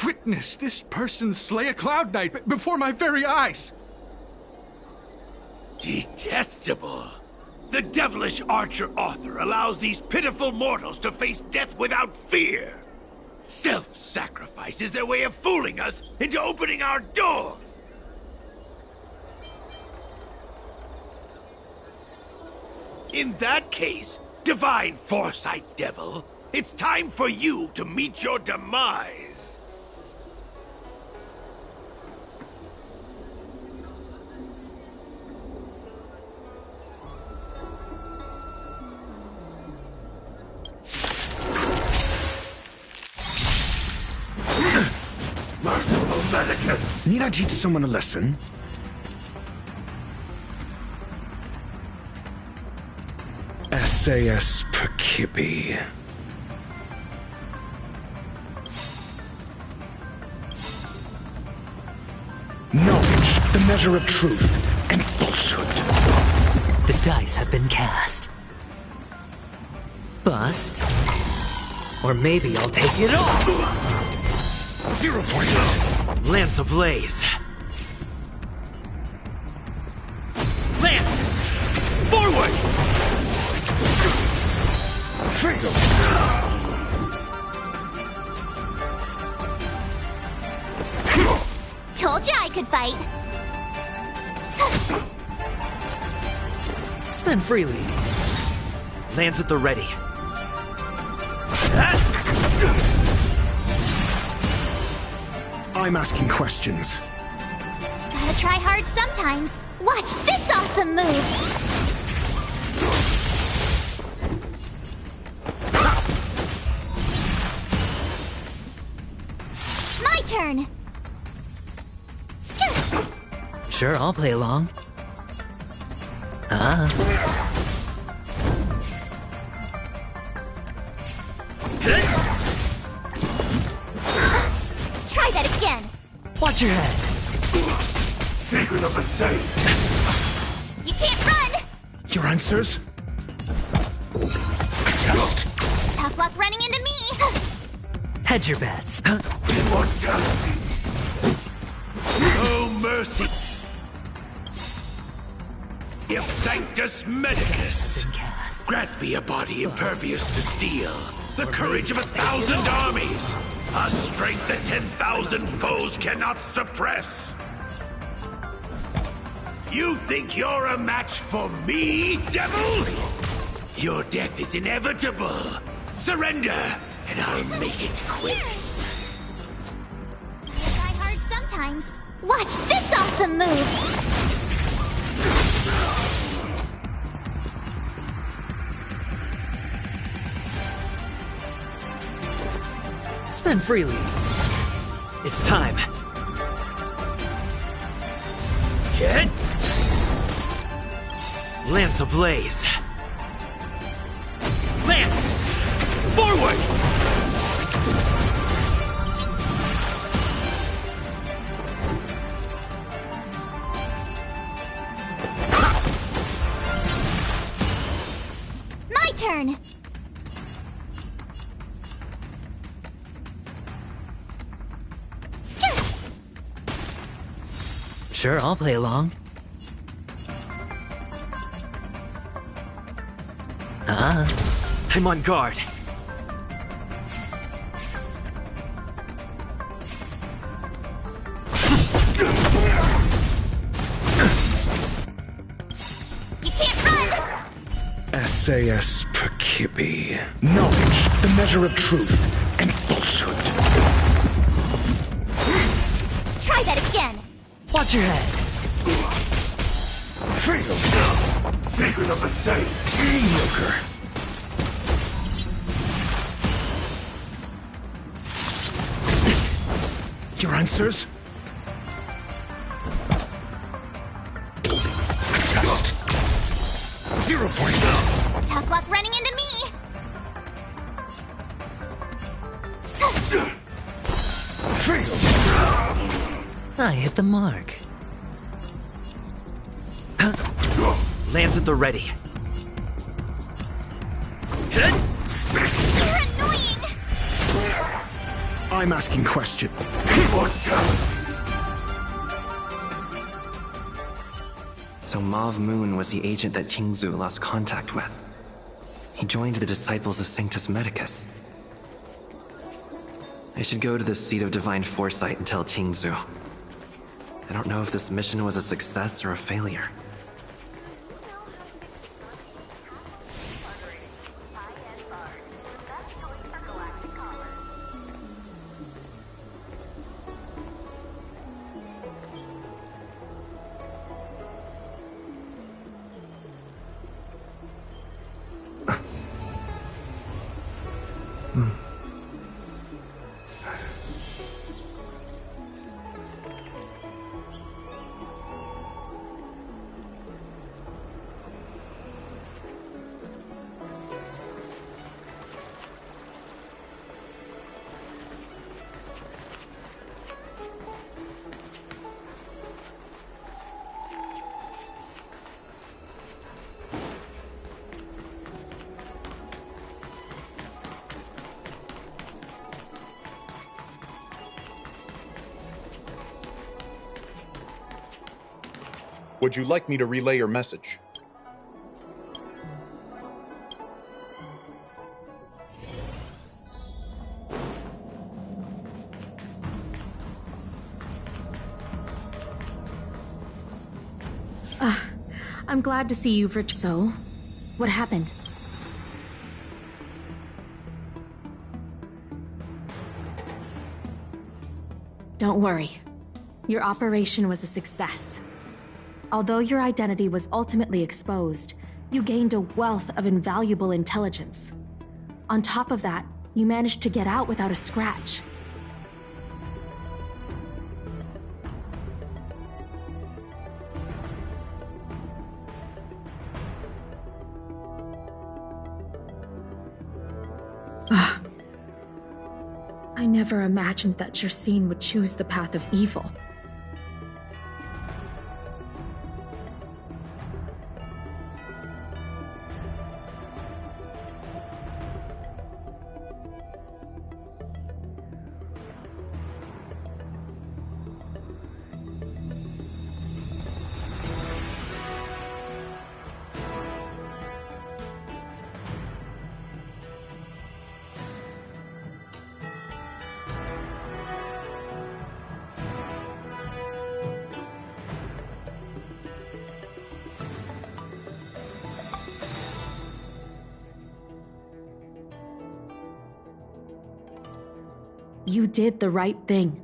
witnessed this person slay a Cloud Knight before my very eyes. Detestable. The devilish archer author allows these pitiful mortals to face death without fear. Self-sacrifice is their way of fooling us into opening our door. In that case, divine foresight, devil, it's time for you to meet your demise. Merciful Medicus! Need I teach someone a lesson? SAS Percipi. Knowledge, the measure of truth and falsehood. The dice have been cast. Bust. Or maybe I'll take it all! 0 points. Lance ablaze. Lance! Forward! Fatal. Told you I could fight. Spend freely. Lance at the ready. I'm asking questions. Gotta try hard sometimes. Watch this awesome move! My turn! Sure, I'll play along. Try that again! Watch your head! Secret of the safe! You can't run! Your answers? A test. Tough luck running into me! Hedge your bets. Immortality! No mercy! If Sanctus Medicus, grant me a body impervious to steel, the courage of 1,000 armies, a strength that 10,000 foes cannot suppress. You think you're a match for me, devil? Your death is inevitable. Surrender, and I'll make it quick. Try hard sometimes. Watch this awesome move! Spend freely. It's time. Hit! Lance ablaze. Lance! Forward! My turn! Sure, I'll play along. I'm on guard. You can't run! SAS Percipi. Knowledge, the measure of truth and falsehood. Watch your head. Freedom! Sacred of the Saints! Mediocre! Your answers? Test. 0 points. Tough luck running into me! I hit the mark. Lands at the ready. You're annoying! I'm asking question. So Mauve Moon was the agent that Qingzu lost contact with. He joined the Disciples of Sanctus Medicus. I should go to the Seat of Divine Foresight and tell Qingzu. I don't know if this mission was a success or a failure. Would you like me to relay your message? I'm glad to see you've returned. So, what happened? Don't worry. Your operation was a success. Although your identity was ultimately exposed, you gained a wealth of invaluable intelligence. On top of that, you managed to get out without a scratch. I never imagined that Jersine would choose the path of evil. You did the right thing.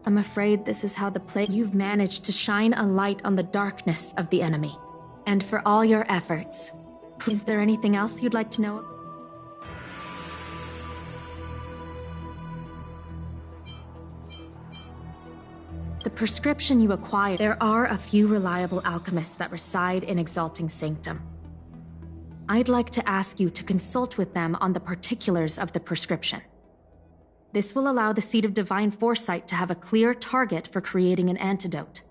I'm afraid this is how the plague. You've managed to shine a light on the darkness of the enemy. And for all your efforts. Is there anything else you'd like to know? The prescription you acquired. There are a few reliable alchemists that reside in Exalting Sanctum. I'd like to ask you to consult with them on the particulars of the prescription. This will allow the Seat of Divine Foresight to have a clear target for creating an antidote.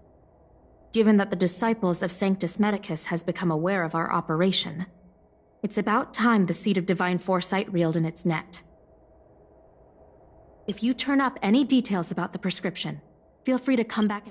Given that the Disciples of Sanctus Medicus has become aware of our operation, it's about time the Seat of Divine Foresight reeled in its net. If you turn up any details about the prescription, feel free to come back.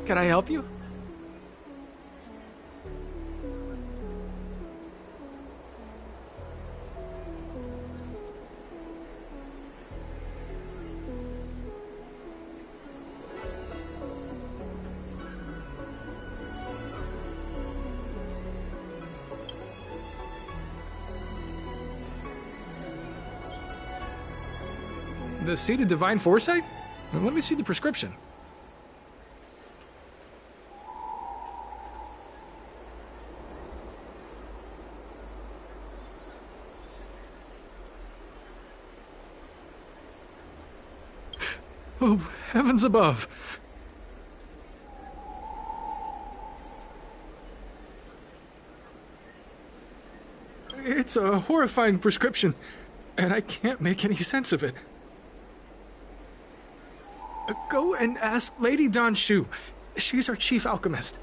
Can I help you? The seed of divine foresight? Well, let me see the prescription. Oh, heavens above. It's a horrifying prescription, and I can't make any sense of it. Go and ask Lady Don Shu. She's our chief alchemist.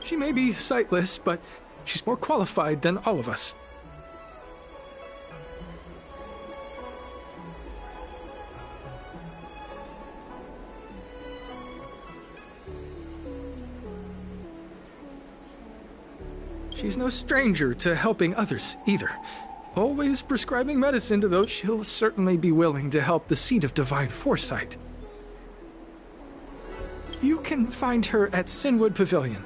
She may be sightless, but she's more qualified than all of us. She's no stranger to helping others, either. Always prescribing medicine to those. She'll certainly be willing to help the seed of divine foresight. You can find her at Sinwood Pavilion.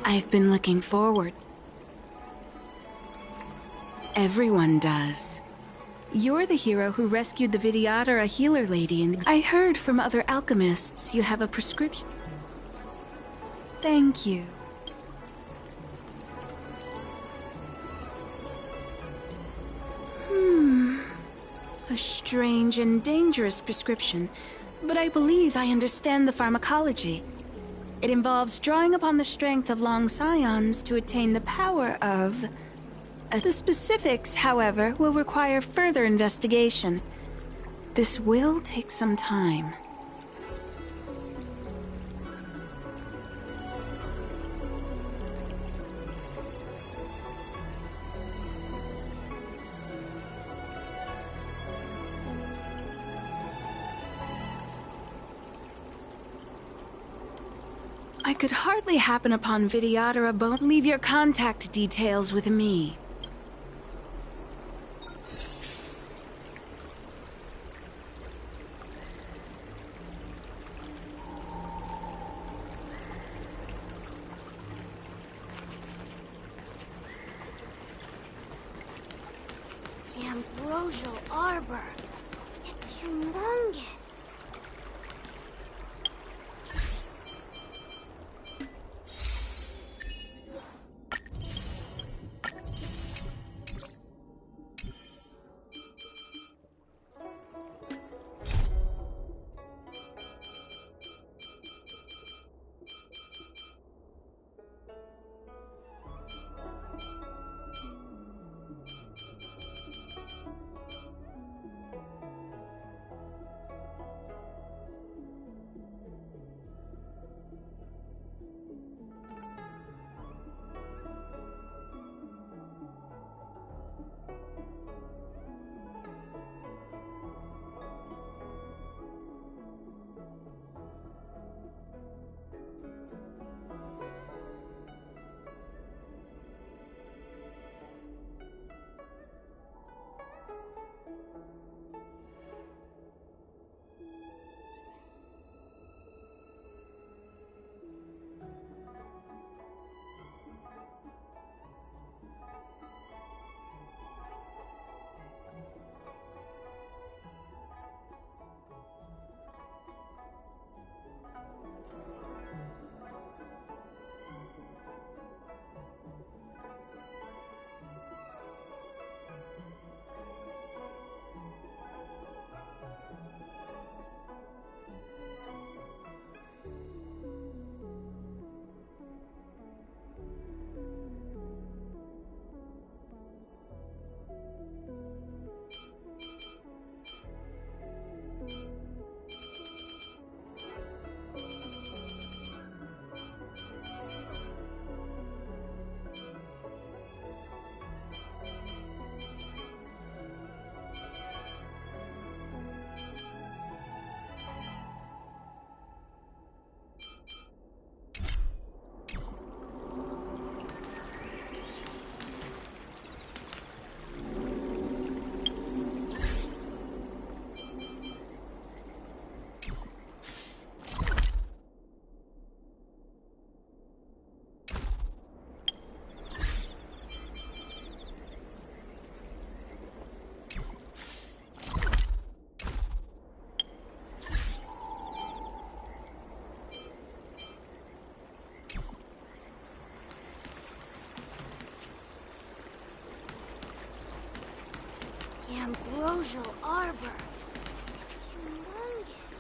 I've been looking forward. Everyone does. You're the hero who rescued the Vidyadhara healer lady, and I heard from other alchemists you have a prescription. Thank you. A strange and dangerous prescription, but I believe I understand the pharmacology. It involves drawing upon the strength of long scions to attain the power of... The specifics, however, will require further investigation. This will take some time. I could hardly happen upon Vidyadhara bone. Leave your contact details with me. The ambrosial arbor. It's humongous. The ambrosial arbor. It's humongous.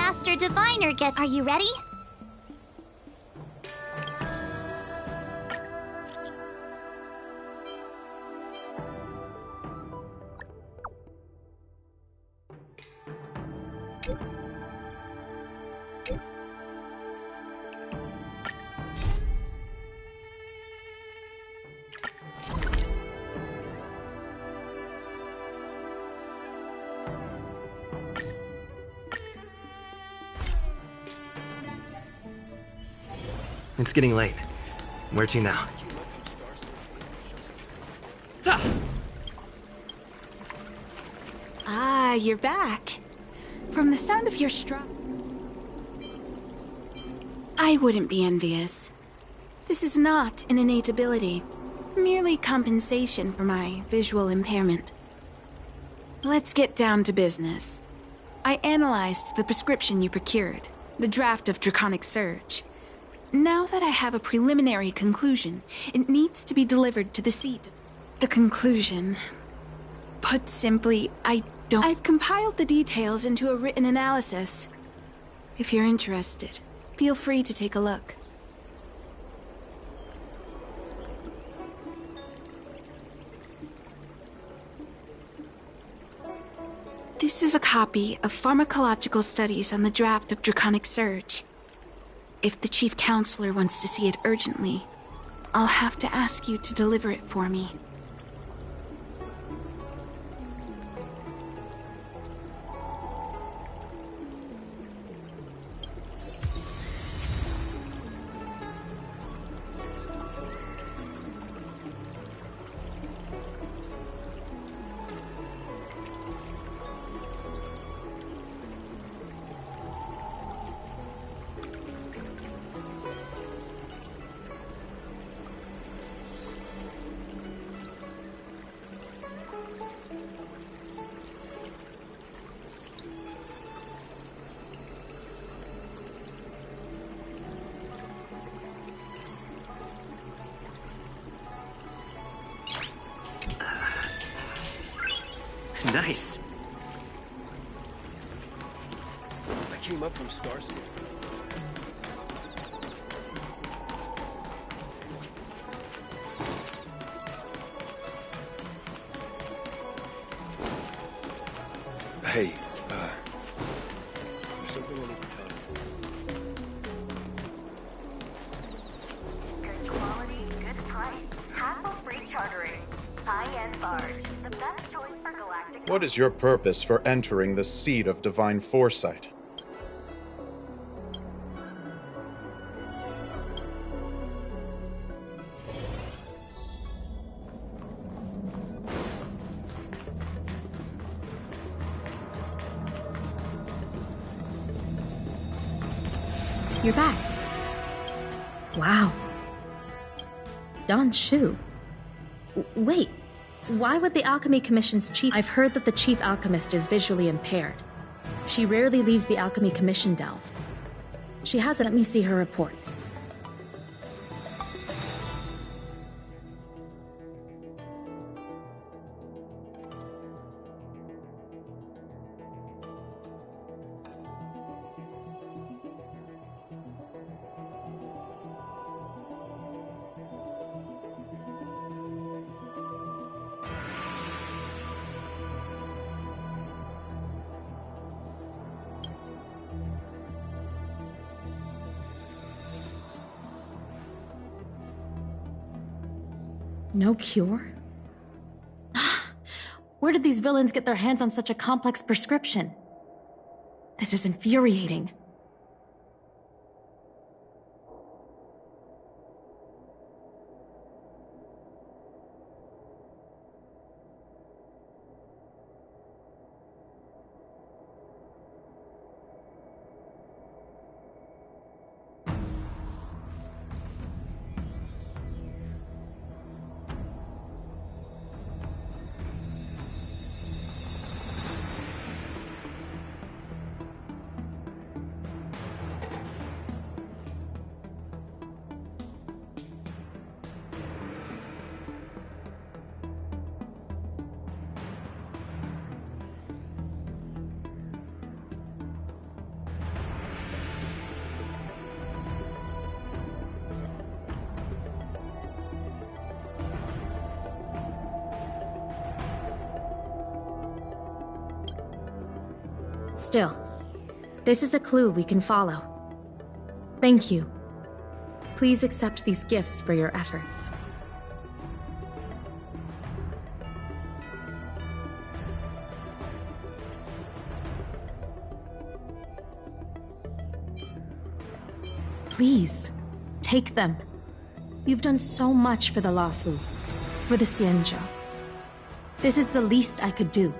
Master Diviner gets. Are you ready? It's getting late. Where to now? Ah, you're back. From the sound of your I wouldn't be envious. This is not an innate ability, merely compensation for my visual impairment. Let's get down to business. I analyzed the prescription you procured, the draft of Draconic Surge. Now that I have a preliminary conclusion, it needs to be delivered to the seat. The conclusion. Put simply, I've compiled the details into a written analysis. If you're interested, feel free to take a look. This is a copy of pharmacological studies on the draft of Draconic Surge. If the Chief Counselor wants to see it urgently, I'll have to ask you to deliver it for me. Nice. I came up from Starscape. Hey, there's something I need to tell you. Good quality, good price, hassle-free chartering. High-end barge, the best choice for galactic. What is your purpose for entering the seat of divine foresight? You're back. Wow. Don Shu. Wait, why would the Alchemy Commission's chief— I've heard that the chief alchemist is visually impaired. She rarely leaves the Alchemy Commission delve. She hasn't let me see her report. No cure? Where did these villains get their hands on such a complex prescription? This is infuriating. Still, this is a clue we can follow. Thank you. Please accept these gifts for your efforts. Please, take them. You've done so much for the Lafu, for the Xianzhou. This is the least I could do.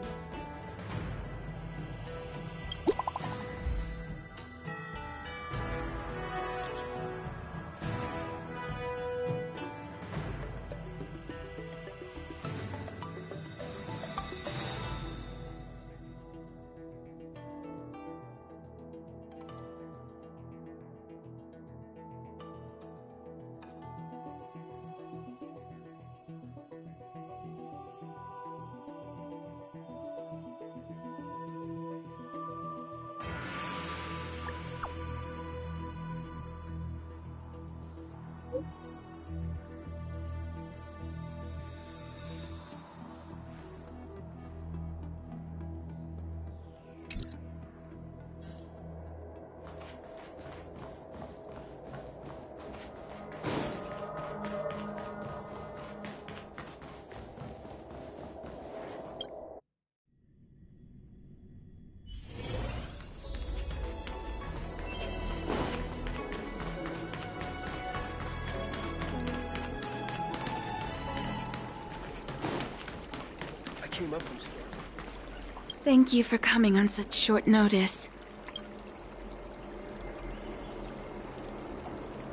Thank you for coming on such short notice.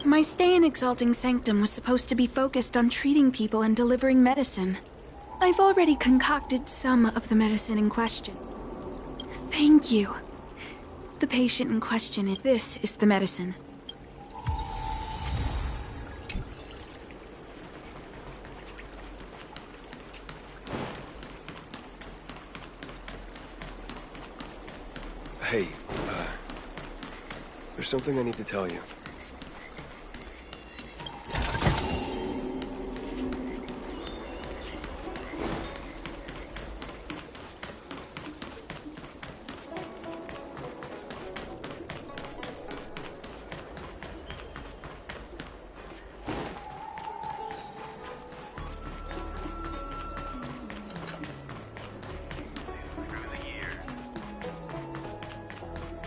My stay in Exalting Sanctum was supposed to be focused on treating people and delivering medicine. I've already concocted some of the medicine in question. Thank you. The patient in question, this is the medicine. Hey, there's something I need to tell you.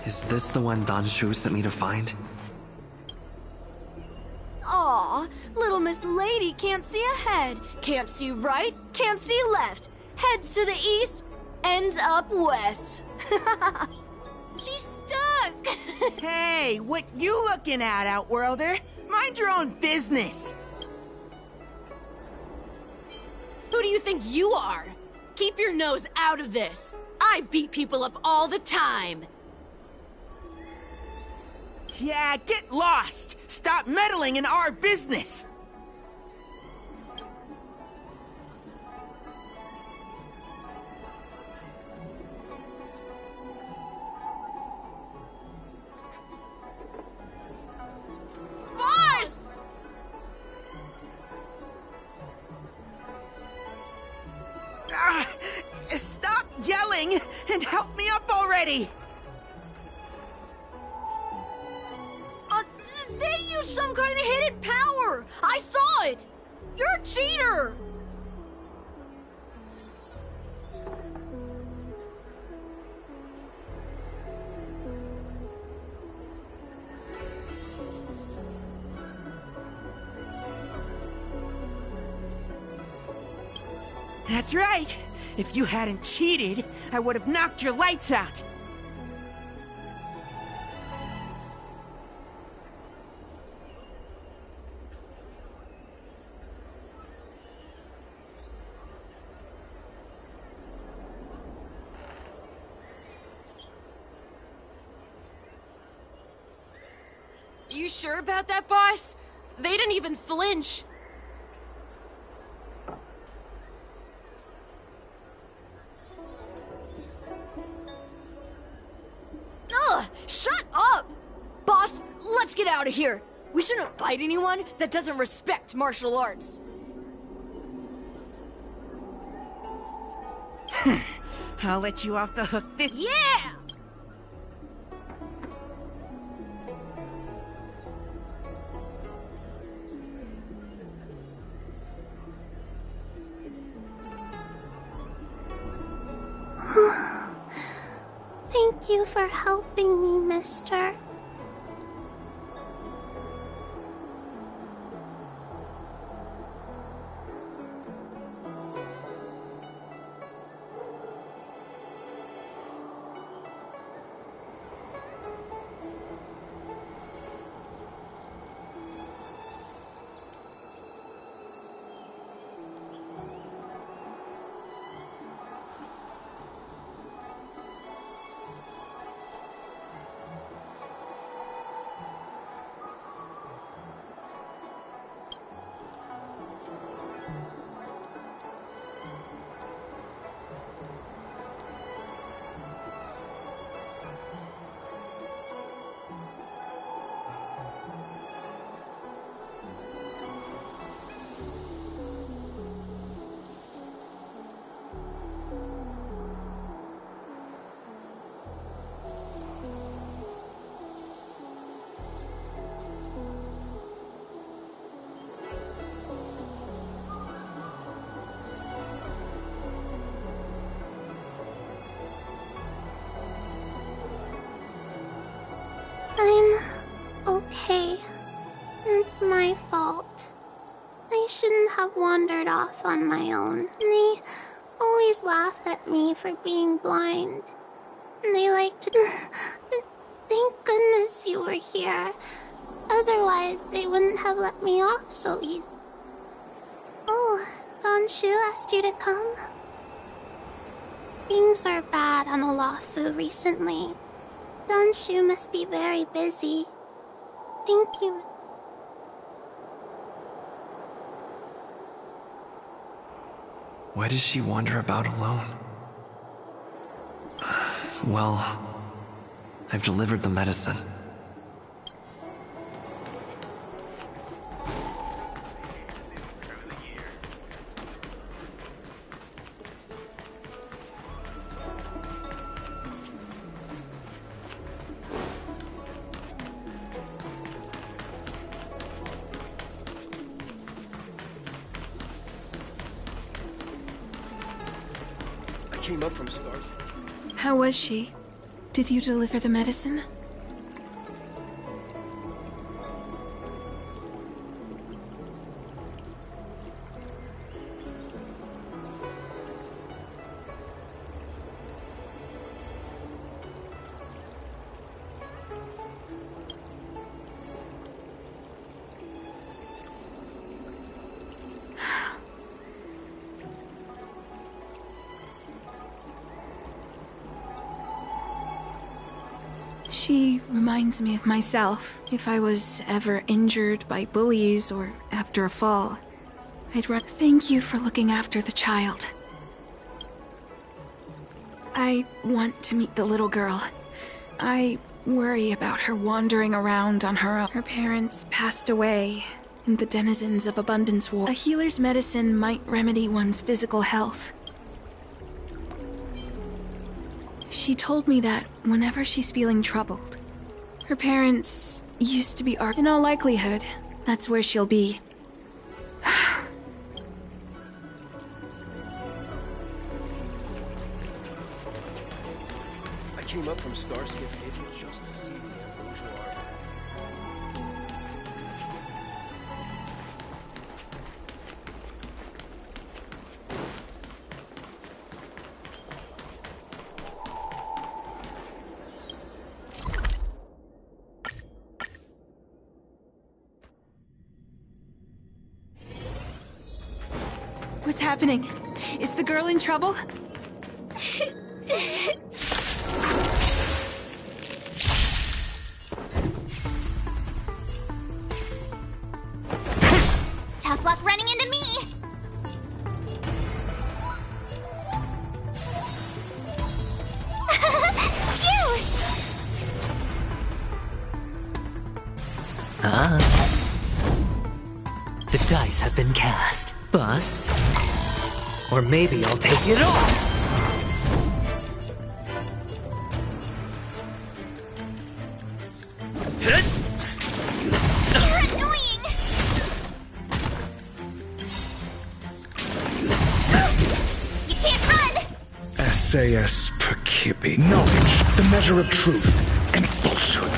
Is this the one Dan Shu sent me to find? Aw, little Miss Lady can't see ahead, can't see right, can't see left. Heads to the east, ends up west. She's stuck! Hey, what you looking at, Outworlder? Mind your own business. Who do you think you are? Keep your nose out of this. I beat people up all the time. Yeah, get lost! Stop meddling in our business! Boss! Stop yelling and help me up already! They used some kind of hidden power! I saw it! You're a cheater! That's right! If you hadn't cheated, I would have knocked your lights out! You sure about that, boss? They didn't even flinch. Ugh! Shut up! Boss, let's get out of here. We shouldn't fight anyone that doesn't respect martial arts. I'll let you off the hook this— Yeah! Thank you for helping me, mister. I'm okay. It's my fault. I shouldn't have wandered off on my own. They always laugh at me for being blind. They like to... Thank goodness you were here. Otherwise, they wouldn't have let me off so easy. Oh, Don Shu asked you to come? Things are bad on Olafu recently. Don Shu must be very busy. Thank you. Why does she wander about alone? Well, I've delivered the medicine. Came up from stars. How was she? Did you deliver the medicine? She reminds me of myself. If I was ever injured by bullies or after a fall, thank you for looking after the child. I want to meet the little girl. I worry about her wandering around on her own. Her parents passed away in the denizens of Abundance War. A healer's medicine might remedy one's physical health. She told me that whenever she's feeling troubled, her parents used to be in all likelihood, that's where she'll be. I came up from Starskiff Haven just to see the Ambrosia Arbor. What's happening? Is the girl in trouble? Tough luck running into me! Cute! The dice have been cast. Bust. Or maybe I'll take it off! You're annoying! You can't run! SAS Peculiar. hippie. Knowledge, the measure of truth and falsehood.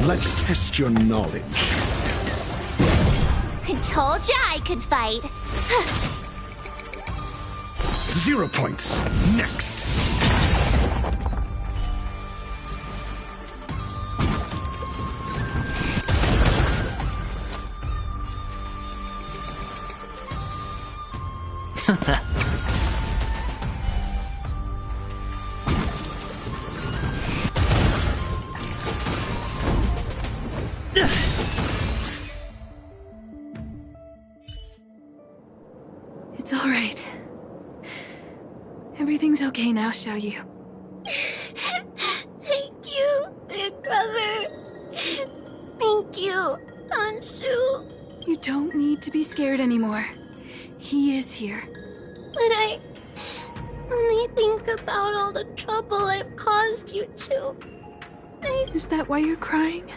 Let's test your knowledge. I told ya I could fight. 0 points. Next. It's all right. Everything's okay now, Xiaoyu. Thank you, big brother. Thank you, Anshu. You don't need to be scared anymore. He is here. But when I think about all the trouble I've caused you two, Is that why you're crying?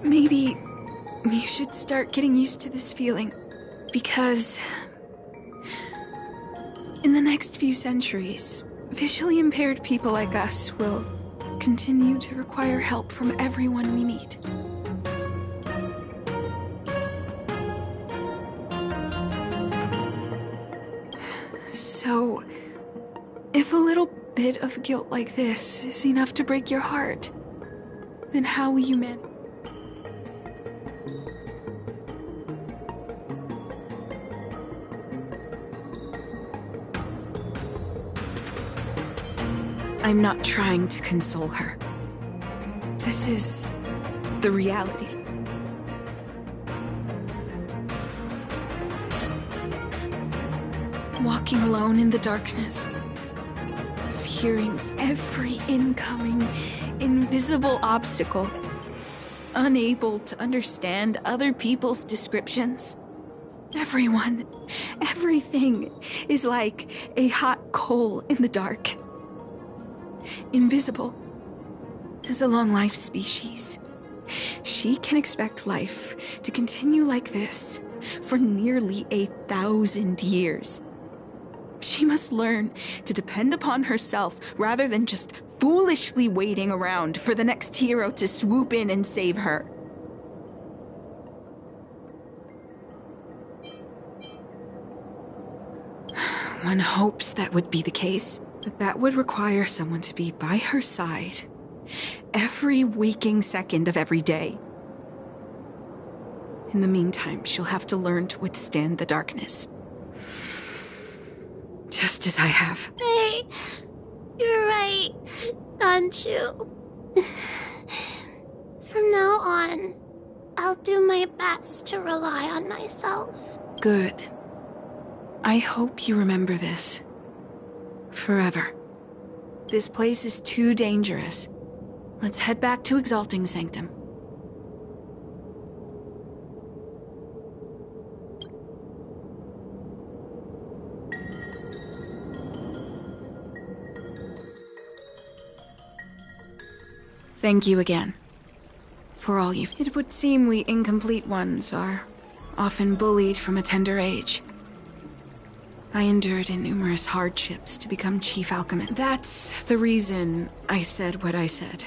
Maybe you should start getting used to this feeling. Because in the next few centuries, visually impaired people like us will continue to require help from everyone we meet. So, if a little bit of guilt like this is enough to break your heart, then how will you manage? I'm not trying to console her. This is the reality. Walking alone in the darkness, fearing every incoming, invisible obstacle, unable to understand other people's descriptions. Everyone, everything is like a hot coal in the dark. Invisible as a long-life species, she can expect life to continue like this for nearly 1,000 years. She must learn to depend upon herself rather than just foolishly waiting around for the next hero to swoop in and save her. One hopes that would be the case, but that would require someone to be by her side every waking second of every day. In the meantime, she'll have to learn to withstand the darkness. Just as I have. Hey, you're right, Anshu. From now on, I'll do my best to rely on myself. Good. I hope you remember this. Forever. This place is too dangerous. Let's head back to Exalting Sanctum. Thank you again. For all you've... It would seem we incomplete ones are often bullied from a tender age. I endured numerous hardships to become Chief Alchemist. That's the reason I said what I said.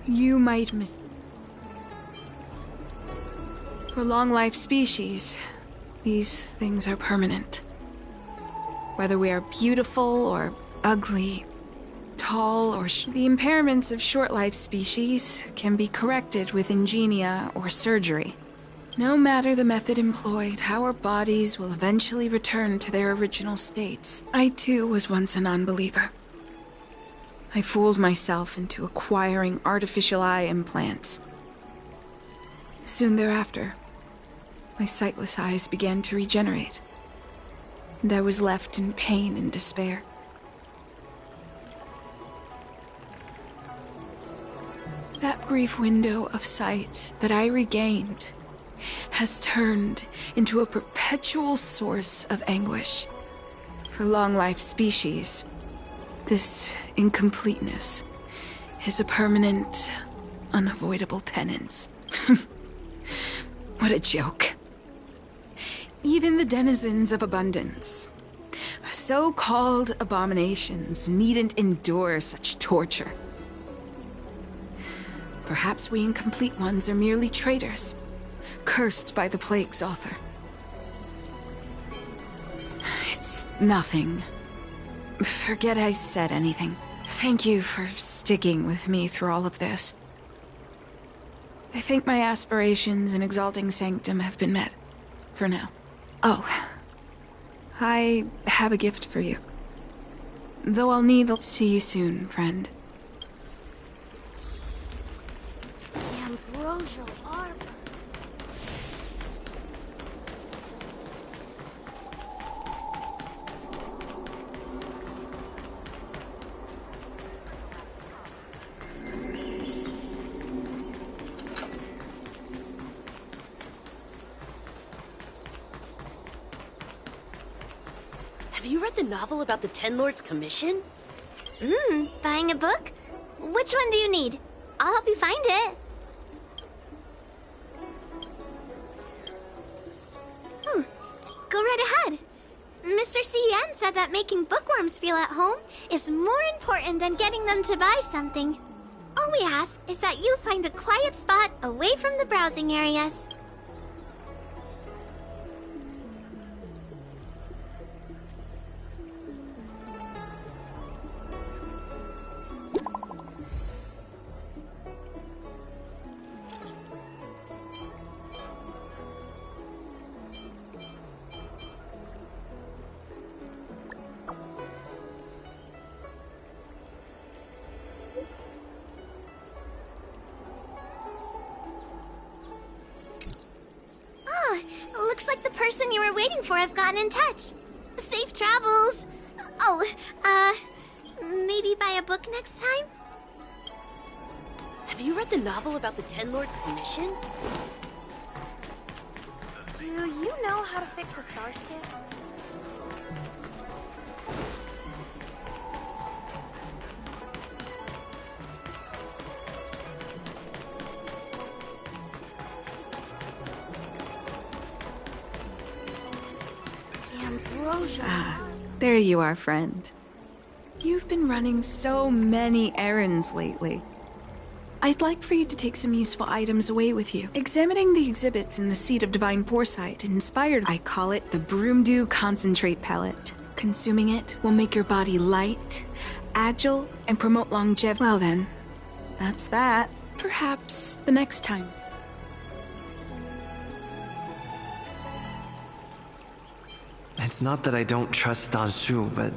You might For long-life species, these things are permanent. Whether we are beautiful or ugly, tall or the impairments of short-life species can be corrected with ingenia or surgery. No matter the method employed, our bodies will eventually return to their original states. I too was once a non-believer. I fooled myself into acquiring artificial eye implants. Soon thereafter, my sightless eyes began to regenerate, and I was left in pain and despair. That brief window of sight that I regained has turned into a perpetual source of anguish. For long-life species, this incompleteness is a permanent, unavoidable tenance. What a joke. Even the denizens of abundance, so-called abominations, needn't endure such torture. Perhaps we incomplete ones are merely traitors, cursed by the plague's author. It's nothing. Forget I said anything. Thank you for sticking with me through all of this. I think my aspirations in Exalting Sanctum have been met. For now. Oh. I have a gift for you. Though I'll need to see you soon, friend. The ambrosial arbor. Have you read the novel about the Ten Lords Commission? Buying a book? Which one do you need? I'll help you find it. Go right ahead. Mr. C.N. said that making bookworms feel at home is more important than getting them to buy something. All we ask is that you find a quiet spot away from the browsing areas. Looks like the person you were waiting for has gotten in touch. Safe travels. Oh, maybe buy a book next time? Have you read the novel about the Ten Lords Commission? Do you know how to fix a star skip? There you are, friend. You've been running so many errands lately. I'd like for you to take some useful items away with you. Examining the exhibits in the Seat of Divine Foresight inspired. I call it the Broomdew Concentrate Pellet. Consuming it will make your body light, agile, and promote longevity. Well then, that's that. Perhaps the next time. It's not that I don't trust Danshu, but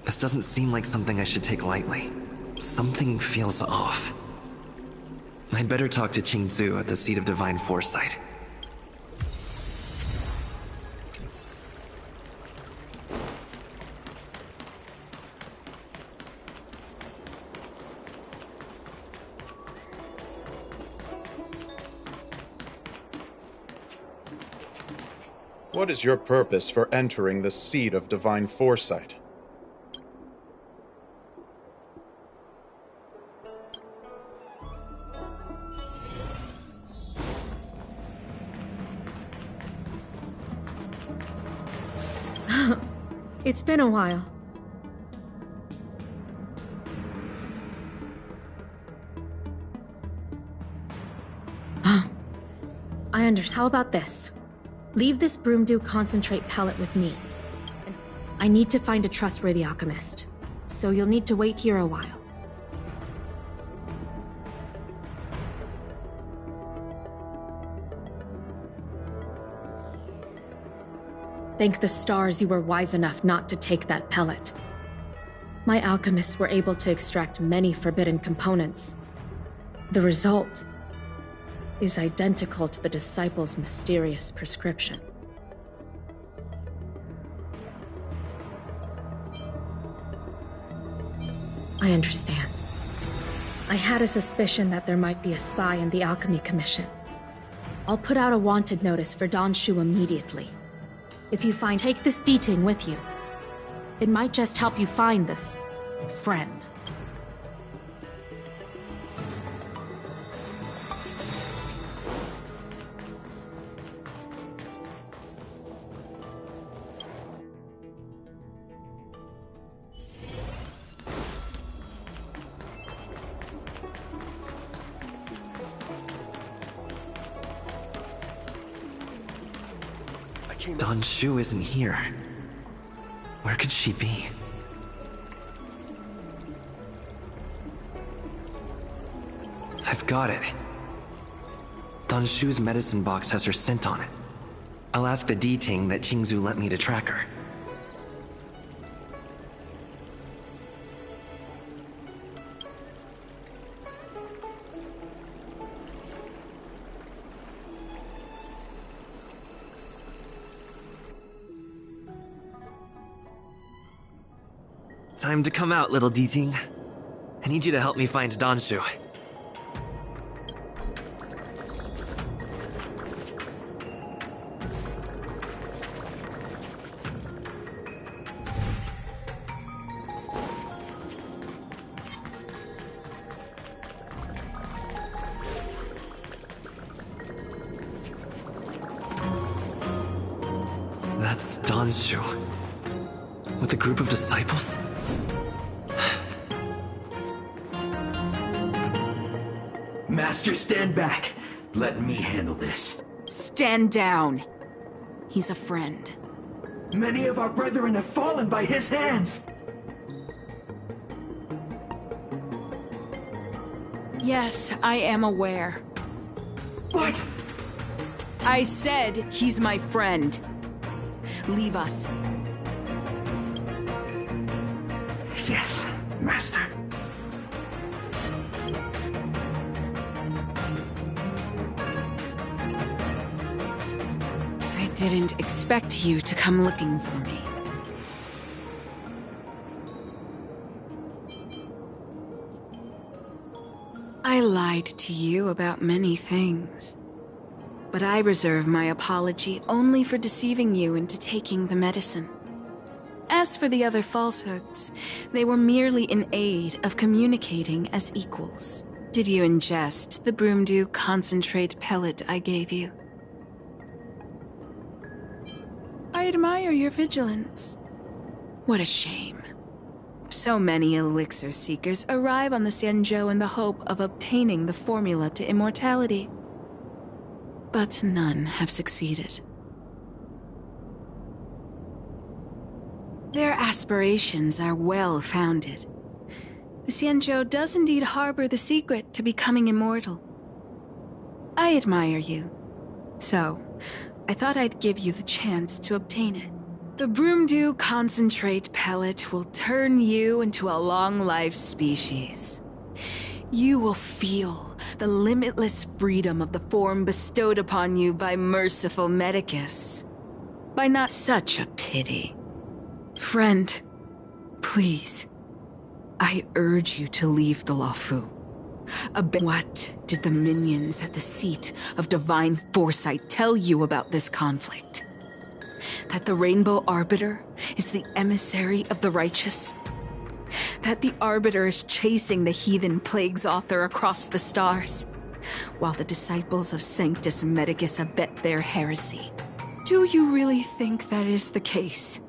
this doesn't seem like something I should take lightly. Something feels off. I'd better talk to Qingzu at the Seat of Divine Foresight. What is your purpose for entering the Seat of Divine Foresight? It's been a while. I understand. How about this? Leave this Broomdew Concentrate pellet with me. I need to find a trustworthy alchemist, so you'll need to wait here a while. Thank the stars you were wise enough not to take that pellet. My alchemists were able to extract many forbidden components. The result is identical to the disciple's mysterious prescription. I understand. I had a suspicion that there might be a spy in the Alchemy Commission. I'll put out a wanted notice for Danshu immediately. If you find, take this Deeting with you. It might just help you find this friend. came Don Shu isn't here. Where could she be? I've got it. Don Shu's medicine box has her scent on it. I'll ask the D-Ting that Qingzu lent me to track her. Time to come out, little D-Ting. I need you to help me find Don Shu. That's Don Shu. With a group of disciples? Master, stand back. Let me handle this. Stand down. He's a friend. Many of our brethren have fallen by his hands. Yes, I am aware. What? I said he's my friend. Leave us. Yes, Master. I didn't expect you to come looking for me. I lied to you about many things. But I reserve my apology only for deceiving you into taking the medicine. As for the other falsehoods, they were merely in aid of communicating as equals. Did you ingest the Broomdew concentrate pellet I gave you? I admire your vigilance. What a shame. So many elixir seekers arrive on the Xianzhou in the hope of obtaining the formula to immortality. But none have succeeded. Their aspirations are well-founded. The Xianzhou does indeed harbor the secret to becoming immortal. I admire you. So, I thought I'd give you the chance to obtain it. The Broomdew concentrate pellet will turn you into a long-lived species. You will feel the limitless freedom of the form bestowed upon you by merciful Medicus. By not such a pity. Friend, please, I urge you to leave the Luofu. What did the minions at the seat of divine foresight tell you about this conflict? That the Rainbow Arbiter is the emissary of the righteous? That the Arbiter is chasing the heathen plague's author across the stars, while the disciples of Sanctus Medicus abet their heresy? Do you really think that is the case?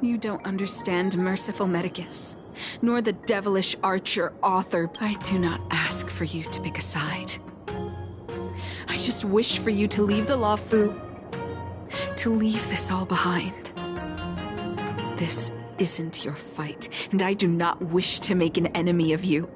You don't understand merciful Medicus, nor the devilish archer author. I do not ask for you to pick a side. I just wish for you to leave the Luofu, to leave this all behind. This isn't your fight, and I do not wish to make an enemy of you.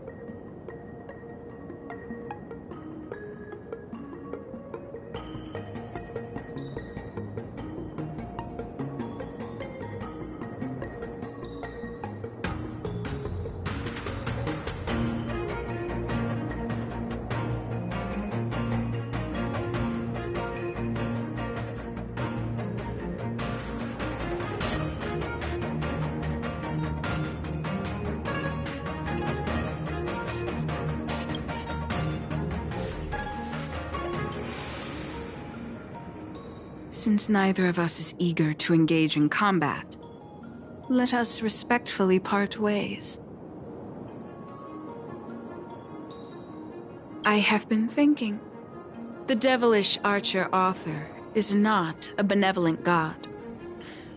Since neither of us is eager to engage in combat, let us respectfully part ways. I have been thinking. The devilish archer author is not a benevolent god,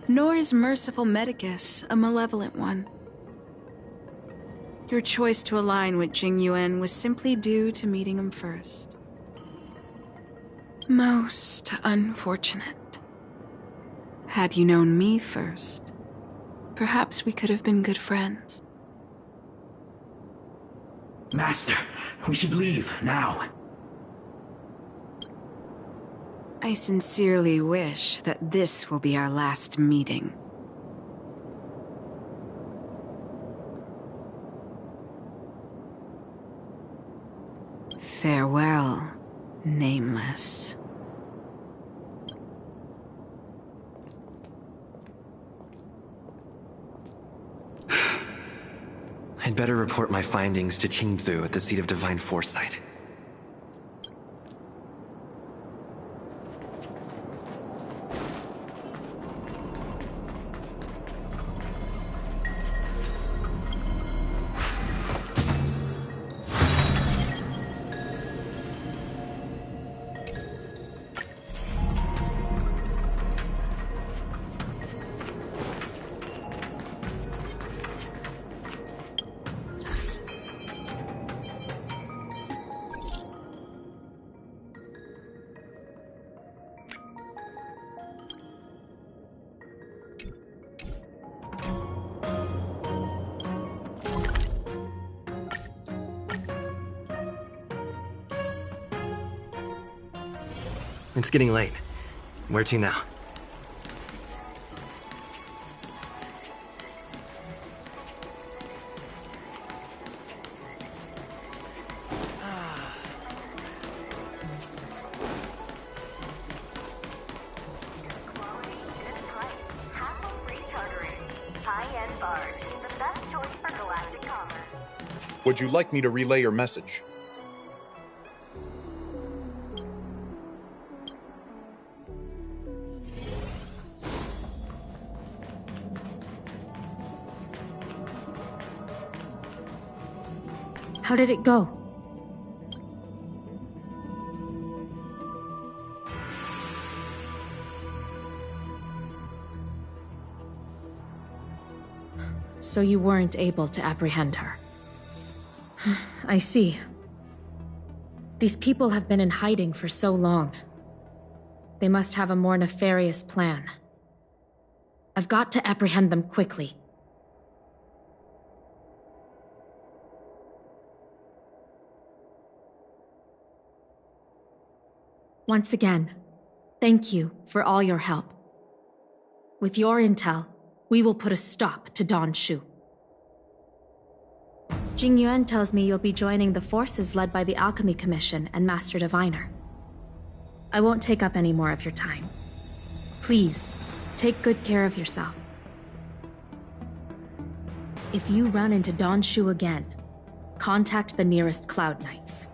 nor is merciful Medicus a malevolent one. Your choice to align with Jing Yuan was simply due to meeting him first. Most unfortunate. Had you known me first, perhaps we could have been good friends. Master, we should leave, now. I sincerely wish that this will be our last meeting. Farewell, Nameless. I'd better report my findings to Qingzu at the seat of divine foresight. It's getting late. Where to now? High-end barge, the best choice for galactic commerce. Would you like me to relay your message? How did it go? So you weren't able to apprehend her. I see. These people have been in hiding for so long. They must have a more nefarious plan. I've got to apprehend them quickly. Once again, thank you for all your help. With your intel, we will put a stop to Don Shu. Jing Yuan tells me you'll be joining the forces led by the Alchemy Commission and Master Diviner. I won't take up any more of your time. Please, take good care of yourself. If you run into Don Shu again, contact the nearest Cloud Knights.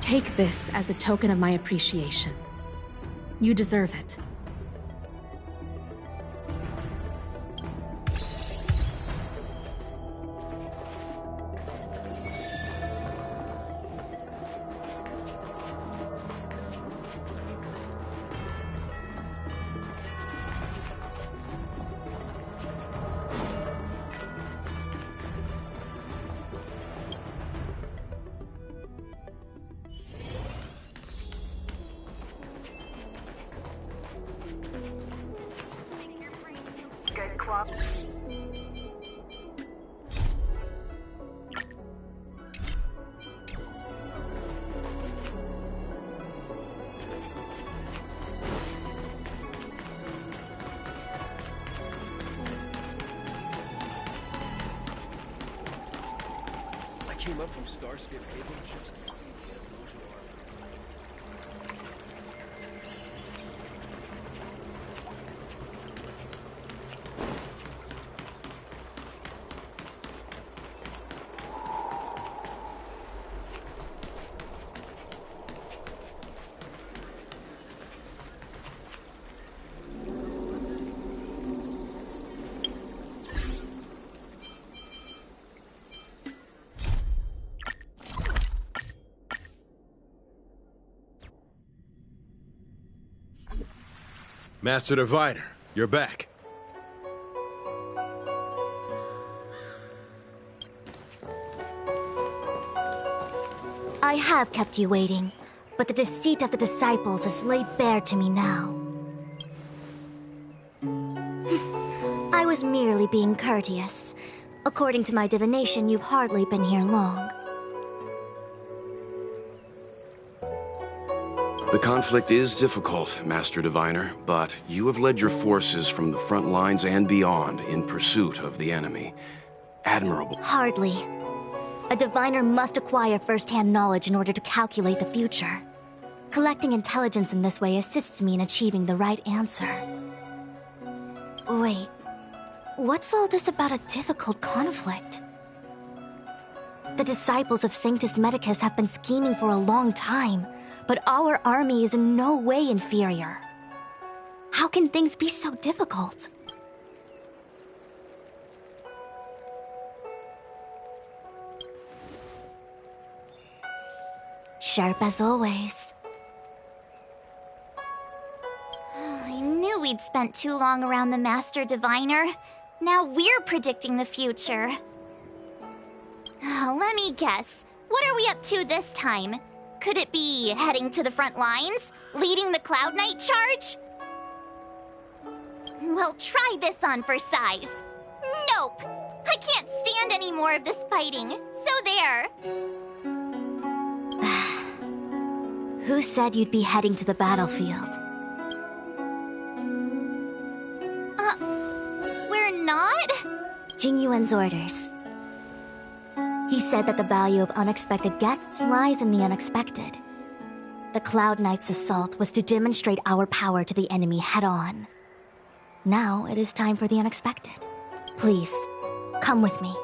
Take this as a token of my appreciation. You deserve it. Good quality. I came up from Starskiff Haven just to see the Ambrosia Arbor. Master Diviner, you're back. I have kept you waiting, but the deceit of the disciples is laid bare to me now. I was merely being courteous. According to my divination, you've hardly been here long. The conflict is difficult, Master Diviner, but you have led your forces from the front lines and beyond in pursuit of the enemy. Admirable. Hardly. A diviner must acquire first-hand knowledge in order to calculate the future. Collecting intelligence in this way assists me in achieving the right answer. Wait, what's all this about a difficult conflict? The disciples of Sanctus Medicus have been scheming for a long time, but our army is in no way inferior. How can things be so difficult? Sharp as always. I knew we'd spent too long around the Master Diviner. Now we're predicting the future. Let me guess. What are we up to this time? Could it be heading to the front lines? Leading the Cloud Knight charge? Well, try this on for size. Nope! I can't stand any more of this fighting. So there. Who said you'd be heading to the battlefield? We're not? Jingyuan's orders. He said that the value of unexpected guests lies in the unexpected. The Cloud Knight's assault was to demonstrate our power to the enemy head-on. Now it is time for the unexpected. Please, come with me.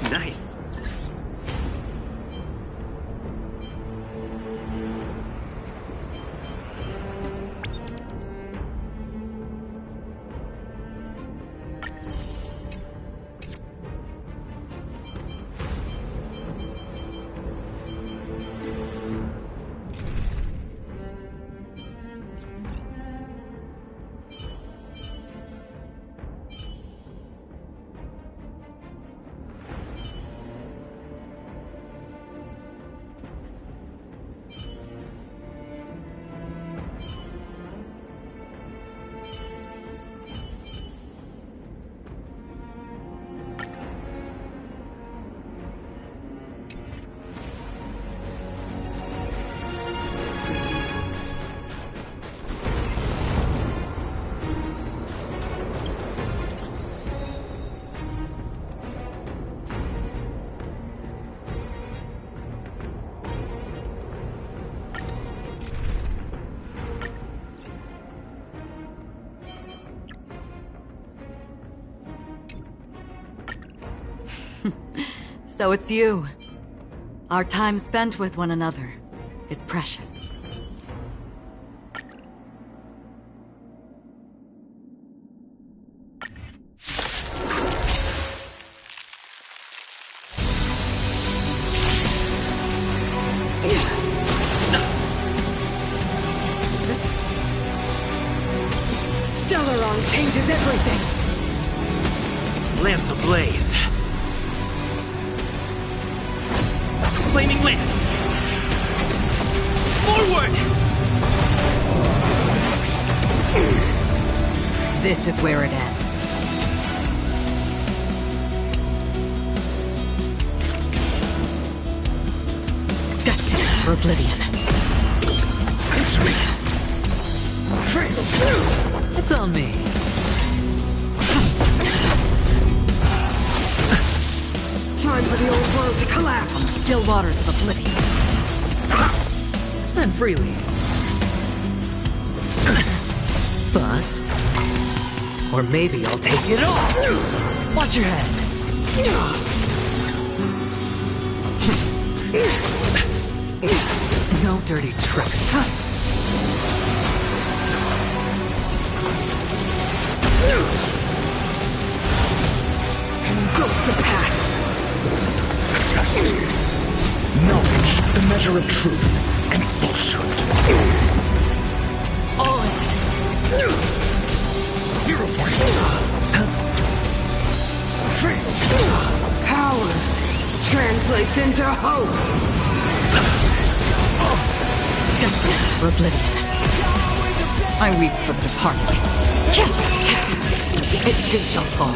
Nice. So it's you. Our time spent with one another is precious. Stellaron changes everything! Lance ablaze. Flaming lance. Forward! This is where it ends. Destined for oblivion. Answer me! It's on me. Time for the old world to collapse! On the still waters of oblivion. Spend freely. Or maybe I'll take it all! Watch your head! No dirty tricks. Go to the past. A test. Knowledge, the measure of truth, and falsehood. All in. 0 points. Power translates into hope. Destined for oblivion. I weep for the departed. It too shall fall.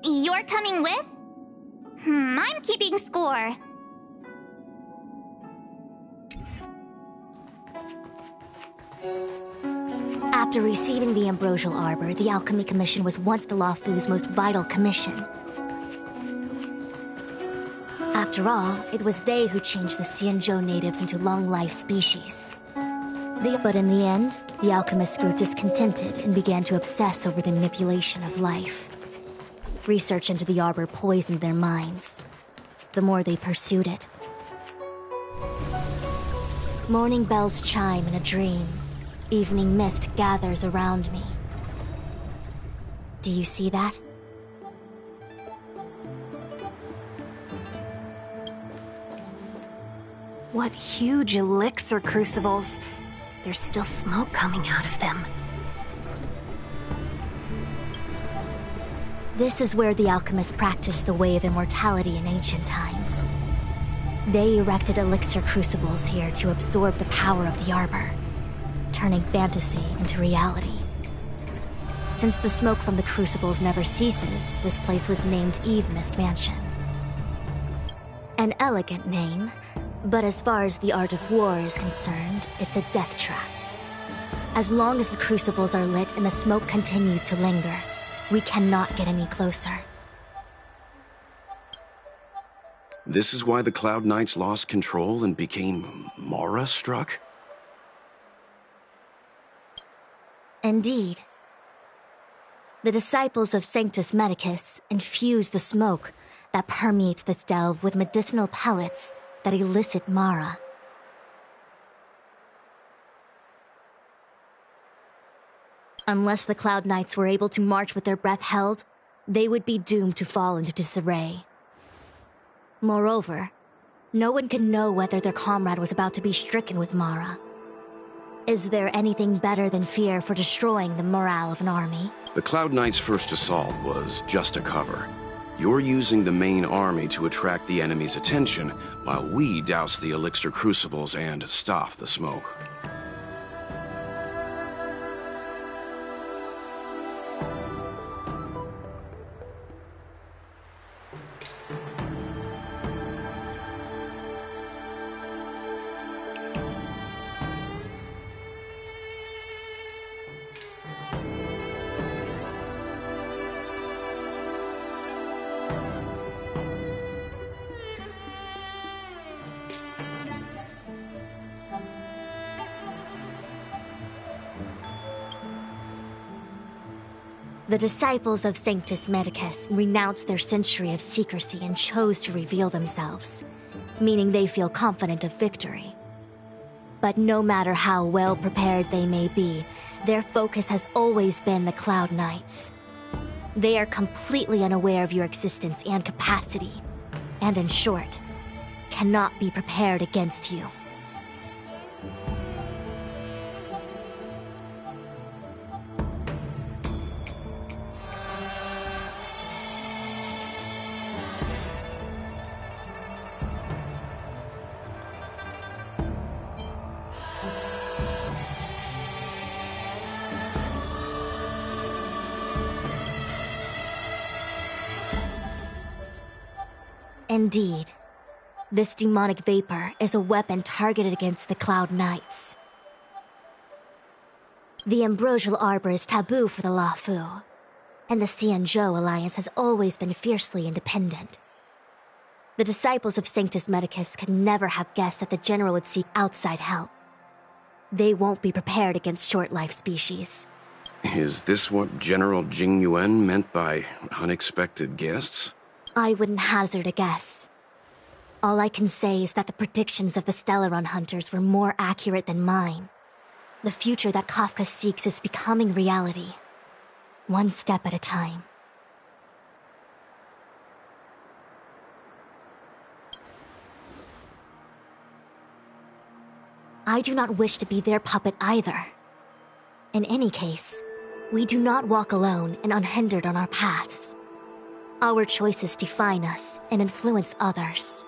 You're coming with? I'm keeping score. After receiving the Ambrosial Arbor, the Alchemy Commission was once the Luofu's most vital commission. After all, it was they who changed the Xianzhou natives into long-life species. But in the end, the alchemists grew discontented and began to obsess over the manipulation of life. Research into the Arbor poisoned their minds. The more they pursued it. Morning bells chime in a dream. Evening mist gathers around me. Do you see that? What huge elixir crucibles. There's still smoke coming out of them. This is where the alchemists practiced the way of immortality in ancient times. They erected elixir crucibles here to absorb the power of the Arbor, turning fantasy into reality. Since the smoke from the crucibles never ceases, this place was named Eve Mist Mansion. An elegant name, but as far as the art of war is concerned, it's a death trap. As long as the crucibles are lit and the smoke continues to linger, we cannot get any closer. This is why the Cloud Knights lost control and became Mara-struck? Indeed. The disciples of Sanctus Medicus infuse the smoke that permeates this delve with medicinal pellets that elicit Mara. Unless the Cloud Knights were able to march with their breath held, they would be doomed to fall into disarray. Moreover, no one could know whether their comrade was about to be stricken with Mara. Is there anything better than fear for destroying the morale of an army? The Cloud Knights' first assault was just a cover. You're using the main army to attract the enemy's attention, while we douse the elixir crucibles and stop the smoke. The disciples of Sanctus Medicus renounced their century of secrecy and chose to reveal themselves, meaning they feel confident of victory. But no matter how well prepared they may be, their focus has always been the Cloud Knights. They are completely unaware of your existence and capacity, and in short, cannot be prepared against you. Indeed. This demonic vapor is a weapon targeted against the Cloud Knights. The Ambrosial Arbor is taboo for the Luofu, and the Xianzhou Alliance has always been fiercely independent. The disciples of Sanctus Medicus could never have guessed that the General would seek outside help. They won't be prepared against short-life species. Is this what General Jing Yuan meant by unexpected guests? I wouldn't hazard a guess. All I can say is that the predictions of the Stellaron hunters were more accurate than mine. The future that Kafka seeks is becoming reality, one step at a time. I do not wish to be their puppet either. In any case, we do not walk alone and unhindered on our paths. Our choices define us and influence others.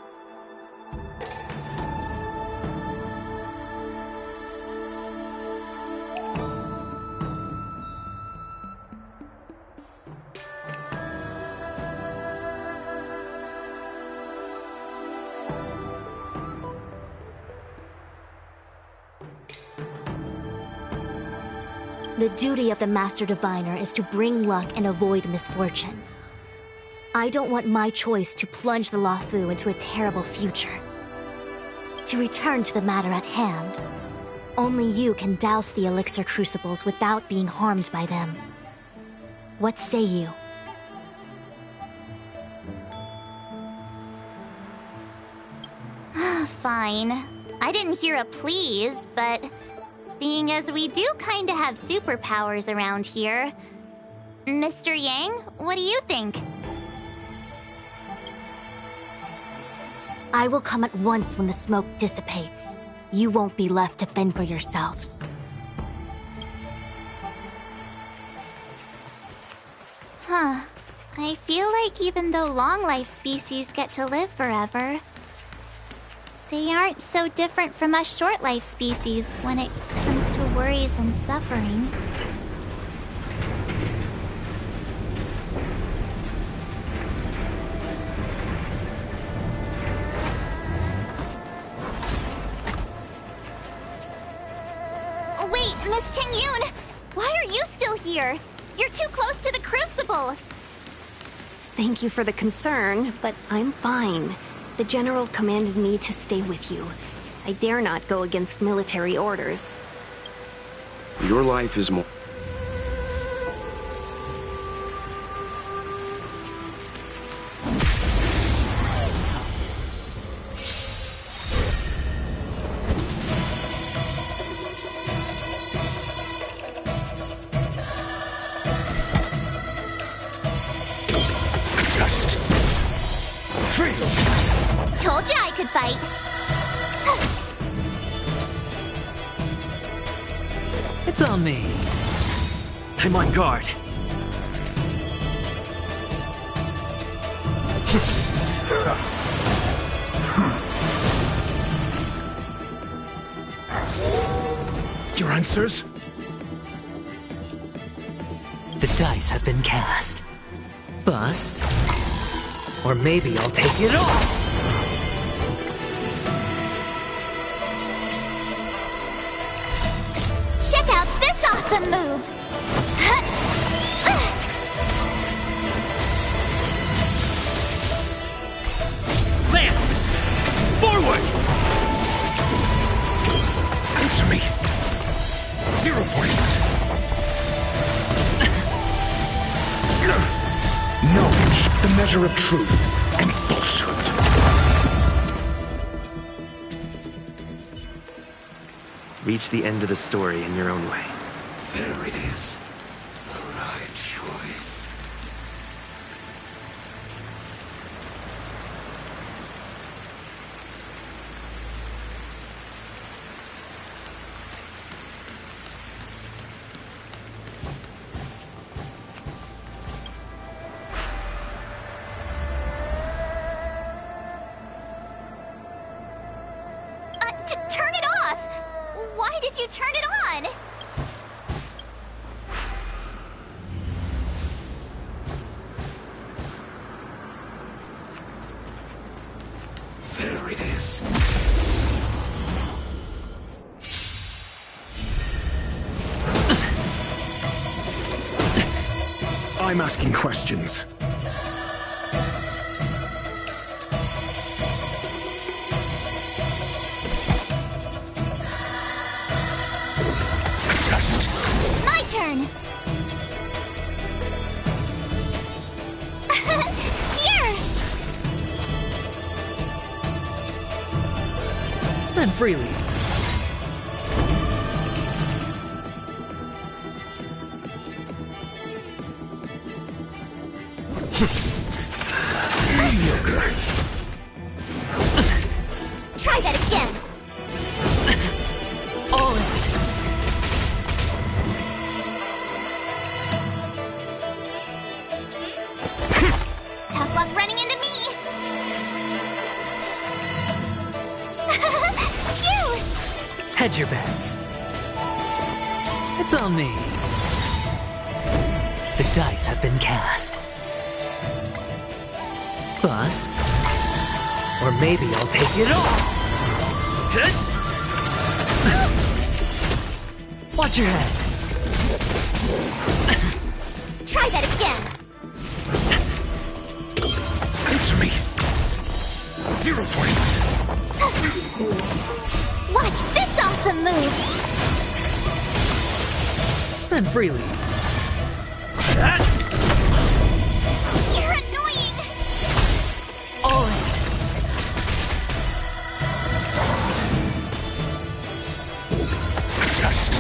The duty of the Master Diviner is to bring luck and avoid misfortune. I don't want my choice to plunge the Luofu into a terrible future. To return to the matter at hand, only you can douse the elixir crucibles without being harmed by them. What say you? Fine. I didn't hear a please, but seeing as we do kinda have superpowers around here, Mr. Yang, what do you think? I will come at once when the smoke dissipates. You won't be left to fend for yourselves. Huh. I feel like even though long-life species get to live forever, they aren't so different from us short-life species when it comes to worries and suffering. Wait, Miss Tingyun! Why are you still here? You're too close to the Crucible! Thank you for the concern, but I'm fine. The General commanded me to stay with you. I dare not go against military orders. Your life is more... Test. Told you I could fight. It's on me. I'm on guard. Your answers? The dice have been cast. Bust. Or maybe I'll take it off! Check out this awesome move! Lance! Forward! Answer me. 0 points. Knowledge, the measure of truth and falsehood. Reach the end of the story in your own way. There it is. The right choice. Turn it off! Why did you turn it on? There it is. I'm asking questions. Test. My turn! Here! Spend freely. Mediocre. Try that again! All right. Tough luck running into me! Phew! Hedge your bets. It's on me. The dice have been cast. Bust. Or maybe I'll take it off. Watch your head. Try that again! Answer me! 0 points! Watch this awesome move! Spend freely. You're annoying! Alright. Test.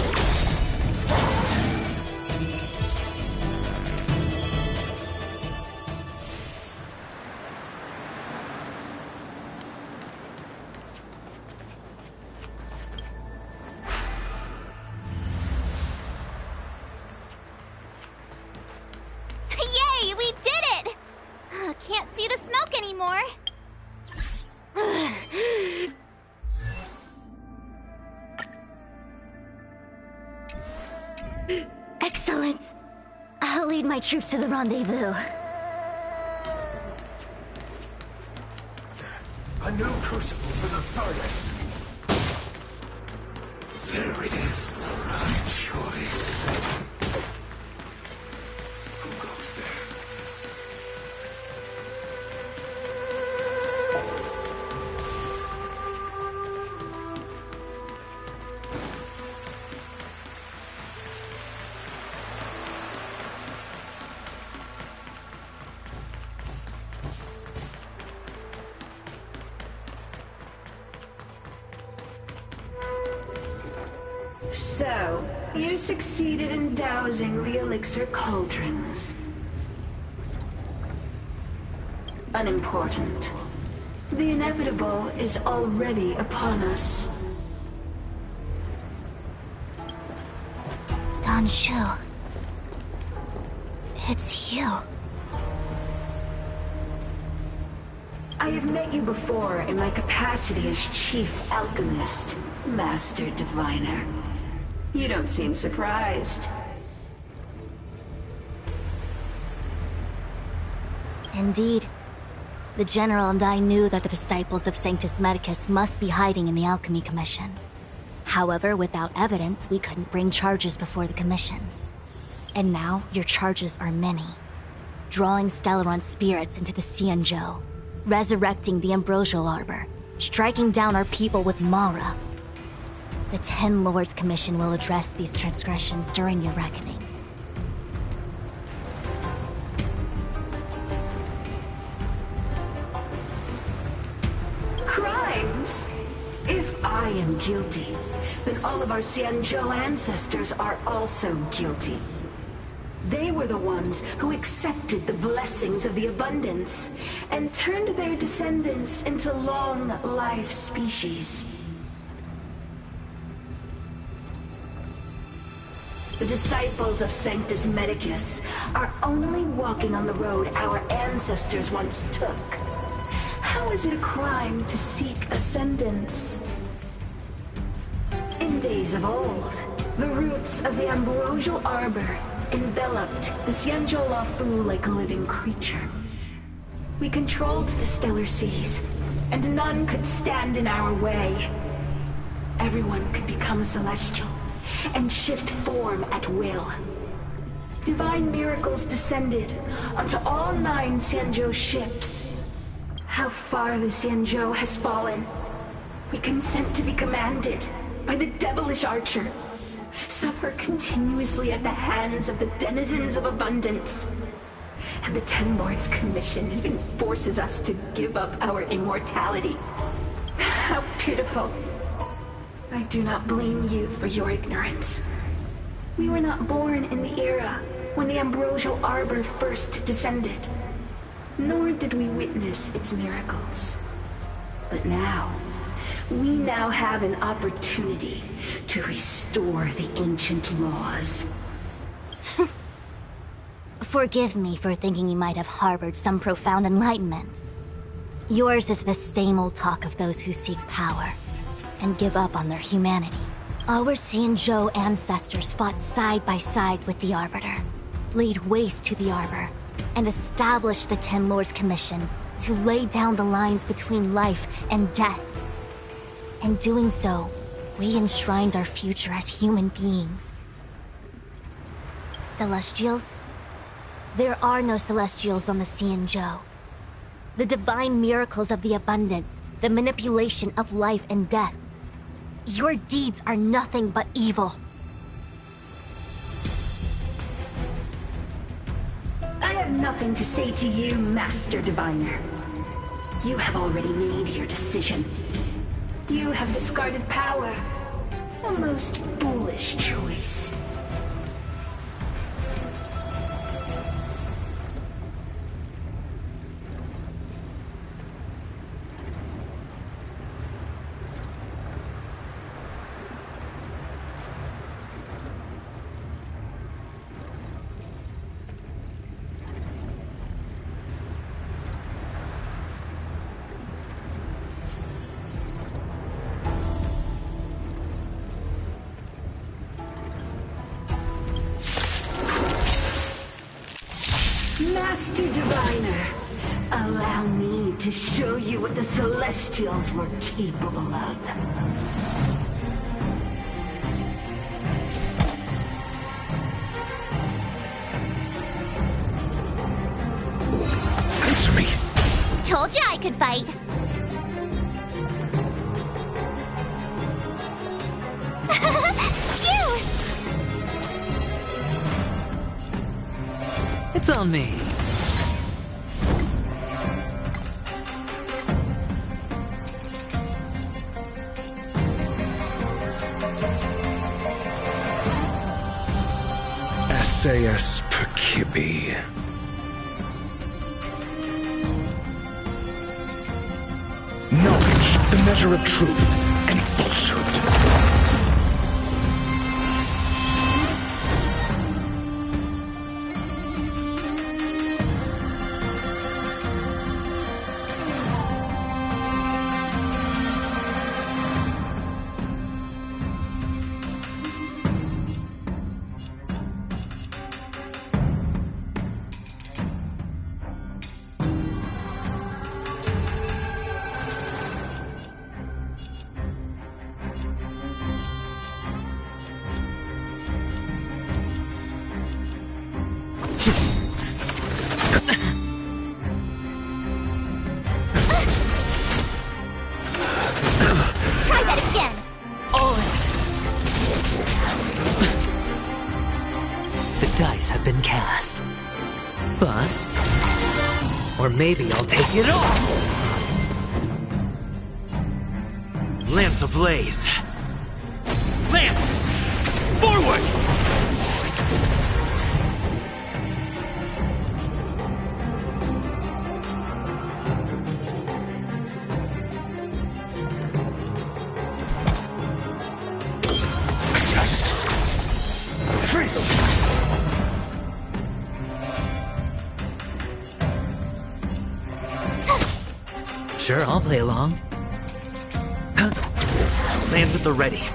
Yay, we did it! Can't see the smoke anymore. Excellent. I'll lead my troops to the rendezvous. A new crucible for the furnace. There it is, the right choice. Who goes there? So, you succeeded in dousing the elixir cauldrons. Unimportant. The inevitable is already upon us. Don Shu. It's you. I have met you before in my capacity as Chief Alchemist, Master Diviner. You don't seem surprised. Indeed. The General and I knew that the disciples of Sanctus Medicus must be hiding in the Alchemy Commission. However, without evidence, we couldn't bring charges before the commissions. And now, your charges are many. Drawing Stellaron spirits into the Xianzhou, resurrecting the Ambrosial Arbor, striking down our people with Mara. The Ten Lords Commission will address these transgressions during your reckoning. Crimes? If I am guilty, then all of our Xianzhou ancestors are also guilty. They were the ones who accepted the blessings of the abundance and turned their descendants into long-life species. The disciples of Sanctus Medicus are only walking on the road our ancestors once took. How is it a crime to seek ascendance? In days of old, the roots of the Ambrosial Arbor enveloped the Xianzhou Lafu like a living creature. We controlled the stellar seas, and none could stand in our way. Everyone could become a celestial and shift form at will. Divine miracles descended onto all 9 Xianzhou ships. How far the Xianzhou has fallen. We consent to be commanded by the devilish archer. Suffer continuously at the hands of the denizens of abundance. And the Ten Lords Commission even forces us to give up our immortality. How pitiful. I do not blame you for your ignorance. We were not born in the era when the Ambrosial Arbor first descended, nor did we witness its miracles. But now, we now have an opportunity to restore the ancient laws. Forgive me for thinking you might have harbored some profound enlightenment. Yours is the same old talk of those who seek power and give up on their humanity. Our Xianzhou ancestors fought side by side with the Arbiter, laid waste to the Arbor, and established the Ten Lords Commission to lay down the lines between life and death. In doing so, we enshrined our future as human beings. Celestials? There are no Celestials on the Xianzhou. The divine miracles of the abundance, the manipulation of life and death. Your deeds are nothing but evil. I have nothing to say to you, Master Diviner. You have already made your decision. You have discarded power. A most foolish choice. Master Diviner, allow me to show you what the Celestials were capable of. Answer me. Told you I could fight. Phew! It's on me. SAS Perkibi. Knowledge, the measure of truth and falsehood. Bust. Or maybe I'll take it all! Lance ablaze! Lance! Forward! Just freedom. Sure, I'll play along. Lands at the ready.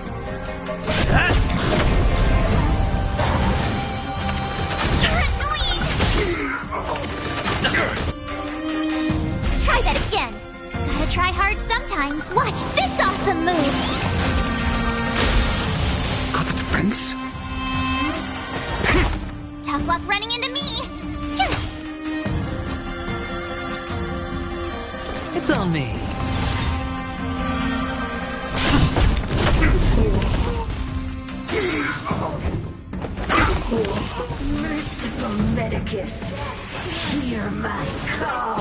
Try that again. Gotta try hard sometimes. Watch this awesome move. Got the defense? Tough luck running into me. It's on me. Merciful Medicus, hear my call.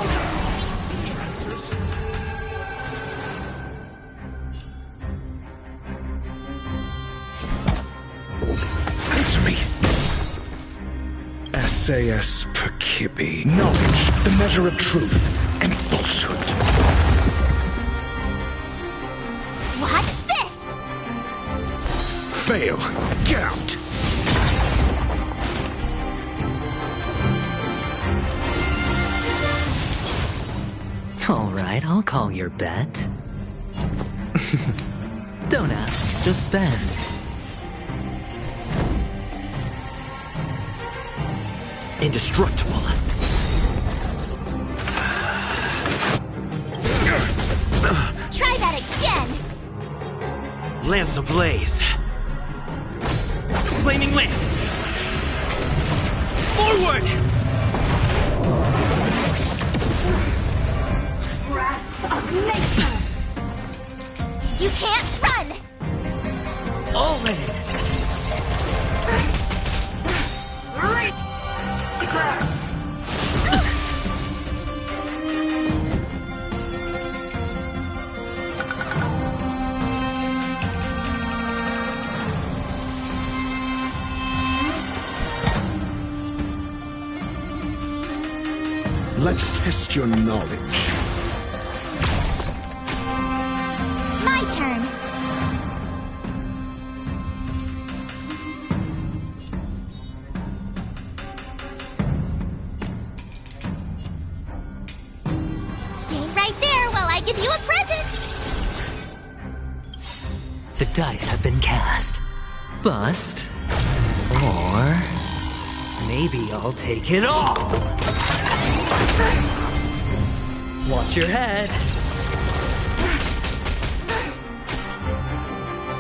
Answer me. SAS Perkibi. Knowledge, the measure of truth and falsehood. Watch this! Fail. Get out. All right, I'll call your bet. Don't ask, just spend. Indestructible. Try that again! Lance ablaze. Flaming Lance. Forward! Grasp of nature! You can't run! All in! Let's test your knowledge. My turn. Stay right there while I give you a present. The dice have been cast. Bust. Or... maybe I'll take it all! Watch your head.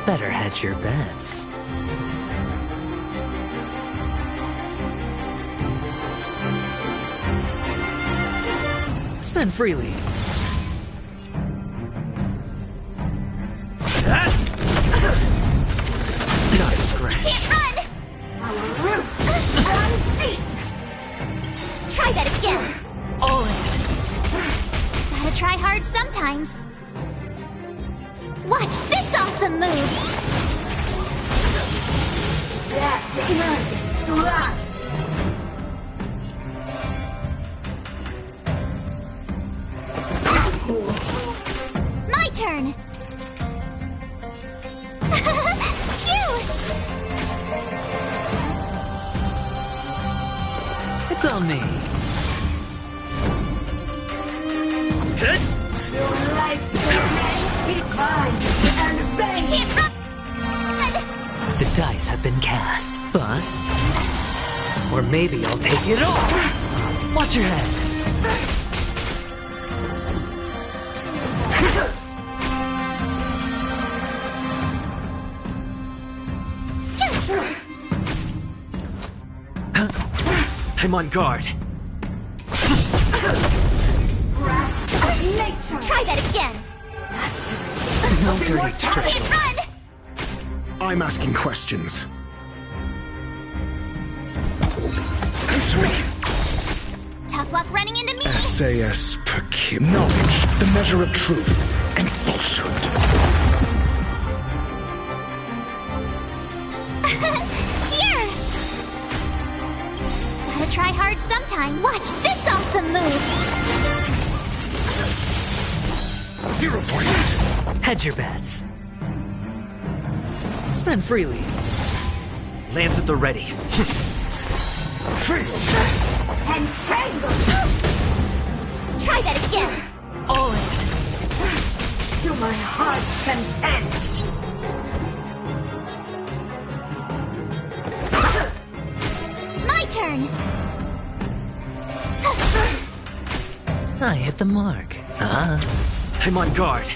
Better hedge your bets. Spend freely. Not a scratch. Can't run! Try that again. All in. Gotta try hard sometimes. Watch this awesome move. My turn. Phew! It's on me. Your life's mine and vain! Can't run! The dice have been cast. Bust. Or maybe I'll take it all. Watch your head. I'm on guard. Try that again. No dirty tricks. Can't run! I'm asking questions. Answer me. Tough luck running into me. SAS per kid. Knowledge, the measure of truth and falsehood. Here! Gotta try hard sometime. Watch this awesome move. 0 points. Hedge your bets. Spend freely. Lands at the ready. Entangle! Try that again. All in. To my heart's content! My turn. I hit the mark. I'm on guard.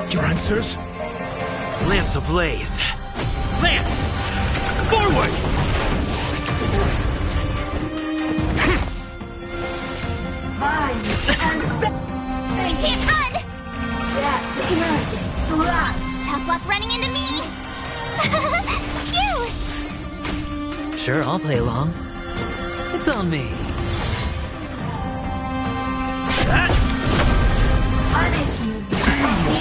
Your answers? Lance ablaze. Lance! Forward! Mine and Can't run! Slap! Tough luck running into me. Phew! Sure, I'll play along. It's on me. Punish me! The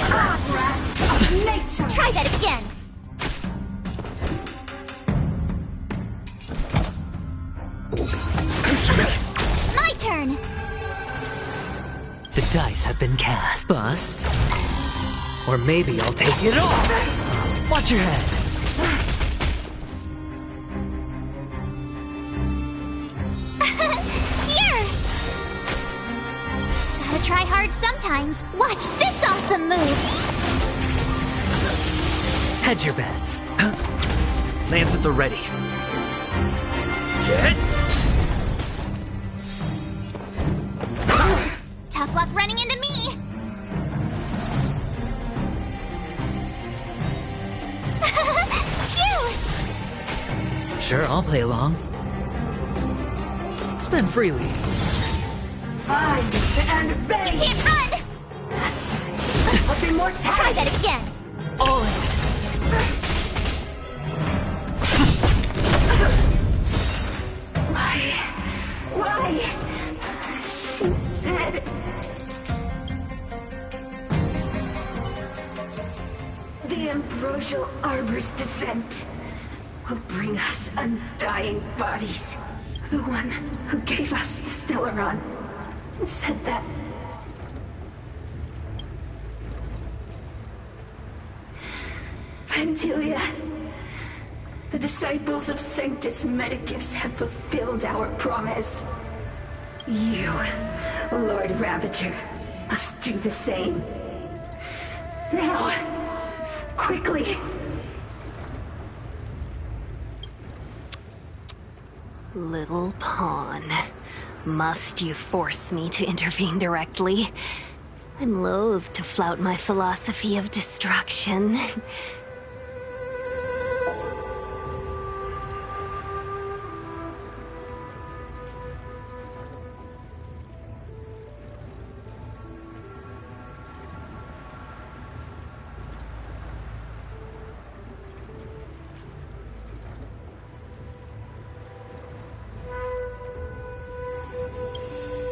progress of nature! Try that again. Answer me. My turn. The dice have been cast. Bust. Or maybe I'll take it all. Watch your head. Here! Gotta try hard sometimes. Watch this awesome move. Hedge your bets. Lands at the ready. Get! Tough luck running into me. Phew! play along. Spend freely. Find and bang! You can't run! Of immortality! Try that again! All in. Why? She said... The ambrosial arbor's descent will bring us undying bodies. The one who gave us the Stellaron said that. Pantilia, the disciples of Sanctus Medicus have fulfilled our promise. You, Lord Ravager, must do the same. Now, quickly. Little pawn. Must you force me to intervene directly? I'm loath to flout my philosophy of destruction.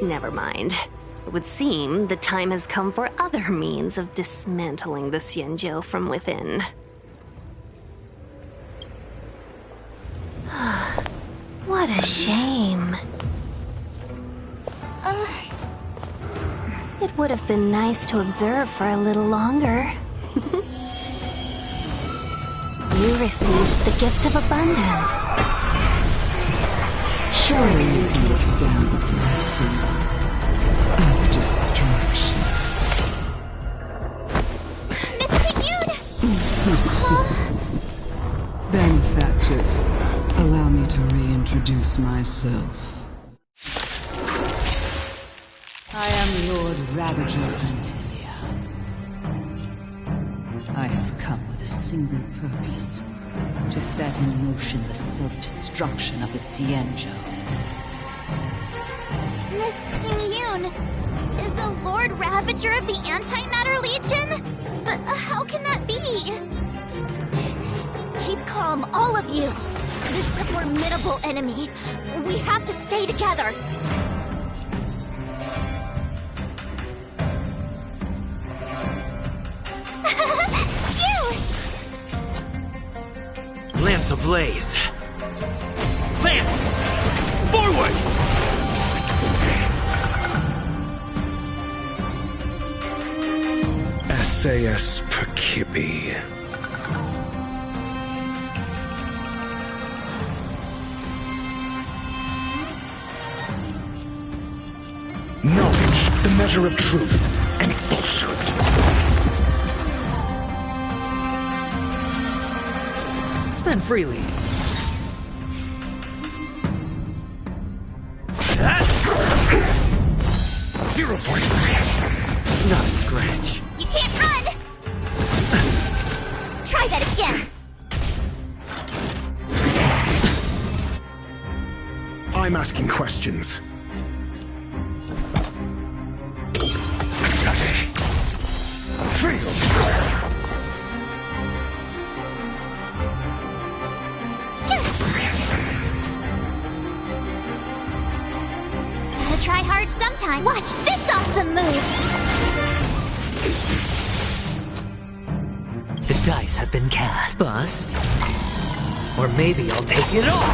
Never mind. It would seem the time has come for other means of dismantling the Xianzhou from within. What a shame. It would have been nice to observe for a little longer. You received the gift of abundance. Surely you can withstand the blessing of destruction. Miss Pigune! Benefactors, allow me to reintroduce myself. I am Lord Ravager of Antilia. I have come with a single purpose. To set in motion the self-destruction of the Xianzhou. Miss Tingyun, is the Lord Ravager of the Antimatter Legion? But how can that be? Keep calm, all of you. This is a formidable enemy. We have to stay together. Lance ablaze! Lance! Forward! SAS Perkibi. Knowledge, the measure of truth and falsehood. Spend freely. 0 points. Not a scratch. You can't run! Try that again! I'm asking questions. Test. Fail. Gotta try hard sometime. Watch this awesome move! The dice have been cast. Bust. Or maybe I'll take it all.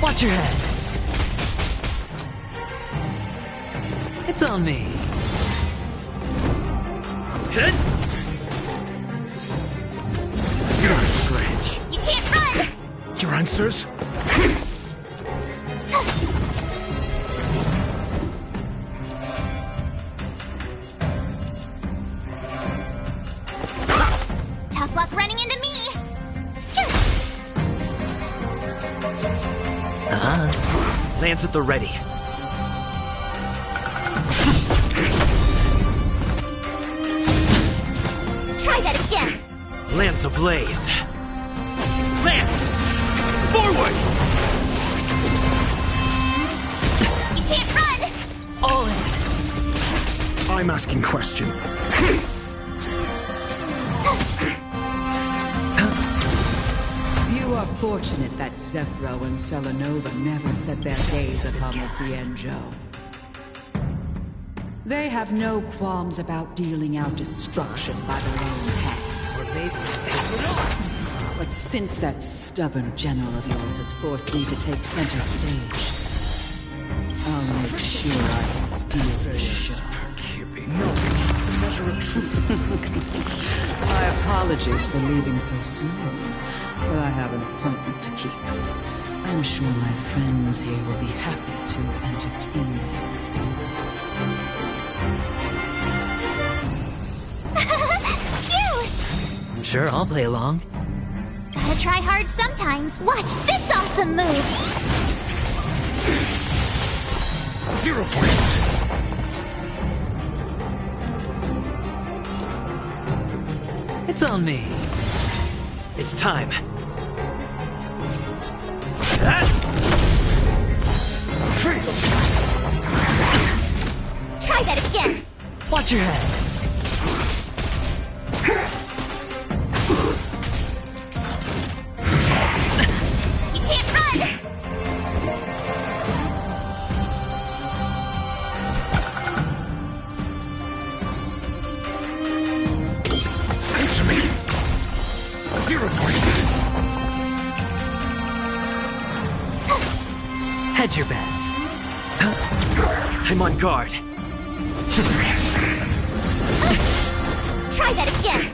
Watch your head. It's on me. Hit! Not a scratch. You can't run! Your answers? Tough luck running into me! Lance at the ready. Try that again! Lance ablaze. Lance! Forward! I'm asking question. You are fortunate that Zephyro and Selenova never set their gaze upon the Cienjo. They have no qualms about dealing out destruction by their own hand. Or maybe I'll take it all. But since that stubborn general of yours has forced me to take center stage, I'll make sure I steal the show. My apologies for leaving so soon, but I have an appointment to keep. I'm sure my friends here will be happy to entertain you. Cute! Sure, I'll play along. Gotta try hard sometimes. Watch this awesome move! 0 points! It's on me. It's time. Try that again! Watch your head. You can't run! Answer me. 0 points. Hedge your bets. I'm on guard. Try that again!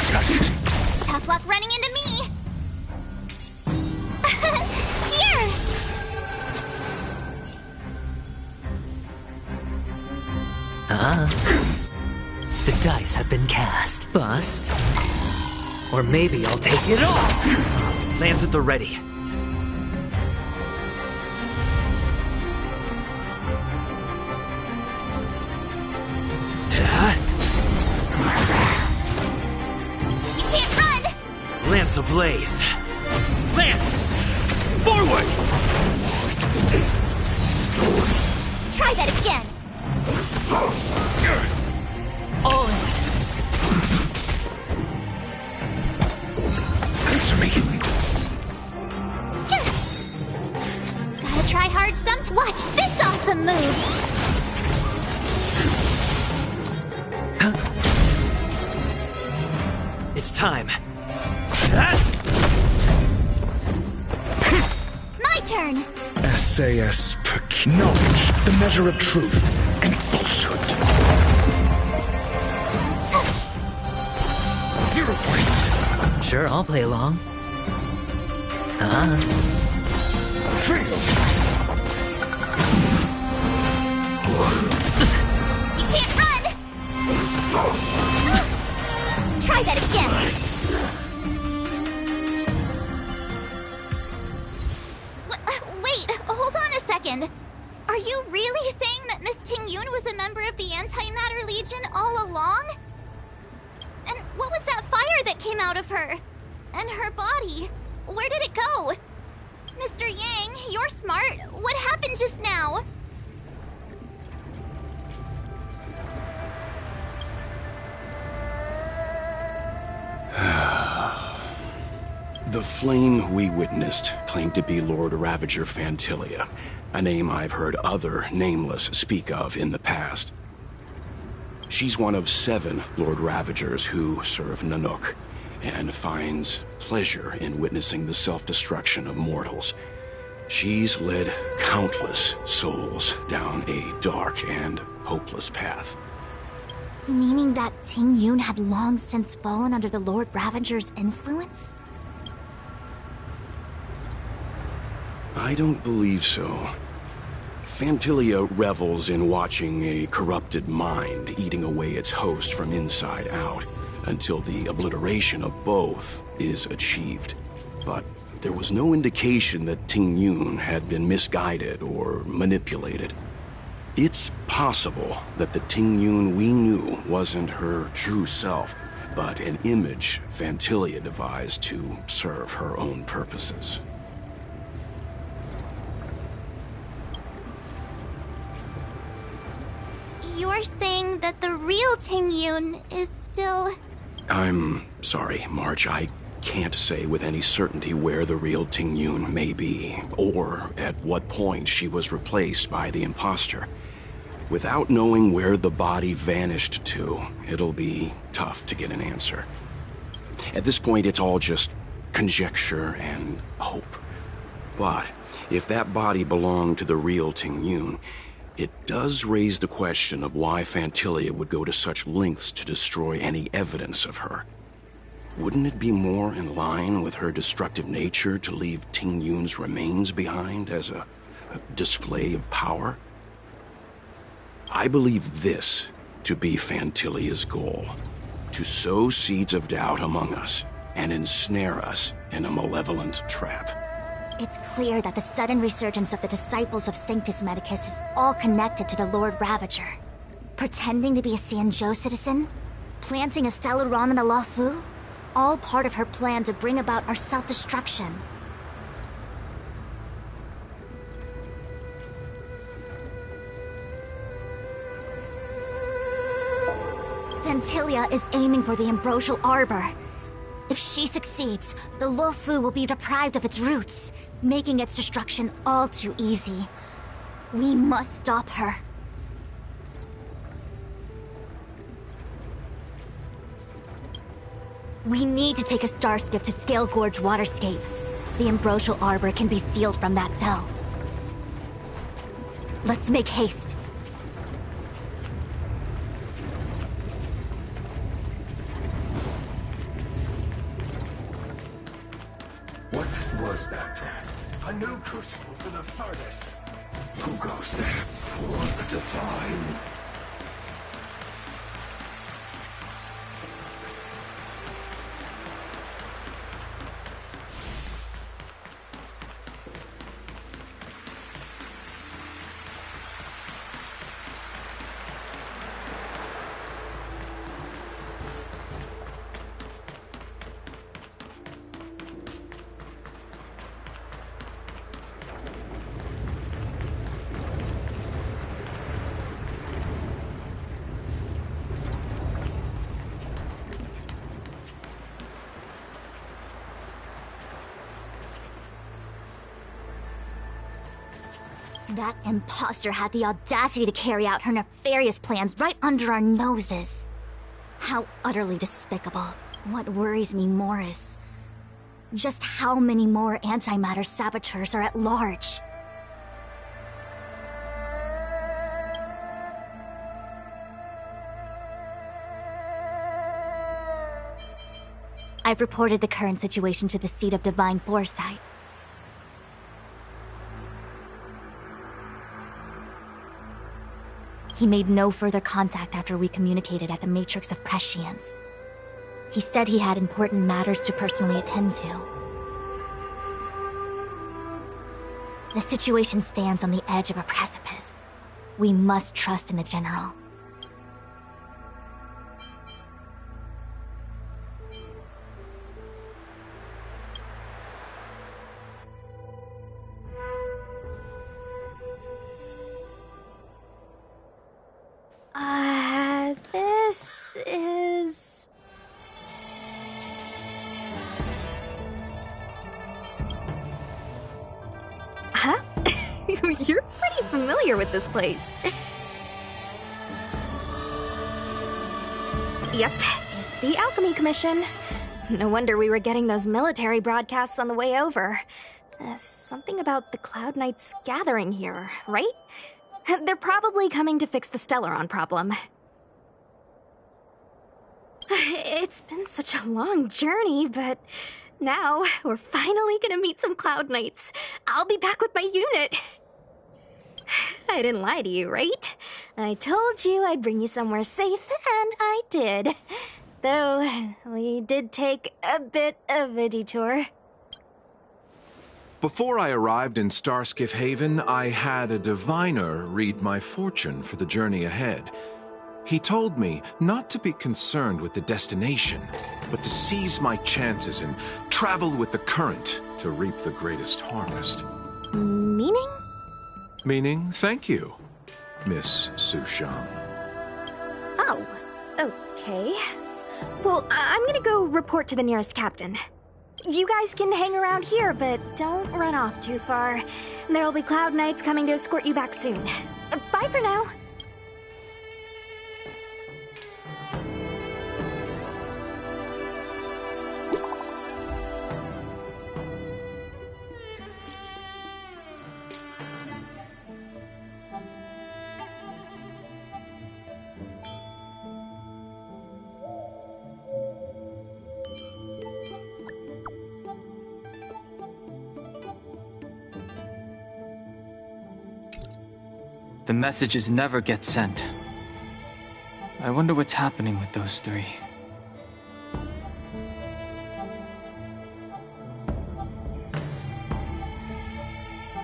Test. Tough luck running into me! Here! The dice have been cast. Bust. Or maybe I'll take it all. Lands at the ready. You can't run! Lance ablaze. Lance! Forward! Try that again! All in. Answer me. Gotta try hard some. Watch this awesome move! It's time. My turn! SAS knowledge, the measure of truth and falsehood. 0 points. Sure, I'll play along. Fail. You can't run! Try that again! Wait, hold on a second. Are you really saying that Miss Ting-Yun was a member of the Antimatter Legion all along? And what was that fire that came out of her? And her body? Where did it go? Mr. Yang, you're smart. What happened just now? The flame we witnessed claimed to be Lord Ravager Fantilia, a name I've heard other nameless speak of in the past. She's one of 7 Lord Ravagers who serve Nanook, and finds pleasure in witnessing the self-destruction of mortals. She's led countless souls down a dark and hopeless path. Meaning that Ting-Yun had long since fallen under the Lord Ravager's influence? I don't believe so. Fantilia revels in watching a corrupted mind eating away its host from inside out, until the obliteration of both is achieved. But there was no indication that Ting-Yun had been misguided or manipulated. It's possible that the Ting-Yun we knew wasn't her true self, but an image Fantilia devised to serve her own purposes. You're saying that the real Tingyun is still... I'm sorry, March. I can't say with any certainty where the real Tingyun may be, or at what point she was replaced by the imposter. Without knowing where the body vanished to, it'll be tough to get an answer. At this point, it's all just conjecture and hope. But if that body belonged to the real Tingyun, it does raise the question of why Fantilia would go to such lengths to destroy any evidence of her. Wouldn't it be more in line with her destructive nature to leave Tingyun's remains behind as a display of power? I believe this to be Fantilia's goal: to sow seeds of doubt among us and ensnare us in a malevolent trap. It's clear that the sudden resurgence of the disciples of Sanctus Medicus is all connected to the Lord Ravager. Pretending to be a Xianzhou citizen? Planting a Stellaron in the Luofu? All part of her plan to bring about our self-destruction. Fantilia is aiming for the Ambrosial Arbor. If she succeeds, the Luofu will be deprived of its roots, making its destruction all too easy. We must stop her. We need to take a star skiff to Scale Gorge Waterscape. The Ambrosial Arbor can be sealed from that cell. Let's make haste. What was that? A new crucible for the furnace. Who goes there for the divine? That imposter had the audacity to carry out her nefarious plans right under our noses. How utterly despicable. What worries me more is just how many more antimatter saboteurs are at large. I've reported the current situation to the Seat of Divine Foresight. He made no further contact after we communicated at the Matrix of Prescience. He said he had important matters to personally attend to. The situation stands on the edge of a precipice. We must trust in the General. This is... Huh? You're pretty familiar with this place. Yep, it's the Alchemy Commission. No wonder we were getting those military broadcasts on the way over. Something about the Cloud Knights gathering here, right? They're probably coming to fix the Stellaron problem. It's been such a long journey, but now we're finally gonna meet some Cloud Knights. I'll be back with my unit. I didn't lie to you, right? I told you I'd bring you somewhere safe, and I did. Though, we did take a bit of a detour. Before I arrived in Starskiff Haven, I had a diviner read my fortune for the journey ahead. He told me not to be concerned with the destination, but to seize my chances and travel with the current to reap the greatest harvest. Meaning? Meaning, thank you, Miss Susham. Oh, okay. Well, I'm gonna go report to the nearest captain. You guys can hang around here, but don't run off too far. There'll be Cloud Knights coming to escort you back soon. Bye for now. The messages never get sent. I wonder what's happening with those three.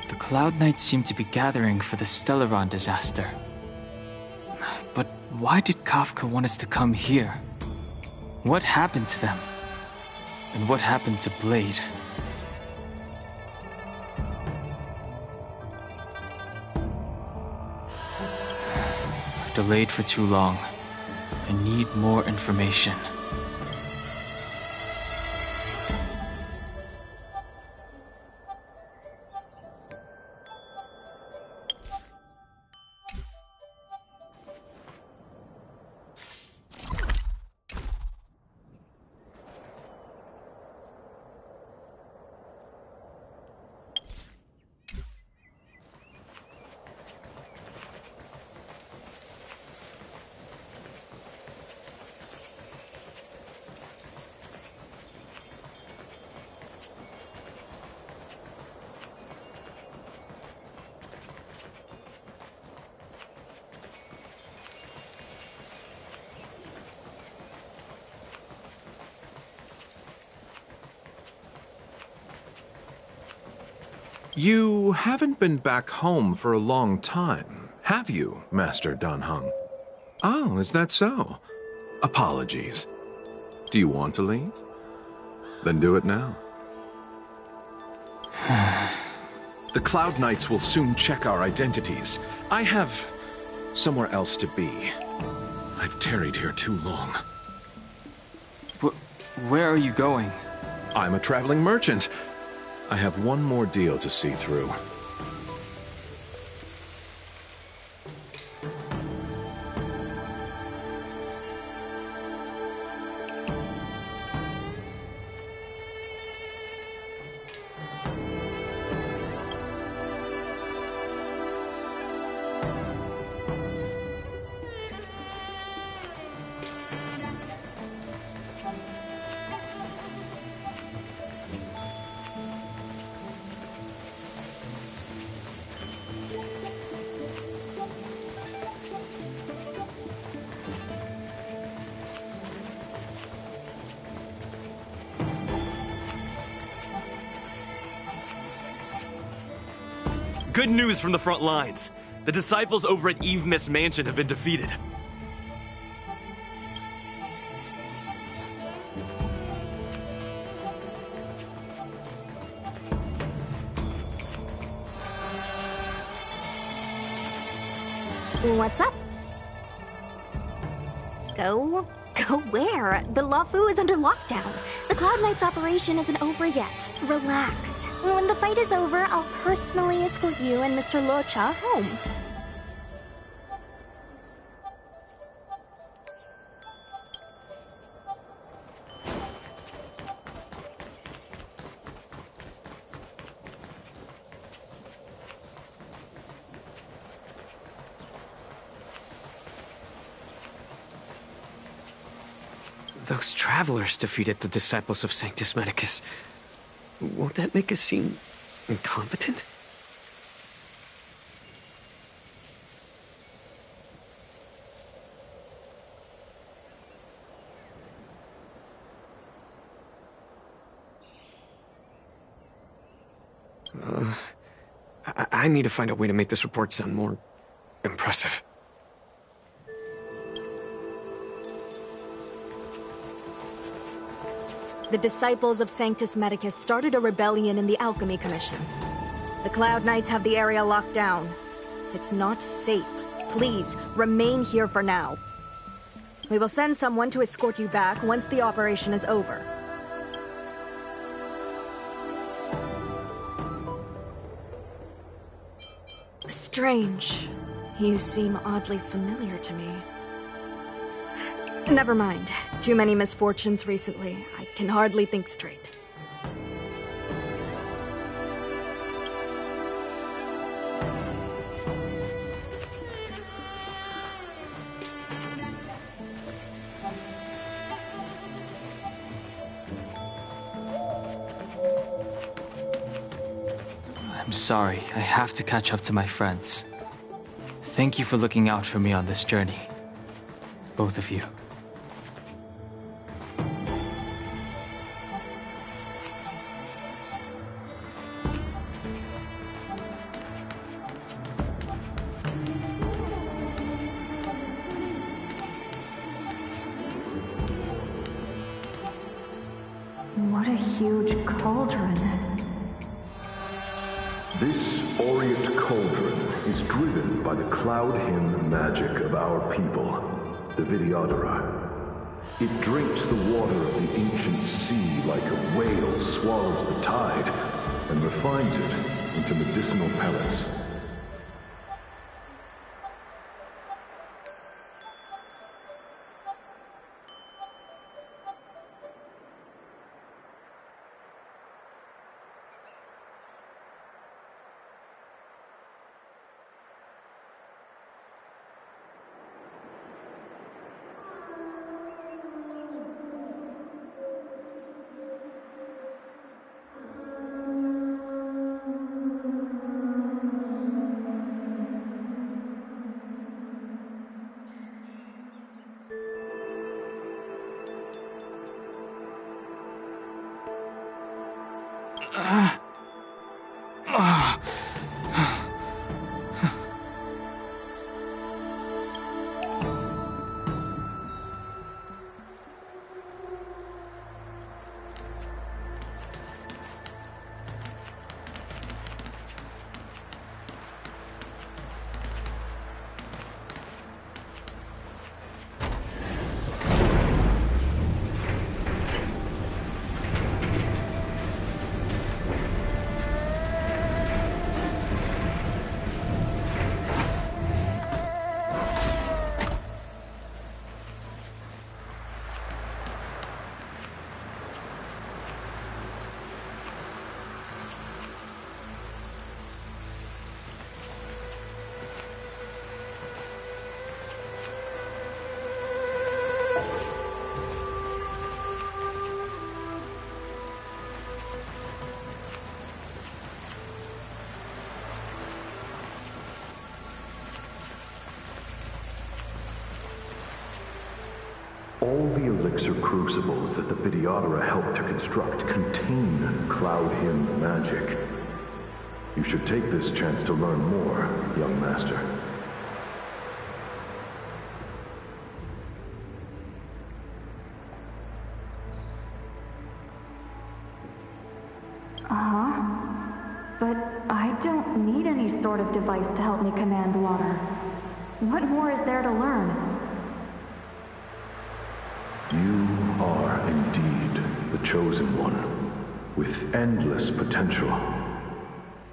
The Cloud Knights seem to be gathering for the Stellaron disaster. But why did Kafka want us to come here? What happened to them? And what happened to Blade? Delayed for too long. I need more information. You haven't been back home for a long time, have you, Master Danheng? Oh, is that so? Apologies. Do you want to leave? Then do it now. The Cloud Knights will soon check our identities. I have somewhere else to be. I've tarried here too long. Where are you going? I'm a traveling merchant. I have one more deal to see through. Good news from the front lines. The disciples over at Eve Mist Mansion have been defeated. What's up? Go where? The Luofu is under lockdown. The Cloud Knights operation isn't over yet. Relax. When the fight is over, I'll personally escort you and Mr. Locha home. Those travelers defeated the disciples of Sanctus Medicus. Won't that make us seem incompetent? I need to find a way to make this report sound more impressive. The disciples of Sanctus Medicus started a rebellion in the Alchemy Commission. The Cloud Knights have the area locked down. It's not safe. Please, remain here for now. We will send someone to escort you back once the operation is over. Strange. You seem oddly familiar to me. Never mind. Too many misfortunes recently. I can hardly think straight. I'm sorry. I have to catch up to my friends. Thank you for looking out for me on this journey. Both of you. What a huge cauldron. This Orient Cauldron is driven by the cloud hymn magic of our people, the Vidyadhara. It drinks the water of the ancient sea like a whale swallows the tide, and refines it into medicinal pellets. All the elixir crucibles that the Vidyadhara helped to construct contain cloud hymn magic. You should take this chance to learn more, young master. But I don't need any sort of device to help me command water. What more is there to learn? You are indeed the chosen one, with endless potential.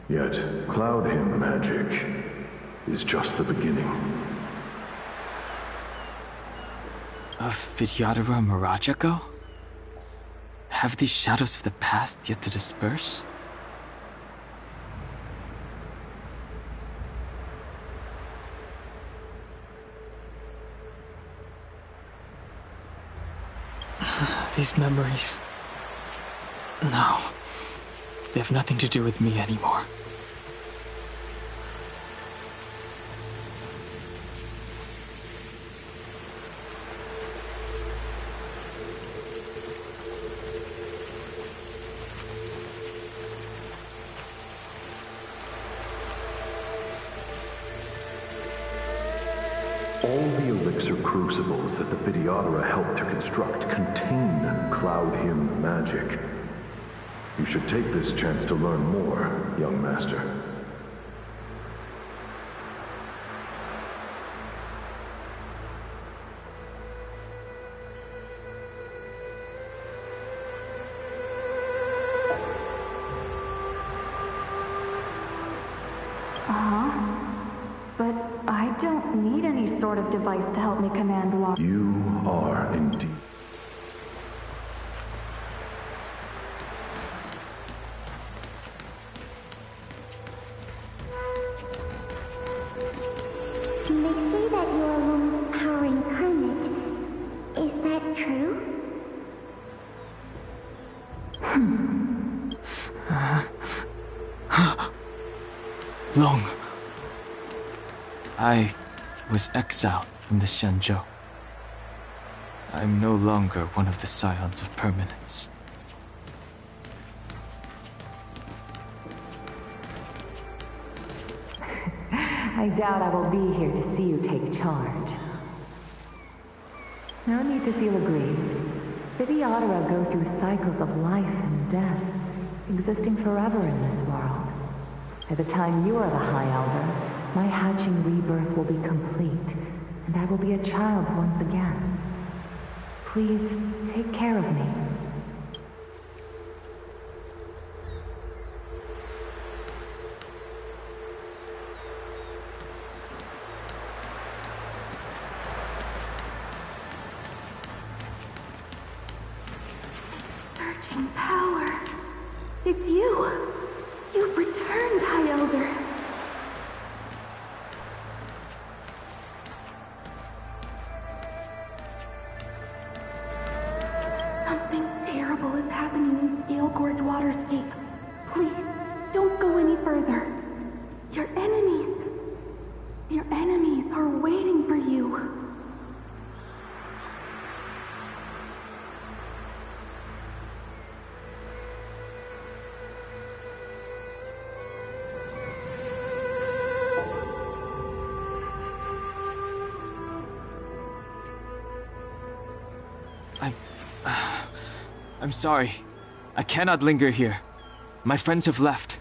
Yet, cloud hymn magic is just the beginning. Of Vidyadhara Mirajago? Have these shadows of the past yet to disperse? These memories... No. They have nothing to do with me anymore. All the elixir crucibles that the Videodora helped to construct contain Cloud Hymn magic. You should take this chance to learn more, young master. But I don't need any sort of device to help me command water. You are indeed. They say that you are Lum's power incarnate. Is that true? Long. I was exiled from the Xianzhou. I'm no longer one of the Scions of Permanence. I doubt I will be here to see you take charge. No need to feel aggrieved. Videodora go through cycles of life and death, existing forever in this world. By the time you are the High Elder, my hatching rebirth will be complete, and I will be a child once again. Please, take care of me. Surging power. It's you. You've returned, High Elder. Something terrible is happening in Scale Gorge Waterscape. Please, don't go any further. Your enemies are waiting for you. I'm sorry. I cannot linger here. My friends have left.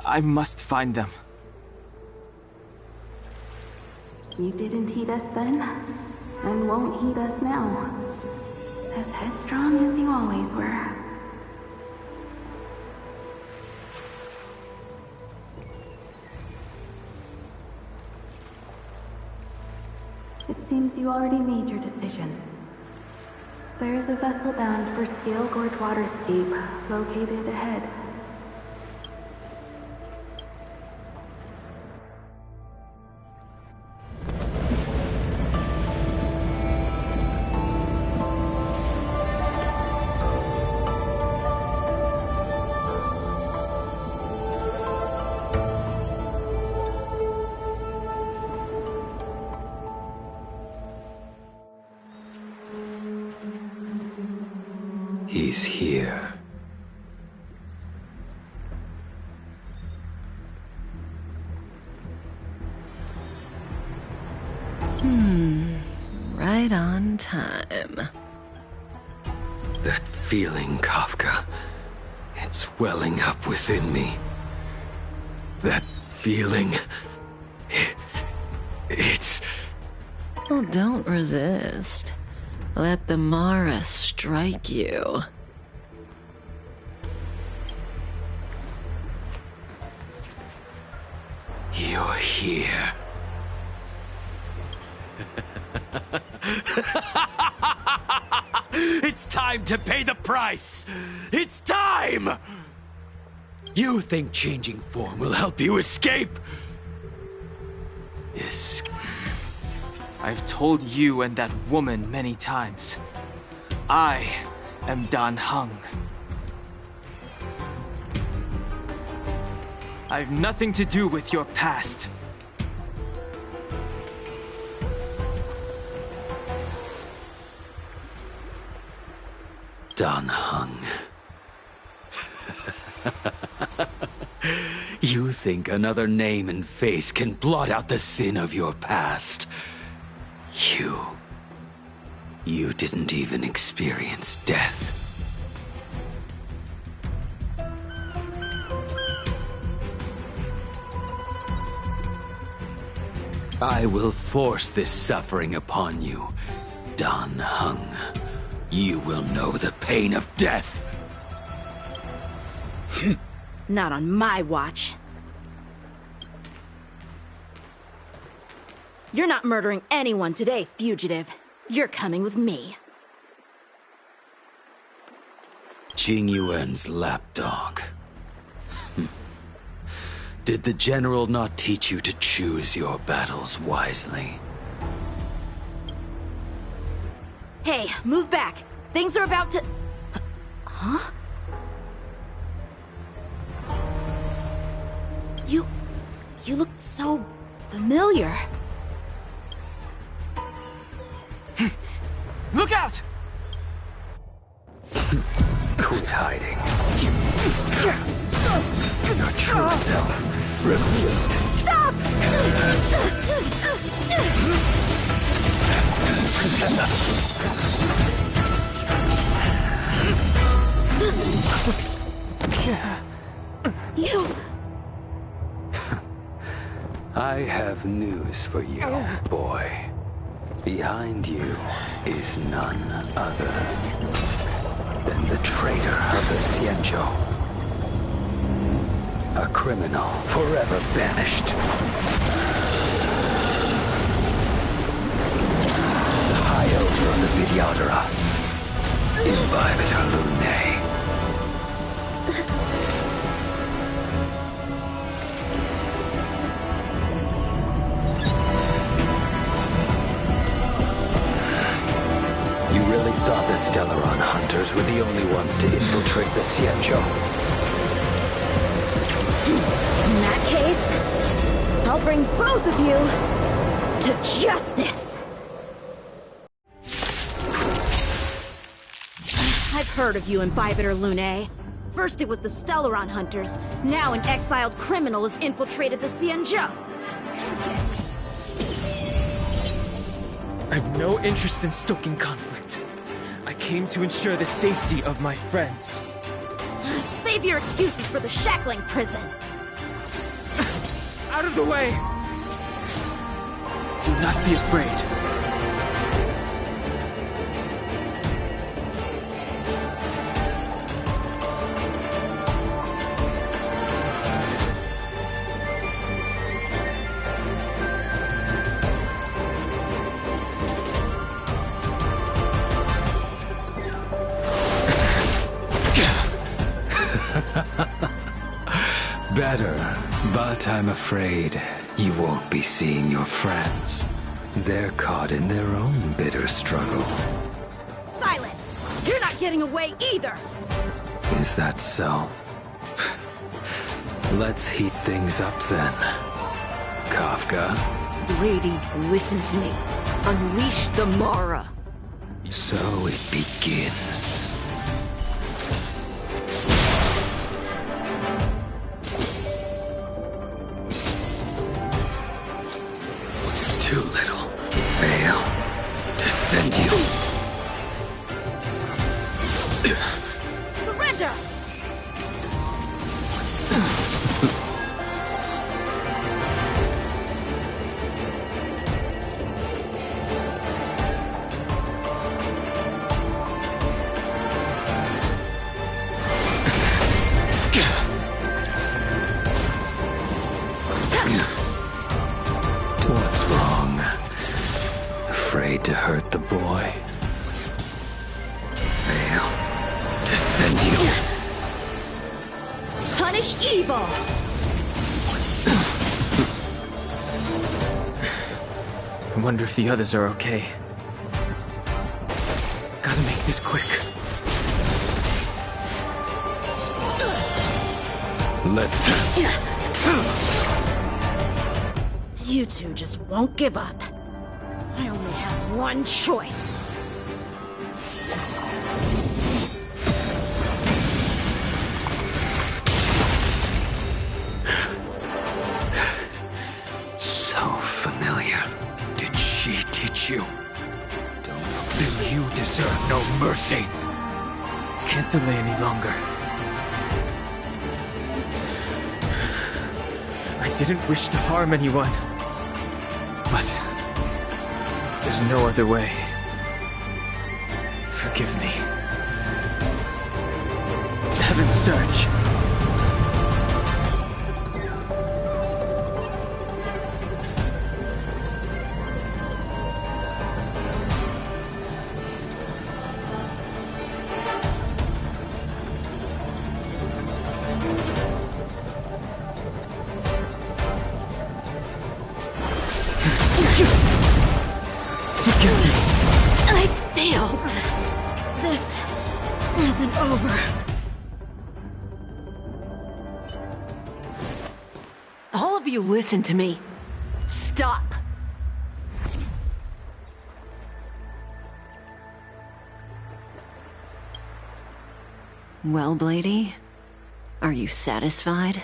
I must find them. You didn't heed us then, and won't heed us now. As headstrong as you always were. It seems you already made your decision. There is a vessel bound for Scale Gorge Waterscape, located ahead. He's here. Right on time. That feeling, Kafka. It's welling up within me. That feeling... It's... Well, don't resist. Let the Mara strike you. You're here. It's time to pay the price! It's time! You think changing form will help you escape? I've told you and that woman many times. I am Dan Heng. I've nothing to do with your past. Dan Heng. You think another name and face can blot out the sin of your past? You You didn't even experience death. I will force this suffering upon you, Dan Heng. You will know the pain of death. Not on my watch. You're not murdering anyone today, fugitive. You're coming with me. Jing Yuan's lapdog. Did the general not teach you to choose your battles wisely? Hey, move back. Things are about to... Huh? You look so familiar. Look out! Quit hiding. Your true self revealed. Stop! You... I have news for you, boy. Behind you is none other than the traitor of the Xianzhou. A criminal forever banished. The High Elder of the Vidyadhara. Imbibitor Lunae. You really thought the Stellaron hunters were the only ones to infiltrate the Xianzhou? In that case, I'll bring both of you to justice. I've heard of you, Imbibitor Lunae. First it was the Stellaron hunters, now an exiled criminal has infiltrated the Xianzhou. I have no interest in stoking conflict. I came to ensure the safety of my friends. Save your excuses for the shackling prison. Out of the way! Do not be afraid. Better, but I'm afraid you won't be seeing your friends. They're caught in their own bitter struggle. Silence! You're not getting away either! Is that so? Let's heat things up then. Kafka? Lady, listen to me. Unleash the Mara. So it begins. Too little veil to send you. Surrender! What's wrong? Afraid to hurt the boy? Veil to send you. Punish evil! I wonder if the others are okay. Gotta make this quick. Let's You two just won't give up. I only have one choice. So familiar. Did she teach you? Don't do you deserve no mercy. Can't delay any longer. I didn't wish to harm anyone. But there's no other way. Forgive me. Heaven's Search. I failed. This isn't over. All of you listen to me. Stop. Well, Blady, are you satisfied?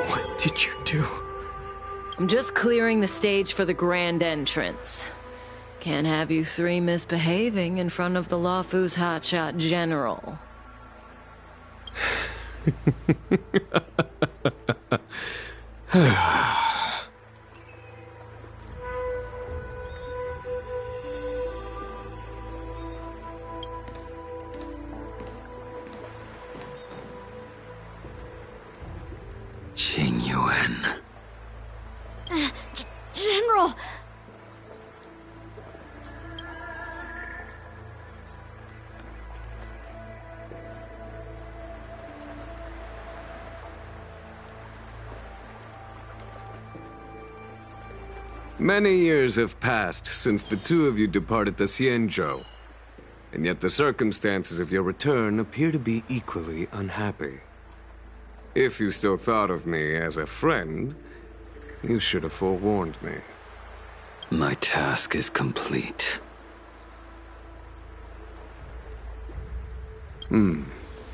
What did you do? I'm just clearing the stage for the grand entrance. Can't have you three misbehaving in front of the Lawfu's hotshot general. Qing Yuan. General! Many years have passed since the two of you departed the Xianzhou, and yet the circumstances of your return appear to be equally unhappy. If you still thought of me as a friend, you should have forewarned me. My task is complete.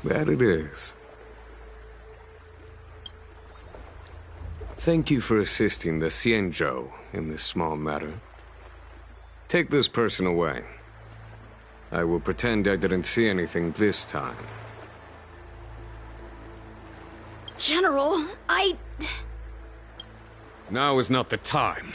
That it is. Thank you for assisting the Xianzhou in this small matter. Take this person away. I will pretend I didn't see anything this time. General, Now is not the time.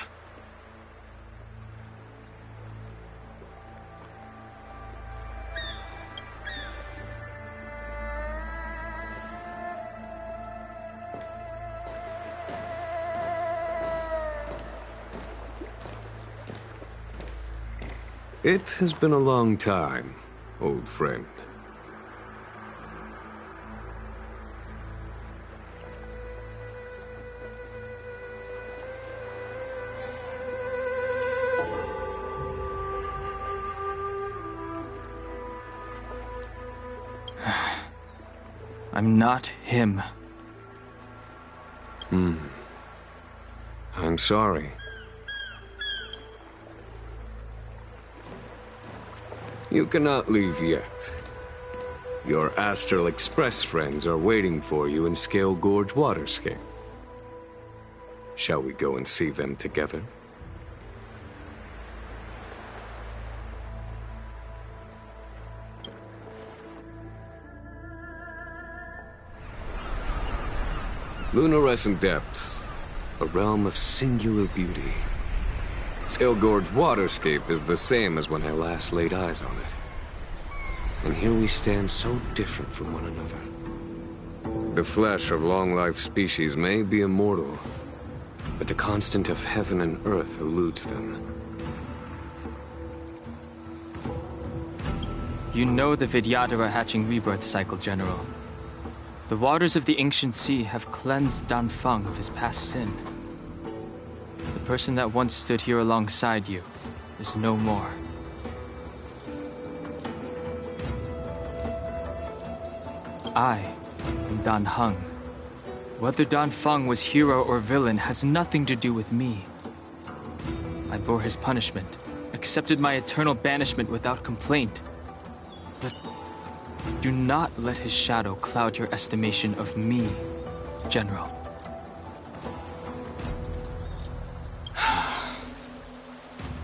It has been a long time, old friend. I'm not him. I'm sorry. You cannot leave yet. Your Astral Express friends are waiting for you in Scale Gorge Waterscape. Shall we go and see them together? Lunarescent Depths, a realm of singular beauty. Scale Gorge Waterscape is the same as when I last laid eyes on it. And here we stand so different from one another. The flesh of long-life species may be immortal, but the constant of heaven and earth eludes them. You know the Vidyadhara hatching rebirth cycle, General. The waters of the ancient sea have cleansed Danfeng of his past sin. The person that once stood here alongside you is no more. I am Dan Heng. Whether Dan Feng was hero or villain has nothing to do with me. I bore his punishment, accepted my eternal banishment without complaint. But do not let his shadow cloud your estimation of me, General.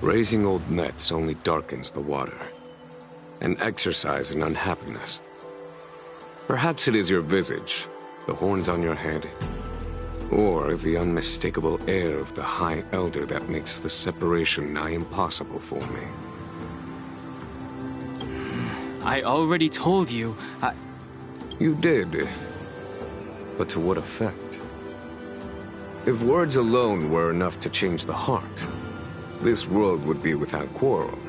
Raising old nets only darkens the water. An exercise in unhappiness. Perhaps it is your visage, the horns on your head, or the unmistakable air of the High Elder that makes the separation nigh impossible for me. I already told you, You did. But to what effect? If words alone were enough to change the heart, this world would be without quarrel.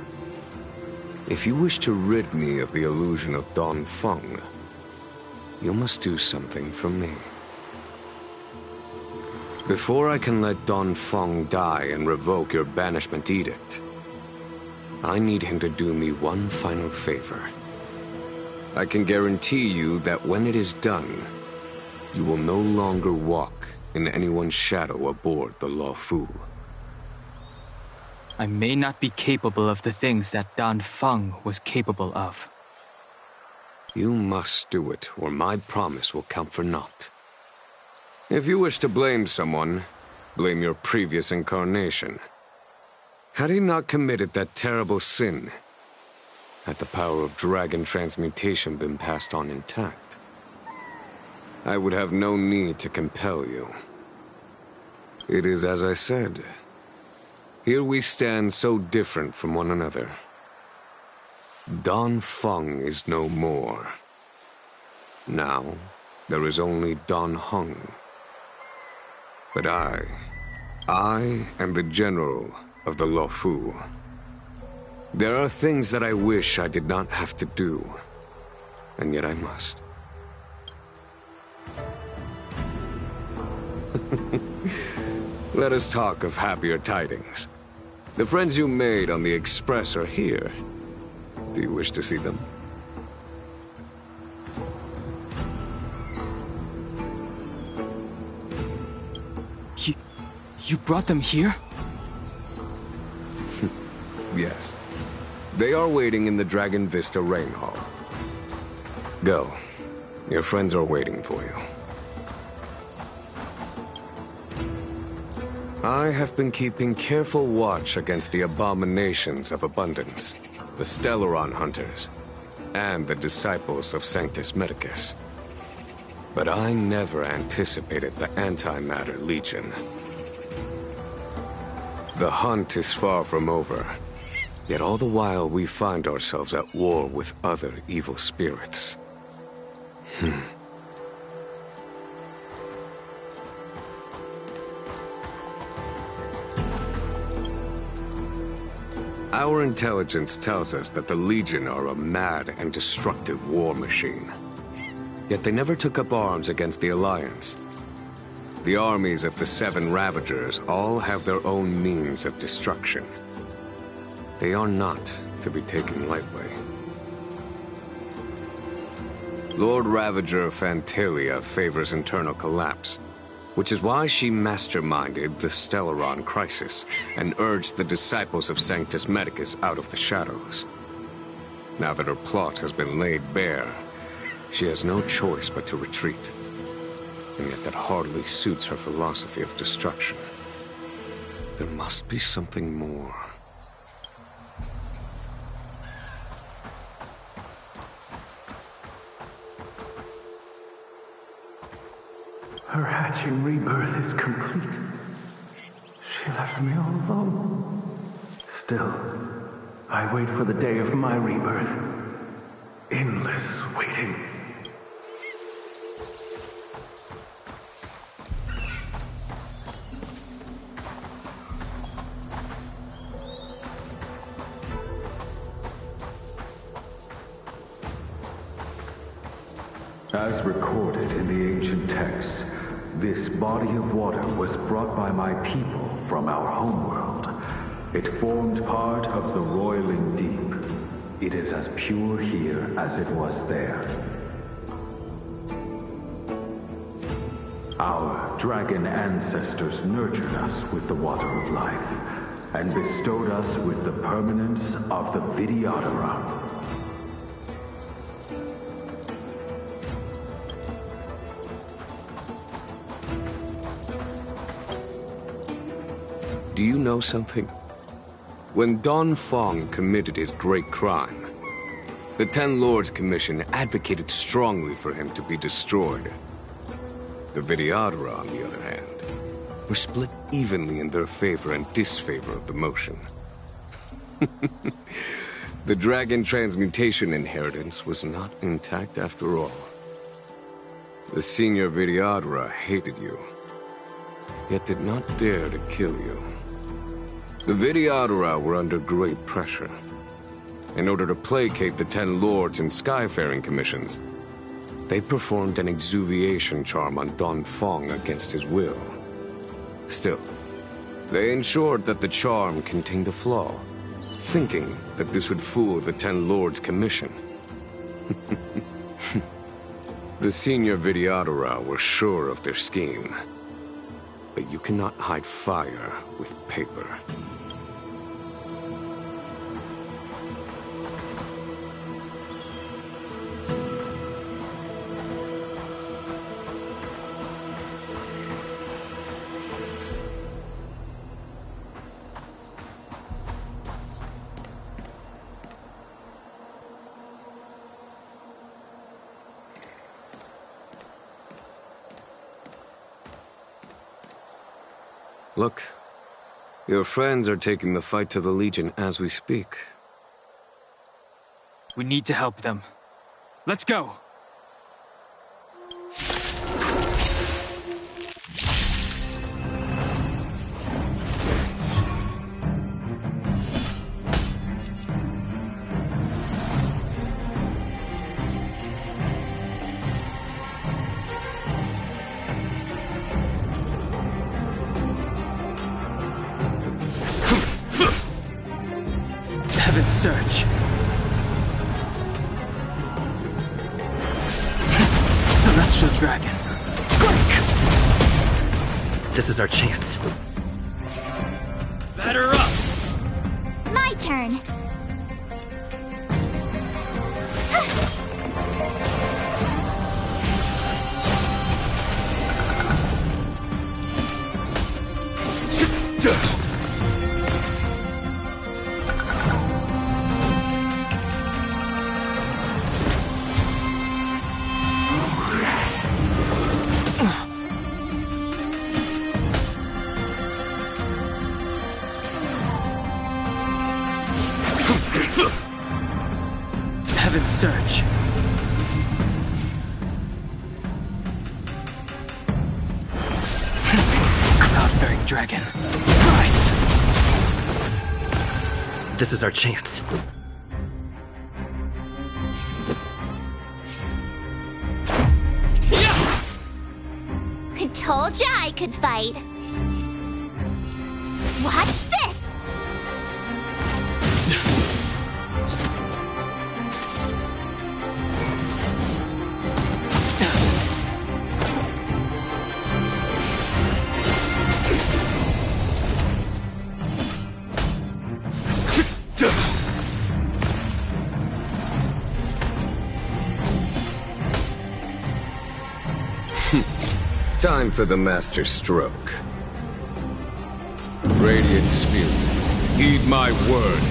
If you wish to rid me of the illusion of Dan Feng, you must do something for me. Before I can let Dan Feng die and revoke your banishment edict, I need him to do me one final favor. I can guarantee you that when it is done, you will no longer walk in anyone's shadow aboard the Luofu. I may not be capable of the things that Dan Feng was capable of. You must do it, or my promise will count for naught. If you wish to blame someone, blame your previous incarnation. Had he not committed that terrible sin, had the power of dragon transmutation been passed on intact, I would have no need to compel you. It is as I said. Here we stand so different from one another. Dan Feng is no more. Now, there is only Dan Heng. But I am the general of the Luofu. There are things that I wish I did not have to do, and yet I must. Let us talk of happier tidings. The friends you made on the Express are here. Do you wish to see them? You brought them here? Yes. They are waiting in the Dragon Vista Rain Hall. Go. Your friends are waiting for you. I have been keeping careful watch against the abominations of abundance, the Stellaron hunters, and the disciples of Sanctus Medicus. But I never anticipated the Antimatter Legion. The hunt is far from over, yet all the while we find ourselves at war with other evil spirits. Our intelligence tells us that the Legion are a mad and destructive war machine. Yet they never took up arms against the Alliance. The armies of the Seven Ravagers all have their own means of destruction. They are not to be taken lightly. Lord Ravager Fantilia favors internal collapse, which is why she masterminded the Stellaron crisis and urged the disciples of Sanctus Medicus out of the shadows. Now that her plot has been laid bare, she has no choice but to retreat. And yet that hardly suits her philosophy of destruction. There must be something more. Her hatching rebirth is complete. She left me all alone. Still, I wait for the day of my rebirth. Endless waiting. As recorded in the ancient texts, this body of water was brought by my people from our homeworld. It formed part of the roiling deep. It is as pure here as it was there. Our dragon ancestors nurtured us with the water of life, and bestowed us with the permanence of the Vidyadhara. Do you know something? When Don Fong committed his great crime, the Ten Lords Commission advocated strongly for him to be destroyed. The Vidyadhara, on the other hand, were split evenly in their favor and disfavor of the motion. The dragon transmutation inheritance was not intact after all. The senior Vidyadhara hated you, yet did not dare to kill you. The Vidyadhara were under great pressure. In order to placate the Ten Lords and Skyfaring Commissions, they performed an exuviation charm on Don Fong against his will. Still, they ensured that the charm contained a flaw, thinking that this would fool the Ten Lords Commission. The senior Vidyadhara were sure of their scheme. But you cannot hide fire with paper. Look, your friends are taking the fight to the Legion as we speak. We need to help them. Let's go! Search. Celestial Dragon. Break! This is our chance. Batter up! My turn. Search. Cloud-bearing dragon. Rise! This is our chance. I told ya I could fight. Watch this! Time for the master stroke. Radiant Spirit, heed my word.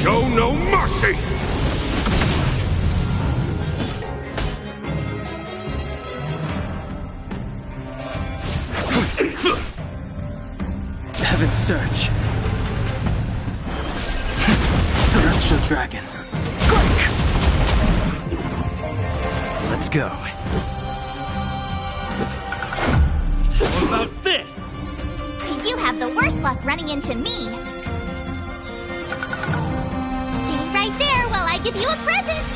Show no mercy! Heaven's Search. Celestial Dragon. Break! Let's go. What about this? You have the worst luck running into me. Stay right there while I give you a present.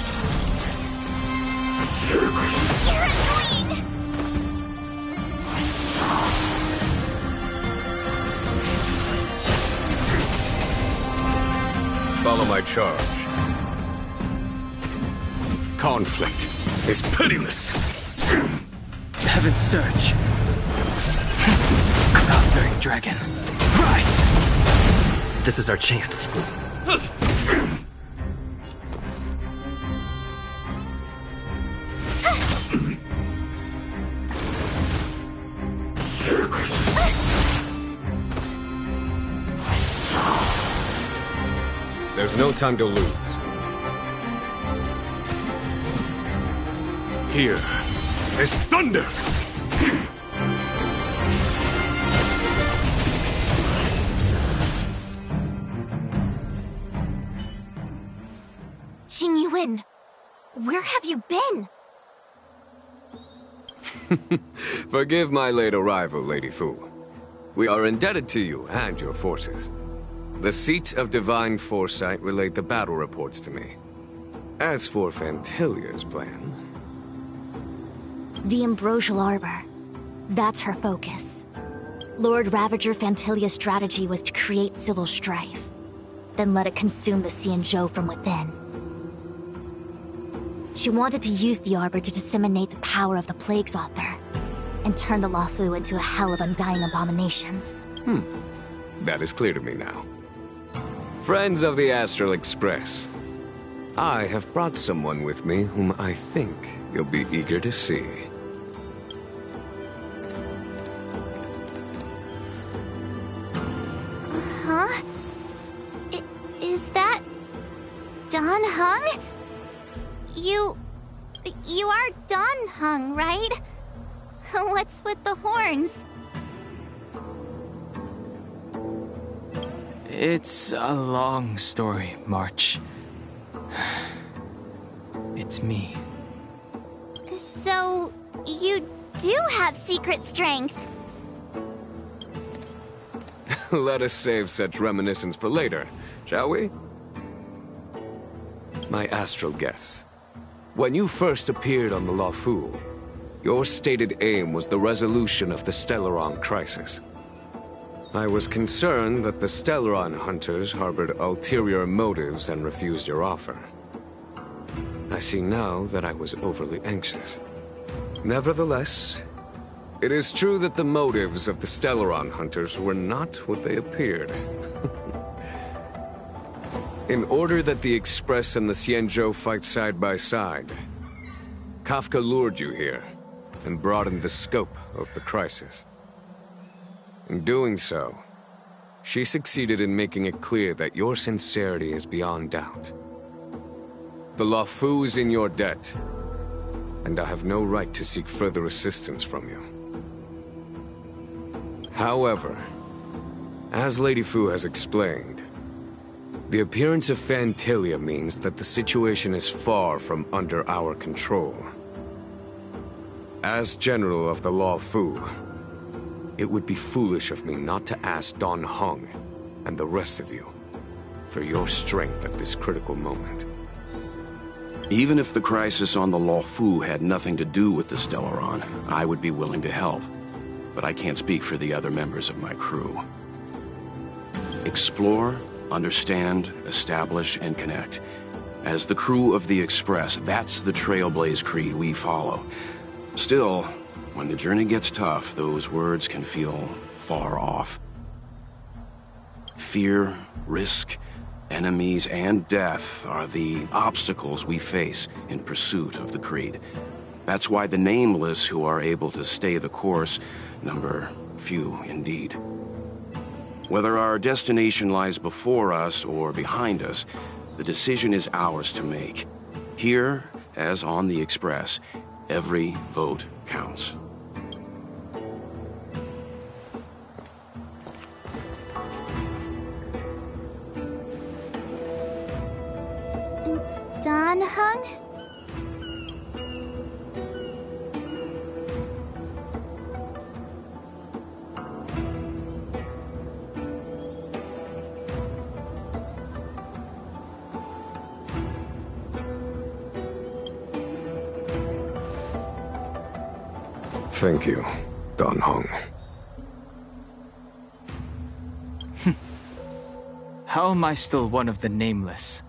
You're annoying. Follow my charge. Conflict is pitiless. Heaven's Surge. Cloud-bearing dragon. Rise! This is our chance. There's no time to lose. Here is thunder! Jin Yuan, where have you been? Forgive my late arrival, Lady Fu. We are indebted to you and your forces. The seat of divine foresight relayed the battle reports to me. As for Fantilia's plan... The Ambrosial Arbor. That's her focus. Lord Ravager Fantilia's strategy was to create civil strife, then let it consume the Xianzhou from within. She wanted to use the Arbor to disseminate the power of the Plague's author, and turn the Luofu into a hell of undying abominations. That is clear to me now. Friends of the Astral Express, I have brought someone with me whom I think you'll be eager to see. Huh? Is that... Dan Heng? You are Dan Heng, right? What's with the horns? It's a long story, March. It's me. So, you do have secret strength. Let us save such reminiscence for later, shall we? My astral guests, when you first appeared on the Luofu, your stated aim was the resolution of the Stellaron crisis. I was concerned that the Stellaron hunters harbored ulterior motives and refused your offer. I see now that I was overly anxious. Nevertheless, it is true that the motives of the Stellaron hunters were not what they appeared. In order that the Express and the Xianzhou fight side by side, Kafka lured you here and broadened the scope of the crisis. In doing so, she succeeded in making it clear that your sincerity is beyond doubt. The Luofu is in your debt, and I have no right to seek further assistance from you. However, as Lady Fu has explained, the appearance of Fantilia means that the situation is far from under our control. As General of the Luofu, it would be foolish of me not to ask Dan Heng and the rest of you for your strength at this critical moment. Even if the crisis on the Luofu had nothing to do with the Stellaron, I would be willing to help. But I can't speak for the other members of my crew. Explore, understand, establish, and connect. As the crew of the Express, that's the Trailblaze creed we follow. Still, when the journey gets tough, those words can feel far off. Fear, risk, enemies, and death are the obstacles we face in pursuit of the creed. That's why the nameless who are able to stay the course number few indeed. Whether our destination lies before us or behind us, the decision is ours to make. Here, as on the Express, every vote counts. Dan Heng? Thank you, Dan Heng. How am I still one of the nameless?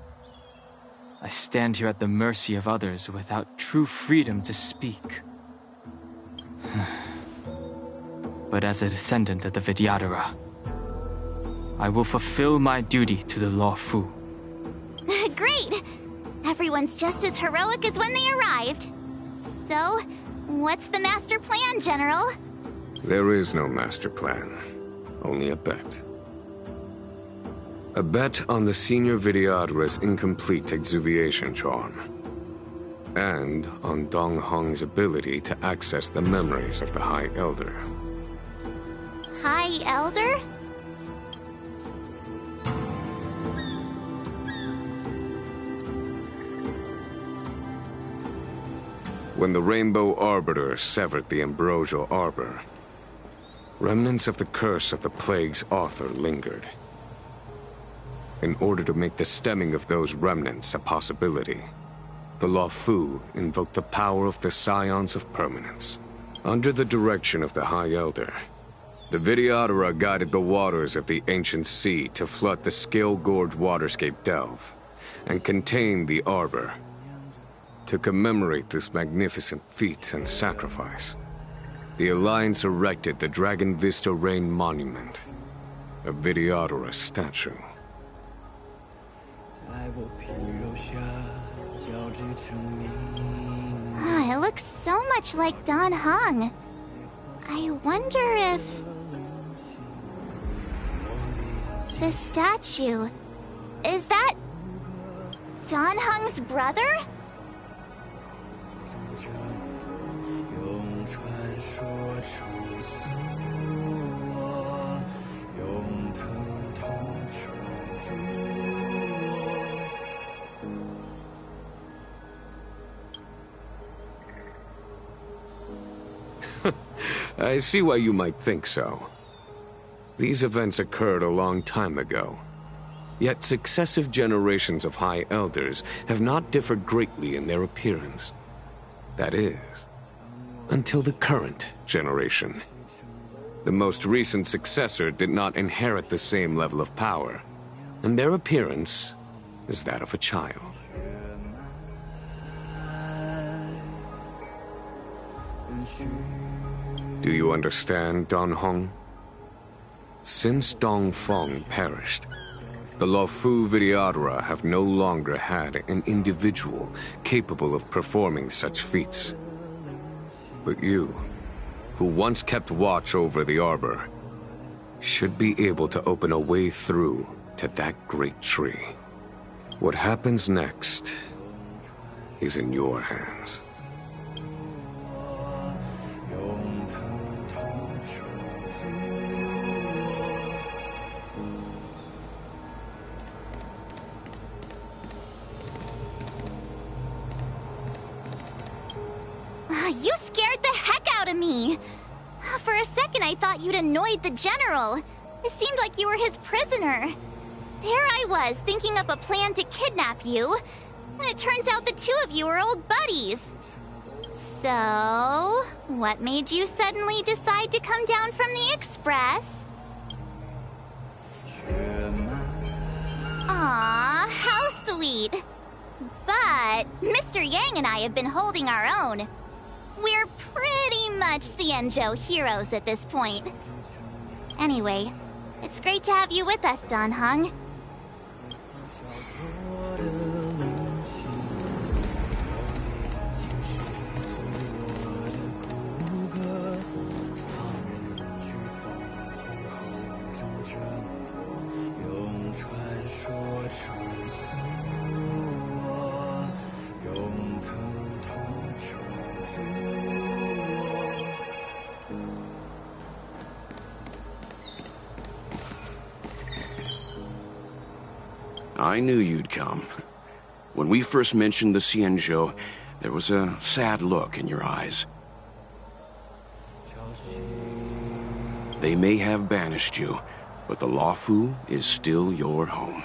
I stand here at the mercy of others without true freedom to speak. But as a descendant of the Vidyadhara, I will fulfill my duty to the Law Fu. Great! Everyone's just as heroic as when they arrived. So, what's the master plan, General? There is no master plan, only a bet. A bet on the Senior Vidyadhara's incomplete exuviation charm. And on Dong Hong's ability to access the memories of the High Elder. High Elder? When the Rainbow Arbiter severed the Ambrosial Arbor, remnants of the curse of the plague's author lingered. In order to make the stemming of those remnants a possibility, the Law Fu invoked the power of the Scions of Permanence. Under the direction of the High Elder, the Vidyadhara guided the waters of the ancient sea to flood the Scale Gorge waterscape delve and contain the Arbor. To commemorate this magnificent feat and sacrifice, the Alliance erected the Dragon Vista Rain Monument, a Vidyadhara statue. It looks so much like Dan Heng. I wonder if... the statue... is that... Dan Heng's brother? I see why you might think so. These events occurred a long time ago. Yet successive generations of High Elders have not differed greatly in their appearance. That is, until the current generation. The most recent successor did not inherit the same level of power, and their appearance is that of a child. Do you understand, Dan Heng? Since Dong Feng perished, the Law Fu Vidyadhara have no longer had an individual capable of performing such feats. But you, who once kept watch over the Arbor, should be able to open a way through to that great tree. What happens next is in your hands. You scared the heck out of me! For a second I thought you'd annoyed the General. It seemed like you were his prisoner. There I was, thinking up a plan to kidnap you. And it turns out the two of you are old buddies. So, what made you suddenly decide to come down from the Express? Aw, how sweet. But Mr. Yang and I have been holding our own. We're pretty much Xianzhou heroes at this point. Anyway, it's great to have you with us, Dan Heng. I knew you'd come. When we first mentioned the Xianzhou, there was a sad look in your eyes. They may have banished you, but the Law Fu is still your home.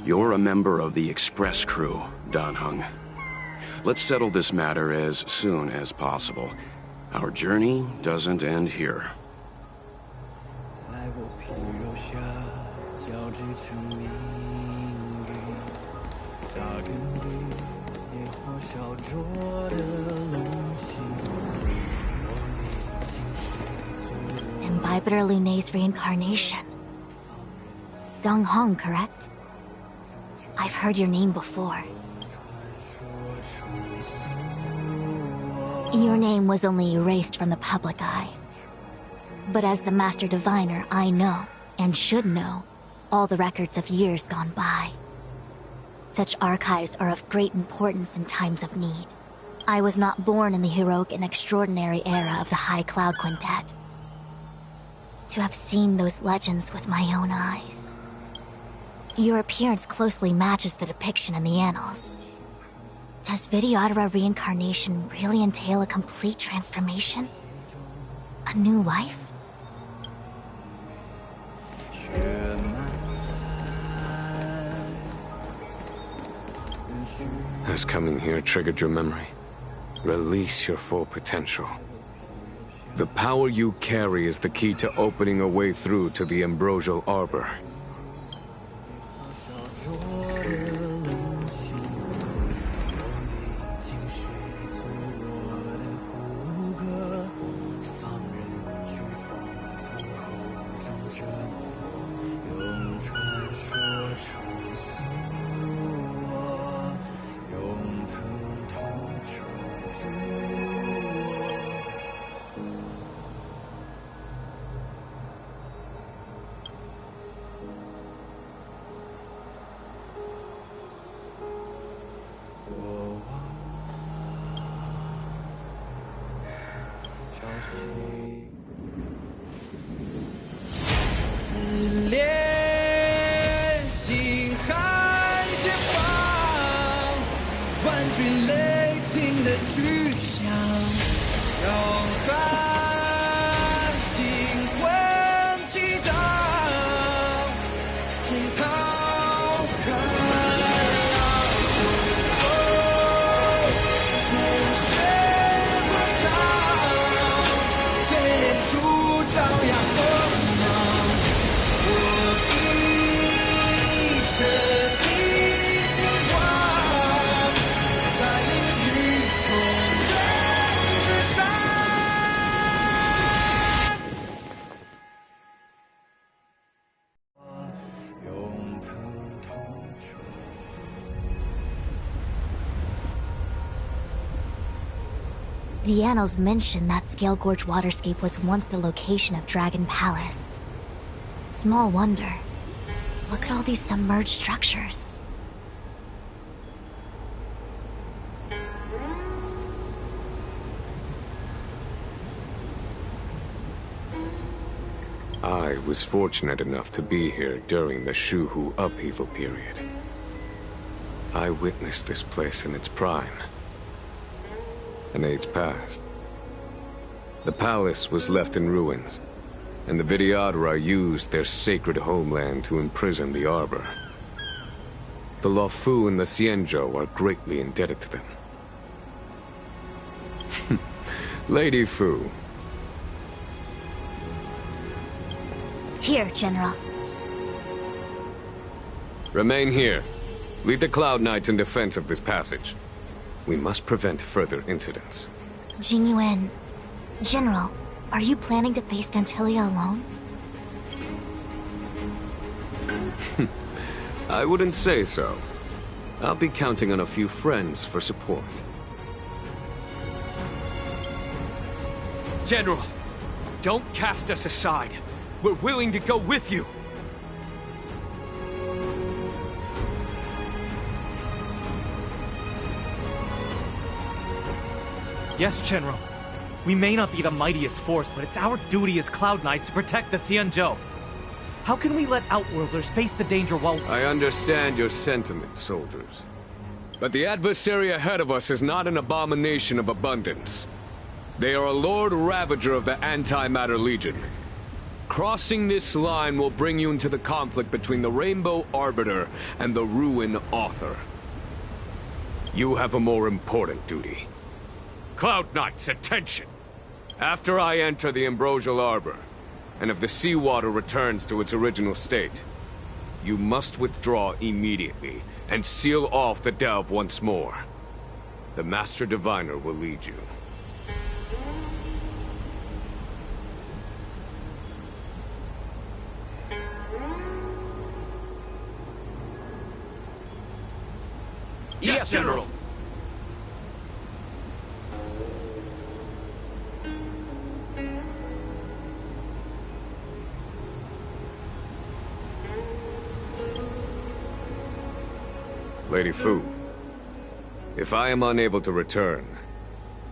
You're a member of the Express crew, Dan Heng. Let's settle this matter as soon as possible. Our journey doesn't end here. Imbibitor Lunay's reincarnation. Dong Hong, correct? I've heard your name before. Your name was only erased from the public eye. But as the Master Diviner, I know, and should know, all the records of years gone by. Such archives are of great importance in times of need. I was not born in the heroic and extraordinary era of the High Cloud Quintet. To have seen those legends with my own eyes. Your appearance closely matches the depiction in the annals. Does Videodora reincarnation really entail a complete transformation? A new life? Has coming here triggered your memory? Release your full potential. The power you carry is the key to opening a way through to the Ambrosial Arbor. The annals mention that Scale Gorge waterscape was once the location of Dragon Palace. Small wonder. Look at all these submerged structures. I was fortunate enough to be here during the Shuhu upheaval period. I witnessed this place in its prime. An age passed. The palace was left in ruins, and the Videodora used their sacred homeland to imprison the Arbor. The Luofu and the Xianzhou are greatly indebted to them. Lady Fu. Here, General. Remain here. Lead the Cloud Knights in defense of this passage. We must prevent further incidents. Jingyuan, General, are you planning to face Fantilia alone? I wouldn't say so. I'll be counting on a few friends for support. General, don't cast us aside. We're willing to go with you. Yes, General. We may not be the mightiest force, but it's our duty as Cloud Knights to protect the Xianzhou. How can we let Outworlders face the danger while— I understand your sentiments, soldiers. But the adversary ahead of us is not an abomination of abundance. They are a Lord Ravager of the Antimatter Legion. Crossing this line will bring you into the conflict between the Rainbow Arbiter and the Ruin Author. You have a more important duty. Cloud Knights, attention! After I enter the Ambrosial Arbor, and if the seawater returns to its original state, you must withdraw immediately and seal off the delve once more. The Master Diviner will lead you. Yes, General! Lady Fu, if I am unable to return,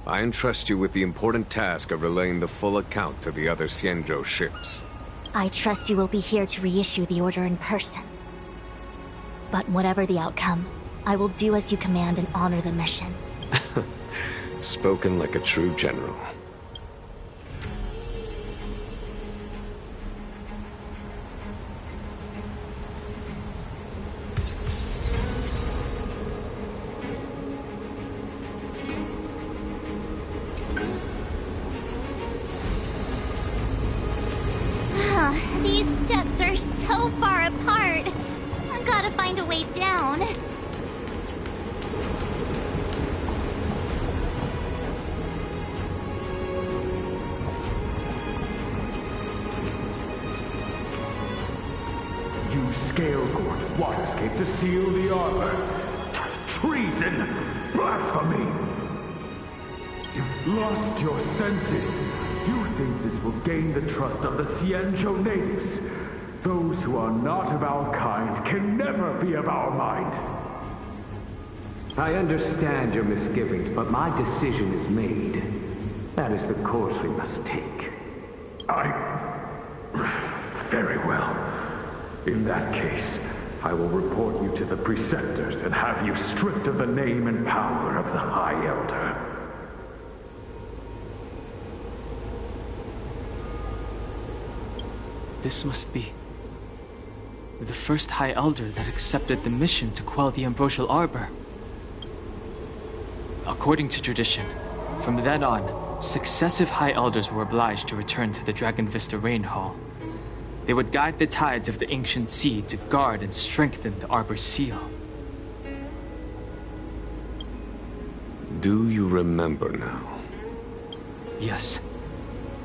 I entrust you with the important task of relaying the full account to the other Xianzhou ships. I trust you will be here to reissue the order in person. But whatever the outcome, I will do as you command and honor the mission. Spoken like a true general. These steps are so far apart. I gotta find a way down. You scale-gorge waterscape to seal the arbor. Treason! Blasphemy! You've lost your senses. You think this will gain the trust of the Xianzhou natives. Those who are not of our kind can never be of our mind. I understand your misgivings, but my decision is made. That is the course we must take. Very well. In that case, I will report you to the preceptors and have you stripped of the name and power of the High Elder. This must be the first High Elder that accepted the mission to quell the Ambrosial Arbor. According to tradition, from then on, successive High Elders were obliged to return to the Dragon Vista Rain Hall. They would guide the tides of the ancient sea to guard and strengthen the Arbor's seal. Do you remember now? Yes.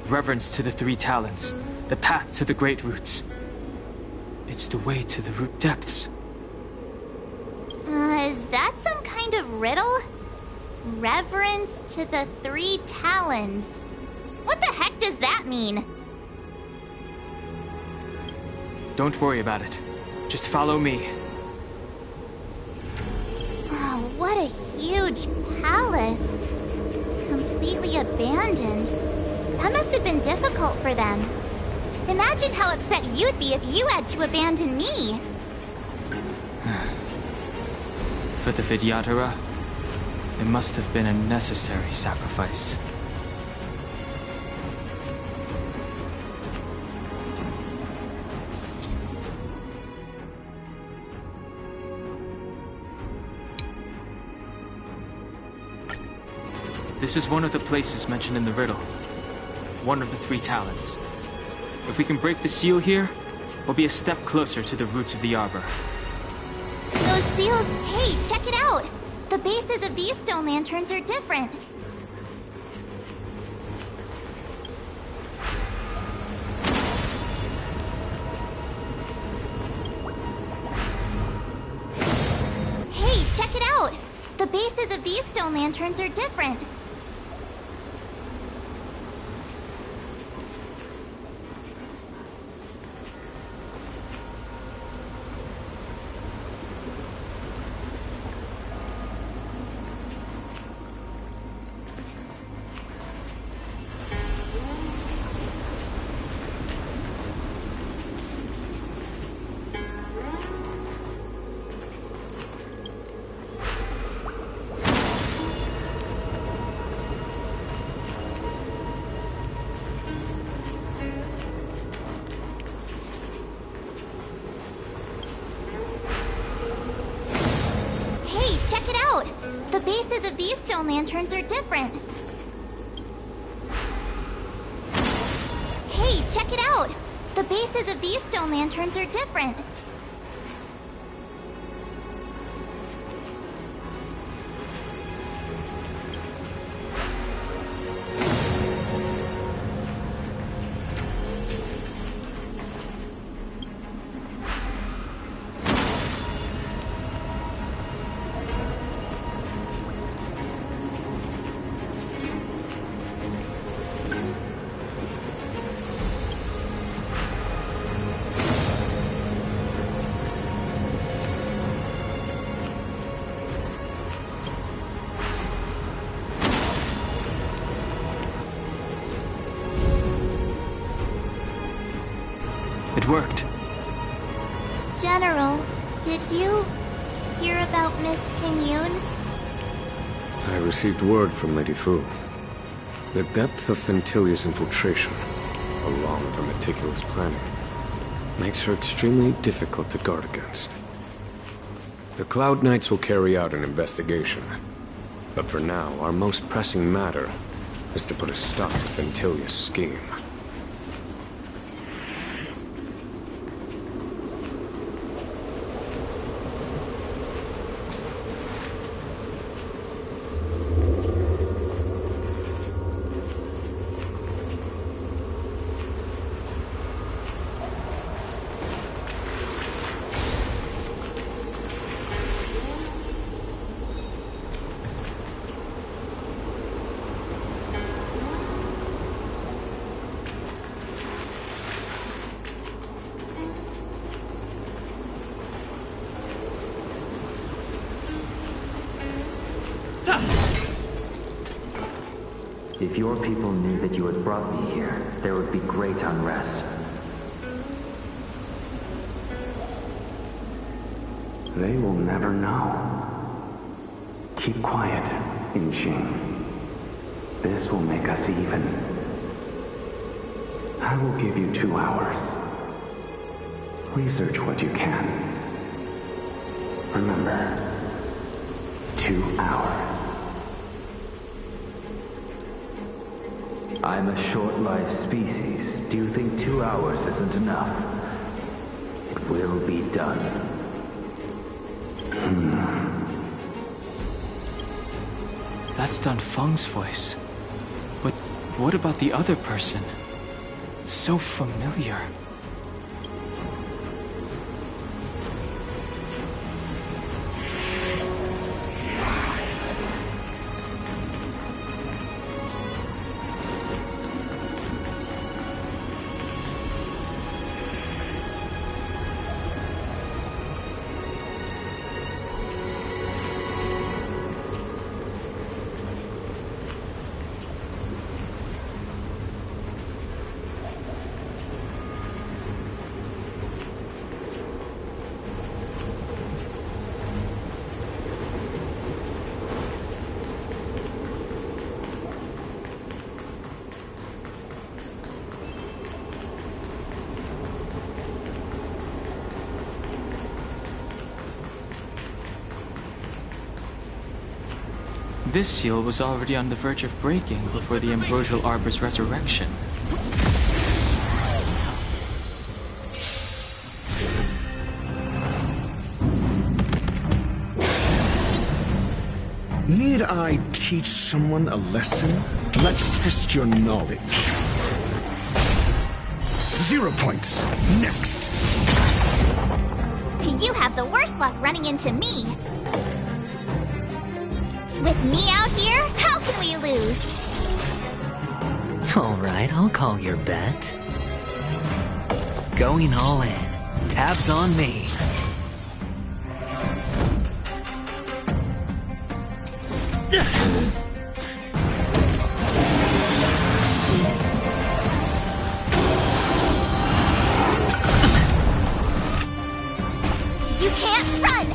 Reverence to the Three Talons. The path to the Great Roots. It's the way to the root depths. Is that some kind of riddle? Reverence to the Three Talons. What the heck does that mean? Don't worry about it. Just follow me. Oh, what a huge palace. Completely abandoned. That must have been difficult for them. Imagine how upset you'd be if you had to abandon me. For the Vidyadhara, it must have been a necessary sacrifice. This is one of the places mentioned in the riddle. One of the Three Talons. If we can break the seal here, we'll be a step closer to the roots of the arbor. Those seals, hey, check it out! The bases of these stone lanterns are different. Hey, check it out! The bases of these stone lanterns are different. The bases of these stone lanterns are different. Check it out! The bases of these stone lanterns are different. It worked. General, did you hear about Miss Ting-Yun? I received word from Lady Fu. The depth of Fentilia's infiltration, along with her meticulous planning, makes her extremely difficult to guard against. The Cloud Knights will carry out an investigation. But for now, our most pressing matter is to put a stop to Fentilia's scheme. If your people knew that you had brought me here, there would be great unrest. They will never know. Keep quiet, Ying. This will make us even. I will give you 2 hours. Research what you can. Remember, 2 hours. I'm a short-lived species. Do you think 2 hours isn't enough? It will be done. That's Dun Feng's voice. But what about the other person? It's so familiar. This seal was already on the verge of breaking before the Ambrosial Arbor's resurrection. Need I teach someone a lesson? Let's test your knowledge. 0 points. Next. You have the worst luck running into me. With me out here, how can we lose? Alright, I'll call your bet. Going all in. Tabs on me. You can't run!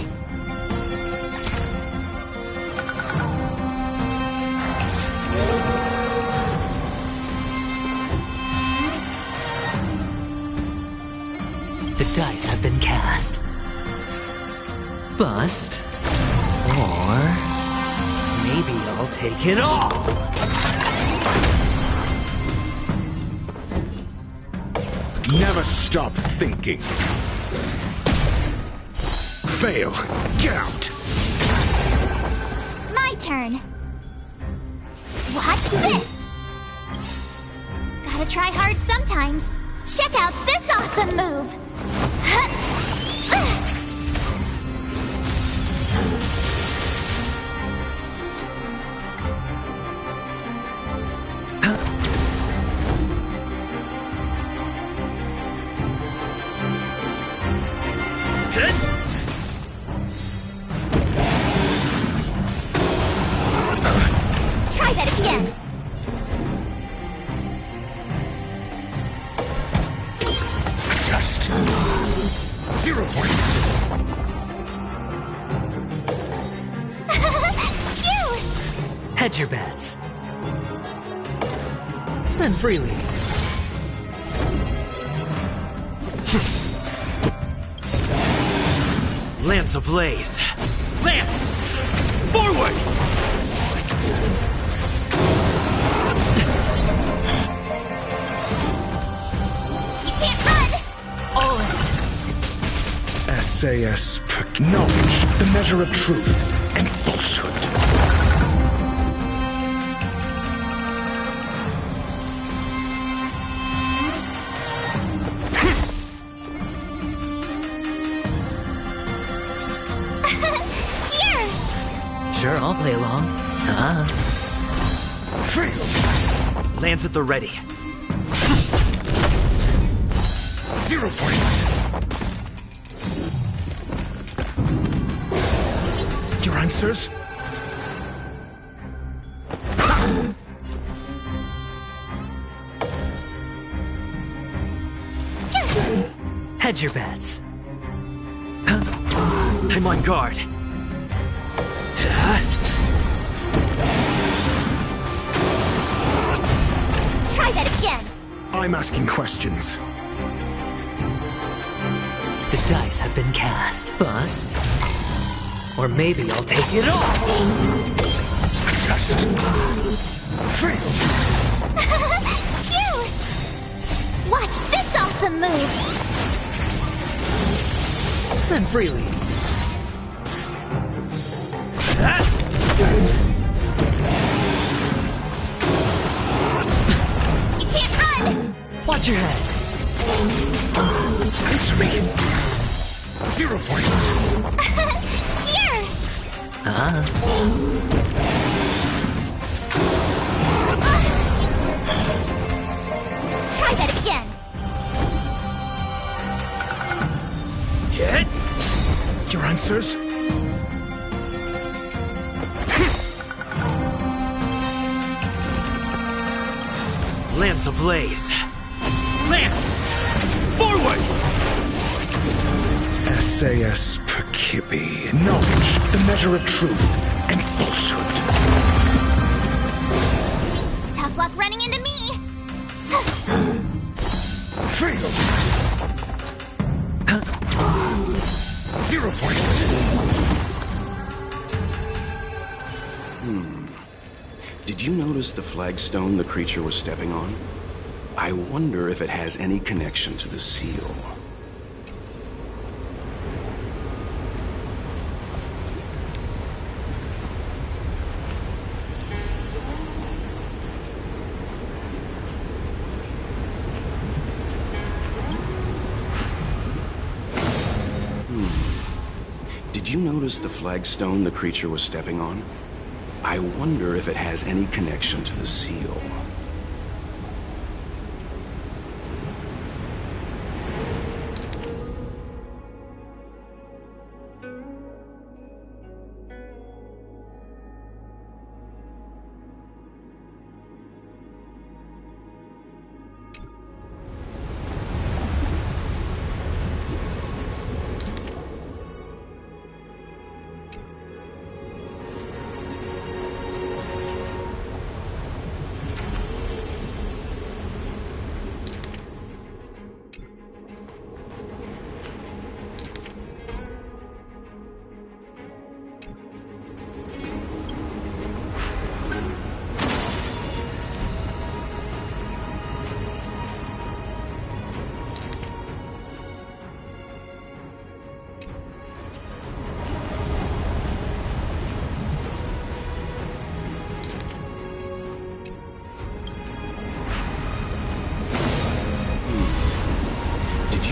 The dice have been cast. Bust. Or maybe I'll take it all. Never stop thinking. Fail. Get out. My turn. Watch this! Gotta try hard sometimes. Check out this awesome move! Try that again! Test. 0 points. Cute! Hedge your bets. Spend freely. Lance ablaze! Lance! Forward! You can't run! All in. SAS per knowledge, the measure of truth and falsehood. Here! Sure, I'll play along. Lance at the ready. 0 points. Your answers? Hedge your bets. I'm on guard. Try that again! I'm asking questions. The dice have been cast. Bust. Or maybe I'll take it all. Test. Fail. Cute! Watch this awesome move! Spend freely. You can't run! Watch your head. Answer me. 0 points. Here! Try that again! Hit! Your answers? Lance ablaze! Lance! Forward! SAS per Kibbe. Knowledge, the measure of truth and falsehood. Tough luck running into me! Fail. 0 points. Did you notice the flagstone the creature was stepping on? I wonder if it has any connection to the seal. Did you notice the flagstone the creature was stepping on? I wonder if it has any connection to the seal.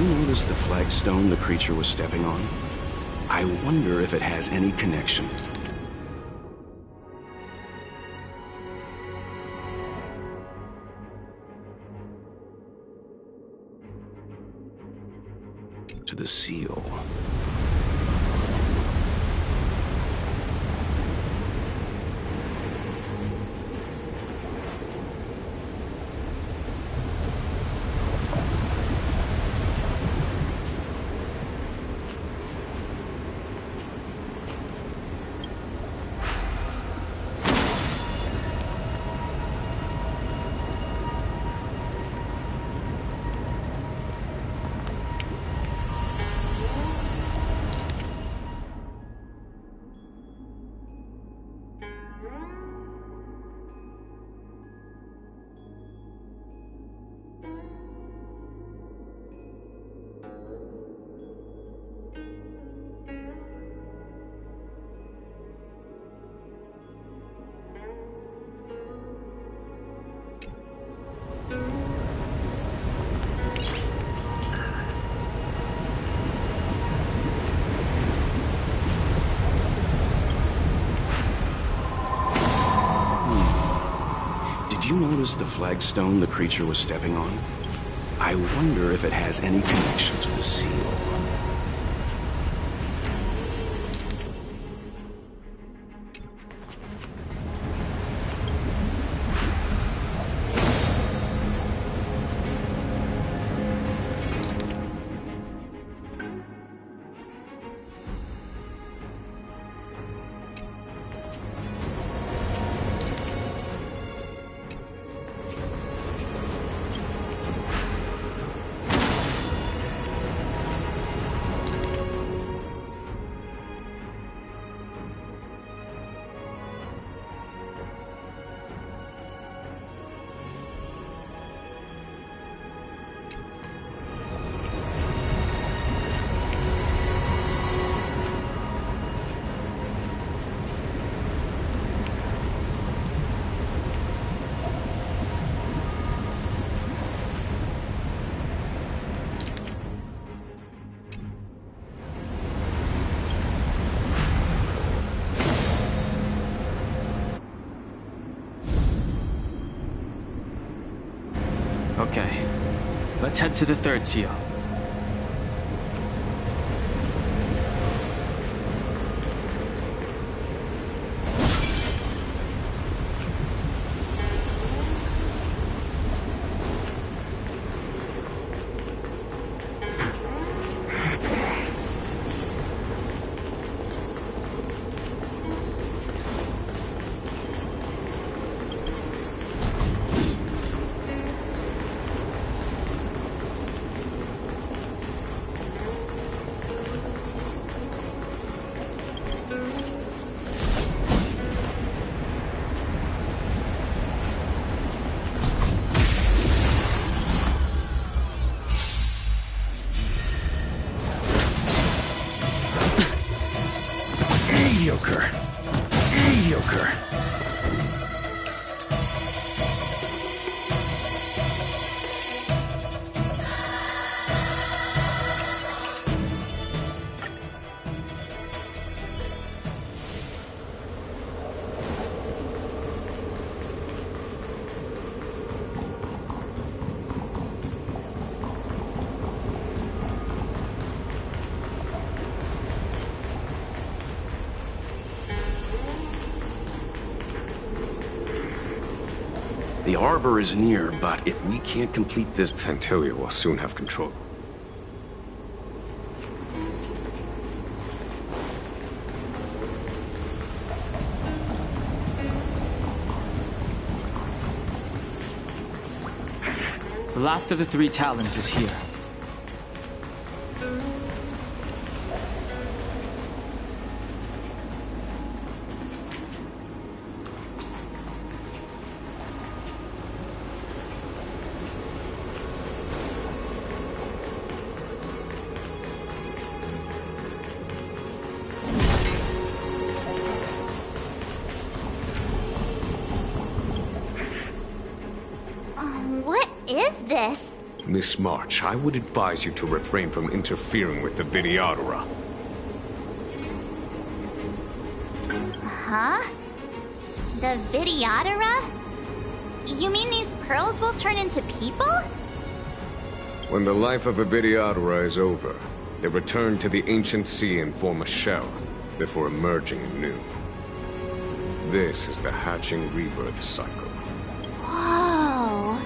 you notice the flagstone the creature was stepping on? I wonder if it has any connection. To the seal. Did you notice the flagstone the creature was stepping on? I wonder if it has any connection to the seal. Okay, let's head to the third seal. Mediocre. Mediocre. The Arbor is near, but if we can't complete this... Fantilia will soon have control. The last of the 3 Talons is here. What is this? Miss March, I would advise you to refrain from interfering with the Videodora. Huh? The Videodora? You mean these pearls will turn into people? When the life of a Videodora is over, they return to the ancient sea and form a shell, before emerging anew. This is the hatching rebirth cycle. Whoa.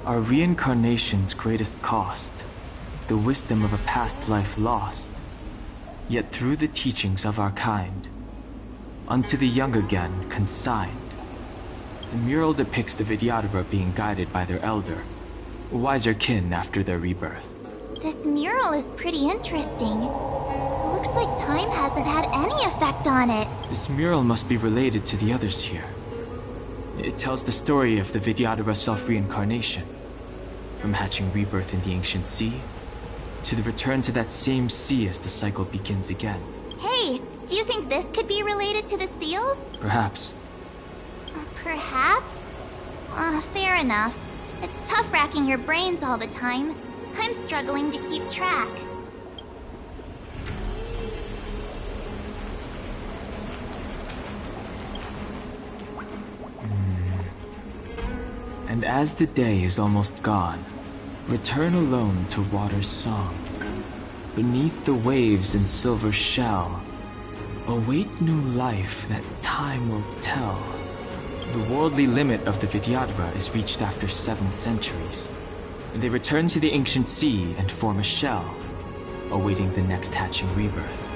Our reincarnation's greatest cost, the wisdom of a past life lost, yet through the teachings of our kind, unto the young again consigned. The mural depicts the Videodora being guided by their elder, wiser kin after their rebirth. This mural is pretty interesting. It looks like time hasn't had any effect on it. This mural must be related to the others here. It tells the story of the Videodora self-reincarnation, from hatching rebirth in the ancient sea, to the return to that same sea as the cycle begins again. Hey, do you think this could be related to the seals? Perhaps. Perhaps? Fair enough. It's tough racking your brains all the time. I'm struggling to keep track. And as the day is almost gone, return alone to water's song. Beneath the waves in silver shell, await new life that time will tell. The worldly limit of the Videodora is reached after 7 centuries. They return to the ancient sea and form a shell, awaiting the next hatching rebirth.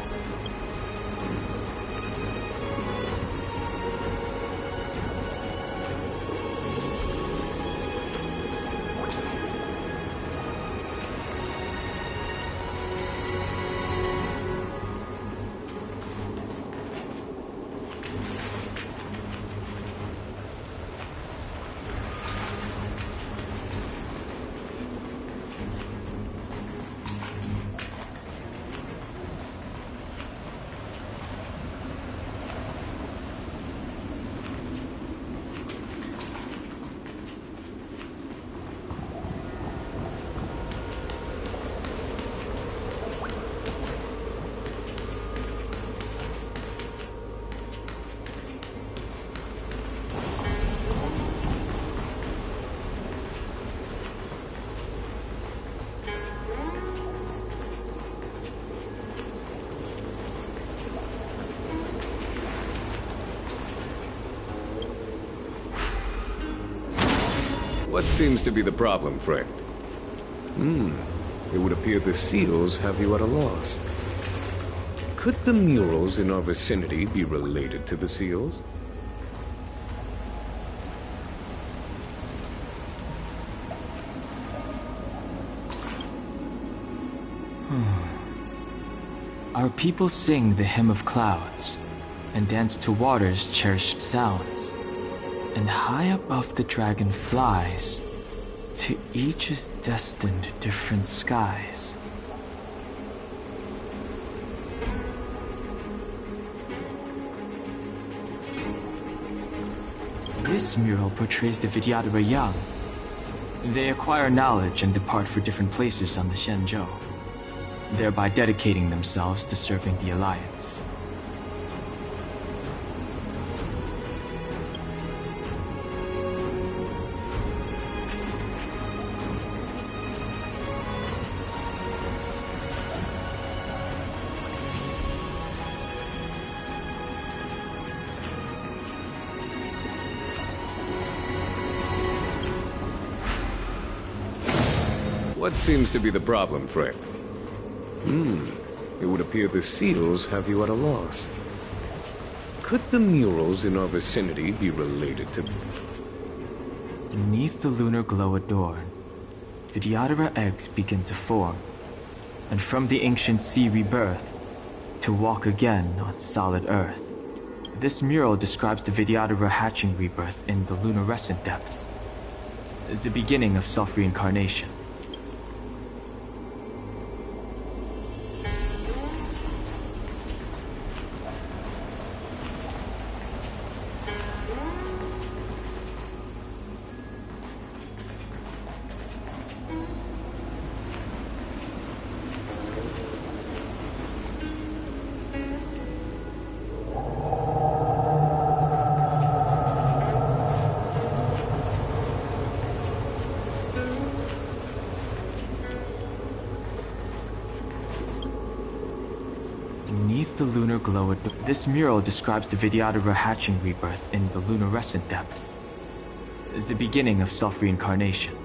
What seems to be the problem, friend? It would appear the seals have you at a loss. Could the murals in our vicinity be related to the seals? Our people sing the hymn of clouds, and dance to water's cherished sounds. And high above the dragon flies, to each is destined different skies. This mural portrays the Videodora young. They acquire knowledge and depart for different places on the Xianzhou, thereby dedicating themselves to serving the Alliance. What seems to be the problem, friend? It would appear the seals have you at a loss. Could the murals in our vicinity be related to... Beneath the lunar glow adorn, Vidyadhara eggs begin to form, and from the ancient sea rebirth, to walk again on solid earth. This mural describes the Vidyadhara hatching rebirth in the lunarescent depths, the beginning of self-reincarnation. Beneath the lunar glow, this mural describes the Vidyadhara hatching rebirth in the lunarescent depths, the beginning of self-reincarnation.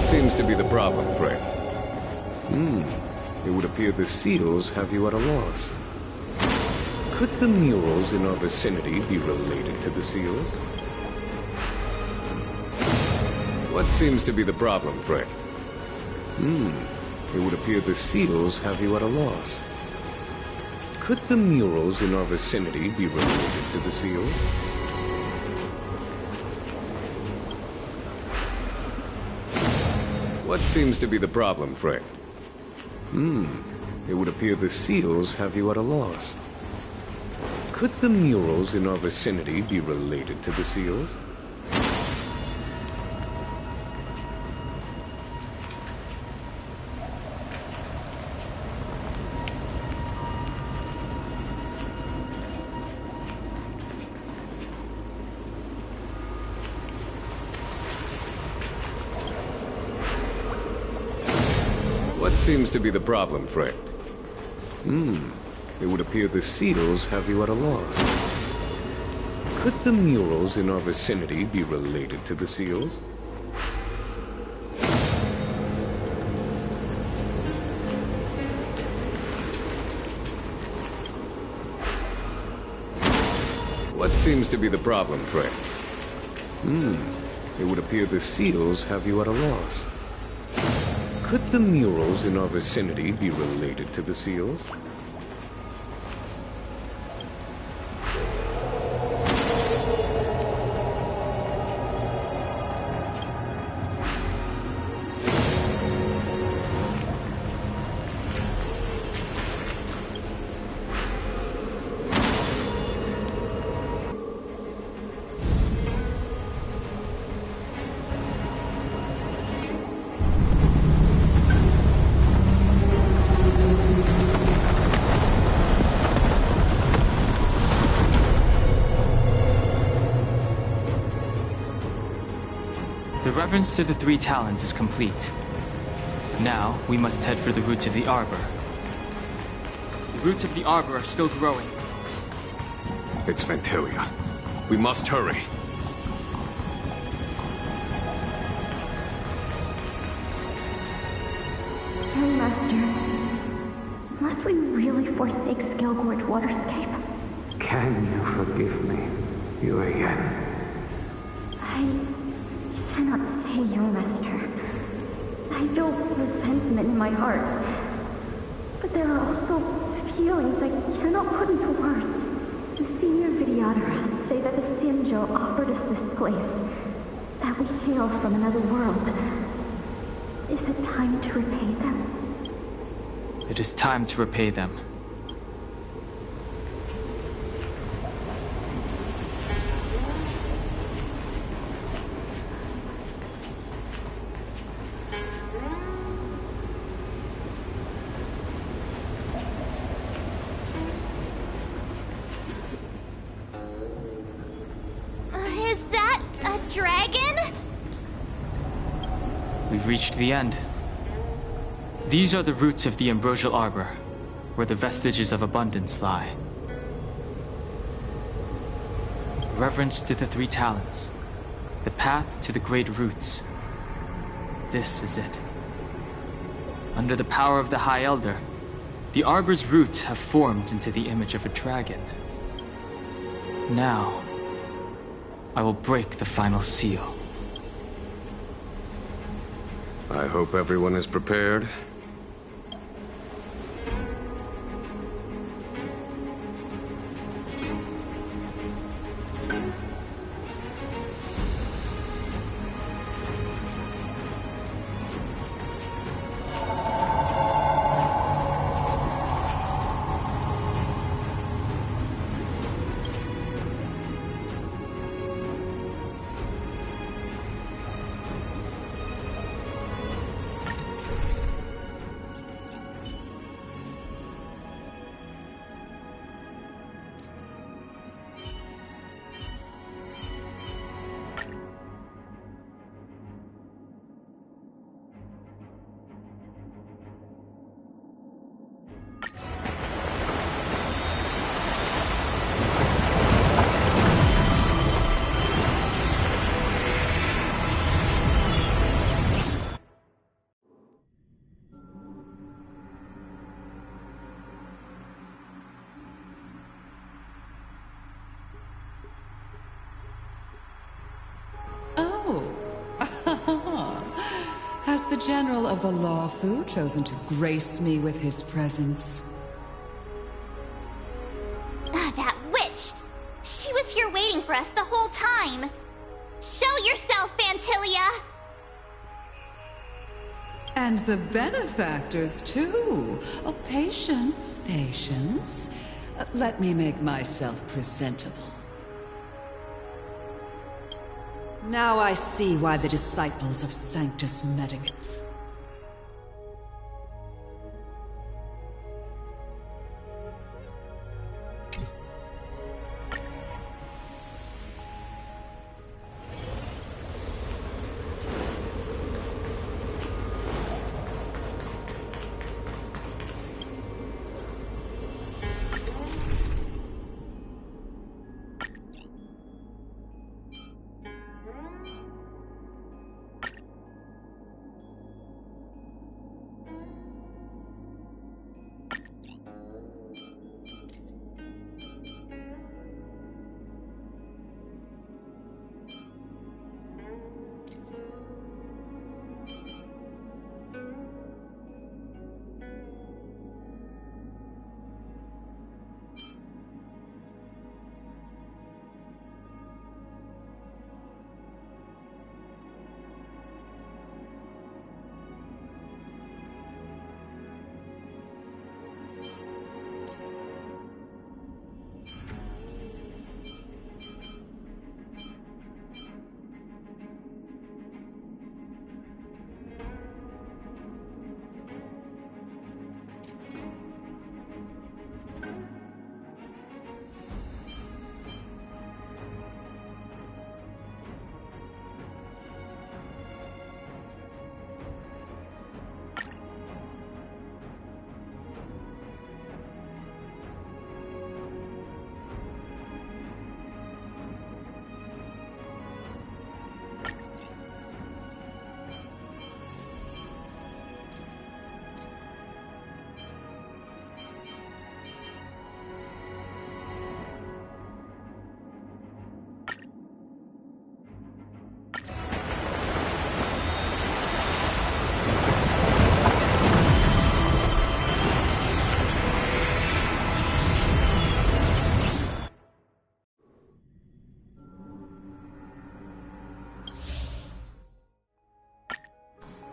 Seems to be the problem, friend. It would appear the seals have you at a loss. Could the murals in our vicinity be related to the seals? What seems to be the problem, friend? It would appear the seals have you at a loss. Could the murals in our vicinity be related to the seals? What seems to be the problem, friend? It would appear the seals have you at a loss. Could the murals in our vicinity be related to the seals? What seems to be the problem, friend? It would appear the seals have you at a loss. Could the murals in our vicinity be related to the seals? What seems to be the problem, friend? It would appear the seals have you at a loss. Could the murals in our vicinity be related to the seals? The reverence to the three talons is complete. Now, we must head for the roots of the arbor. The roots of the arbor are still growing. It's Fantilia. We must hurry. Young Master, must we really forsake Skelgorge Waterscape? Can you forgive me, Urian? I cannot say, young Master. I feel resentment in my heart. But there are also feelings I cannot put into words. The senior Vidyadhara say that the Xianzhou offered us this place, that we hail from another world. Is it time to repay them? It is time to repay them. We've reached the end. These are the roots of the Ambrosial Arbor, where the vestiges of abundance lie. Reverence to the three talents, the path to the great roots. This is it. Under the power of the High Elder, the Arbor's roots have formed into the image of a dragon. Now, I will break the final seal. I hope everyone is prepared. Has the General of the Lawfu chosen to grace me with his presence? That witch! She was here waiting for us the whole time! Show yourself, Fantilia! And the benefactors, too. Oh, patience, patience. Let me make myself presentable. Now I see why the disciples of Sanctus Medicus...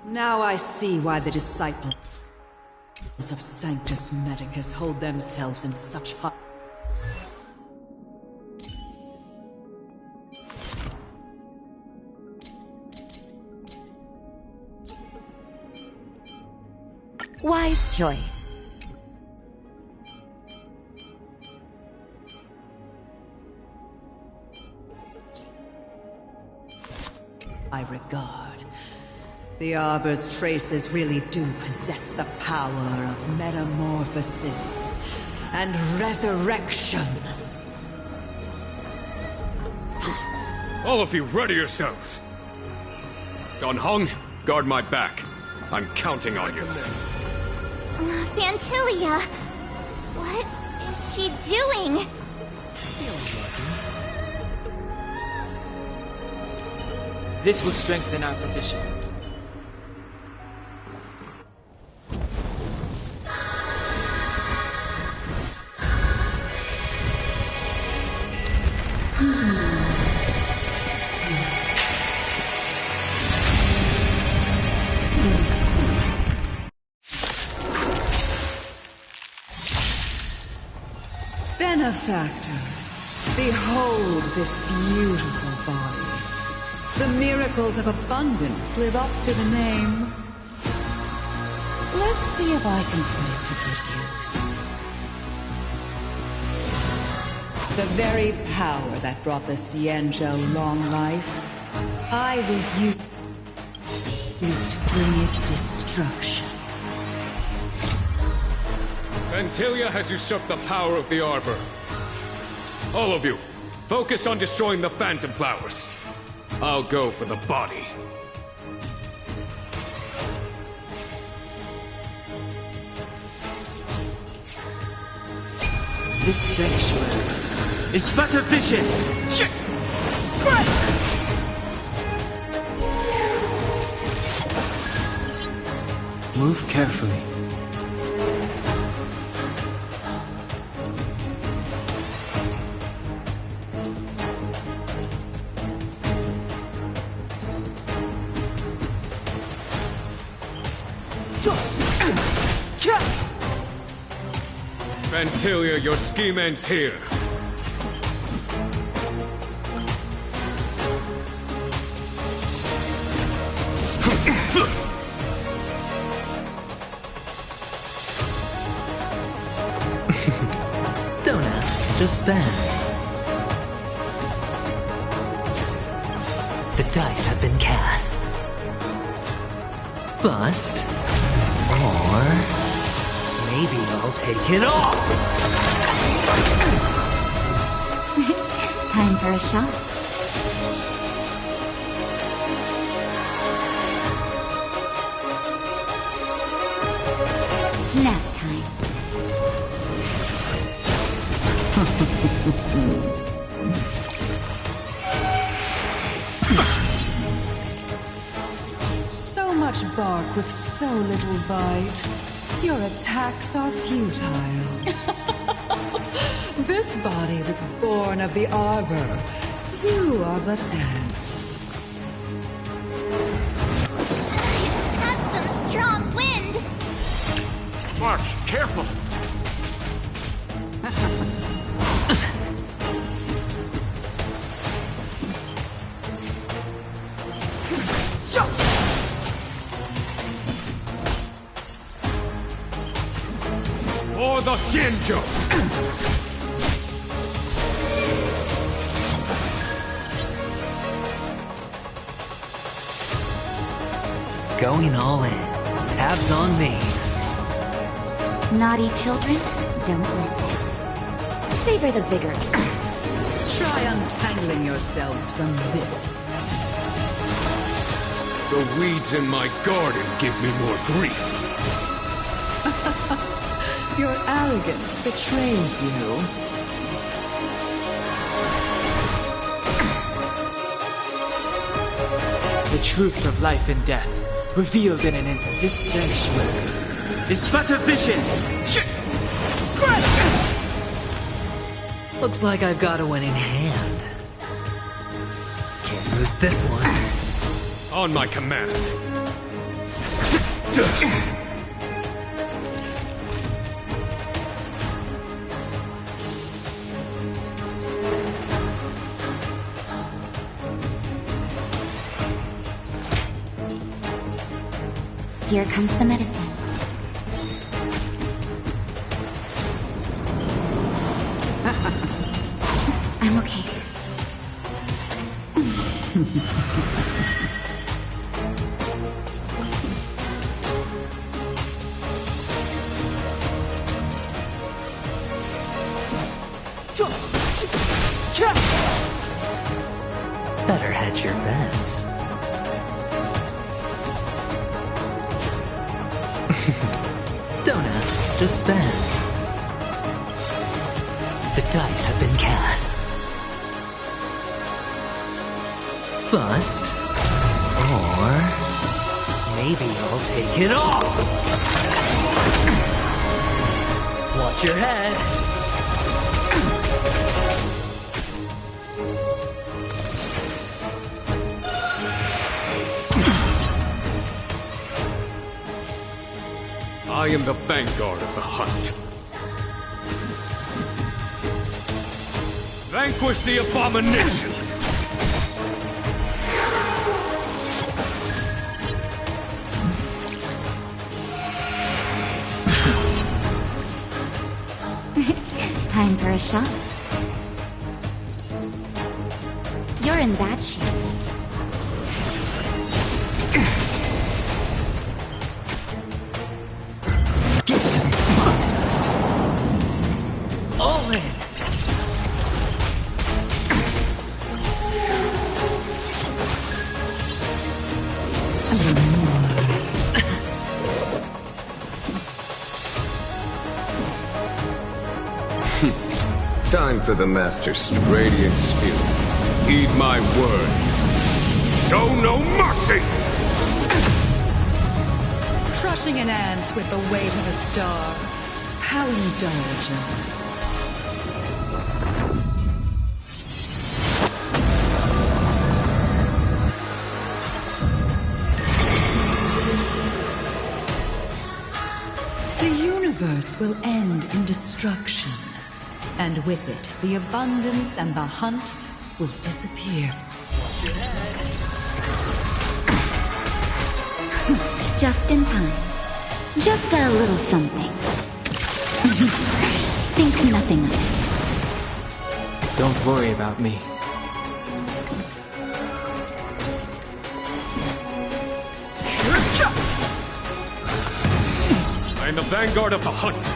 Now I see why the disciples of Sanctus Medicus hold themselves in such high... Wise choice. I regard. The Arbor's traces really do possess the power of metamorphosis and resurrection. All of you, ready yourselves. Don Hong, guard my back. I'm counting on you. Fantilia! What is she doing? This will strengthen our position. Benefactors, behold this beautiful body. The miracles of abundance live up to the name. Let's see if I can put it to good use. The very power that brought the Xianzhou long life, I will use to bring it destruction. Fantilia has usurped the power of the Arbor. All of you, focus on destroying the Phantom Flowers. I'll go for the body. This sanctuary is but a vision. Move carefully. Fantilia, your scheme ends here. Don't ask, just spend. The dice have been cast. Bust. Or maybe I'll take it all. Time for a shot. Nap time. So much bark with so little bite. Your attacks are futile. This body was born of the Arbor. You are but ants. That's some strong wind! March, careful! For the Xianzhou! Going all in. Tabs on me. Naughty children, don't listen. Savor the vigor. Try untangling yourselves from this. The weeds in my garden give me more grief. Your arrogance betrays you. The truth of life and death, revealed in an instant. This sanctuary is but a vision. Looks like I've got a winning hand. Can't lose this one. On my command. Here comes the medicine. I'm okay. Watch your bets. Don't ask, just spend. The dice have been cast. Bust. Or maybe I'll take it all. Watch your head. I am the vanguard of the hunt. Vanquish the abomination! Time for a shot. You're in bad shape. All in. Time for the Master's radiant spirit. Heed my word. Show no mercy! Crushing an ant with the weight of a star. How indulgent. The universe will end in destruction. And with it, the abundance and the hunt will disappear. Just in time. Just a little something. Think nothing of it. Don't worry about me. I am the vanguard of the hunt.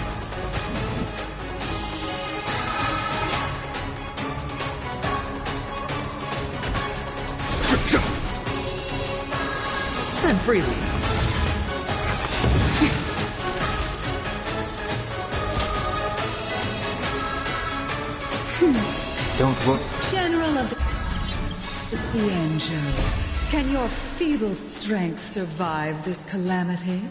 Spend freely. Don't worry. General of the Cienjo, can your feeble strength survive this calamity?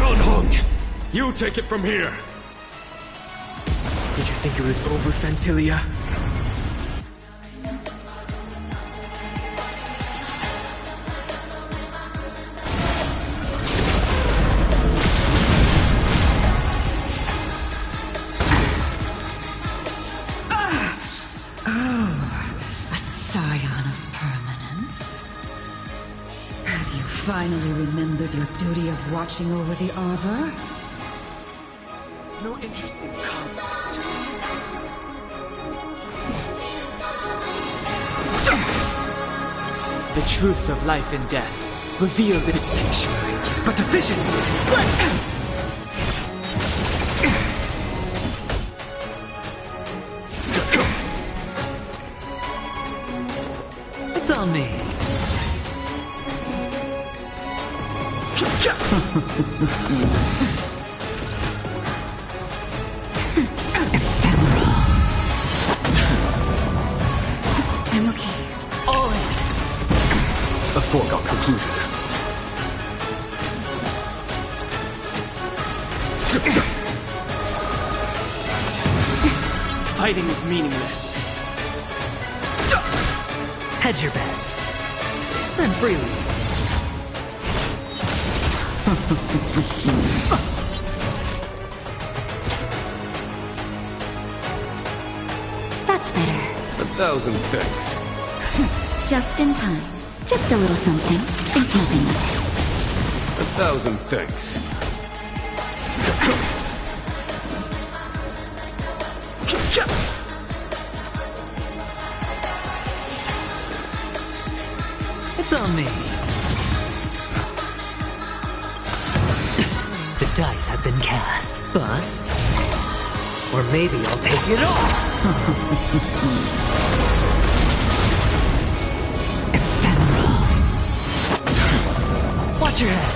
Gunhung! You take it from here! Did you think it was over, Fantilia? A scion of permanence. Have you finally remembered your duty of watching over the Arbor? No interest in conflict. The truth of life and death, revealed in the sanctuary, is but a vision. It's on me. I'm okay. All in. A foregone conclusion. Fighting is meaningless. Hedge your bets. Spend freely. That's better. 1,000 thanks. Just in time. Just a little something. Think nothing of it. 1,000 thanks. It's on me. The dice have been cast. Bust. Or maybe I'll take it off! Ephemeral. Watch your head!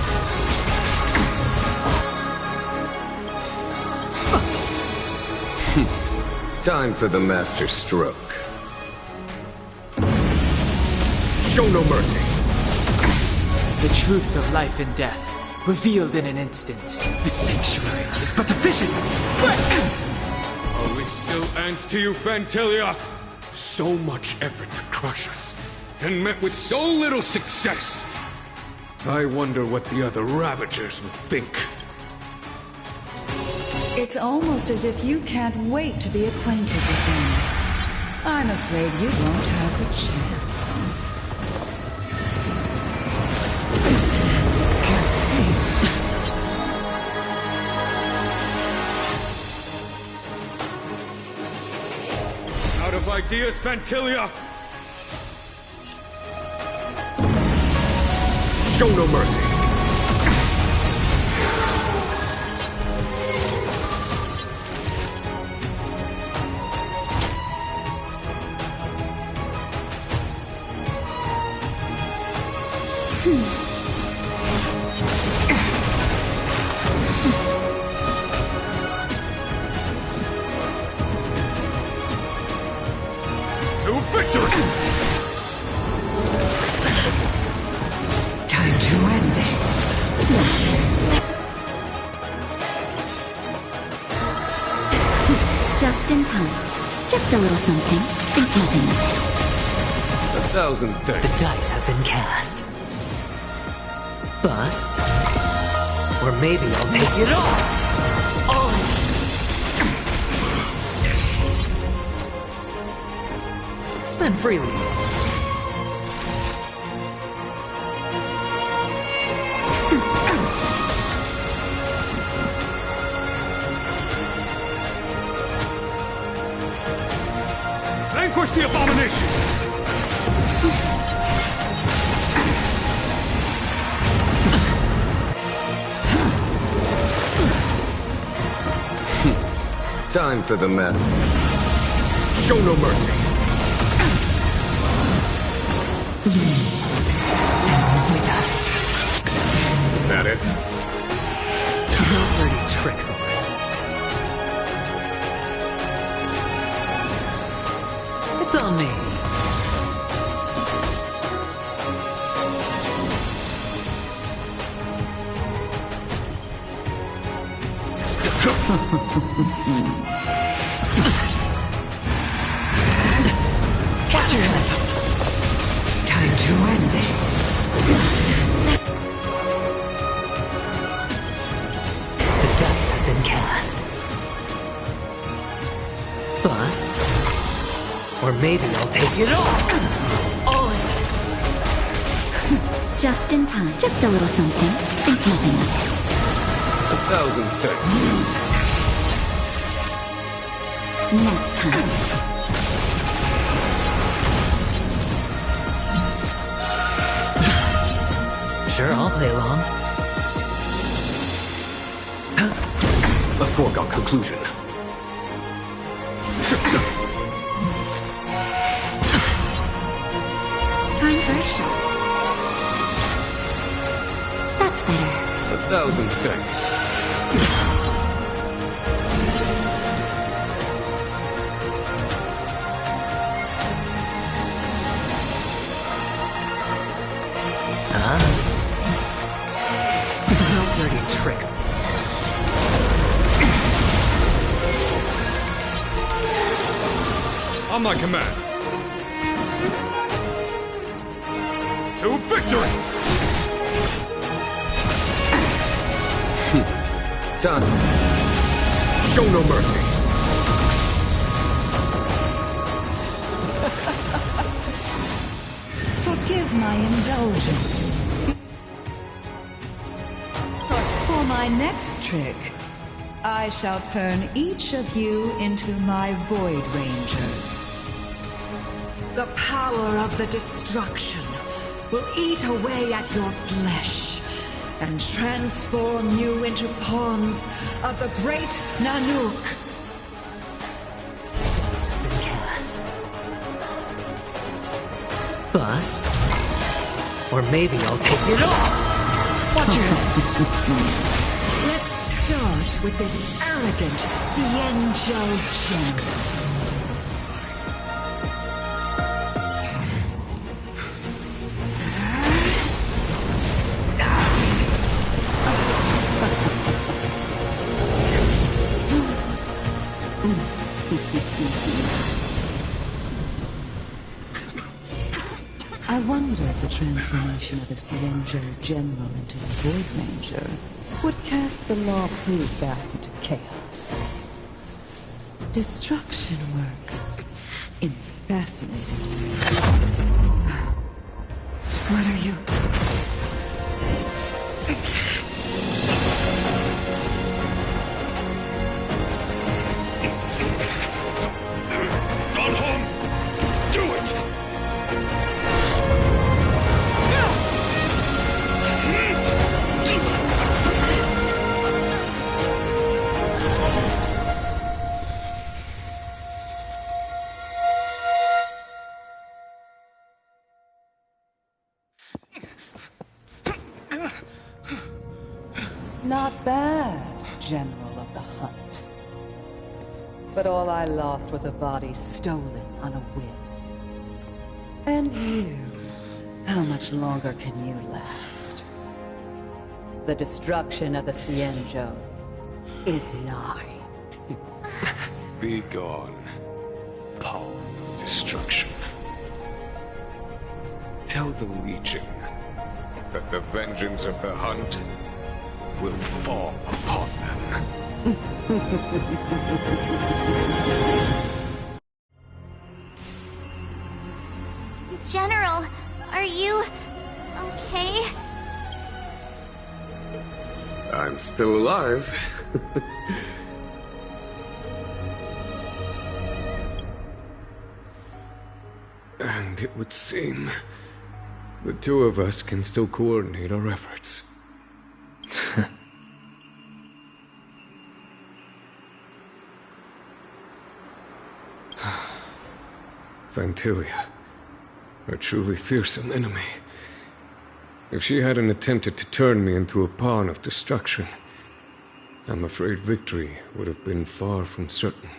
Time for the master stroke. Show no mercy. The truth of life and death, revealed in an instant. The sanctuary is but a vision. Are we still ants to you, Fantilia? So much effort to crush us, and met with so little success. I wonder what the other Ravagers would think. It's almost as if you can't wait to be acquainted with them. I'm afraid you won't have the chance. This campaign. Out of ideas, Fantilia? Show no mercy. To victory! Time to end this. Just in time. Just a little something. Think nothing of it. 1,000 thanks. The dice have been cast. Bust. Or maybe I'll take it off. Oh. Spend freely. Vanquish the abomination! Time for the men. Show no mercy. Is that it? No dirty tricks already. It's on me. Watch your head. Time to end this. The dice have been cast. Bust. Or maybe I'll take it off. Oh. Just in time. Just a little something. Think nothing of it. 1,000 thanks. Nap time. Sure, I'll play along. A foregone conclusion. Time for a shot. That's better. 1,000 thanks. No dirty tricks. On my command. To victory! Time. Show no mercy. Forgive my indulgence. For my next trick, I shall turn each of you into my Void Rangers. The power of the destruction will eat away at your flesh and transform you into pawns of the great Nanook. Bust. Or maybe I'll take it off! Watch your head! Let's start with this arrogant Xianzhou general. I wonder if the transformation of a Xianzhou general into a Void Ranger would cast the Law Fu back into chaos. Destruction works in fascinating ways. What are you? Not bad, General of the Hunt. But all I lost was a body stolen on a whim. And you, how much longer can you last? The destruction of the Xianzhou is nigh. Be gone, pawn of destruction. Tell the Legion that the vengeance of the Hunt will fall upon them. General, are you okay? I'm still alive. And it would seem the two of us can still coordinate our efforts. Vantilia, a truly fearsome enemy. If she hadn't attempted to turn me into a pawn of destruction, I'm afraid victory would have been far from certain.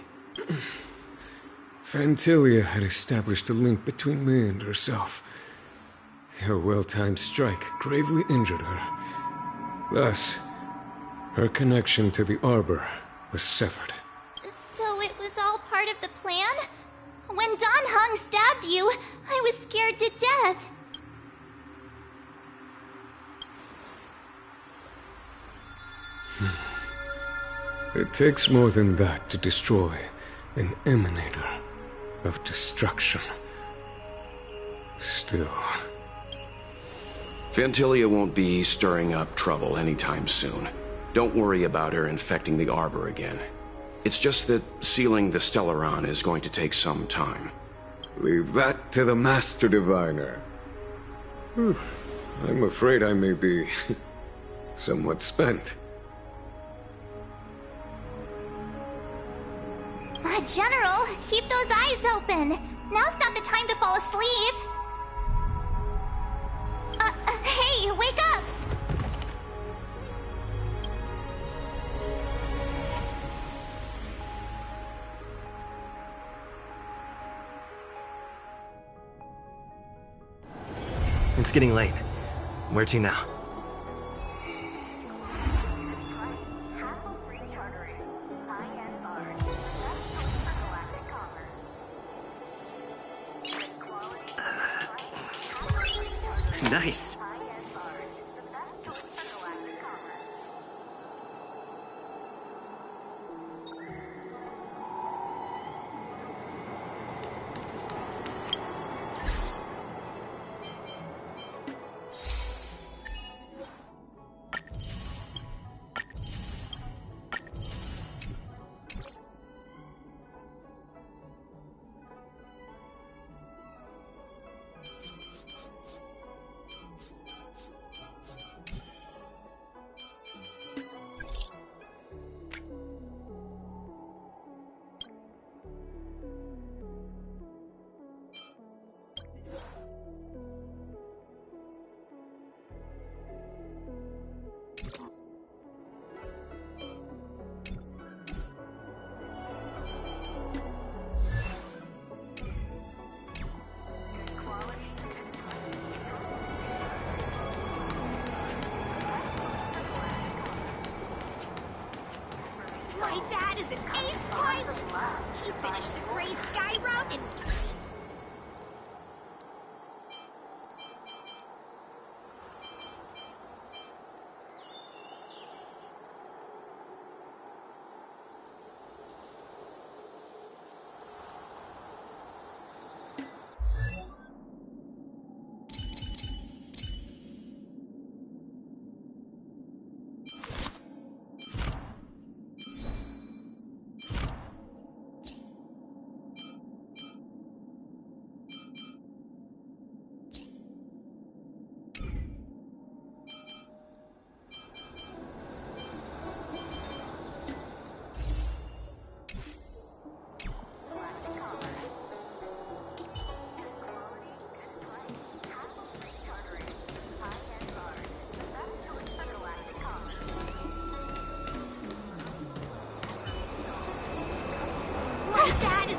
Vantilia had established a link between me and herself. Her well-timed strike gravely injured her. Thus, her connection to the Arbor was severed. So it was all part of the plan? When Don Hung stabbed you, I was scared to death. It takes more than that to destroy an emanator of destruction. Still... Vantilia won't be stirring up trouble anytime soon. Don't worry about her infecting the Arbor again. It's just that sealing the Stellaron is going to take some time. Leave that to the Master Diviner. I'm afraid I may be somewhat spent. General, keep those eyes open. Now's not the time to fall asleep. Hey, wake up! It's getting late. Where to now? Nice. My dad is an ace pilot! He finished the Gray Sky route in... My dad